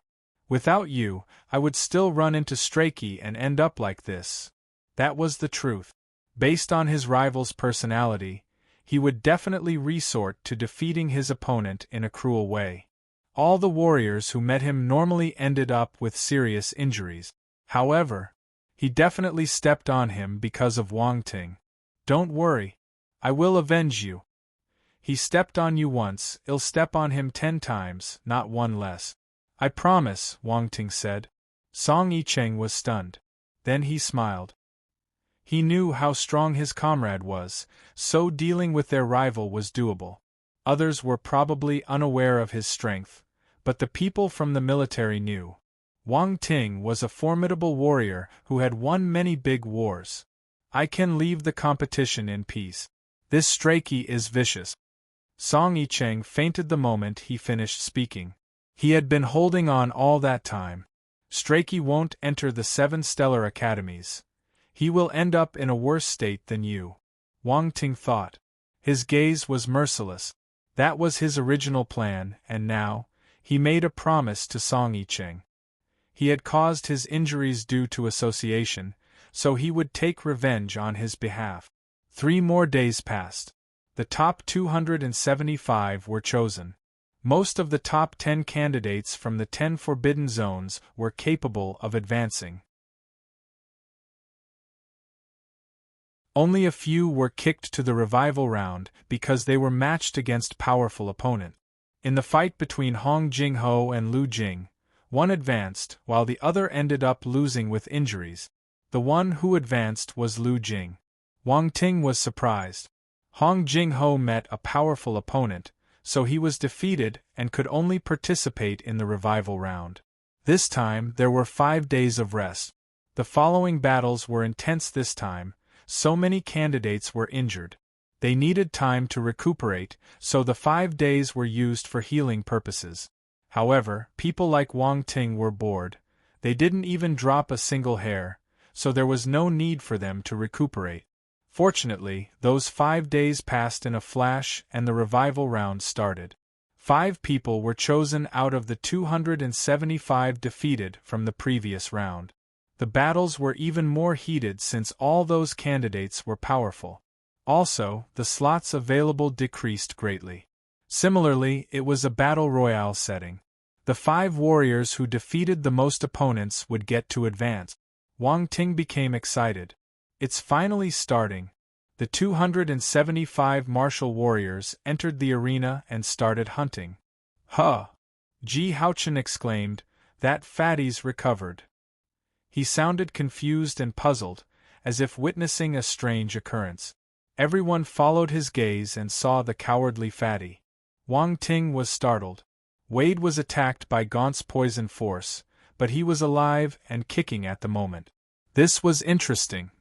Speaker 1: "Without you, I would still run into Strachey and end up like this." That was the truth. Based on his rival's personality, he would definitely resort to defeating his opponent in a cruel way. All the warriors who met him normally ended up with serious injuries. However, he definitely stepped on him because of Wang Ting. "Don't worry. I will avenge you. He stepped on you once, I'll step on him 10 times, not one less." "I promise," Wang Ting said. Song Yicheng was stunned. Then he smiled. He knew how strong his comrade was, so dealing with their rival was doable. Others were probably unaware of his strength, but the people from the military knew. Wang Ting was a formidable warrior who had won many big wars. I can leave the competition in peace. This Strachey is vicious. Song Yicheng fainted the moment he finished speaking. He had been holding on all that time. Strachey won't enter the 7 stellar academies. He will end up in a worse state than you. Wang Ting thought. His gaze was merciless. That was his original plan, and now, he made a promise to Song Yicheng. He had caused his injuries due to association, so he would take revenge on his behalf. 3 more days passed. The top 275 were chosen. Most of the top 10 candidates from the 10 forbidden zones were capable of advancing. Only a few were kicked to the revival round because they were matched against powerful opponents. In the fight between Hong Jingho and Lu Jing, one advanced while the other ended up losing with injuries. The one who advanced was Lu Jing. Wang Ting was surprised. Hong Jingho met a powerful opponent, so he was defeated and could only participate in the revival round. This time there were 5 days of rest. The following battles were intense this time. So many candidates were injured. They needed time to recuperate, so the 5 days were used for healing purposes. However, people like Wang Ting were bored. They didn't even drop a single hair, so there was no need for them to recuperate. Fortunately, those 5 days passed in a flash and the revival round started. 5 people were chosen out of the 275 defeated from the previous round. The battles were even more heated since all those candidates were powerful. Also, the slots available decreased greatly. Similarly, it was a battle royale setting. The 5 warriors who defeated the most opponents would get to advance. Wang Ting became excited. It's finally starting. The 275 martial warriors entered the arena and started hunting. Huh! Ji Haochen exclaimed, that fatty's recovered. He sounded confused and puzzled, as if witnessing a strange occurrence. Everyone followed his gaze and saw the cowardly fatty. Wang Ting was startled. Wade was attacked by Gaunt's poison force, but he was alive and kicking at the moment. This was interesting.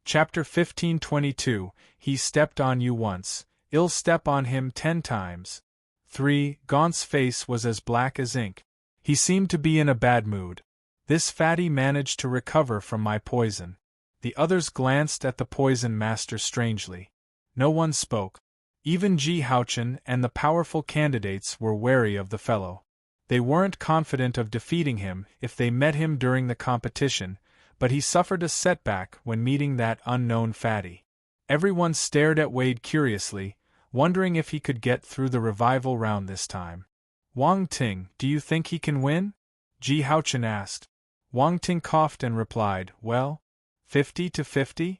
Speaker 1: Chapter 1522, He stepped on you once. I'll step on him 10 times. 3. Gaunt's face was as black as ink. He seemed to be in a bad mood. This fatty managed to recover from my poison. The others glanced at the poison master strangely. No one spoke. Even Ji Haochen and the powerful candidates were wary of the fellow. They weren't confident of defeating him if they met him during the competition, but he suffered a setback when meeting that unknown fatty. Everyone stared at Wade curiously, wondering if he could get through the revival round this time. Wang Ting, do you think he can win? Ji Haochen asked. Wang Ting coughed and replied, well, 50-50?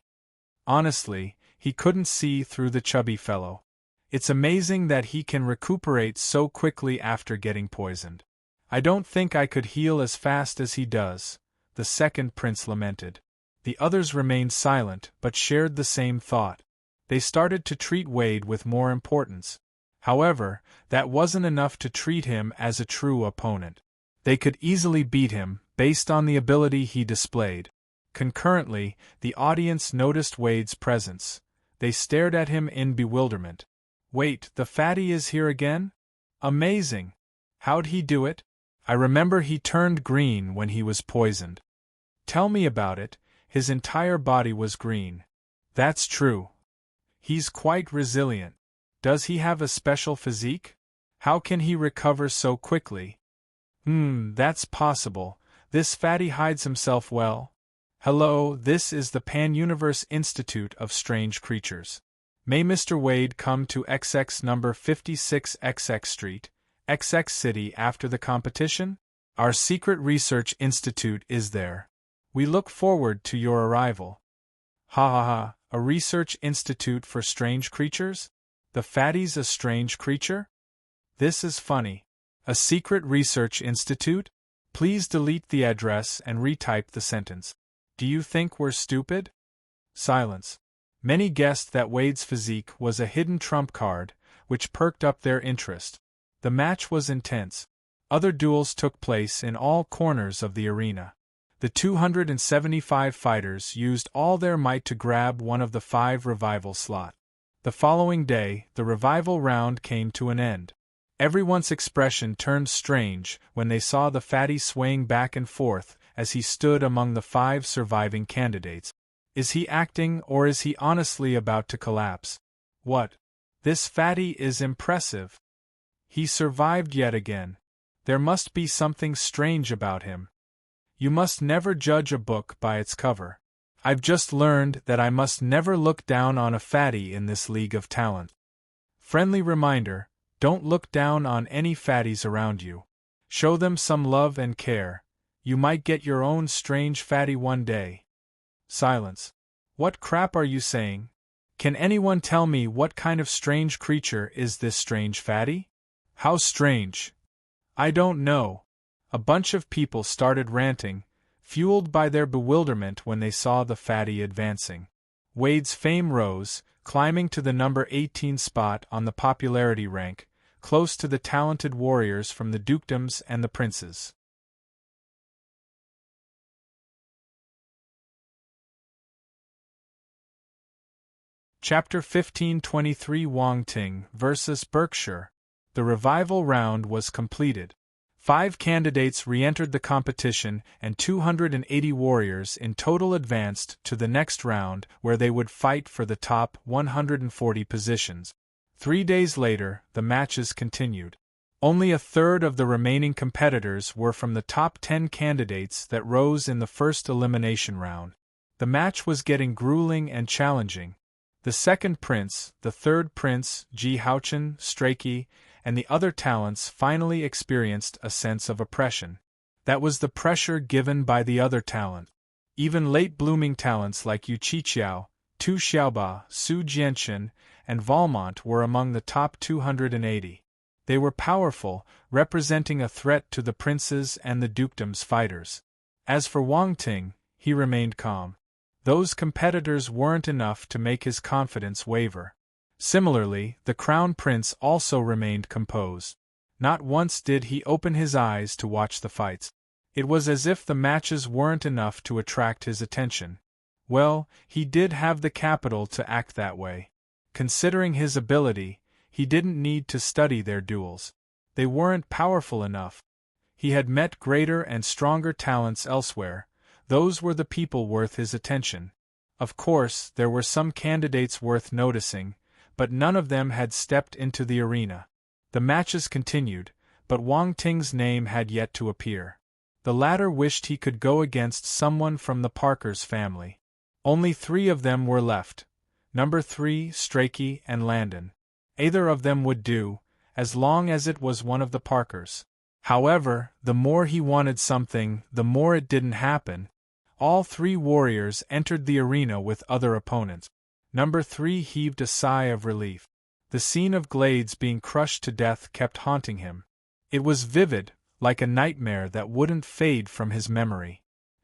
Speaker 1: Honestly, he couldn't see through the chubby fellow. It's amazing that he can recuperate so quickly after getting poisoned. I don't think I could heal as fast as he does, the second prince lamented. The others remained silent but shared the same thought. They started to treat Wade with more importance. However, that wasn't enough to treat him as a true opponent. They could easily beat him, based on the ability he displayed. Concurrently, the audience noticed Wade's presence. They stared at him in bewilderment. Wait, the fatty is here again? Amazing! How'd he do it? I remember he turned green when he was poisoned. Tell me about it. His entire body was green. That's true. He's quite resilient. Does he have a special physique? How can he recover so quickly? That's possible. This fatty hides himself well. Hello, this is the Pan-Universe Institute of Strange Creatures. May Mr. Wade come to XX number 56 XX Street, XX City after the competition? Our secret research institute is there. We look forward to your arrival. Ha ha ha, a research institute for strange creatures? The fatty's a strange creature? This is funny. A secret research institute? Please delete the address and retype the sentence. Do you think we're stupid? Silence. Many guessed that Wade's physique was a hidden trump card, which perked up their interest. The match was intense. Other duels took place in all corners of the arena. The 275 fighters used all their might to grab one of the 5 revival slots. The following day, the revival round came to an end. Everyone's expression turned strange when they saw the fatty swaying back and forth as he stood among the 5 surviving candidates. Is he acting, or is he honestly about to collapse? What? This fatty is impressive. He survived yet again. There must be something strange about him. You must never judge a book by its cover. I've just learned that I must never look down on a fatty in this league of talent. Friendly reminder, don't look down on any fatties around you. Show them some love and care. You might get your own strange fatty one day. Silence. What crap are you saying? Can anyone tell me what kind of strange creature is this strange fatty? How strange? I don't know. A bunch of people started ranting, fueled by their bewilderment when they saw the fatty advancing. Wade's fame rose, climbing to the number 18 spot on the popularity rank, close to the talented warriors from the dukedoms and the princes. Chapter 1523 Wong Ting vs. Berkshire. The revival round was completed. 5 candidates re-entered the competition and 280 warriors in total advanced to the next round where they would fight for the top 140 positions. 3 days later, the matches continued. Only a third of the remaining competitors were from the top 10 candidates that rose in the first elimination round. The match was getting grueling and challenging. The second prince, the third prince, Ji Haochen, Strachey, and the other talents finally experienced a sense of oppression. That was the pressure given by the other talent. Even late-blooming talents like Yu Qiqiao, Tu Xiaoba, Su Jianchen, and Valmont were among the top 280. They were powerful, representing a threat to the princes and the dukedom's fighters. As for Wang Ting, he remained calm. Those competitors weren't enough to make his confidence waver. Similarly, the crown prince also remained composed. Not once did he open his eyes to watch the fights. It was as if the matches weren't enough to attract his attention. Well, he did have the capital to act that way. Considering his ability, he didn't need to study their duels. They weren't powerful enough. He had met greater and stronger talents elsewhere. Those were the people worth his attention. Of course, there were some candidates worth noticing, but none of them had stepped into the arena. The matches continued, but Wang Ting's name had yet to appear. The latter wished he could go against someone from the Parkers family. Only 3 of them were left. Number 3, Strachey, and Landon. Either of them would do, as long as it was one of the Parkers. However, the more he wanted something, the more it didn't happen. All 3 warriors entered the arena with other opponents. Number 3 heaved a sigh of relief. The scene of Glades being crushed to death kept haunting him. It was vivid, like a nightmare that wouldn't fade from his memory.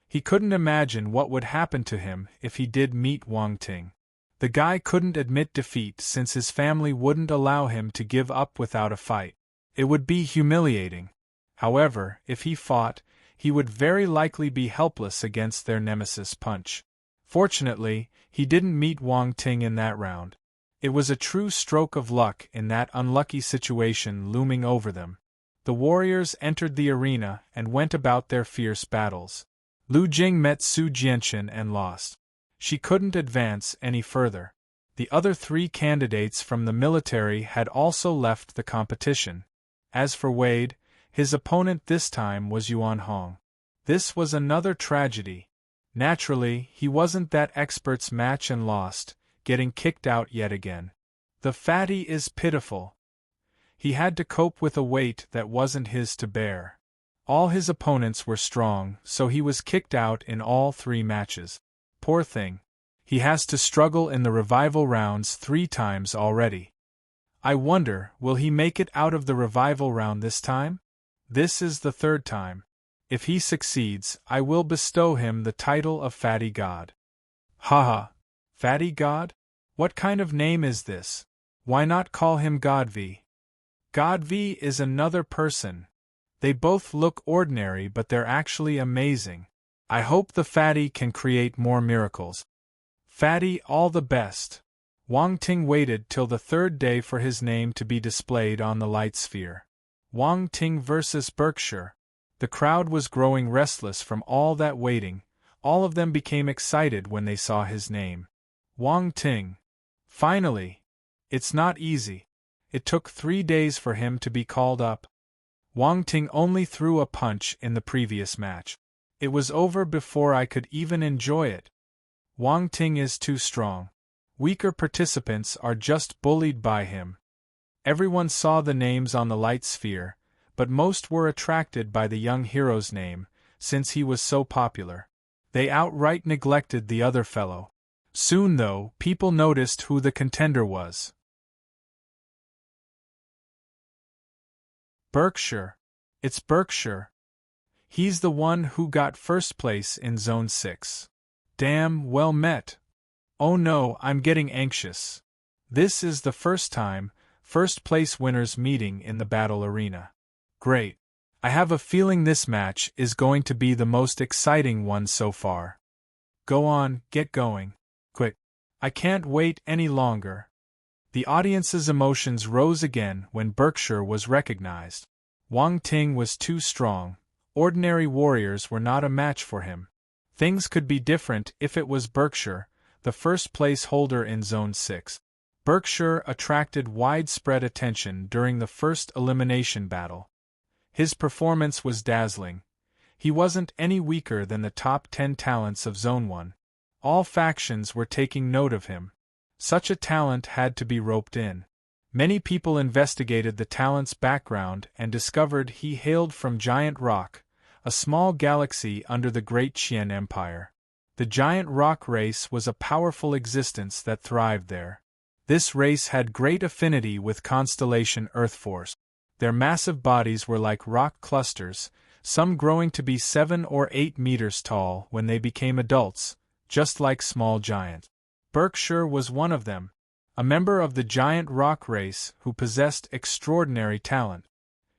Speaker 1: He couldn't imagine what would happen to him if he did meet Wang Ting. The guy couldn't admit defeat since his family wouldn't allow him to give up without a fight. It would be humiliating. However, if he fought, he would very likely be helpless against their nemesis Punch. Fortunately, he didn't meet Wang Ting in that round. It was a true stroke of luck in that unlucky situation looming over them. The warriors entered the arena and went about their fierce battles. Lu Jing met Su Jianchen and lost. She couldn't advance any further. The other 3 candidates from the military had also left the competition. As for Wade, his opponent this time was Yuan Hong. This was another tragedy. Naturally, he wasn't that expert's match and lost, getting kicked out yet again. The fatty is pitiful. He had to cope with a weight that wasn't his to bear. All his opponents were strong, so he was kicked out in all 3 matches. Poor thing. He has to struggle in the revival rounds 3 times already. I wonder, will he make it out of the revival round this time? This is the 3rd time. If he succeeds, I will bestow him the title of Fatty God. Haha. Fatty God? What kind of name is this? Why not call him Godv? Godv is another person. They both look ordinary, but they're actually amazing. I hope the Fatty can create more miracles. Fatty, all the best. Wang Ting waited till the third day for his name to be displayed on the light sphere. Wang Ting versus Berkshire. The crowd was growing restless from all that waiting. All of them became excited when they saw his name. Wang Ting. Finally! It's not easy. It took 3 days for him to be called up. Wang Ting only threw a punch in the previous match. It was over before I could even enjoy it. Wang Ting is too strong. Weaker participants are just bullied by him. Everyone saw the names on the light sphere, but most were attracted by the young hero's name, since he was so popular. They outright neglected the other fellow. Soon, though, people noticed who the contender was. Berkshire. It's Berkshire. He's the one who got first place in Zone 6. Damn, well met. Oh no, I'm getting anxious. This is the first time first place winners meeting in the battle arena. Great. I have a feeling this match is going to be the most exciting one so far. Go on, get going. Quick. I can't wait any longer. The audience's emotions rose again when Berkshire was recognized. Wang Ting was too strong. Ordinary warriors were not a match for him. Things could be different if it was Berkshire, the first place holder in Zone 6. Berkshire attracted widespread attention during the first elimination battle. His performance was dazzling. He wasn't any weaker than the top 10 talents of Zone 1. All factions were taking note of him. Such a talent had to be roped in. Many people investigated the talent's background and discovered he hailed from Giant Rock, a small galaxy under the Great Qian Empire. The Giant Rock race was a powerful existence that thrived there. This race had great affinity with constellation Earth Force. Their massive bodies were like rock clusters, some growing to be 7 or 8 meters tall when they became adults, just like small giants. Berkshire was one of them, a member of the Giant Rock race who possessed extraordinary talent.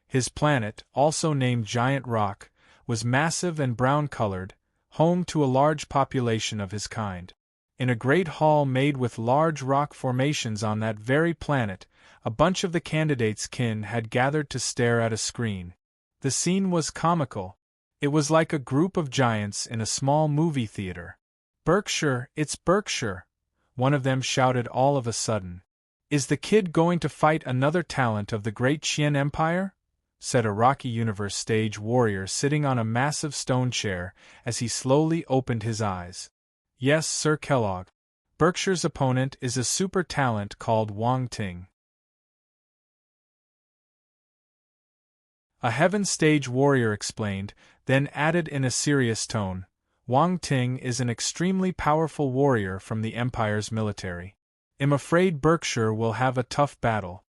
Speaker 1: His planet, also named Giant Rock, was massive and brown-colored, home to a large population of his kind. In a great hall made with large rock formations on that very planet, a bunch of the candidates' kin had gathered to stare at a screen. The scene was comical. It was like a group of giants in a small movie theater. Berkshire, it's Berkshire! One of them shouted all of a sudden. Is the kid going to fight another talent of the Great Qian Empire? Said a Rocky Universe stage warrior sitting on a massive stone chair as he slowly opened his eyes. Yes, Sir Kellogg. Berkshire's opponent is a super talent called Wang Ting. A Heaven Stage warrior explained, then added in a serious tone, Wang Ting is an extremely powerful warrior from the Empire's military. I'm afraid Berkshire will have a tough battle.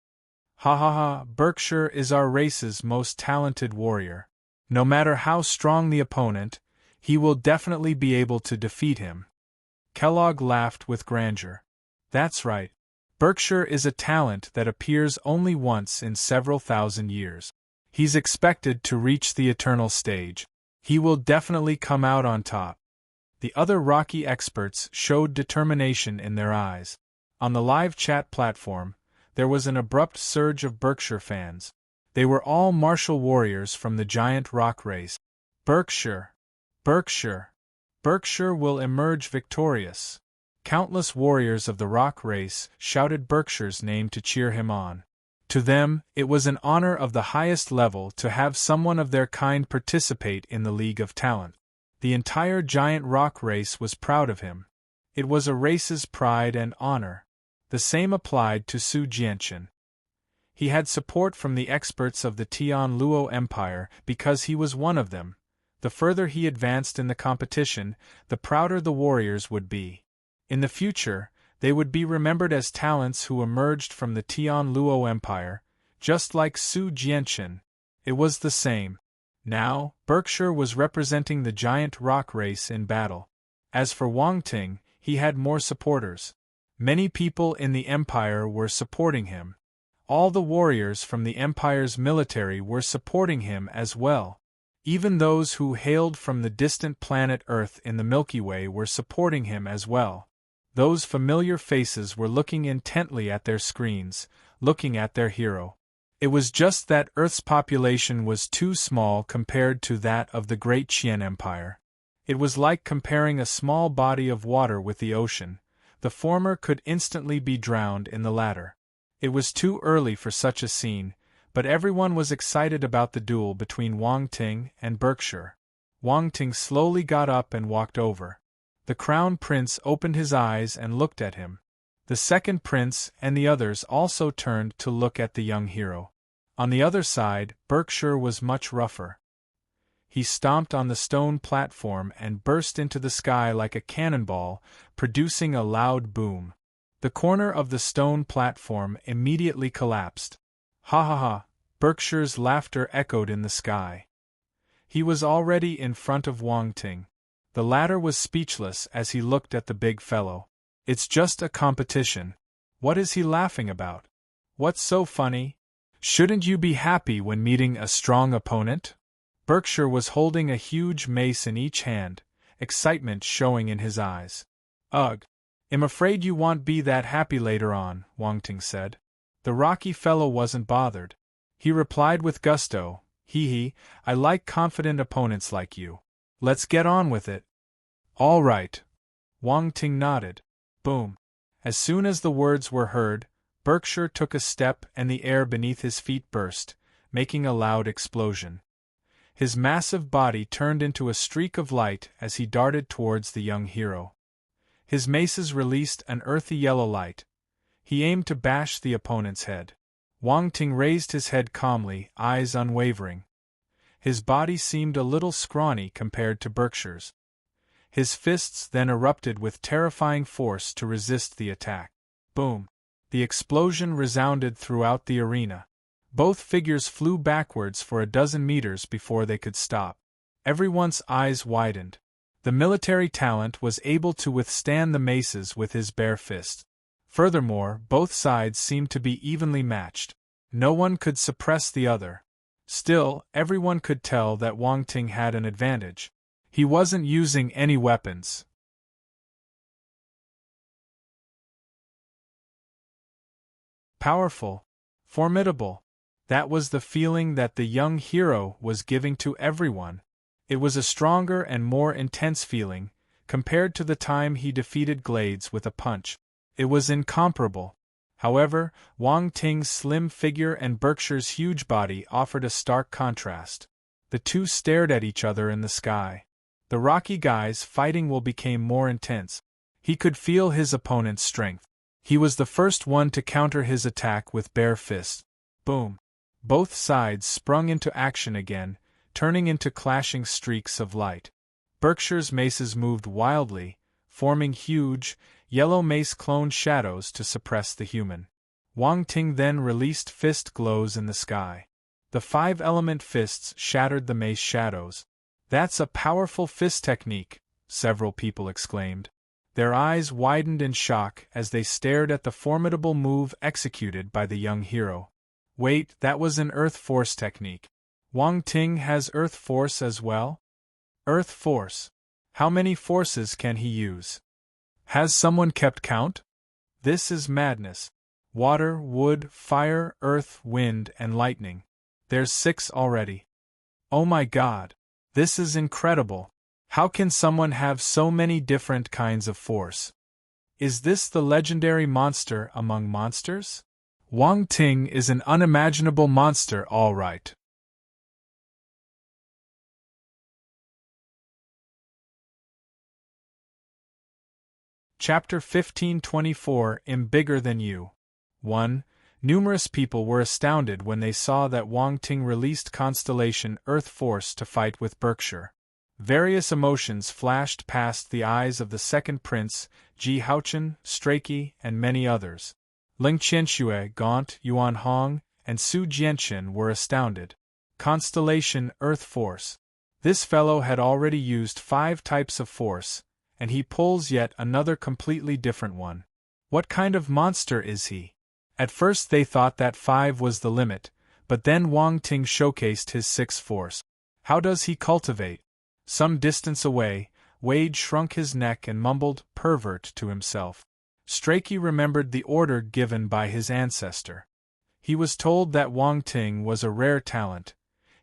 Speaker 1: Ha ha ha, Berkshire is our race's most talented warrior. No matter how strong the opponent, he will definitely be able to defeat him. Kellogg laughed with grandeur. That's right. Berkshire is a talent that appears only once in several thousand years. He's expected to reach the eternal stage. He will definitely come out on top. The other Rocky experts showed determination in their eyes. On the live chat platform, there was an abrupt surge of Berkshire fans. They were all martial warriors from the Giant Rock race. Berkshire! Berkshire! Berkshire will emerge victorious. Countless warriors of the Rock race shouted Berkshire's name to cheer him on. To them, it was an honor of the highest level to have someone of their kind participate in the League of Talent. The entire Giant Rock race was proud of him. It was a race's pride and honor. The same applied to Su Jianchen. He had support from the experts of the Tian Luo Empire because he was one of them. The further he advanced in the competition, the prouder the warriors would be. In the future, they would be remembered as talents who emerged from the Tian Luo Empire, just like Su Jianchen. It was the same. Now, Berkshire was representing the Giant Rock race in battle. As for Wang Ting, he had more supporters. Many people in the Empire were supporting him. All the warriors from the Empire's military were supporting him as well. Even those who hailed from the distant planet Earth in the Milky Way were supporting him as well. Those familiar faces were looking intently at their screens, looking at their hero. It was just that Earth's population was too small compared to that of the great Qian Empire. It was like comparing a small body of water with the ocean. The former could instantly be drowned in the latter. It was too early for such a scene, but everyone was excited about the duel between Wang Ting and Berkshire. Wang Ting slowly got up and walked over. The Crown Prince opened his eyes and looked at him. The second prince and the others also turned to look at the young hero. On the other side, Berkshire was much rougher. He stomped on the stone platform and burst into the sky like a cannonball, producing a loud boom. The corner of the stone platform immediately collapsed. Ha ha ha! Berkshire's laughter echoed in the sky. He was already in front of Wang Ting. The latter was speechless as he looked at the big fellow. It's just a competition. What is he laughing about? What's so funny? Shouldn't you be happy when meeting a strong opponent? Berkshire was holding a huge mace in each hand, excitement showing in his eyes. Ugh! I'm afraid you won't be that happy later on, Wang Ting said. The rocky fellow wasn't bothered. He replied with gusto, Hee, I like confident opponents like you. Let's get on with it. All right. Wang Ting nodded. Boom. As soon as the words were heard, Berkshire took a step and the air beneath his feet burst, making a loud explosion. His massive body turned into a streak of light as he darted towards the young hero. His maces released an earthy yellow light. He aimed to bash the opponent's head. Wang Ting raised his head calmly, eyes unwavering. His body seemed a little scrawny compared to Berkshire's. His fists then erupted with terrifying force to resist the attack. Boom! The explosion resounded throughout the arena. Both figures flew backwards for a dozen meters before they could stop. Everyone's eyes widened. The military talent was able to withstand the maces with his bare fist. Furthermore, both sides seemed to be evenly matched. No one could suppress the other. Still, everyone could tell that Wang Ting had an advantage. He wasn't using any weapons. Powerful. Formidable. That was the feeling that the young hero was giving to everyone. It was a stronger and more intense feeling, compared to the time he defeated Glades with a punch. It was incomparable. However, Wang Ting's slim figure and Berkshire's huge body offered a stark contrast. The two stared at each other in the sky. The rocky guy's fighting will became more intense. He could feel his opponent's strength. He was the first one to counter his attack with bare fists. Boom! Both sides sprung into action again, turning into clashing streaks of light. Berkshire's maces moved wildly, forming huge, yellow mace-clone shadows to suppress the human. Wang Ting then released fist glows in the sky. The five-element fists shattered the mace shadows. That's a powerful fist technique, several people exclaimed. Their eyes widened in shock as they stared at the formidable move executed by the young hero. Wait, that was an Earth Force technique. Wang Ting has Earth Force as well? Earth Force. How many forces can he use? Has someone kept count? This is madness. Water, wood, fire, earth, wind, and lightning. There's 6 already. Oh my God! This is incredible. How can someone have so many different kinds of force? Is this the legendary monster among monsters? Wang Ting is an unimaginable monster, all right. Chapter 1524 I'm Bigger Than You. 1. Numerous people were astounded when they saw that Wang Ting released Constellation Earth Force to fight with Berkshire. Various emotions flashed past the eyes of the second prince, Ji Haochen, Strachey, and many others. Ling Qianxue, Gaunt, Yuan Hong, and Su Jianqin were astounded. Constellation Earth Force. This fellow had already used 5 types of force, and he pulls yet another completely different one. What kind of monster is he? At first they thought that 5 was the limit, but then Wang Ting showcased his 6 force. How does he cultivate? Some distance away, Wade shrunk his neck and mumbled, pervert, to himself. Strachey remembered the order given by his ancestor. He was told that Wang Ting was a rare talent.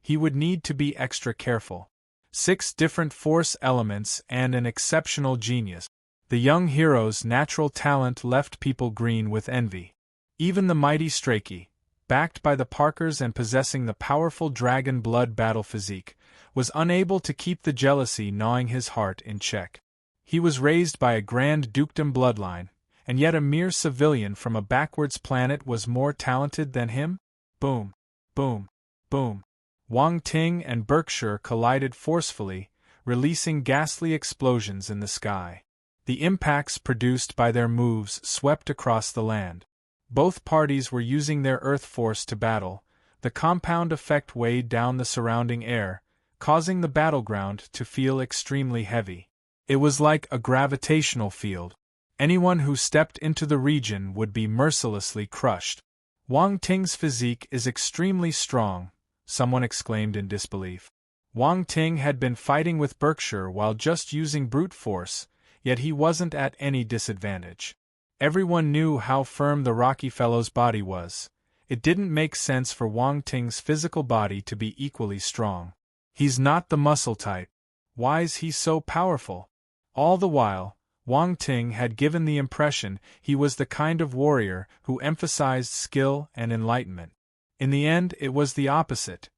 Speaker 1: He would need to be extra careful. 6 different force elements and an exceptional genius. The young hero's natural talent left people green with envy. Even the mighty Strachey, backed by the Parkers and possessing the powerful dragon blood battle physique, was unable to keep the jealousy gnawing his heart in check. He was raised by a grand dukedom bloodline, and yet a mere civilian from a backwards planet was more talented than him? Boom, boom, boom. Wang Ting and Berkshire collided forcefully, releasing ghastly explosions in the sky. The impacts produced by their moves swept across the land. Both parties were using their earth force to battle. The compound effect weighed down the surrounding air, causing the battleground to feel extremely heavy. It was like a gravitational field. Anyone who stepped into the region would be mercilessly crushed. Wang Ting's physique is extremely strong, someone exclaimed in disbelief. Wang Ting had been fighting with Berkshire while just using brute force, yet he wasn't at any disadvantage. Everyone knew how firm the Rocky fellow's body was. It didn't make sense for Wang Ting's physical body to be equally strong. He's not the muscle type. Why's he so powerful? All the while, Wang Ting had given the impression he was the kind of warrior who emphasized skill and enlightenment. In the end, it was the opposite.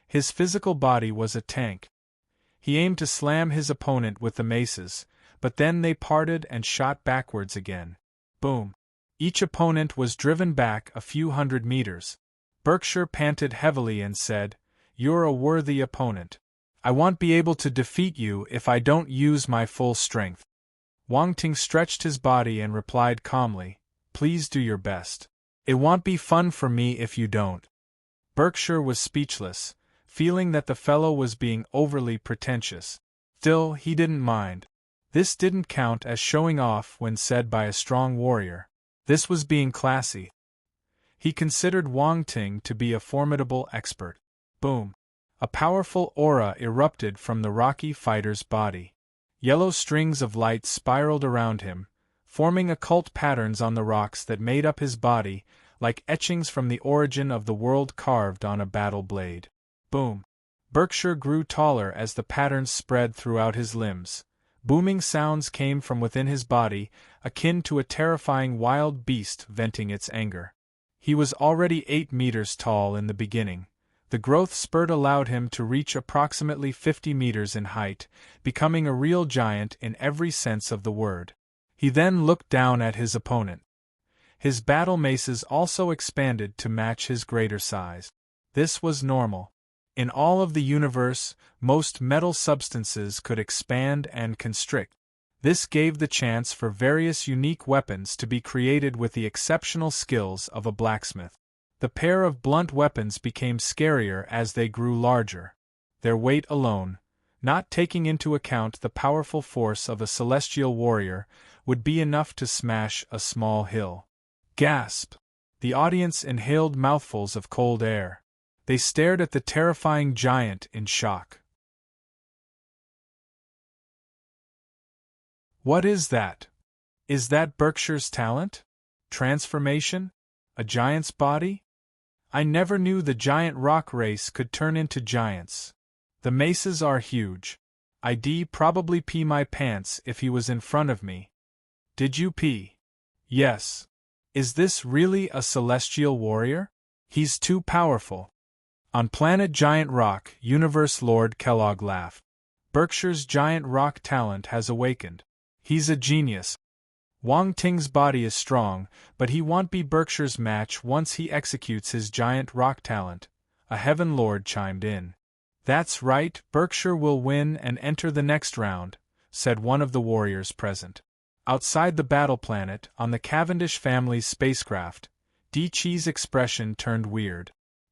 Speaker 1: His physical body was a tank. He aimed to slam his opponent with the maces, but then they parted and shot backwards again. Boom. Each opponent was driven back a few hundred meters. Berkshire panted heavily and said, "You're a worthy opponent. I won't be able to defeat you if I don't use my full strength." Wang Ting stretched his body and replied calmly, "Please do your best. It won't be fun for me if you don't." Berkshire was speechless, feeling that the fellow was being overly pretentious. Still, he didn't mind. This didn't count as showing off when said by a strong warrior. This was being classy. He considered Wang Ting to be a formidable expert. Boom. A powerful aura erupted from the Rocky fighter's body. Yellow strings of light spiraled around him, forming occult patterns on the rocks that made up his body, like etchings from the origin of the world carved on a battle blade. Boom. Berkshire grew taller as the patterns spread throughout his limbs. Booming sounds came from within his body, akin to a terrifying wild beast venting its anger. He was already 8 meters tall in the beginning. The growth spurt allowed him to reach approximately 50 meters in height, becoming a real giant in every sense of the word. He then looked down at his opponent. His battle maces also expanded to match his greater size. This was normal. In all of the universe, most metal substances could expand and constrict. This gave the chance for various unique weapons to be created with the exceptional skills of a blacksmith. The pair of blunt weapons became scarier as they grew larger. Their weight alone, not taking into account the powerful force of a celestial warrior, would be enough to smash a small hill. Gasp! The audience inhaled mouthfuls of cold air. They stared at the terrifying giant in shock. What is that? Is that Berkshire's talent? Transformation? A giant's body? I never knew the giant rock race could turn into giants. The maces are huge. I'd probably pee my pants if he was in front of me. Did you pee? Yes. Is this really a celestial warrior? He's too powerful. On planet Giant Rock, Universe Lord Kellogg laughed. Berkshire's giant rock talent has awakened. He's a genius. Wang Ting's body is strong, but he won't be Berkshire's match once he executes his giant rock talent, a Heaven Lord chimed in. That's right, Berkshire will win and enter the next round, said one of the warriors present. Outside the battle planet, on the Cavendish family's spacecraft, Di-Chi's expression turned weird.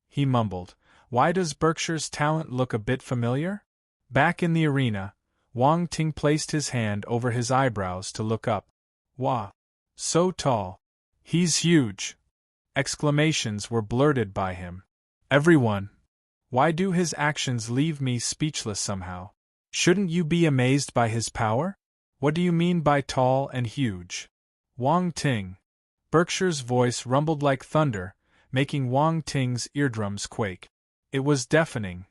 Speaker 1: He mumbled, "Why does Berkshire's talent look a bit familiar?" Back in the arena, Wang Ting placed his hand over his eyebrows to look up. "Wah! So tall. He's huge. Exclamations were blurted by him. Everyone. Why do his actions leave me speechless somehow? Shouldn't you be amazed by his power? What do you mean by tall and huge? Wang Ting. Berkshire's voice rumbled like thunder, making Wang Ting's eardrums quake. It was deafening.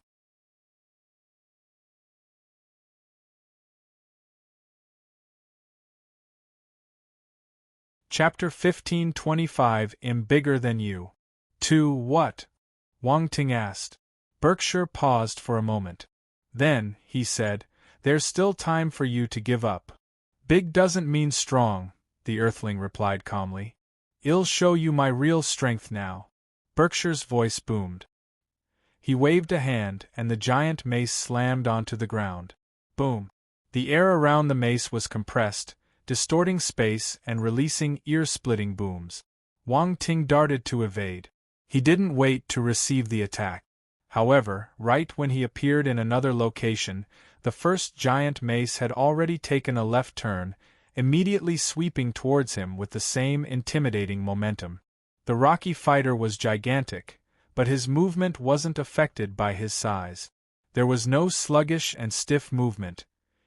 Speaker 1: Chapter 1525 I'm bigger than you. To what? Wang Ting asked. Berkshire paused for a moment. Then, he said, there's still time for you to give up. Big doesn't mean strong, the Earthling replied calmly. I'll show you my real strength now. Berkshire's voice boomed. He waved a hand, and the giant mace slammed onto the ground. Boom! The air around the mace was compressed, distorting space and releasing ear-splitting booms. Wang Ting darted to evade. He didn't wait to receive the attack. However, right when he appeared in another location, the first giant mace had already taken a left turn, immediately sweeping towards him with the same intimidating momentum. The rocky fighter was gigantic, but his movement wasn't affected by his size. There was no sluggish and stiff movement.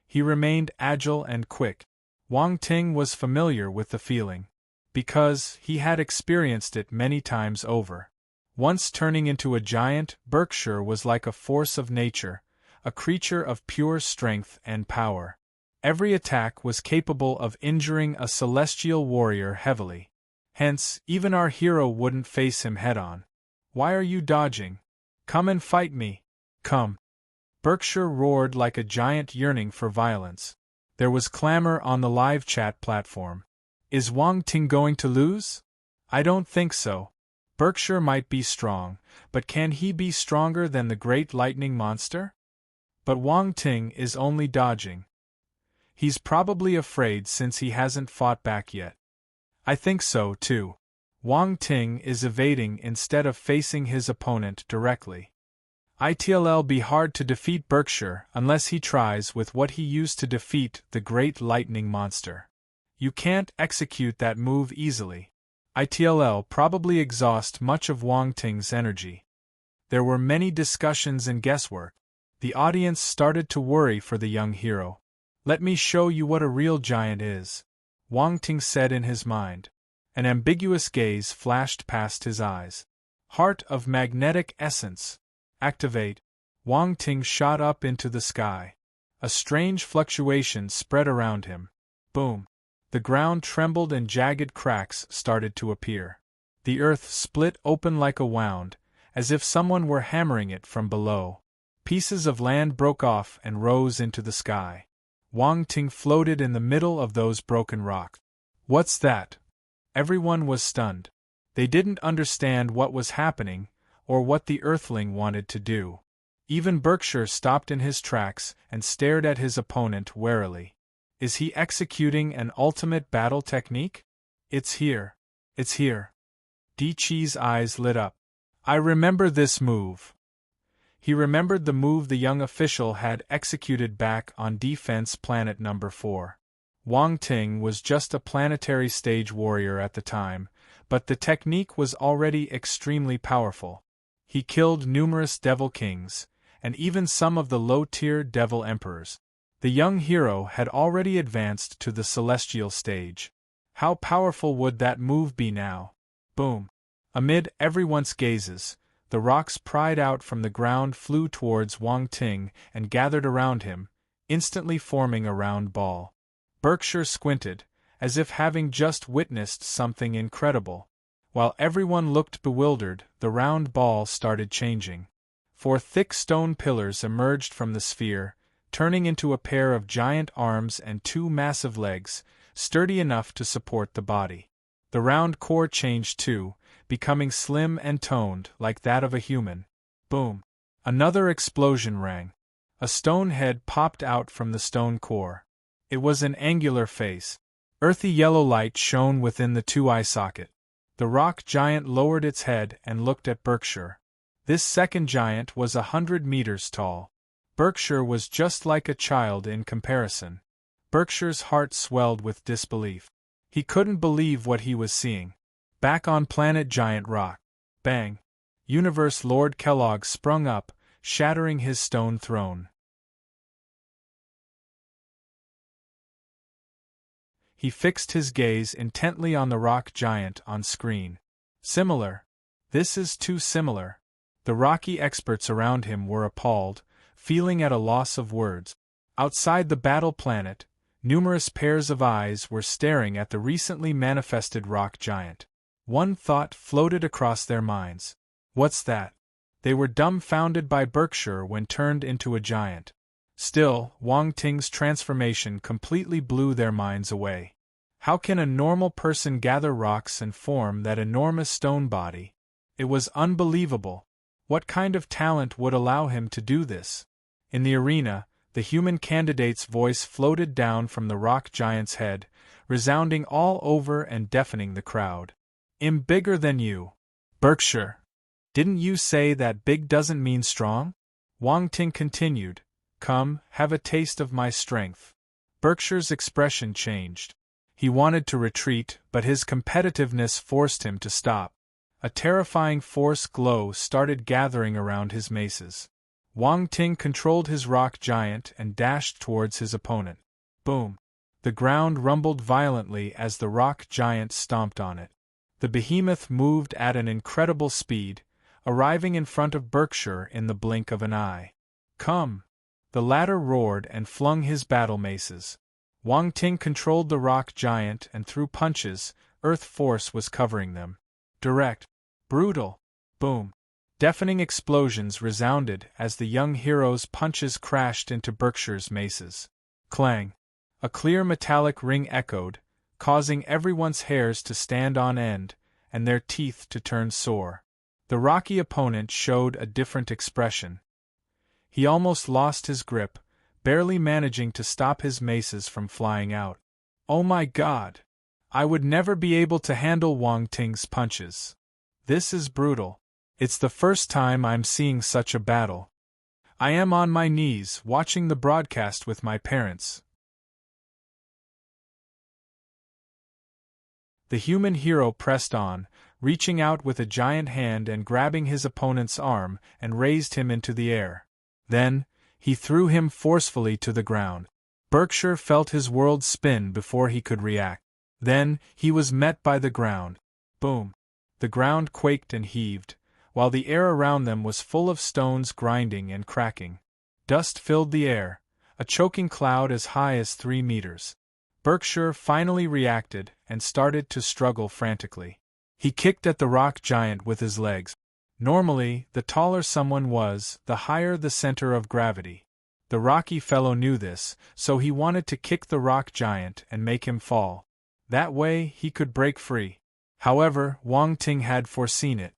Speaker 1: He remained agile and quick. Wang Ting was familiar with the feeling, because he had experienced it many times over. Once turning into a giant, Berkshire was like a force of nature, a creature of pure strength and power. Every attack was capable of injuring a celestial warrior heavily. Hence, even our hero wouldn't face him head-on. Why are you dodging? Come and fight me. Come. Berkshire roared like a giant yearning for violence. There was clamor on the live chat platform. Is Wang Ting going to lose? I don't think so. Berkshire might be strong, but can he be stronger than the great lightning monster? But Wang Ting is only dodging. He's probably afraid since he hasn't fought back yet. I think so, too. Wang Ting is evading instead of facing his opponent directly. It'll be hard to defeat Berkshire unless he tries with what he used to defeat the great lightning monster. You can't execute that move easily. It'll probably exhaust much of Wang Ting's energy. There were many discussions and guesswork. The audience started to worry for the young hero. Let me show you what a real giant is, Wang Ting said in his mind. An ambiguous gaze flashed past his eyes. Heart of magnetic essence. Activate. Wang Ting shot up into the sky. A strange fluctuation spread around him. Boom. The ground trembled and jagged cracks started to appear. The earth split open like a wound, as if someone were hammering it from below. Pieces of land broke off and rose into the sky. Wang Ting floated in the middle of those broken rocks. What's that? Everyone was stunned. They didn't understand what was happening, or what the Earthling wanted to do. Even Berkshire stopped in his tracks and stared at his opponent warily. Is he executing an ultimate battle technique? It's here. It's here. Di Chi's eyes lit up. I remember this move. He remembered the move the young official had executed back on Defense Planet Number 4. Wang Ting was just a planetary stage warrior at the time, but the technique was already extremely powerful. He killed numerous Devil Kings, and even some of the low-tier Devil Emperors. The young hero had already advanced to the celestial stage. How powerful would that move be now? Boom! Amid everyone's gazes, the rocks pried out from the ground flew towards Wang Ting and gathered around him, instantly forming a round ball. Berkshire squinted, as if having just witnessed something incredible. While everyone looked bewildered, the round ball started changing. 4 thick stone pillars emerged from the sphere, turning into a pair of giant arms and 2 massive legs, sturdy enough to support the body. The round core changed too, becoming slim and toned like that of a human. Boom! Another explosion rang. A stone head popped out from the stone core. It was an angular face. Earthy yellow light shone within the 2-eye socket. The rock giant lowered its head and looked at Berkshire. This second giant was 100 meters tall. Berkshire was just like a child in comparison. Berkshire's heart swelled with disbelief. He couldn't believe what he was seeing. Back on planet Giant Rock. Bang! Universe Lord Kellogg sprung up, shattering his stone throne. He fixed his gaze intently on the rock giant on screen. Similar. This is too similar. The Rocky experts around him were appalled, feeling at a loss of words. Outside the battle planet, numerous pairs of eyes were staring at the recently manifested rock giant. One thought floated across their minds. What's that? They were dumbfounded by Berkshire when turned into a giant. Still, Wang Ting's transformation completely blew their minds away. How can a normal person gather rocks and form that enormous stone body? It was unbelievable. What kind of talent would allow him to do this? In the arena, the human candidate's voice floated down from the rock giant's head, resounding all over and deafening the crowd. "I'm bigger than you. Berkshire. Didn't you say that big doesn't mean strong?" Wang Ting continued. "Come, have a taste of my strength." Berkshire's expression changed. He wanted to retreat, but his competitiveness forced him to stop. A terrifying force glow started gathering around his maces. Wang Ting controlled his rock giant and dashed towards his opponent. Boom! The ground rumbled violently as the rock giant stomped on it. The behemoth moved at an incredible speed, arriving in front of Berkshire in the blink of an eye. "Come!" The latter roared and flung his battle maces. Wang Ting controlled the rock giant and threw punches. Earth force was covering them. Direct. Brutal. Boom. Deafening explosions resounded as the young hero's punches crashed into Berkshire's maces. Clang. A clear metallic ring echoed, causing everyone's hairs to stand on end, and their teeth to turn sore. The rocky opponent showed a different expression. He almost lost his grip, barely managing to stop his maces from flying out. "Oh my God! I would never be able to handle Wang Ting's punches. This is brutal. It's the first time I'm seeing such a battle. I am on my knees watching the broadcast with my parents." The human hero pressed on, reaching out with a giant hand and grabbing his opponent's arm and raised him into the air. Then, he threw him forcefully to the ground. Berkshire felt his world spin before he could react. Then, he was met by the ground. Boom! The ground quaked and heaved, while the air around them was full of stones grinding and cracking. Dust filled the air, a choking cloud as high as 3 meters. Berkshire finally reacted and started to struggle frantically. He kicked at the rock giant with his legs. Normally, the taller someone was, the higher the center of gravity. The rocky fellow knew this, so he wanted to kick the rock giant and make him fall. That way, he could break free. However, Wang Ting had foreseen it.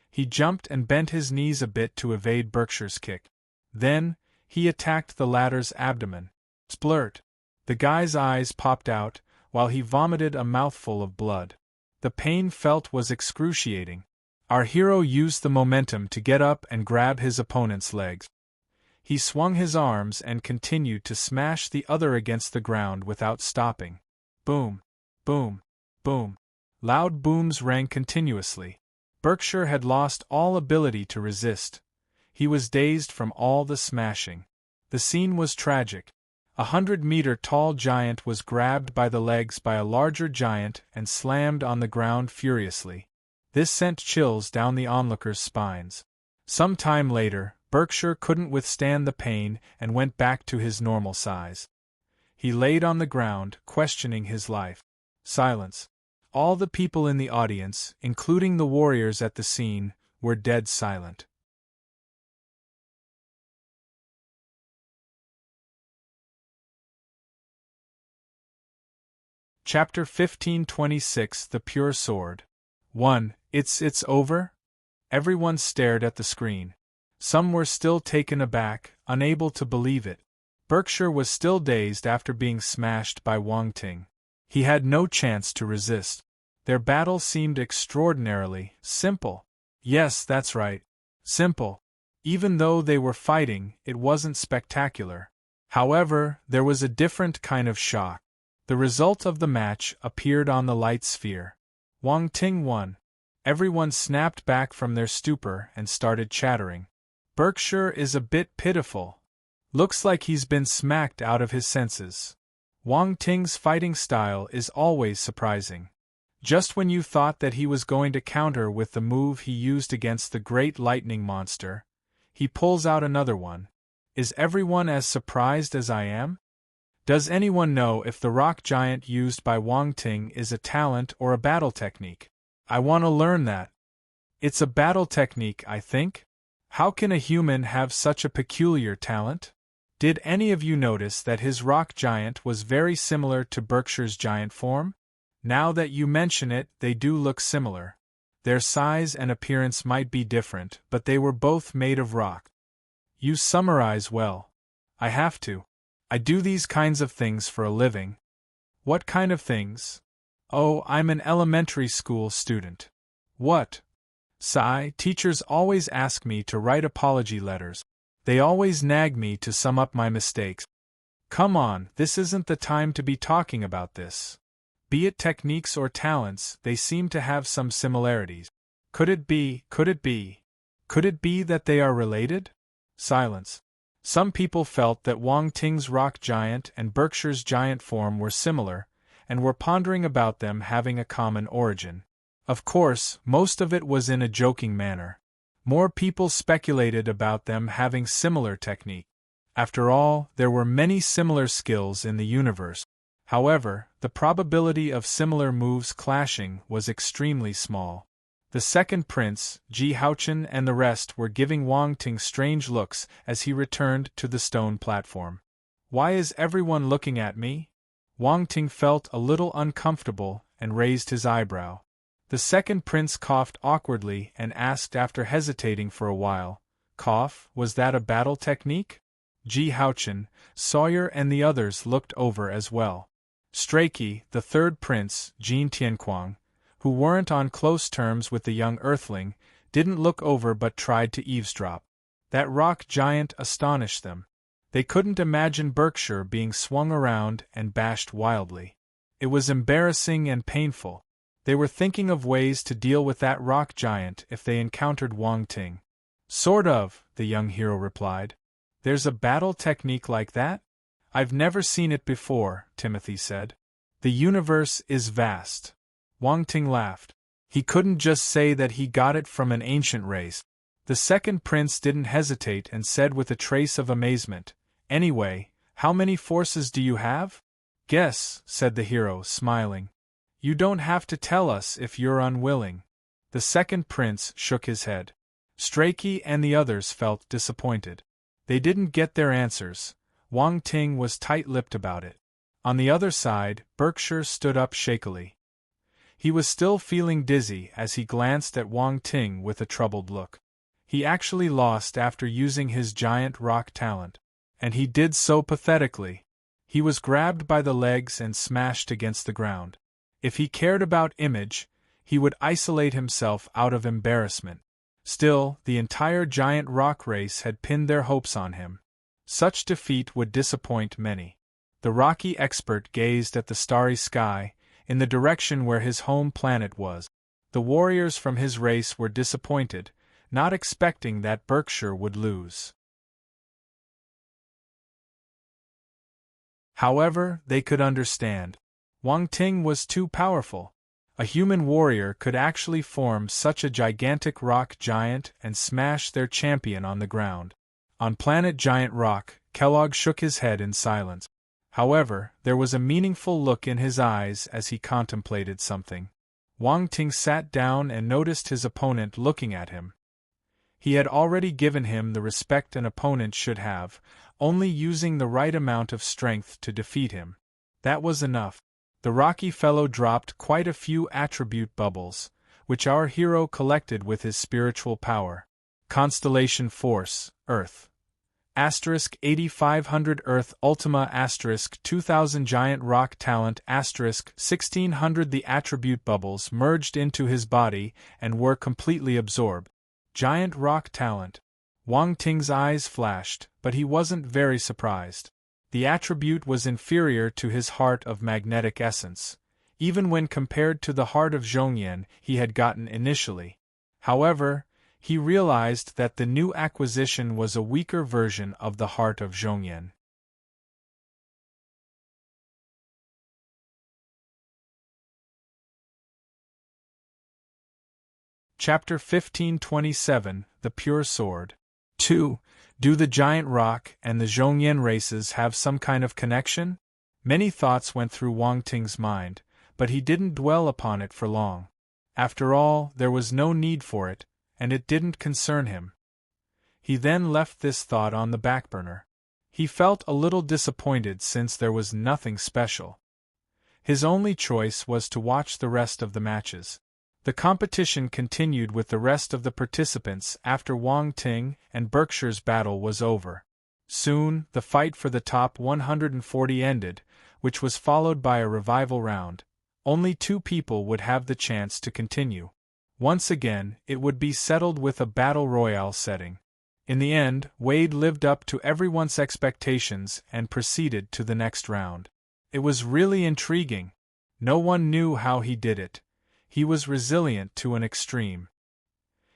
Speaker 1: He jumped and bent his knees a bit to evade Berkshire's kick. Then, he attacked the latter's abdomen. Splurt! The guy's eyes popped out, while he vomited a mouthful of blood. The pain felt was excruciating. Our hero used the momentum to get up and grab his opponent's legs. He swung his arms and continued to smash the other against the ground without stopping. Boom! Boom! Boom! Loud booms rang continuously. Berkshire had lost all ability to resist. He was dazed from all the smashing. The scene was tragic. A 100-meter-tall giant was grabbed by the legs by a larger giant and slammed on the ground furiously. This sent chills down the onlookers' spines. Some time later, Berkshire couldn't withstand the pain and went back to his normal size. He laid on the ground, questioning his life. Silence. All the people in the audience, including the warriors at the scene, were dead silent. Chapter 1526 The Pure Sword 1. It's over? Everyone stared at the screen. Some were still taken aback, unable to believe it. Berkshire was still dazed after being smashed by Wang Ting. He had no chance to resist. Their battle seemed extraordinarily simple. Yes, that's right. Simple. Even though they were fighting, it wasn't spectacular. However, there was a different kind of shock. The result of the match appeared on the light sphere. Wang Ting won. Everyone snapped back from their stupor and started chattering. Berkshire is a bit pitiful. Looks like he's been smacked out of his senses. Wang Ting's fighting style is always surprising. Just when you thought that he was going to counter with the move he used against the great lightning monster, he pulls out another one. Is everyone as surprised as I am? Does anyone know if the rock giant used by Wang Ting is a talent or a battle technique? I want to learn that. It's a battle technique, I think. How can a human have such a peculiar talent? Did any of you notice that his rock giant was very similar to Berkshire's giant form? Now that you mention it, they do look similar. Their size and appearance might be different, but they were both made of rock. You summarize well. I have to. I do these kinds of things for a living. What kind of things? Oh, I'm an elementary school student. What? Sigh, teachers always ask me to write apology letters. They always nag me to sum up my mistakes. Come on, this isn't the time to be talking about this. Be it techniques or talents, they seem to have some similarities. Could it be that they are related? Silence. Some people felt that Wang Ting's rock giant and Berkshire's giant form were similar, and were pondering about them having a common origin. Of course, most of it was in a joking manner. More people speculated about them having similar technique. After all, there were many similar skills in the universe. However, the probability of similar moves clashing was extremely small. The second prince, Ji Haochen, and the rest were giving Wang Ting strange looks as he returned to the stone platform. Why is everyone looking at me? Wang Ting felt a little uncomfortable and raised his eyebrow. The second prince coughed awkwardly and asked after hesitating for a while, "Cough, was that a battle technique?" Ji Haochen, Sawyer and the others looked over as well. Strachey, the third prince, Jin Tianquang, who weren't on close terms with the young earthling, didn't look over but tried to eavesdrop. That rock giant astonished them. They couldn't imagine Berkshire being swung around and bashed wildly. It was embarrassing and painful. They were thinking of ways to deal with that rock giant if they encountered Wang Ting. Sort of, the young hero replied. There's a battle technique like that? I've never seen it before, Timothy said. The universe is vast. Wang Ting laughed. He couldn't just say that he got it from an ancient race. The second prince didn't hesitate and said with a trace of amazement, "Anyway, how many forces do you have?" "Guess," said the hero, smiling. "You don't have to tell us if you're unwilling." The second prince shook his head. Strachey and the others felt disappointed. They didn't get their answers. Wang Ting was tight-lipped about it. On the other side, Berkshire stood up shakily. He was still feeling dizzy as he glanced at Wang Ting with a troubled look. He actually lost after using his giant rock talent. And he did so pathetically. He was grabbed by the legs and smashed against the ground. If he cared about image, he would isolate himself out of embarrassment. Still, the entire giant rock race had pinned their hopes on him. Such defeat would disappoint many. The rocky expert gazed at the starry sky, in the direction where his home planet was. The warriors from his race were disappointed, not expecting that Berkshire would lose. However, they could understand. Wang Ting was too powerful. A human warrior could actually form such a gigantic rock giant and smash their champion on the ground. On planet Giant Rock, Kellogg shook his head in silence. However, there was a meaningful look in his eyes as he contemplated something. Wang Ting sat down and noticed his opponent looking at him. He had already given him the respect an opponent should have, only using the right amount of strength to defeat him. That was enough. The rocky fellow dropped quite a few attribute bubbles, which our hero collected with his spiritual power. Constellation Force, Earth. Asterisk 8500 Earth Ultima Asterisk 2000 Giant Rock Talent Asterisk 1600 The attribute bubbles merged into his body and were completely absorbed. Giant Rock Talent. Wang Ting's eyes flashed, but he wasn't very surprised. The attribute was inferior to his heart of magnetic essence, even when compared to the heart of Zhongyan he had gotten initially. However, he realized that the new acquisition was a weaker version of the heart of Zhongyan. Chapter 1527 The Pure Sword. 2. Do the giant rock and the Zhongyan races have some kind of connection? Many thoughts went through Wang Ting's mind, but he didn't dwell upon it for long. After all, there was no need for it, and it didn't concern him. He then left this thought on the back burner. He felt a little disappointed since there was nothing special. His only choice was to watch the rest of the matches. The competition continued with the rest of the participants after Wang Ting and Berkshire's battle was over. Soon, the fight for the top 140 ended, which was followed by a revival round. Only 2 people would have the chance to continue. Once again, it would be settled with a battle royale setting. In the end, Wade lived up to everyone's expectations and proceeded to the next round. It was really intriguing. No one knew how he did it. He was resilient to an extreme.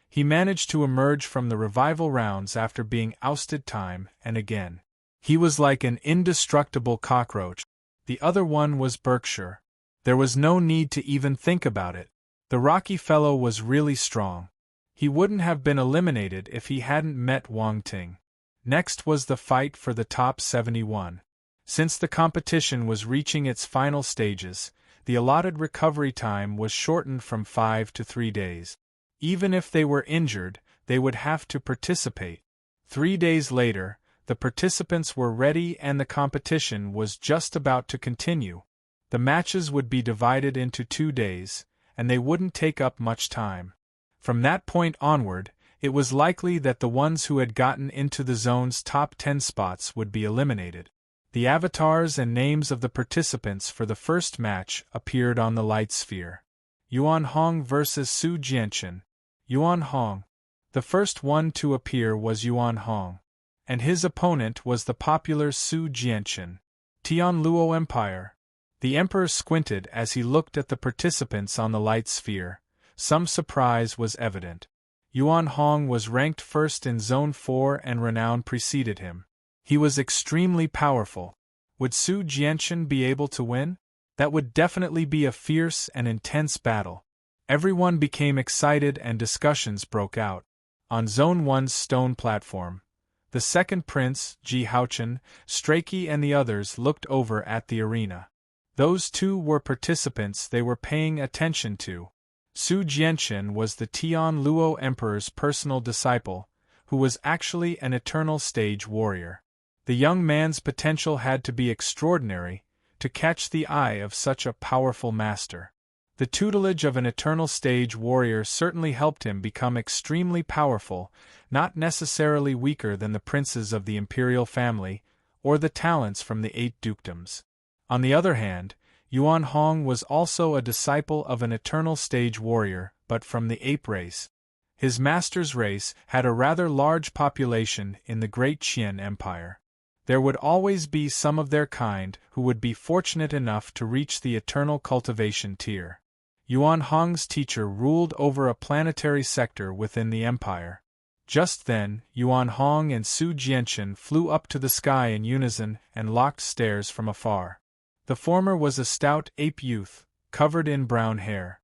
Speaker 1: He managed to emerge from the revival rounds after being ousted time and again. He was like an indestructible cockroach. The other one was Berkshire. There was no need to even think about it. The rocky fellow was really strong. He wouldn't have been eliminated if he hadn't met Wang Ting. Next was the fight for the top 71. Since the competition was reaching its final stages, the allotted recovery time was shortened from 5 to 3 days. Even if they were injured, they would have to participate. 3 days later, the participants were ready and the competition was just about to continue. The matches would be divided into 2 days, and they wouldn't take up much time. From that point onward, it was likely that the ones who had gotten into the zone's top 10 spots would be eliminated. The avatars and names of the participants for the first match appeared on the light sphere. Yuan Hong vs. Su Jianchen. Yuan Hong. The first one to appear was Yuan Hong, and his opponent was the popular Su Jianchen. Tianluo Empire. The emperor squinted as he looked at the participants on the light sphere. Some surprise was evident. Yuan Hong was ranked first in Zone 4 and renown preceded him. He was extremely powerful. Would Su Jianchen be able to win? That would definitely be a fierce and intense battle. Everyone became excited and discussions broke out. On Zone 1's stone platform, the second prince, Ji Haochen, Strachey and the others looked over at the arena. Those 2 were participants they were paying attention to. Su Jianchen was the Tianluo Emperor's personal disciple, who was actually an eternal stage warrior. The young man's potential had to be extraordinary to catch the eye of such a powerful master. The tutelage of an eternal stage warrior certainly helped him become extremely powerful, not necessarily weaker than the princes of the imperial family or the talents from the 8 dukedoms. On the other hand, Yuan Hong was also a disciple of an eternal stage warrior, but from the ape race. His master's race had a rather large population in the Great Qian Empire. There would always be some of their kind who would be fortunate enough to reach the eternal cultivation tier. Yuan Hong's teacher ruled over a planetary sector within the empire. Just then, Yuan Hong and Su Jianchen flew up to the sky in unison and locked stares from afar. The former was a stout ape youth, covered in brown hair.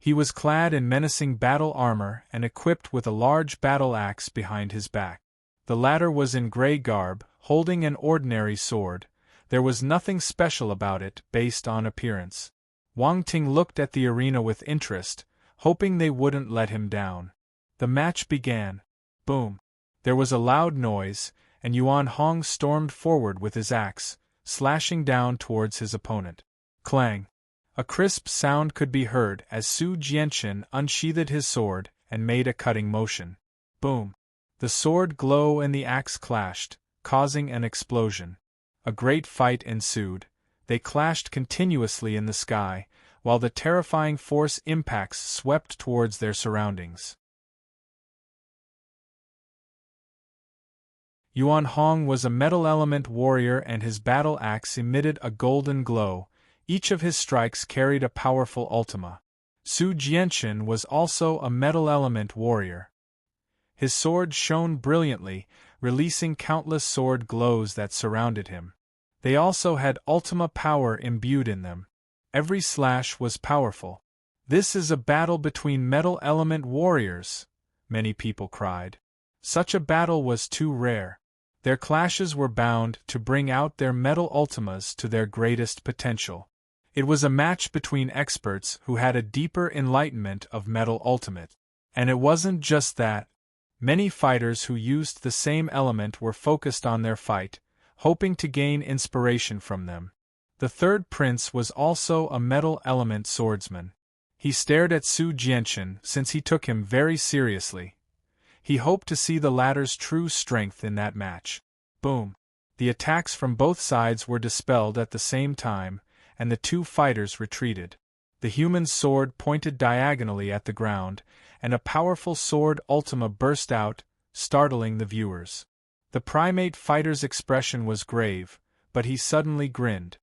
Speaker 1: He was clad in menacing battle armor and equipped with a large battle axe behind his back. The latter was in gray garb, holding an ordinary sword. There was nothing special about it based on appearance. Wang Ting looked at the arena with interest, hoping they wouldn't let him down. The match began. Boom! There was a loud noise, and Yuan Hong stormed forward with his axe, slashing down towards his opponent. Clang! A crisp sound could be heard as Su Jianchen unsheathed his sword and made a cutting motion. Boom! The sword glow and the axe clashed, causing an explosion. A great fight ensued. They clashed continuously in the sky, while the terrifying force impacts swept towards their surroundings. Yuan Hong was a metal element warrior and his battle axe emitted a golden glow. Each of his strikes carried a powerful ultima. Su Jianchen was also a metal element warrior. His sword shone brilliantly, releasing countless sword glows that surrounded him. They also had ultima power imbued in them. Every slash was powerful. "This is a battle between metal element warriors," many people cried. Such a battle was too rare. Their clashes were bound to bring out their metal ultimas to their greatest potential. It was a match between experts who had a deeper enlightenment of metal ultimate. And it wasn't just that. Many fighters who used the same element were focused on their fight, hoping to gain inspiration from them. The third prince was also a metal element swordsman. He stared at Su Jianchen since he took him very seriously. He hoped to see the latter's true strength in that match. Boom! The attacks from both sides were dispelled at the same time, and the two fighters retreated. The human's sword pointed diagonally at the ground, and a powerful sword ultima burst out, startling the viewers. The primate fighter's expression was grave, but he suddenly grinned.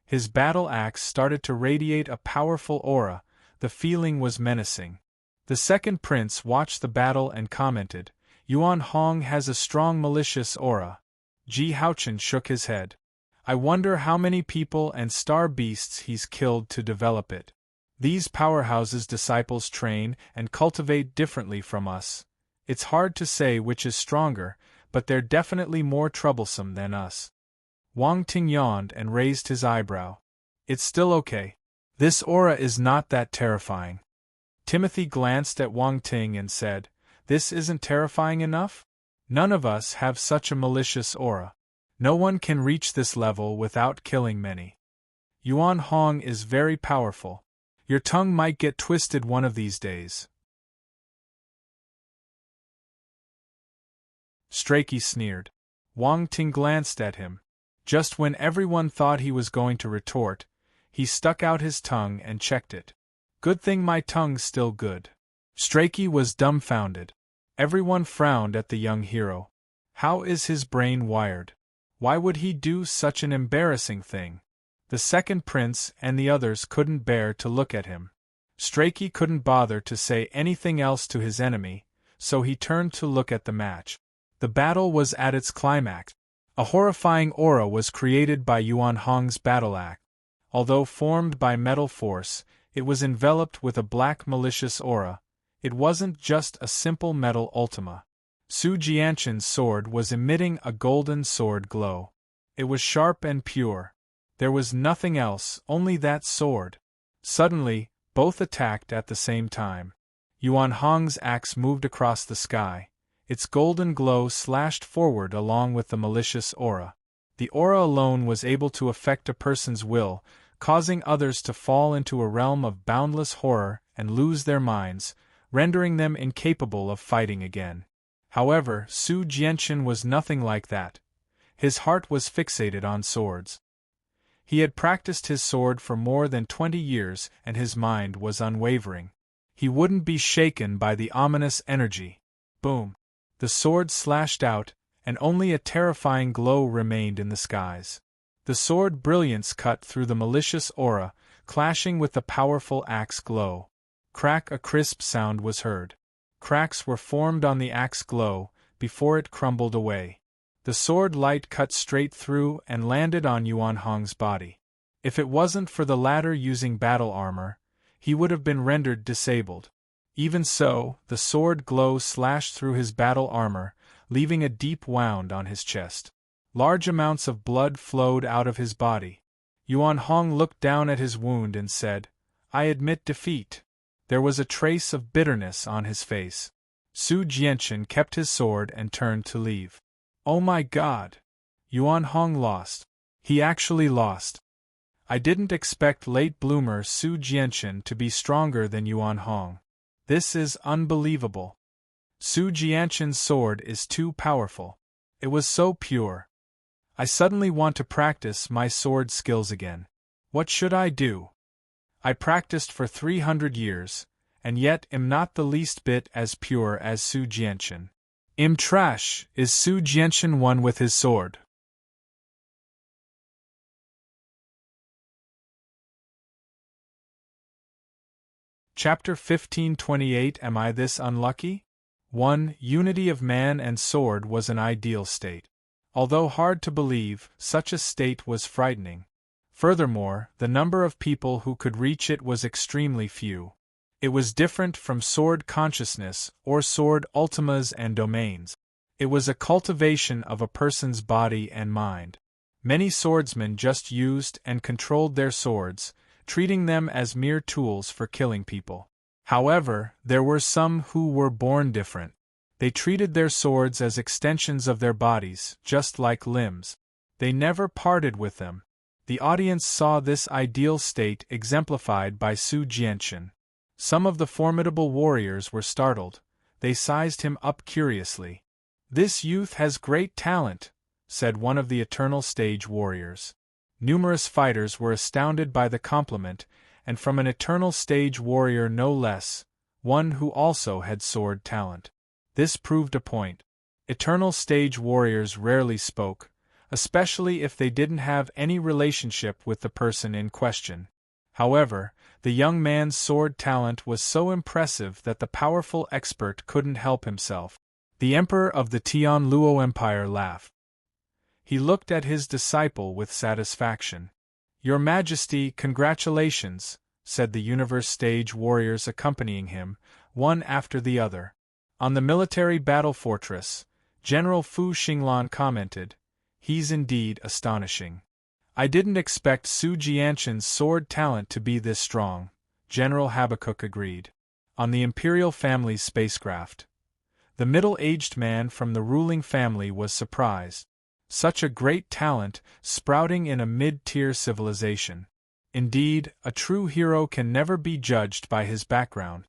Speaker 1: His battle axe started to radiate a powerful aura. The feeling was menacing. The second prince watched the battle and commented, "Yuan Hong has a strong malicious aura." Ji Haochen shook his head. "I wonder how many people and star beasts he's killed to develop it. These powerhouses disciples train and cultivate differently from us. It's hard to say which is stronger, but they're definitely more troublesome than us." Wang Ting yawned and raised his eyebrow. "It's still okay. This aura is not that terrifying." Timothy glanced at Wang Ting and said, "This isn't terrifying enough? None of us have such a malicious aura. No one can reach this level without killing many. Yuan Hong is very powerful. Your tongue might get twisted one of these days." Strachey sneered. Wang Ting glanced at him. Just when everyone thought he was going to retort, he stuck out his tongue and checked it. "Good thing my tongue's still good." Strachey was dumbfounded. Everyone frowned at the young hero. How is his brain wired? Why would he do such an embarrassing thing? The second prince and the others couldn't bear to look at him. Strachey couldn't bother to say anything else to his enemy, so he turned to look at the match. The battle was at its climax. A horrifying aura was created by Yuan Hong's battle axe. Although formed by metal force, it was enveloped with a black malicious aura. It wasn't just a simple metal ultima. Su Jianchen's sword was emitting a golden sword glow. It was sharp and pure. There was nothing else, only that sword. Suddenly, both attacked at the same time. Yuan Hong's axe moved across the sky. Its golden glow slashed forward along with the malicious aura. The aura alone was able to affect a person's will, causing others to fall into a realm of boundless horror and lose their minds, rendering them incapable of fighting again. However, Su Jianchen was nothing like that. His heart was fixated on swords. He had practiced his sword for more than 20 years and his mind was unwavering. He wouldn't be shaken by the ominous energy. Boom! The sword slashed out, and only a terrifying glow remained in the skies. The sword brilliance cut through the malicious aura, clashing with the powerful axe glow. Crack! A crisp sound was heard. Cracks were formed on the axe glow, before it crumbled away. The sword light cut straight through and landed on Yuan Hong's body. If it wasn't for the latter using battle armor, he would have been rendered disabled. Even so, the sword glow slashed through his battle armor, leaving a deep wound on his chest. Large amounts of blood flowed out of his body. Yuan Hong looked down at his wound and said, "I admit defeat." There was a trace of bitterness on his face. Su Jianchen kept his sword and turned to leave. "Oh my God! Yuan Hong lost. He actually lost. I didn't expect late bloomer Su Jianchen to be stronger than Yuan Hong. This is unbelievable. Su Jianchen's sword is too powerful. It was so pure. I suddenly want to practice my sword skills again. What should I do? I practiced for 300 years, and yet am not the least bit as pure as Su Jianchen. Im trash, is Su Jianchen one with his sword? Chapter 1528 Am I this unlucky? 1. Unity of man and sword was an ideal state. Although hard to believe, such a state was frightening. Furthermore, the number of people who could reach it was extremely few. It was different from sword consciousness or sword ultimas and domains. It was a cultivation of a person's body and mind. Many swordsmen just used and controlled their swords, treating them as mere tools for killing people. However, there were some who were born different. They treated their swords as extensions of their bodies, just like limbs. They never parted with them. The audience saw this ideal state exemplified by Su Jianchen. Some of the formidable warriors were startled. They sized him up curiously. "This youth has great talent," said one of the eternal stage warriors. Numerous fighters were astounded by the compliment, and from an eternal stage warrior no less, one who also had sword talent. This proved a point. Eternal stage warriors rarely spoke, especially if they didn't have any relationship with the person in question. However, the young man's sword talent was so impressive that the powerful expert couldn't help himself. The emperor of the Tianluo Empire laughed. He looked at his disciple with satisfaction. "Your Majesty, congratulations," said the universe stage warriors accompanying him, one after the other. On the military battle fortress, General Fu Xinglan commented, "He's indeed astonishing." "I didn't expect Su Jianchen's sword talent to be this strong," General Habakkuk agreed. On the imperial family's spacecraft, the middle-aged man from the ruling family was surprised. Such a great talent, sprouting in a mid-tier civilization. Indeed, a true hero can never be judged by his background.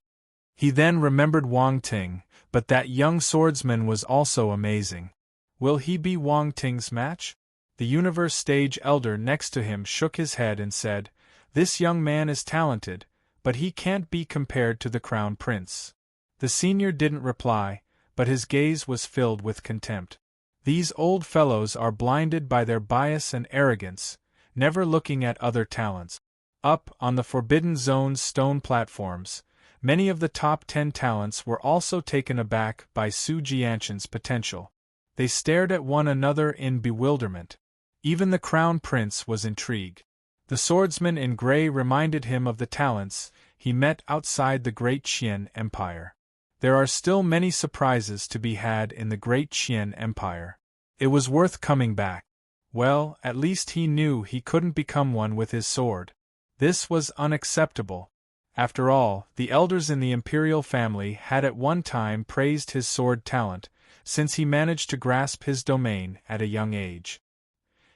Speaker 1: He then remembered Wang Ting, but that young swordsman was also amazing. Will he be Wang Ting's match? The universe stage elder next to him shook his head and said, "This young man is talented, but he can't be compared to the crown prince." The senior didn't reply, but his gaze was filled with contempt. These old fellows are blinded by their bias and arrogance, never looking at other talents. Up on the Forbidden Zone's stone platforms, many of the top 10 talents were also taken aback by Su Jianchen's potential. They stared at one another in bewilderment. Even the crown prince was intrigued. The swordsman in gray reminded him of the talents he met outside the Great Qian Empire. There are still many surprises to be had in the Great Qian Empire. It was worth coming back. Well, at least he knew he couldn't become one with his sword. This was unacceptable. After all, the elders in the imperial family had at one time praised his sword talent, since he managed to grasp his domain at a young age.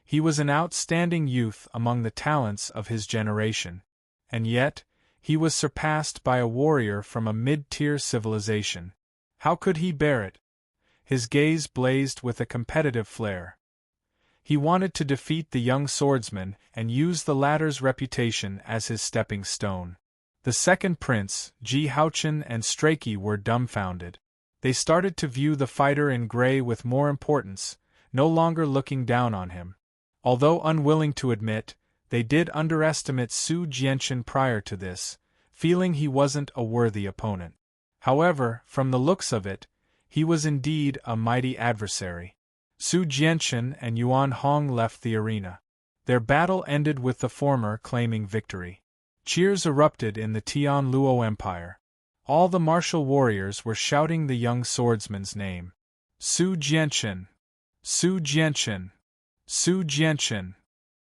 Speaker 1: He was an outstanding youth among the talents of his generation. And yet, he was surpassed by a warrior from a mid-tier civilization. How could he bear it? His gaze blazed with a competitive flare. He wanted to defeat the young swordsman and use the latter's reputation as his stepping stone. The second prince, Ji Haochen and Strachey, were dumbfounded. They started to view the fighter in gray with more importance, no longer looking down on him. Although unwilling to admit, they did underestimate Su Jianchen prior to this, feeling he wasn't a worthy opponent. However, from the looks of it, he was indeed a mighty adversary. Su Jianchen and Yuan Hong left the arena. Their battle ended with the former claiming victory. Cheers erupted in the Tianluo Empire. All the martial warriors were shouting the young swordsman's name. Su Jianchen! Su Jianchen! Su Jianchen!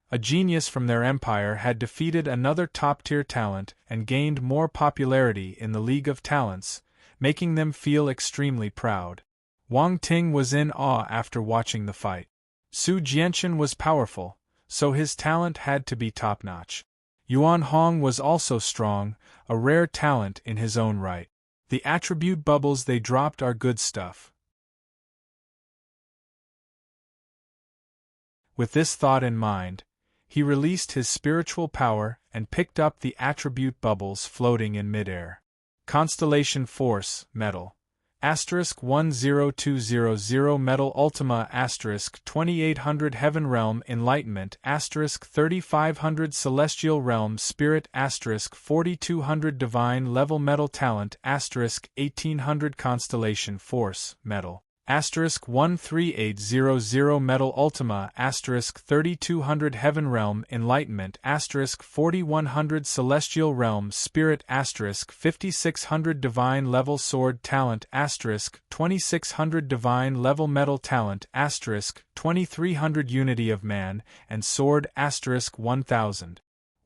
Speaker 1: A genius from their empire had defeated another top-tier talent and gained more popularity in the League of Talents, making them feel extremely proud. Wang Ting was in awe after watching the fight. Su Jianchen was powerful, so his talent had to be top-notch. Yuan Hong was also strong, a rare talent in his own right. The attribute bubbles they dropped are good stuff. With this thought in mind, he released his spiritual power and picked up the attribute bubbles floating in midair. Constellation Force, Metal. *10200 Metal Ultima *2800 Heaven Realm Enlightenment *3500 Celestial Realm Spirit *4200 Divine Level Metal Talent *1800 Constellation Force Metal *13800 Metal Ultima *3200 Heaven Realm Enlightenment *4100 Celestial Realm Spirit *5600 Divine Level Sword Talent *2600 Divine Level Metal Talent *2300 Unity of Man and Sword *1000.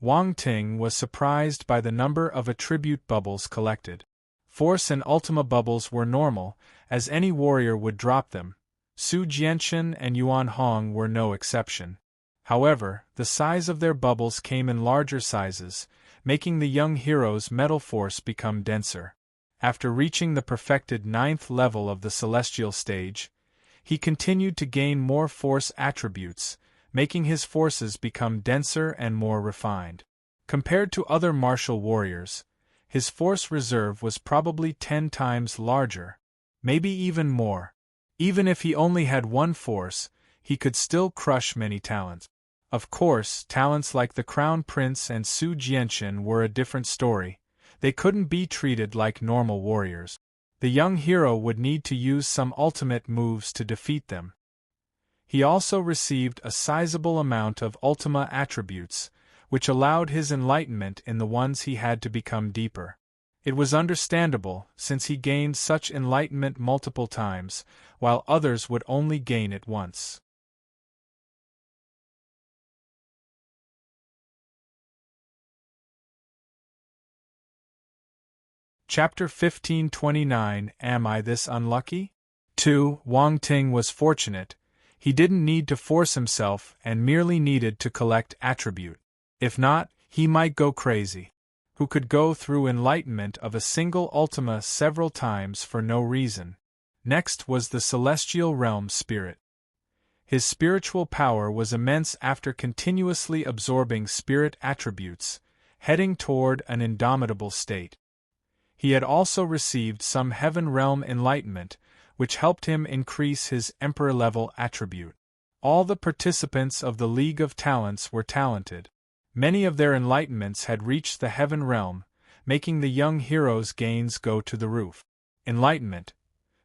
Speaker 1: Wang Ting was surprised by the number of attribute bubbles collected. Force and Ultima bubbles were normal, as any warrior would drop them. Su Jianchen and Yuan Hong were no exception. However, the size of their bubbles came in larger sizes, making the young hero's metal force become denser. After reaching the perfected 9th level of the celestial stage, he continued to gain more force attributes, making his forces become denser and more refined. Compared to other martial warriors, his force reserve was probably 10 times larger, maybe even more. Even if he only had one force, he could still crush many talents. Of course, talents like the Crown Prince and Su Jianchen were a different story. They couldn't be treated like normal warriors. The young hero would need to use some ultimate moves to defeat them. He also received a sizable amount of Ultima attributes, which allowed his enlightenment in the ones he had to become deeper. It was understandable, since he gained such enlightenment multiple times, while others would only gain it once. Chapter 1529 Am I this unlucky? 2. Wang Ting was fortunate. He didn't need to force himself and merely needed to collect attribute. If not, he might go crazy. Who could go through enlightenment of a single Ultima several times for no reason? Next was the Celestial Realm Spirit. His spiritual power was immense after continuously absorbing spirit attributes, heading toward an indomitable state. He had also received some Heaven Realm Enlightenment, which helped him increase his Emperor-level attribute. All the participants of the League of Talents were talented. Many of their enlightenments had reached the Heaven Realm, making the young hero's gains go to the roof. Enlightenment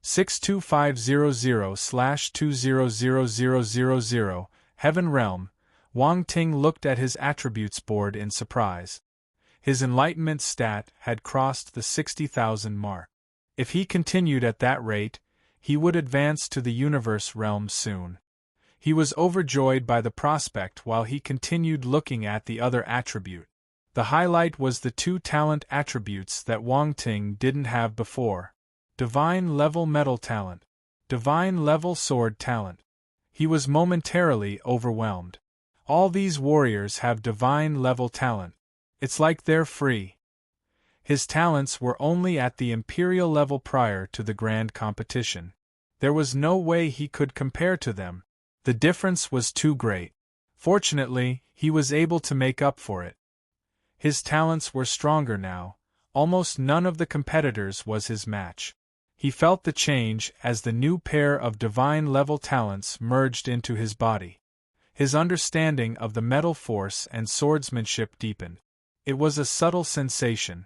Speaker 1: 62500/200000 Heaven Realm. Wang Ting looked at his attributes board in surprise. His enlightenment stat had crossed the 60,000 mark. If he continued at that rate, he would advance to the universe realm soon. He was overjoyed by the prospect while he continued looking at the other attribute. The highlight was the 2 talent attributes that Wang Ting didn't have before. Divine Level Metal Talent. Divine Level Sword Talent. He was momentarily overwhelmed. All these warriors have Divine Level Talent. It's like they're free. His talents were only at the Imperial level prior to the grand competition. There was no way he could compare to them. The difference was too great. Fortunately, he was able to make up for it. His talents were stronger now. Almost none of the competitors was his match. He felt the change as the new pair of divine-level talents merged into his body. His understanding of the metal force and swordsmanship deepened. It was a subtle sensation.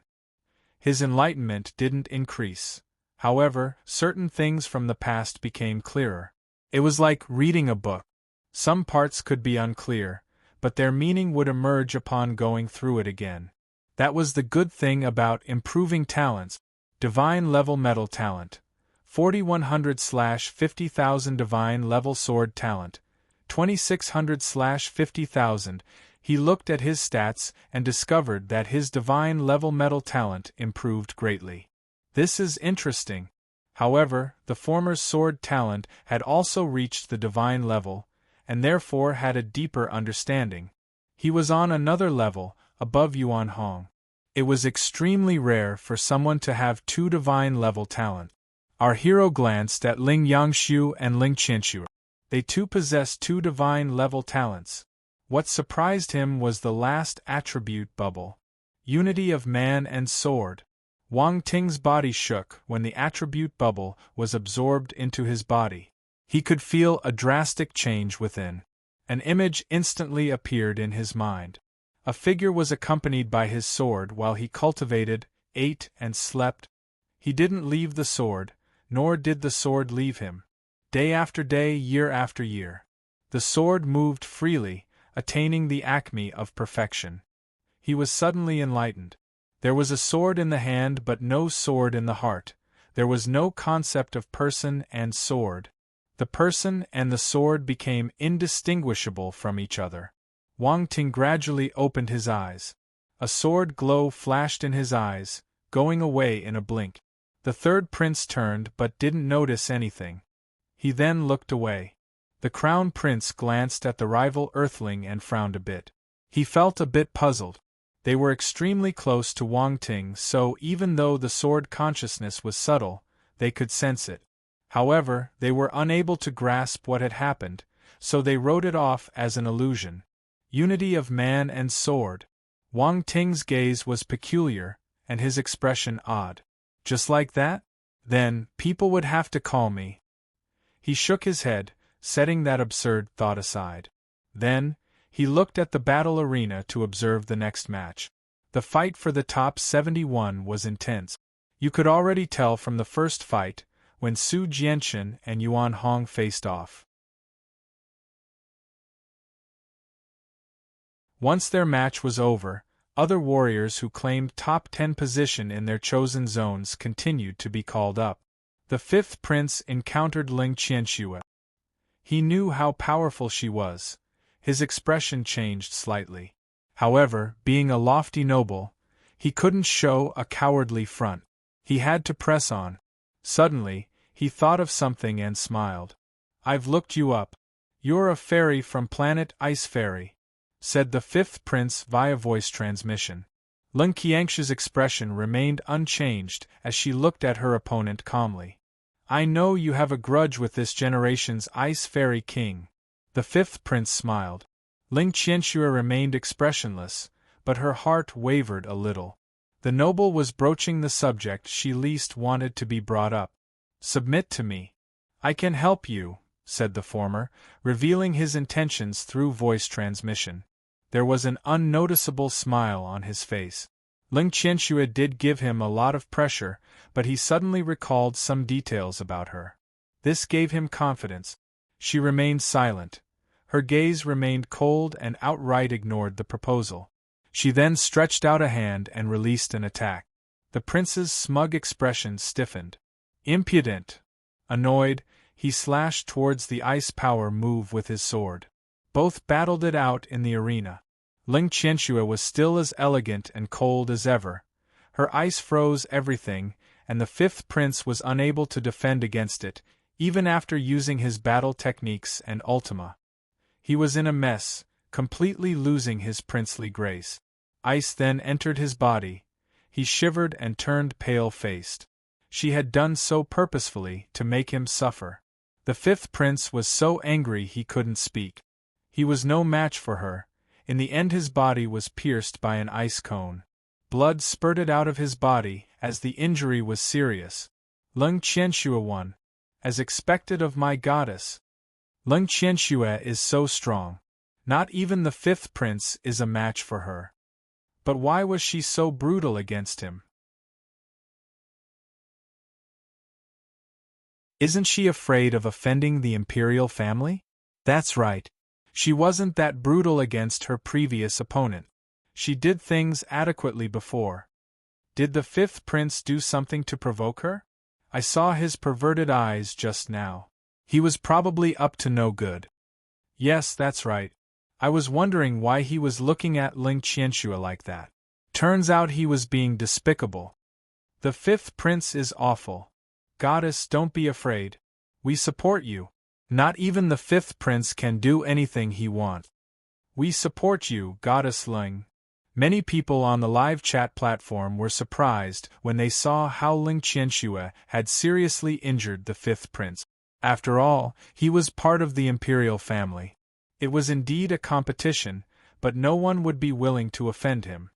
Speaker 1: His enlightenment didn't increase. However, certain things from the past became clearer. It was like reading a book. Some parts could be unclear, but their meaning would emerge upon going through it again. That was the good thing about improving talents. Divine Level Metal Talent. 4100/50,000 Divine Level Sword Talent. 2600/50,000. He looked at his stats and discovered that his Divine Level Metal Talent improved greatly. This is interesting. However, the former sword talent had also reached the divine level, and therefore had a deeper understanding. He was on another level, above Yuan Hong. It was extremely rare for someone to have 2 divine level talent. Our hero glanced at Ling Yangshu and Ling Qianxu. They too possessed 2 divine level talents. What surprised him was the last attribute bubble. Unity of Man and Sword. Wang Ting's body shook when the attribute bubble was absorbed into his body. He could feel a drastic change within. An image instantly appeared in his mind. A figure was accompanied by his sword while he cultivated, ate, and slept. He didn't leave the sword, nor did the sword leave him. Day after day, year after year. The sword moved freely, attaining the acme of perfection. He was suddenly enlightened. There was a sword in the hand but no sword in the heart. There was no concept of person and sword. The person and the sword became indistinguishable from each other. Wang Ting gradually opened his eyes. A sword glow flashed in his eyes, going away in a blink. The third prince turned but didn't notice anything. He then looked away. The crown prince glanced at the rival earthling and frowned a bit. He felt a bit puzzled. They were extremely close to Wang Ting, so even though the sword consciousness was subtle, they could sense it. However, they were unable to grasp what had happened, so they wrote it off as an illusion. Unity of man and sword. Wang Ting's gaze was peculiar, and his expression odd. Just like that? Then, people would have to call me. He shook his head, setting that absurd thought aside. Then, he looked at the battle arena to observe the next match. The fight for the top 71 was intense. You could already tell from the first fight, when Su Jianchen and Yuan Hong faced off. Once their match was over, other warriors who claimed top 10 position in their chosen zones continued to be called up. The fifth prince encountered Ling Qianxue. He knew how powerful she was. His expression changed slightly. However, being a lofty noble, he couldn't show a cowardly front. He had to press on. Suddenly, he thought of something and smiled. "I've looked you up. You're a fairy from planet Ice Fairy," said the fifth prince via voice transmission. Ling Qianxue's expression remained unchanged as she looked at her opponent calmly. "I know you have a grudge with this generation's Ice Fairy King." The fifth prince smiled. Ling Qianxue remained expressionless, but her heart wavered a little. The noble was broaching the subject she least wanted to be brought up. "Submit to me. I can help you," said the former, revealing his intentions through voice transmission. There was an unnoticeable smile on his face. Ling Qianxue did give him a lot of pressure, but he suddenly recalled some details about her. This gave him confidence. She remained silent. Her gaze remained cold and outright ignored the proposal. She then stretched out a hand and released an attack. The prince's smug expression stiffened. Impudent! Annoyed, he slashed towards the ice power move with his sword. Both battled it out in the arena. Ling Qianxue was still as elegant and cold as ever. Her ice froze everything, and the fifth prince was unable to defend against it, even after using his battle techniques and ultima. He was in a mess, completely losing his princely grace. Ice then entered his body. He shivered and turned pale-faced. She had done so purposefully to make him suffer. The fifth prince was so angry he couldn't speak. He was no match for her. In the end his body was pierced by an ice cone. Blood spurted out of his body, as the injury was serious. Ling Qianxue won. As expected of my goddess. Ling Qianxue is so strong. Not even the fifth prince is a match for her. But why was she so brutal against him? Isn't she afraid of offending the imperial family? That's right. She wasn't that brutal against her previous opponent. She did things adequately before. Did the fifth prince do something to provoke her? I saw his perverted eyes just now. He was probably up to no good. Yes, that's right. I was wondering why he was looking at Ling Qianxue like that. Turns out he was being despicable. The fifth prince is awful. Goddess, don't be afraid. We support you. Not even the fifth prince can do anything he wants. We support you, Goddess Ling. Many people on the live chat platform were surprised when they saw how Ling Qianxue had seriously injured the fifth prince. After all, he was part of the imperial family. It was indeed a competition, but no one would be willing to offend him.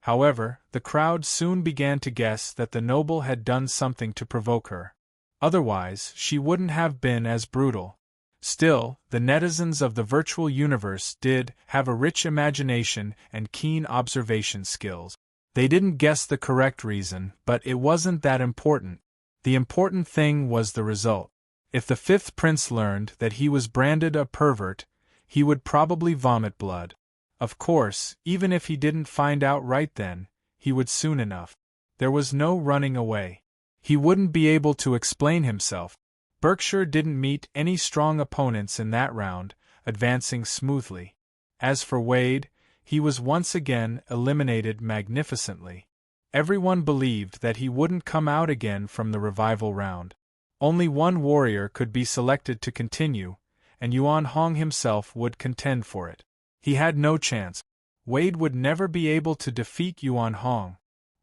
Speaker 1: However, the crowd soon began to guess that the noble had done something to provoke her. Otherwise, she wouldn't have been as brutal. Still, the netizens of the virtual universe did have a rich imagination and keen observation skills. They didn't guess the correct reason, but it wasn't that important. The important thing was the result. If the fifth prince learned that he was branded a pervert, he would probably vomit blood. Of course, even if he didn't find out right then, he would soon enough. There was no running away. He wouldn't be able to explain himself. Berkshire didn't meet any strong opponents in that round, advancing smoothly. As for Wade, he was once again eliminated magnificently. Everyone believed that he wouldn't come out again from the revival round. Only one warrior could be selected to continue, and Yuan Hong himself would contend for it. He had no chance. Wade would never be able to defeat Yuan Hong.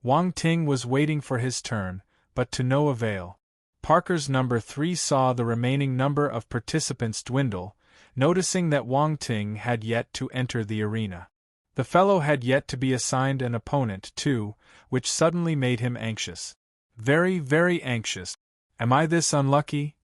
Speaker 1: Wang Ting was waiting for his turn, but to no avail. Parker's number 3 saw the remaining number of participants dwindle, noticing that Wang Ting had yet to enter the arena. The fellow had yet to be assigned an opponent, too, which suddenly made him anxious. Very, very anxious. Am I this unlucky?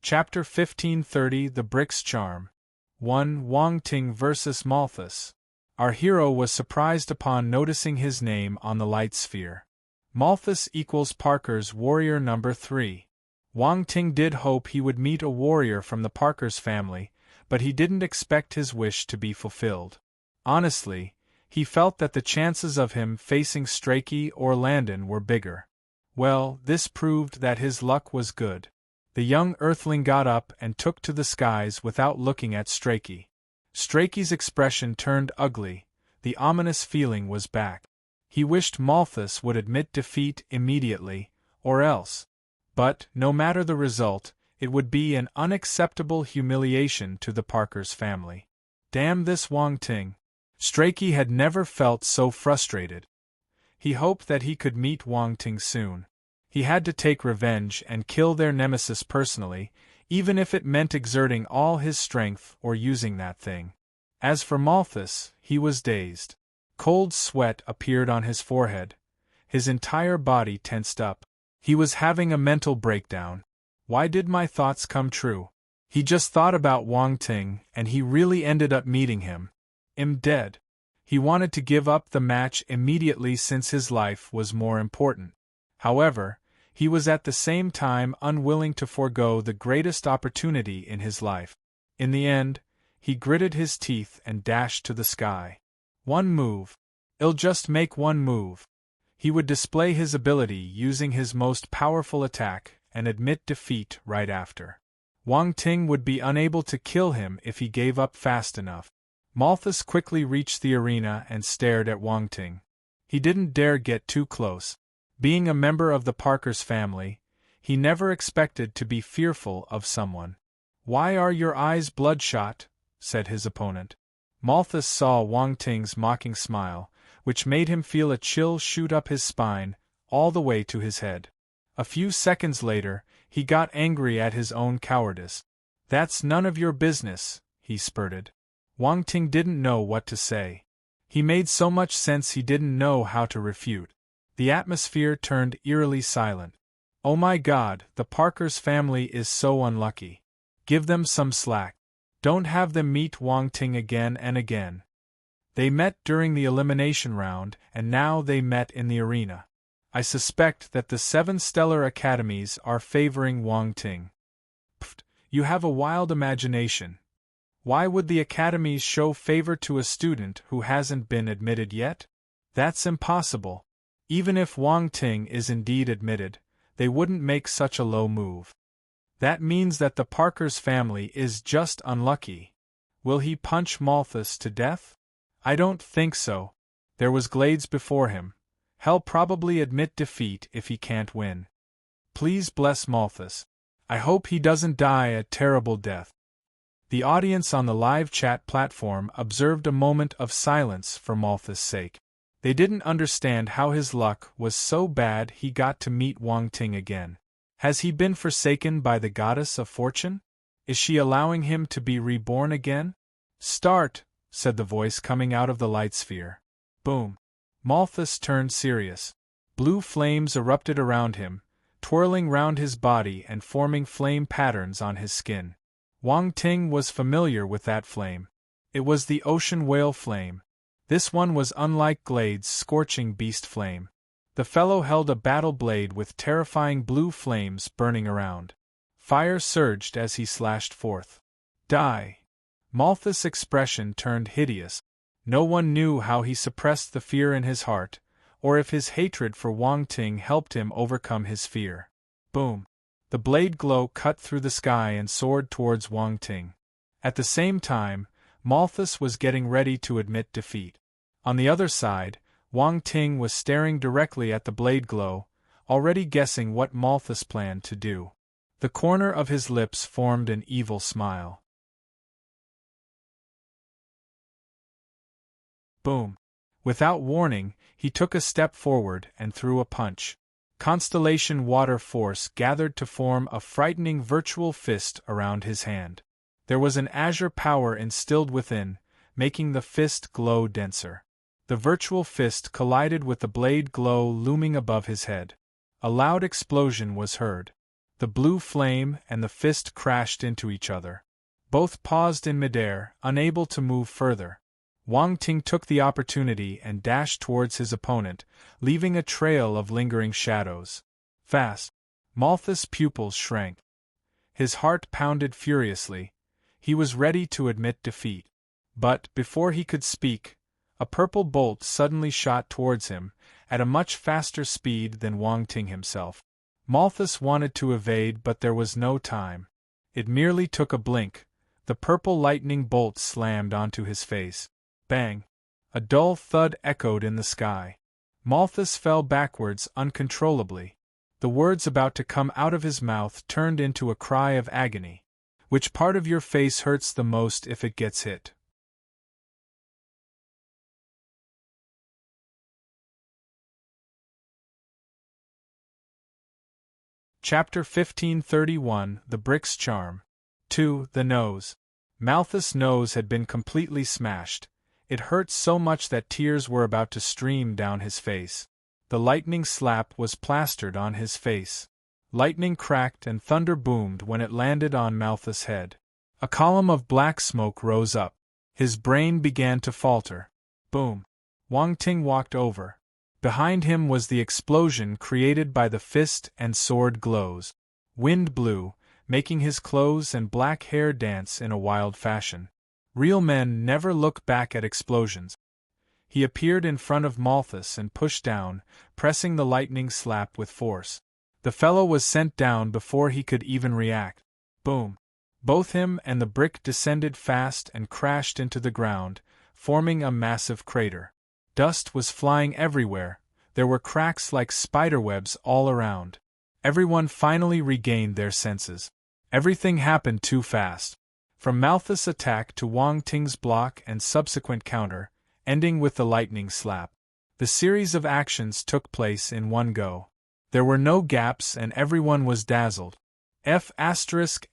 Speaker 1: Chapter 1530 The Brick's Charm 1. Wang Ting vs. Malthus. Our hero was surprised upon noticing his name on the light sphere. Malthus equals Parker's warrior number 3. Wang Ting did hope he would meet a warrior from the Parker's family, but he didn't expect his wish to be fulfilled. Honestly, he felt that the chances of him facing Strachey or Landon were bigger. Well, this proved that his luck was good. The young earthling got up and took to the skies without looking at Strachey. Strachey's expression turned ugly, the ominous feeling was back. He wished Malthus would admit defeat immediately, or else. But, no matter the result, it would be an unacceptable humiliation to the Parker's family. Damn this Wang Ting. Strachey had never felt so frustrated. He hoped that he could meet Wang Ting soon. He had to take revenge and kill their nemesis personally, even if it meant exerting all his strength or using that thing. As for Malthus, he was dazed. Cold sweat appeared on his forehead. His entire body tensed up. He was having a mental breakdown. Why did my thoughts come true? He just thought about Wang Ting, and he really ended up meeting him. Dead. He wanted to give up the match immediately since his life was more important. However, he was at the same time unwilling to forego the greatest opportunity in his life. In the end, he gritted his teeth and dashed to the sky. One move. I'll just make one move. He would display his ability using his most powerful attack and admit defeat right after. Wang Ting would be unable to kill him if he gave up fast enough. Malthus quickly reached the arena and stared at Wang Ting. He didn't dare get too close. Being a member of the Parker's family, he never expected to be fearful of someone. "Why are your eyes bloodshot?" said his opponent. Malthus saw Wang Ting's mocking smile, which made him feel a chill shoot up his spine, all the way to his head. A few seconds later, he got angry at his own cowardice. "That's none of your business," he spurted. Wang Ting didn't know what to say. He made so much sense he didn't know how to refute. The atmosphere turned eerily silent. Oh my God, the Parker's family is so unlucky. Give them some slack. Don't have them meet Wang Ting again and again. They met during the elimination round, and now they met in the arena. I suspect that the 7 stellar academies are favoring Wang Ting. Pfft, you have a wild imagination. Why would the academies show favor to a student who hasn't been admitted yet? That's impossible. Even if Wang Ting is indeed admitted, they wouldn't make such a low move. That means that the Parker's family is just unlucky. Will he punch Malthus to death? I don't think so. There was Glades before him. He'll probably admit defeat if he can't win. Please bless Malthus. I hope he doesn't die a terrible death. The audience on the live chat platform observed a moment of silence for Malthus' sake. They didn't understand how his luck was so bad he got to meet Wang Ting again. Has he been forsaken by the goddess of fortune? Is she allowing him to be reborn again? Start, said the voice coming out of the light sphere. Boom. Malthus turned serious. Blue flames erupted around him, twirling round his body and forming flame patterns on his skin. Wang Ting was familiar with that flame. It was the ocean whale flame. This one was unlike Glade's scorching beast flame. The fellow held a battle blade with terrifying blue flames burning around. Fire surged as he slashed forth. Die! Malthus' expression turned hideous. No one knew how he suppressed the fear in his heart, or if his hatred for Wang Ting helped him overcome his fear. Boom! The blade glow cut through the sky and soared towards Wang Ting. At the same time, Malthus was getting ready to admit defeat. On the other side, Wang Ting was staring directly at the blade glow, already guessing what Malthus planned to do. The corner of his lips formed an evil smile. Boom! Without warning, he took a step forward and threw a punch. Constellation water force gathered to form a frightening virtual fist around his hand. There was an azure power instilled within, making the fist glow denser. The virtual fist collided with the blade glow looming above his head. A loud explosion was heard. The blue flame and the fist crashed into each other. Both paused in midair, unable to move further. Wang Ting took the opportunity and dashed towards his opponent, leaving a trail of lingering shadows. Fast. Malthus' pupils shrank. His heart pounded furiously. He was ready to admit defeat. But, before he could speak, a purple bolt suddenly shot towards him, at a much faster speed than Wang Ting himself. Malthus wanted to evade, but there was no time. It merely took a blink. The purple lightning bolt slammed onto his face. Bang! A dull thud echoed in the sky. Malthus fell backwards uncontrollably. The words about to come out of his mouth turned into a cry of agony. Which part of your face hurts the most if it gets hit? Chapter 1531 The Brick's Charm. 2. The Nose. Malthus' nose had been completely smashed. It hurt so much that tears were about to stream down his face. The lightning slap was plastered on his face. Lightning cracked and thunder boomed when it landed on Malthus' head. A column of black smoke rose up. His brain began to falter. Boom! Wang Ting walked over. Behind him was the explosion created by the fist and sword glows. Wind blew, making his clothes and black hair dance in a wild fashion. Real men never look back at explosions. He appeared in front of Malthus and pushed down, pressing the lightning slap with force. The fellow was sent down before he could even react. Boom! Both him and the brick descended fast and crashed into the ground, forming a massive crater. Dust was flying everywhere. There were cracks like spiderwebs all around. Everyone finally regained their senses. Everything happened too fast. From Malthus' attack to Wang Ting's block and subsequent counter, ending with the lightning slap. The series of actions took place in one go. There were no gaps and everyone was dazzled. F***K.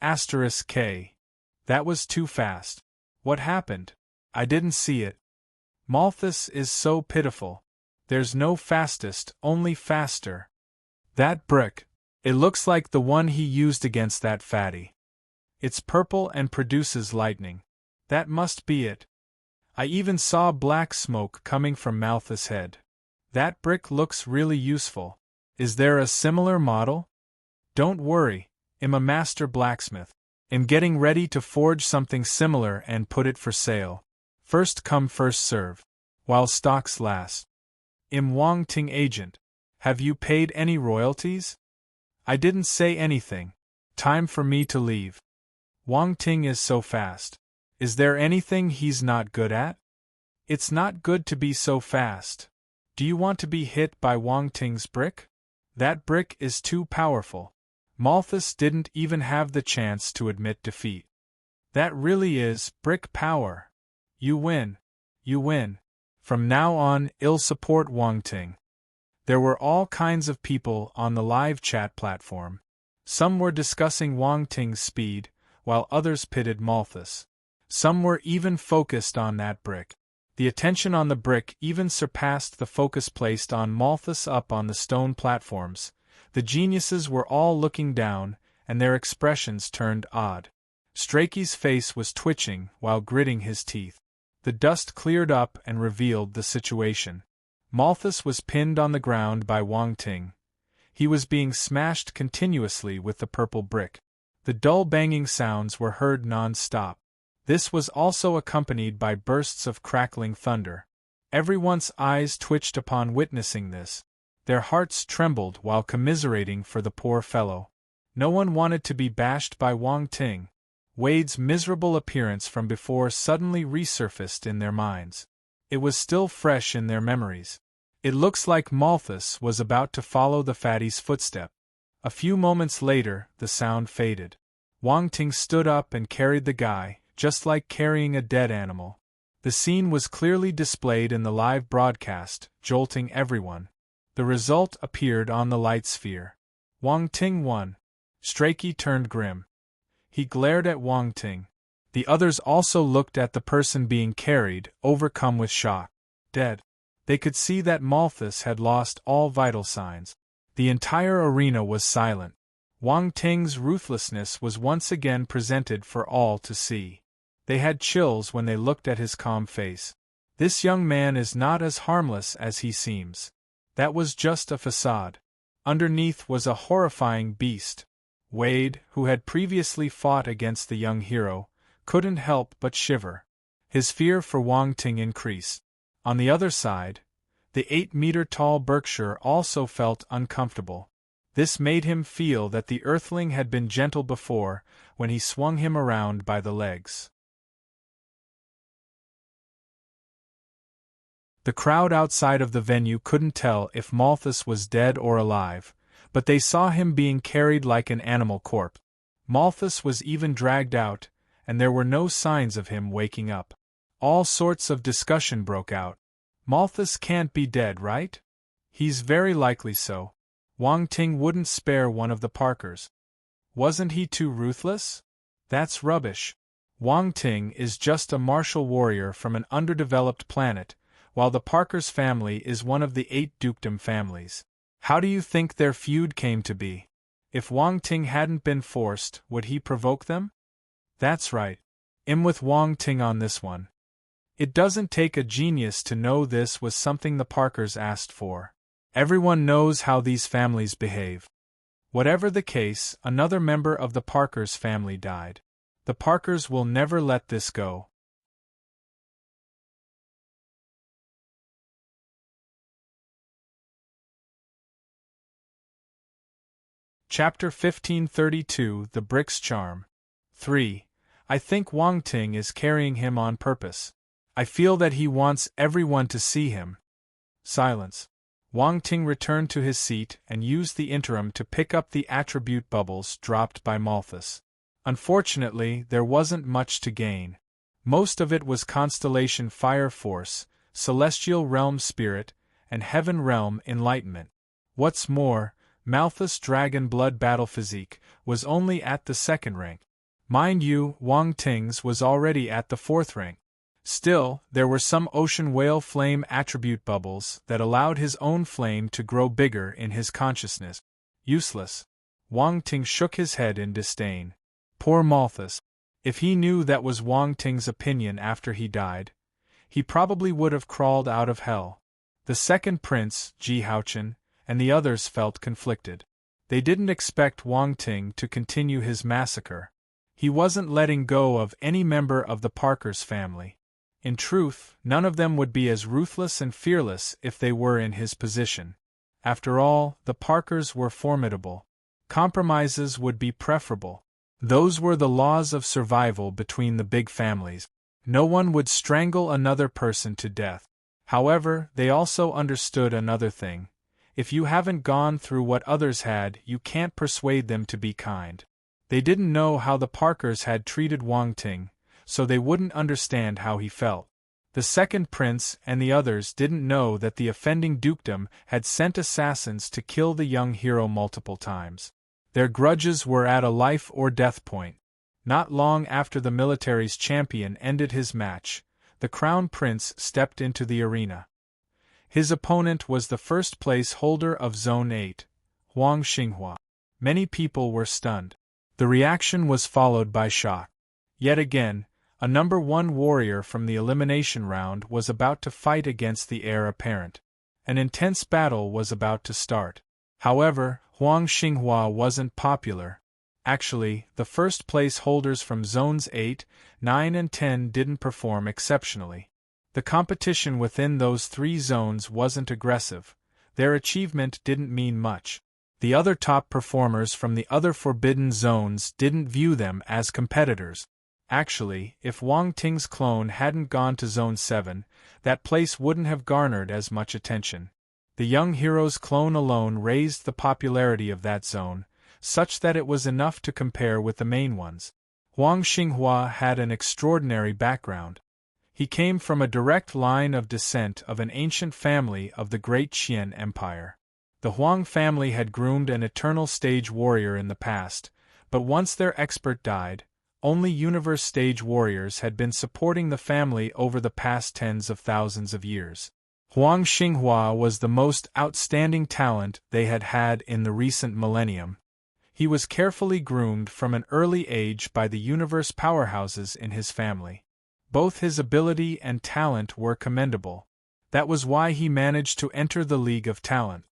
Speaker 1: That was too fast. What happened? I didn't see it. Malthus is so pitiful. There's no fastest, only faster. That brick. It looks like the one he used against that fatty. It's purple and produces lightning. That must be it. I even saw black smoke coming from Malthus' head. That brick looks really useful. Is there a similar model? Don't worry, I'm a master blacksmith. I'm getting ready to forge something similar and put it for sale. First come first serve. While stocks last. I'm Wang Ting agent. Have you paid any royalties? I didn't say anything. Time for me to leave. Wang Ting is so fast. Is there anything he's not good at? It's not good to be so fast. Do you want to be hit by Wang Ting's brick? That brick is too powerful. Malthus didn't even have the chance to admit defeat. That really is brick power. You win. You win. From now on, I'll support Wang Ting. There were all kinds of people on the live chat platform. Some were discussing Wang Ting's speed, while others pitted Malthus. Some were even focused on that brick. The attention on the brick even surpassed the focus placed on Malthus up on the stone platforms. The geniuses were all looking down, and their expressions turned odd. Strachey's face was twitching while gritting his teeth. The dust cleared up and revealed the situation. Malthus was pinned on the ground by Wang Ting. He was being smashed continuously with the purple brick. The dull banging sounds were heard non-stop. This was also accompanied by bursts of crackling thunder. Everyone's eyes twitched upon witnessing this. Their hearts trembled while commiserating for the poor fellow. No one wanted to be bashed by Wang Ting. Wade's miserable appearance from before suddenly resurfaced in their minds. It was still fresh in their memories. It looks like Malthus was about to follow the fatty's footstep. A few moments later, the sound faded. Wang Ting stood up and carried the guy, just like carrying a dead animal. The scene was clearly displayed in the live broadcast, jolting everyone. The result appeared on the light sphere. Wang Ting won. Strachey turned grim. He glared at Wang Ting. The others also looked at the person being carried, overcome with shock. Dead. They could see that Malthus had lost all vital signs. The entire arena was silent. Wang Ting's ruthlessness was once again presented for all to see. They had chills when they looked at his calm face. This young man is not as harmless as he seems. That was just a facade. Underneath was a horrifying beast. Wade, who had previously fought against the young hero, couldn't help but shiver. His fear for Wang Ting increased. On the other side, the 8-meter-tall Berkshire also felt uncomfortable. This made him feel that the earthling had been gentle before, when he swung him around by the legs. The crowd outside of the venue couldn't tell if Malthus was dead or alive, but they saw him being carried like an animal corpse. Malthus was even dragged out, and there were no signs of him waking up. All sorts of discussion broke out. Malthus can't be dead, right? He's very likely so. Wang Ting wouldn't spare one of the Parkers. Wasn't he too ruthless? That's rubbish. Wang Ting is just a martial warrior from an underdeveloped planet, while the Parkers family is one of the 8 dukedom families. How do you think their feud came to be? If Wang Ting hadn't been forced, would he provoke them? That's right. I'm with Wang Ting on this one. It doesn't take a genius to know this was something the Parkers asked for. Everyone knows how these families behave. Whatever the case, another member of the Parkers family died. The Parkers will never let this go. Chapter 1532 The Brick's Charm. 3. I think Wang Ting is carrying him on purpose. I feel that he wants everyone to see him. Silence. Wang Ting returned to his seat and used the interim to pick up the attribute bubbles dropped by Malthus. Unfortunately, there wasn't much to gain. Most of it was Constellation Fire Force, Celestial Realm Spirit, and Heaven Realm Enlightenment. What's more, Malthus' Dragon Blood Battle Physique was only at the 2nd rank. Mind you, Wang Ting's was already at the 4th rank. Still, there were some Ocean Whale Flame attribute bubbles that allowed his own flame to grow bigger in his consciousness. Useless. Wang Ting shook his head in disdain. Poor Malthus. If he knew that was Wang Ting's opinion after he died, he probably would have crawled out of hell. The second prince, Ji Haochen, and the others felt conflicted. They didn't expect Wang Ting to continue his massacre. He wasn't letting go of any member of the Parkers family. In truth, none of them would be as ruthless and fearless if they were in his position. After all, the Parkers were formidable. Compromises would be preferable. Those were the laws of survival between the big families. No one would strangle another person to death. However, they also understood another thing. If you haven't gone through what others had, you can't persuade them to be kind. They didn't know how the Parkers had treated Wang Ting, so they wouldn't understand how he felt. The second prince and the others didn't know that the offending dukedom had sent assassins to kill the young hero multiple times. Their grudges were at a life-or-death point. Not long after the military's champion ended his match, the Crown Prince stepped into the arena. His opponent was the first-place holder of Zone 8, Huang Xinghua. Many people were stunned. The reaction was followed by shock. Yet again, a number 1 warrior from the elimination round was about to fight against the heir apparent. An intense battle was about to start. However, Huang Xinghua wasn't popular. Actually, the first-place holders from Zones 8, 9 and 10 didn't perform exceptionally. The competition within those 3 zones wasn't aggressive. Their achievement didn't mean much. The other top performers from the other forbidden zones didn't view them as competitors. Actually, if Wang Ting's clone hadn't gone to Zone 7, that place wouldn't have garnered as much attention. The young hero's clone alone raised the popularity of that zone, such that it was enough to compare with the main ones. Huang Xinghua had an extraordinary background. He came from a direct line of descent of an ancient family of the Great Qian Empire. The Huang family had groomed an eternal stage warrior in the past, but once their expert died, only universe stage warriors had been supporting the family over the past tens of thousands of years. Huang Xinghua was the most outstanding talent they had had in the recent millennium. He was carefully groomed from an early age by the universe powerhouses in his family. Both his ability and talent were commendable. That was why he managed to enter the League of Talent.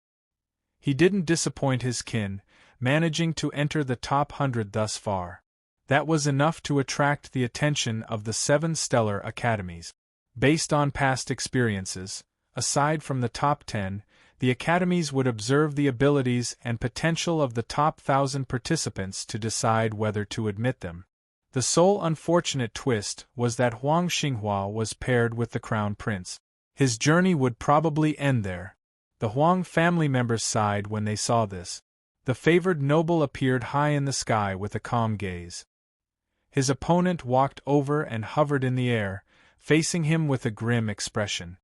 Speaker 1: He didn't disappoint his kin, managing to enter the top 100 thus far. That was enough to attract the attention of the 7 stellar academies. Based on past experiences, aside from the top 10, the academies would observe the abilities and potential of the top 1,000 participants to decide whether to admit them. The sole unfortunate twist was that Huang Xinghua was paired with the Crown Prince. His journey would probably end there. The Huang family members sighed when they saw this. The favored noble appeared high in the sky with a calm gaze. His opponent walked over and hovered in the air, facing him with a grim expression.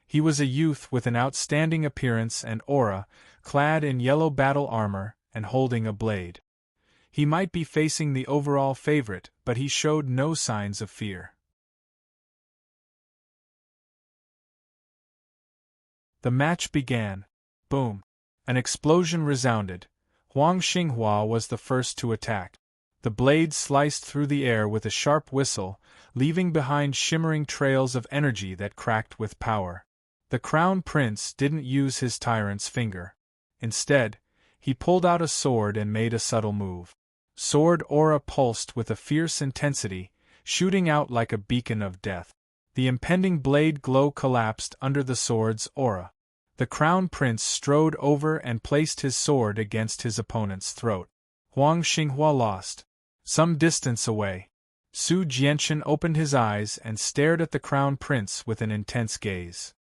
Speaker 1: He was a youth with an outstanding appearance and aura, clad in yellow battle armor and holding a blade. He might be facing the overall favorite, but he showed no signs of fear. The match began. Boom! An explosion resounded. Huang Xinghua was the first to attack. The blade sliced through the air with a sharp whistle, leaving behind shimmering trails of energy that cracked with power. The Crown Prince didn't use his tyrant's finger. Instead, he pulled out a sword and made a subtle move. Sword aura pulsed with a fierce intensity, shooting out like a beacon of death. The impending blade glow collapsed under the sword's aura. The Crown Prince strode over and placed his sword against his opponent's throat. Huang Xinghua lost. Some distance away, Su Jianchen opened his eyes and stared at the Crown Prince with an intense gaze.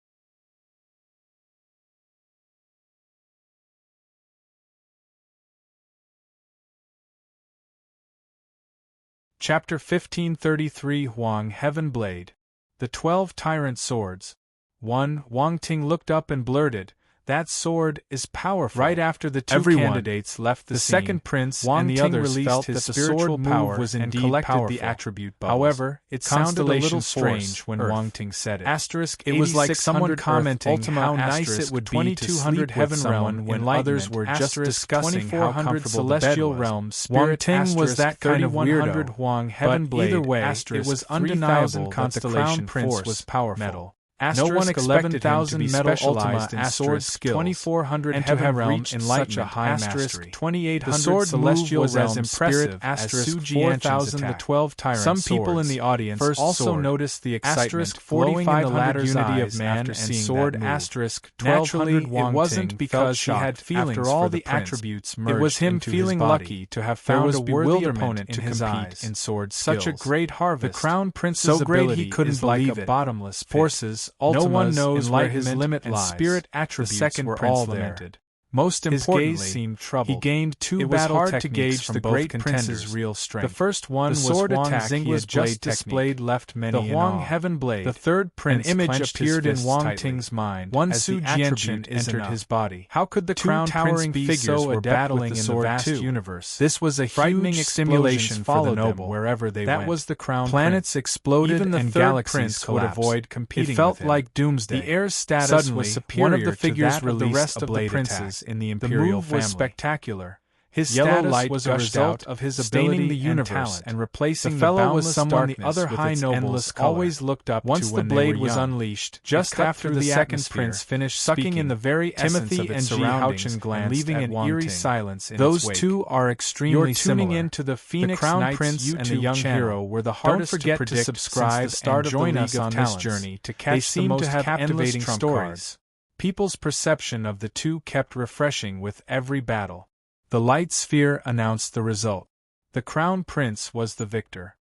Speaker 1: Chapter 1533 Huang Heaven Blade. The 12 Tyrant Swords. 1. Wang Ting looked up and blurted, "That sword is powerful." Right after the two candidates left the scene, second prince
Speaker 2: Wang
Speaker 1: and the
Speaker 2: Ting
Speaker 1: others
Speaker 2: released
Speaker 1: felt
Speaker 2: his
Speaker 1: that the
Speaker 2: spiritual
Speaker 1: sword
Speaker 2: power
Speaker 1: was
Speaker 2: and
Speaker 1: indeed
Speaker 2: collected
Speaker 1: powerful.
Speaker 2: the attribute bubbles.
Speaker 1: However, it sounded a little
Speaker 2: Constellation
Speaker 1: strange
Speaker 2: Force,
Speaker 1: when
Speaker 2: Earth.
Speaker 1: Wang Ting said it.
Speaker 2: Asterisk
Speaker 1: It was like someone
Speaker 2: 8600
Speaker 1: commenting
Speaker 2: Ultima
Speaker 1: how nice
Speaker 2: asterisk
Speaker 1: it would be to
Speaker 2: 2200
Speaker 1: sleep
Speaker 2: Heaven
Speaker 1: with
Speaker 2: Realm
Speaker 1: someone when others were just discussing how
Speaker 2: 2400
Speaker 1: comfortable the bed
Speaker 2: Celestial
Speaker 1: was.
Speaker 2: Realm
Speaker 1: Wang
Speaker 2: Spirit
Speaker 1: Ting was that kind of
Speaker 2: 3100
Speaker 1: weirdo,
Speaker 2: Huang Heaven
Speaker 1: but
Speaker 2: Blade
Speaker 1: either way, it
Speaker 2: asterisk
Speaker 1: was
Speaker 2: 3000
Speaker 1: undeniable that the Crown
Speaker 2: Constellation
Speaker 1: Prince
Speaker 2: Force
Speaker 1: was powerful.
Speaker 2: Metal.
Speaker 1: No one expected him to be
Speaker 2: metal
Speaker 1: specialized
Speaker 2: Ultima
Speaker 1: in sword skills
Speaker 2: 2400
Speaker 1: and to
Speaker 2: Heaven
Speaker 1: have
Speaker 2: Realm
Speaker 1: reached
Speaker 2: Enlightenment
Speaker 1: such a high mastery.
Speaker 2: 2800
Speaker 1: The sword
Speaker 2: Celestial
Speaker 1: move was as
Speaker 2: Realm
Speaker 1: impressive
Speaker 2: Spirit
Speaker 1: as Su
Speaker 2: asterisk
Speaker 1: Jianchen's
Speaker 2: 4000
Speaker 1: attack.
Speaker 2: the 12 Tyrant
Speaker 1: Some people in
Speaker 2: Swords.
Speaker 1: the audience
Speaker 2: First
Speaker 1: also
Speaker 2: sword.
Speaker 1: noticed the excitement
Speaker 2: Asterisk
Speaker 1: glowing in the
Speaker 2: 4500
Speaker 1: latter's
Speaker 2: unity
Speaker 1: eyes
Speaker 2: of man
Speaker 1: after
Speaker 2: and
Speaker 1: seeing
Speaker 2: sword
Speaker 1: that move.
Speaker 2: asterisk
Speaker 1: Naturally,
Speaker 2: 1200
Speaker 1: it
Speaker 2: Wang
Speaker 1: wasn't
Speaker 2: Ting
Speaker 1: because he
Speaker 2: felt
Speaker 1: had
Speaker 2: shocked
Speaker 1: feelings
Speaker 2: after all
Speaker 1: for
Speaker 2: the
Speaker 1: prince.
Speaker 2: attributes
Speaker 1: It
Speaker 2: merged
Speaker 1: was him
Speaker 2: into
Speaker 1: feeling
Speaker 2: his body.
Speaker 1: lucky to have
Speaker 2: There
Speaker 1: found
Speaker 2: was
Speaker 1: a worthy
Speaker 2: bewilderment
Speaker 1: opponent
Speaker 2: in
Speaker 1: in his
Speaker 2: his
Speaker 1: eyes.
Speaker 2: eyes.
Speaker 1: In sword
Speaker 2: Such
Speaker 1: skills.
Speaker 2: a great harvest.
Speaker 1: The Crown Prince's
Speaker 2: So great
Speaker 1: ability
Speaker 2: he couldn't
Speaker 1: is like
Speaker 2: believe
Speaker 1: a
Speaker 2: it.
Speaker 1: bottomless pit.
Speaker 2: Forces,
Speaker 1: No one
Speaker 2: Ultimas,
Speaker 1: knows where his
Speaker 2: enlightenment,
Speaker 1: limit
Speaker 2: and
Speaker 1: lies.
Speaker 2: spirit
Speaker 1: The
Speaker 2: attributes
Speaker 1: second
Speaker 2: were
Speaker 1: prince
Speaker 2: all
Speaker 1: lamented. Most importantly,
Speaker 2: his gaze seemed troubled.
Speaker 1: he gained two battle
Speaker 2: hard
Speaker 1: techniques
Speaker 2: to gauge
Speaker 1: from
Speaker 2: the
Speaker 1: both
Speaker 2: great
Speaker 1: contenders.
Speaker 2: prince's real strength.
Speaker 1: The first one
Speaker 2: The
Speaker 1: was
Speaker 2: sword
Speaker 1: Huang
Speaker 2: attack he
Speaker 1: Xingla's
Speaker 2: had
Speaker 1: blade
Speaker 2: just displayed
Speaker 1: technique.
Speaker 2: left many
Speaker 1: The
Speaker 2: in
Speaker 1: Huang
Speaker 2: awe.
Speaker 1: Heaven Blade.
Speaker 2: The third prince
Speaker 1: An image
Speaker 2: clenched
Speaker 1: appeared
Speaker 2: his
Speaker 1: in
Speaker 2: fists
Speaker 1: Wang
Speaker 2: tightly.
Speaker 1: Ting's mind
Speaker 2: One
Speaker 1: as the
Speaker 2: attribute
Speaker 1: attribute entered
Speaker 2: enough.
Speaker 1: his body.
Speaker 2: How could the
Speaker 1: Two
Speaker 2: crown
Speaker 1: towering
Speaker 2: prince be
Speaker 1: figures
Speaker 2: so
Speaker 1: were
Speaker 2: adept
Speaker 1: battling
Speaker 2: with
Speaker 1: in
Speaker 2: the
Speaker 1: the
Speaker 2: sword
Speaker 1: vast
Speaker 2: too?
Speaker 1: universe.
Speaker 2: This was a
Speaker 1: frightening
Speaker 2: huge
Speaker 1: stimulation
Speaker 2: followed
Speaker 1: for the
Speaker 2: them
Speaker 1: noble
Speaker 2: wherever they
Speaker 1: that
Speaker 2: went.
Speaker 1: was the crown
Speaker 2: Planets
Speaker 1: prince.
Speaker 2: exploded
Speaker 1: Even the
Speaker 2: and
Speaker 1: third
Speaker 2: galaxies
Speaker 1: prince would
Speaker 2: collapsed.
Speaker 1: avoid competing
Speaker 2: It felt
Speaker 1: with him.
Speaker 2: like doomsday.
Speaker 1: The heir's status
Speaker 2: Suddenly,
Speaker 1: was superior
Speaker 2: one of the
Speaker 1: to
Speaker 2: figures
Speaker 1: that of the
Speaker 2: released
Speaker 1: rest
Speaker 2: a
Speaker 1: of the
Speaker 2: blade
Speaker 1: princes
Speaker 2: attack.
Speaker 1: in the
Speaker 2: The
Speaker 1: imperial
Speaker 2: move
Speaker 1: family.
Speaker 2: was spectacular.
Speaker 1: His
Speaker 2: Yellow
Speaker 1: status
Speaker 2: light
Speaker 1: was a
Speaker 2: gushed
Speaker 1: result
Speaker 2: out,
Speaker 1: of his
Speaker 2: staining
Speaker 1: ability
Speaker 2: the universe
Speaker 1: and talent,
Speaker 2: and replacing
Speaker 1: the fellow
Speaker 2: the
Speaker 1: was
Speaker 2: boundless
Speaker 1: someone the
Speaker 2: darkness
Speaker 1: other
Speaker 2: with
Speaker 1: high
Speaker 2: its
Speaker 1: nobles
Speaker 2: endless color.
Speaker 1: always looked up
Speaker 2: Once
Speaker 1: to
Speaker 2: the
Speaker 1: when
Speaker 2: blade
Speaker 1: they were
Speaker 2: was
Speaker 1: young.
Speaker 2: unleashed,
Speaker 1: Just
Speaker 2: it cut
Speaker 1: after
Speaker 2: through
Speaker 1: the
Speaker 2: the
Speaker 1: second
Speaker 2: atmosphere,
Speaker 1: prince finished
Speaker 2: sucking
Speaker 1: speaking,
Speaker 2: in the very essence
Speaker 1: Timothy
Speaker 2: of its
Speaker 1: and Ji
Speaker 2: surroundings
Speaker 1: Houchen
Speaker 2: and
Speaker 1: glanced
Speaker 2: leaving
Speaker 1: at
Speaker 2: an
Speaker 1: Wang
Speaker 2: eerie
Speaker 1: Ting.
Speaker 2: silence in
Speaker 1: Those
Speaker 2: its wake.
Speaker 1: two are extremely
Speaker 2: You're tuning
Speaker 1: similar.
Speaker 2: into the Phoenix
Speaker 1: Crown
Speaker 2: Knights
Speaker 1: Prince
Speaker 2: YouTube
Speaker 1: and the young
Speaker 2: channel.
Speaker 1: hero were the
Speaker 2: Don't
Speaker 1: hardest
Speaker 2: forget
Speaker 1: to predict
Speaker 2: subscribe
Speaker 1: since the start
Speaker 2: and
Speaker 1: of the
Speaker 2: join
Speaker 1: League
Speaker 2: us
Speaker 1: of
Speaker 2: on
Speaker 1: Talents.
Speaker 2: this journey to
Speaker 1: They
Speaker 2: catch the
Speaker 1: seem
Speaker 2: most
Speaker 1: to have
Speaker 2: captivating
Speaker 1: endless
Speaker 2: stories.
Speaker 1: cards. People's perception of the two kept refreshing with every battle. The light sphere announced the result. The crown prince was the victor.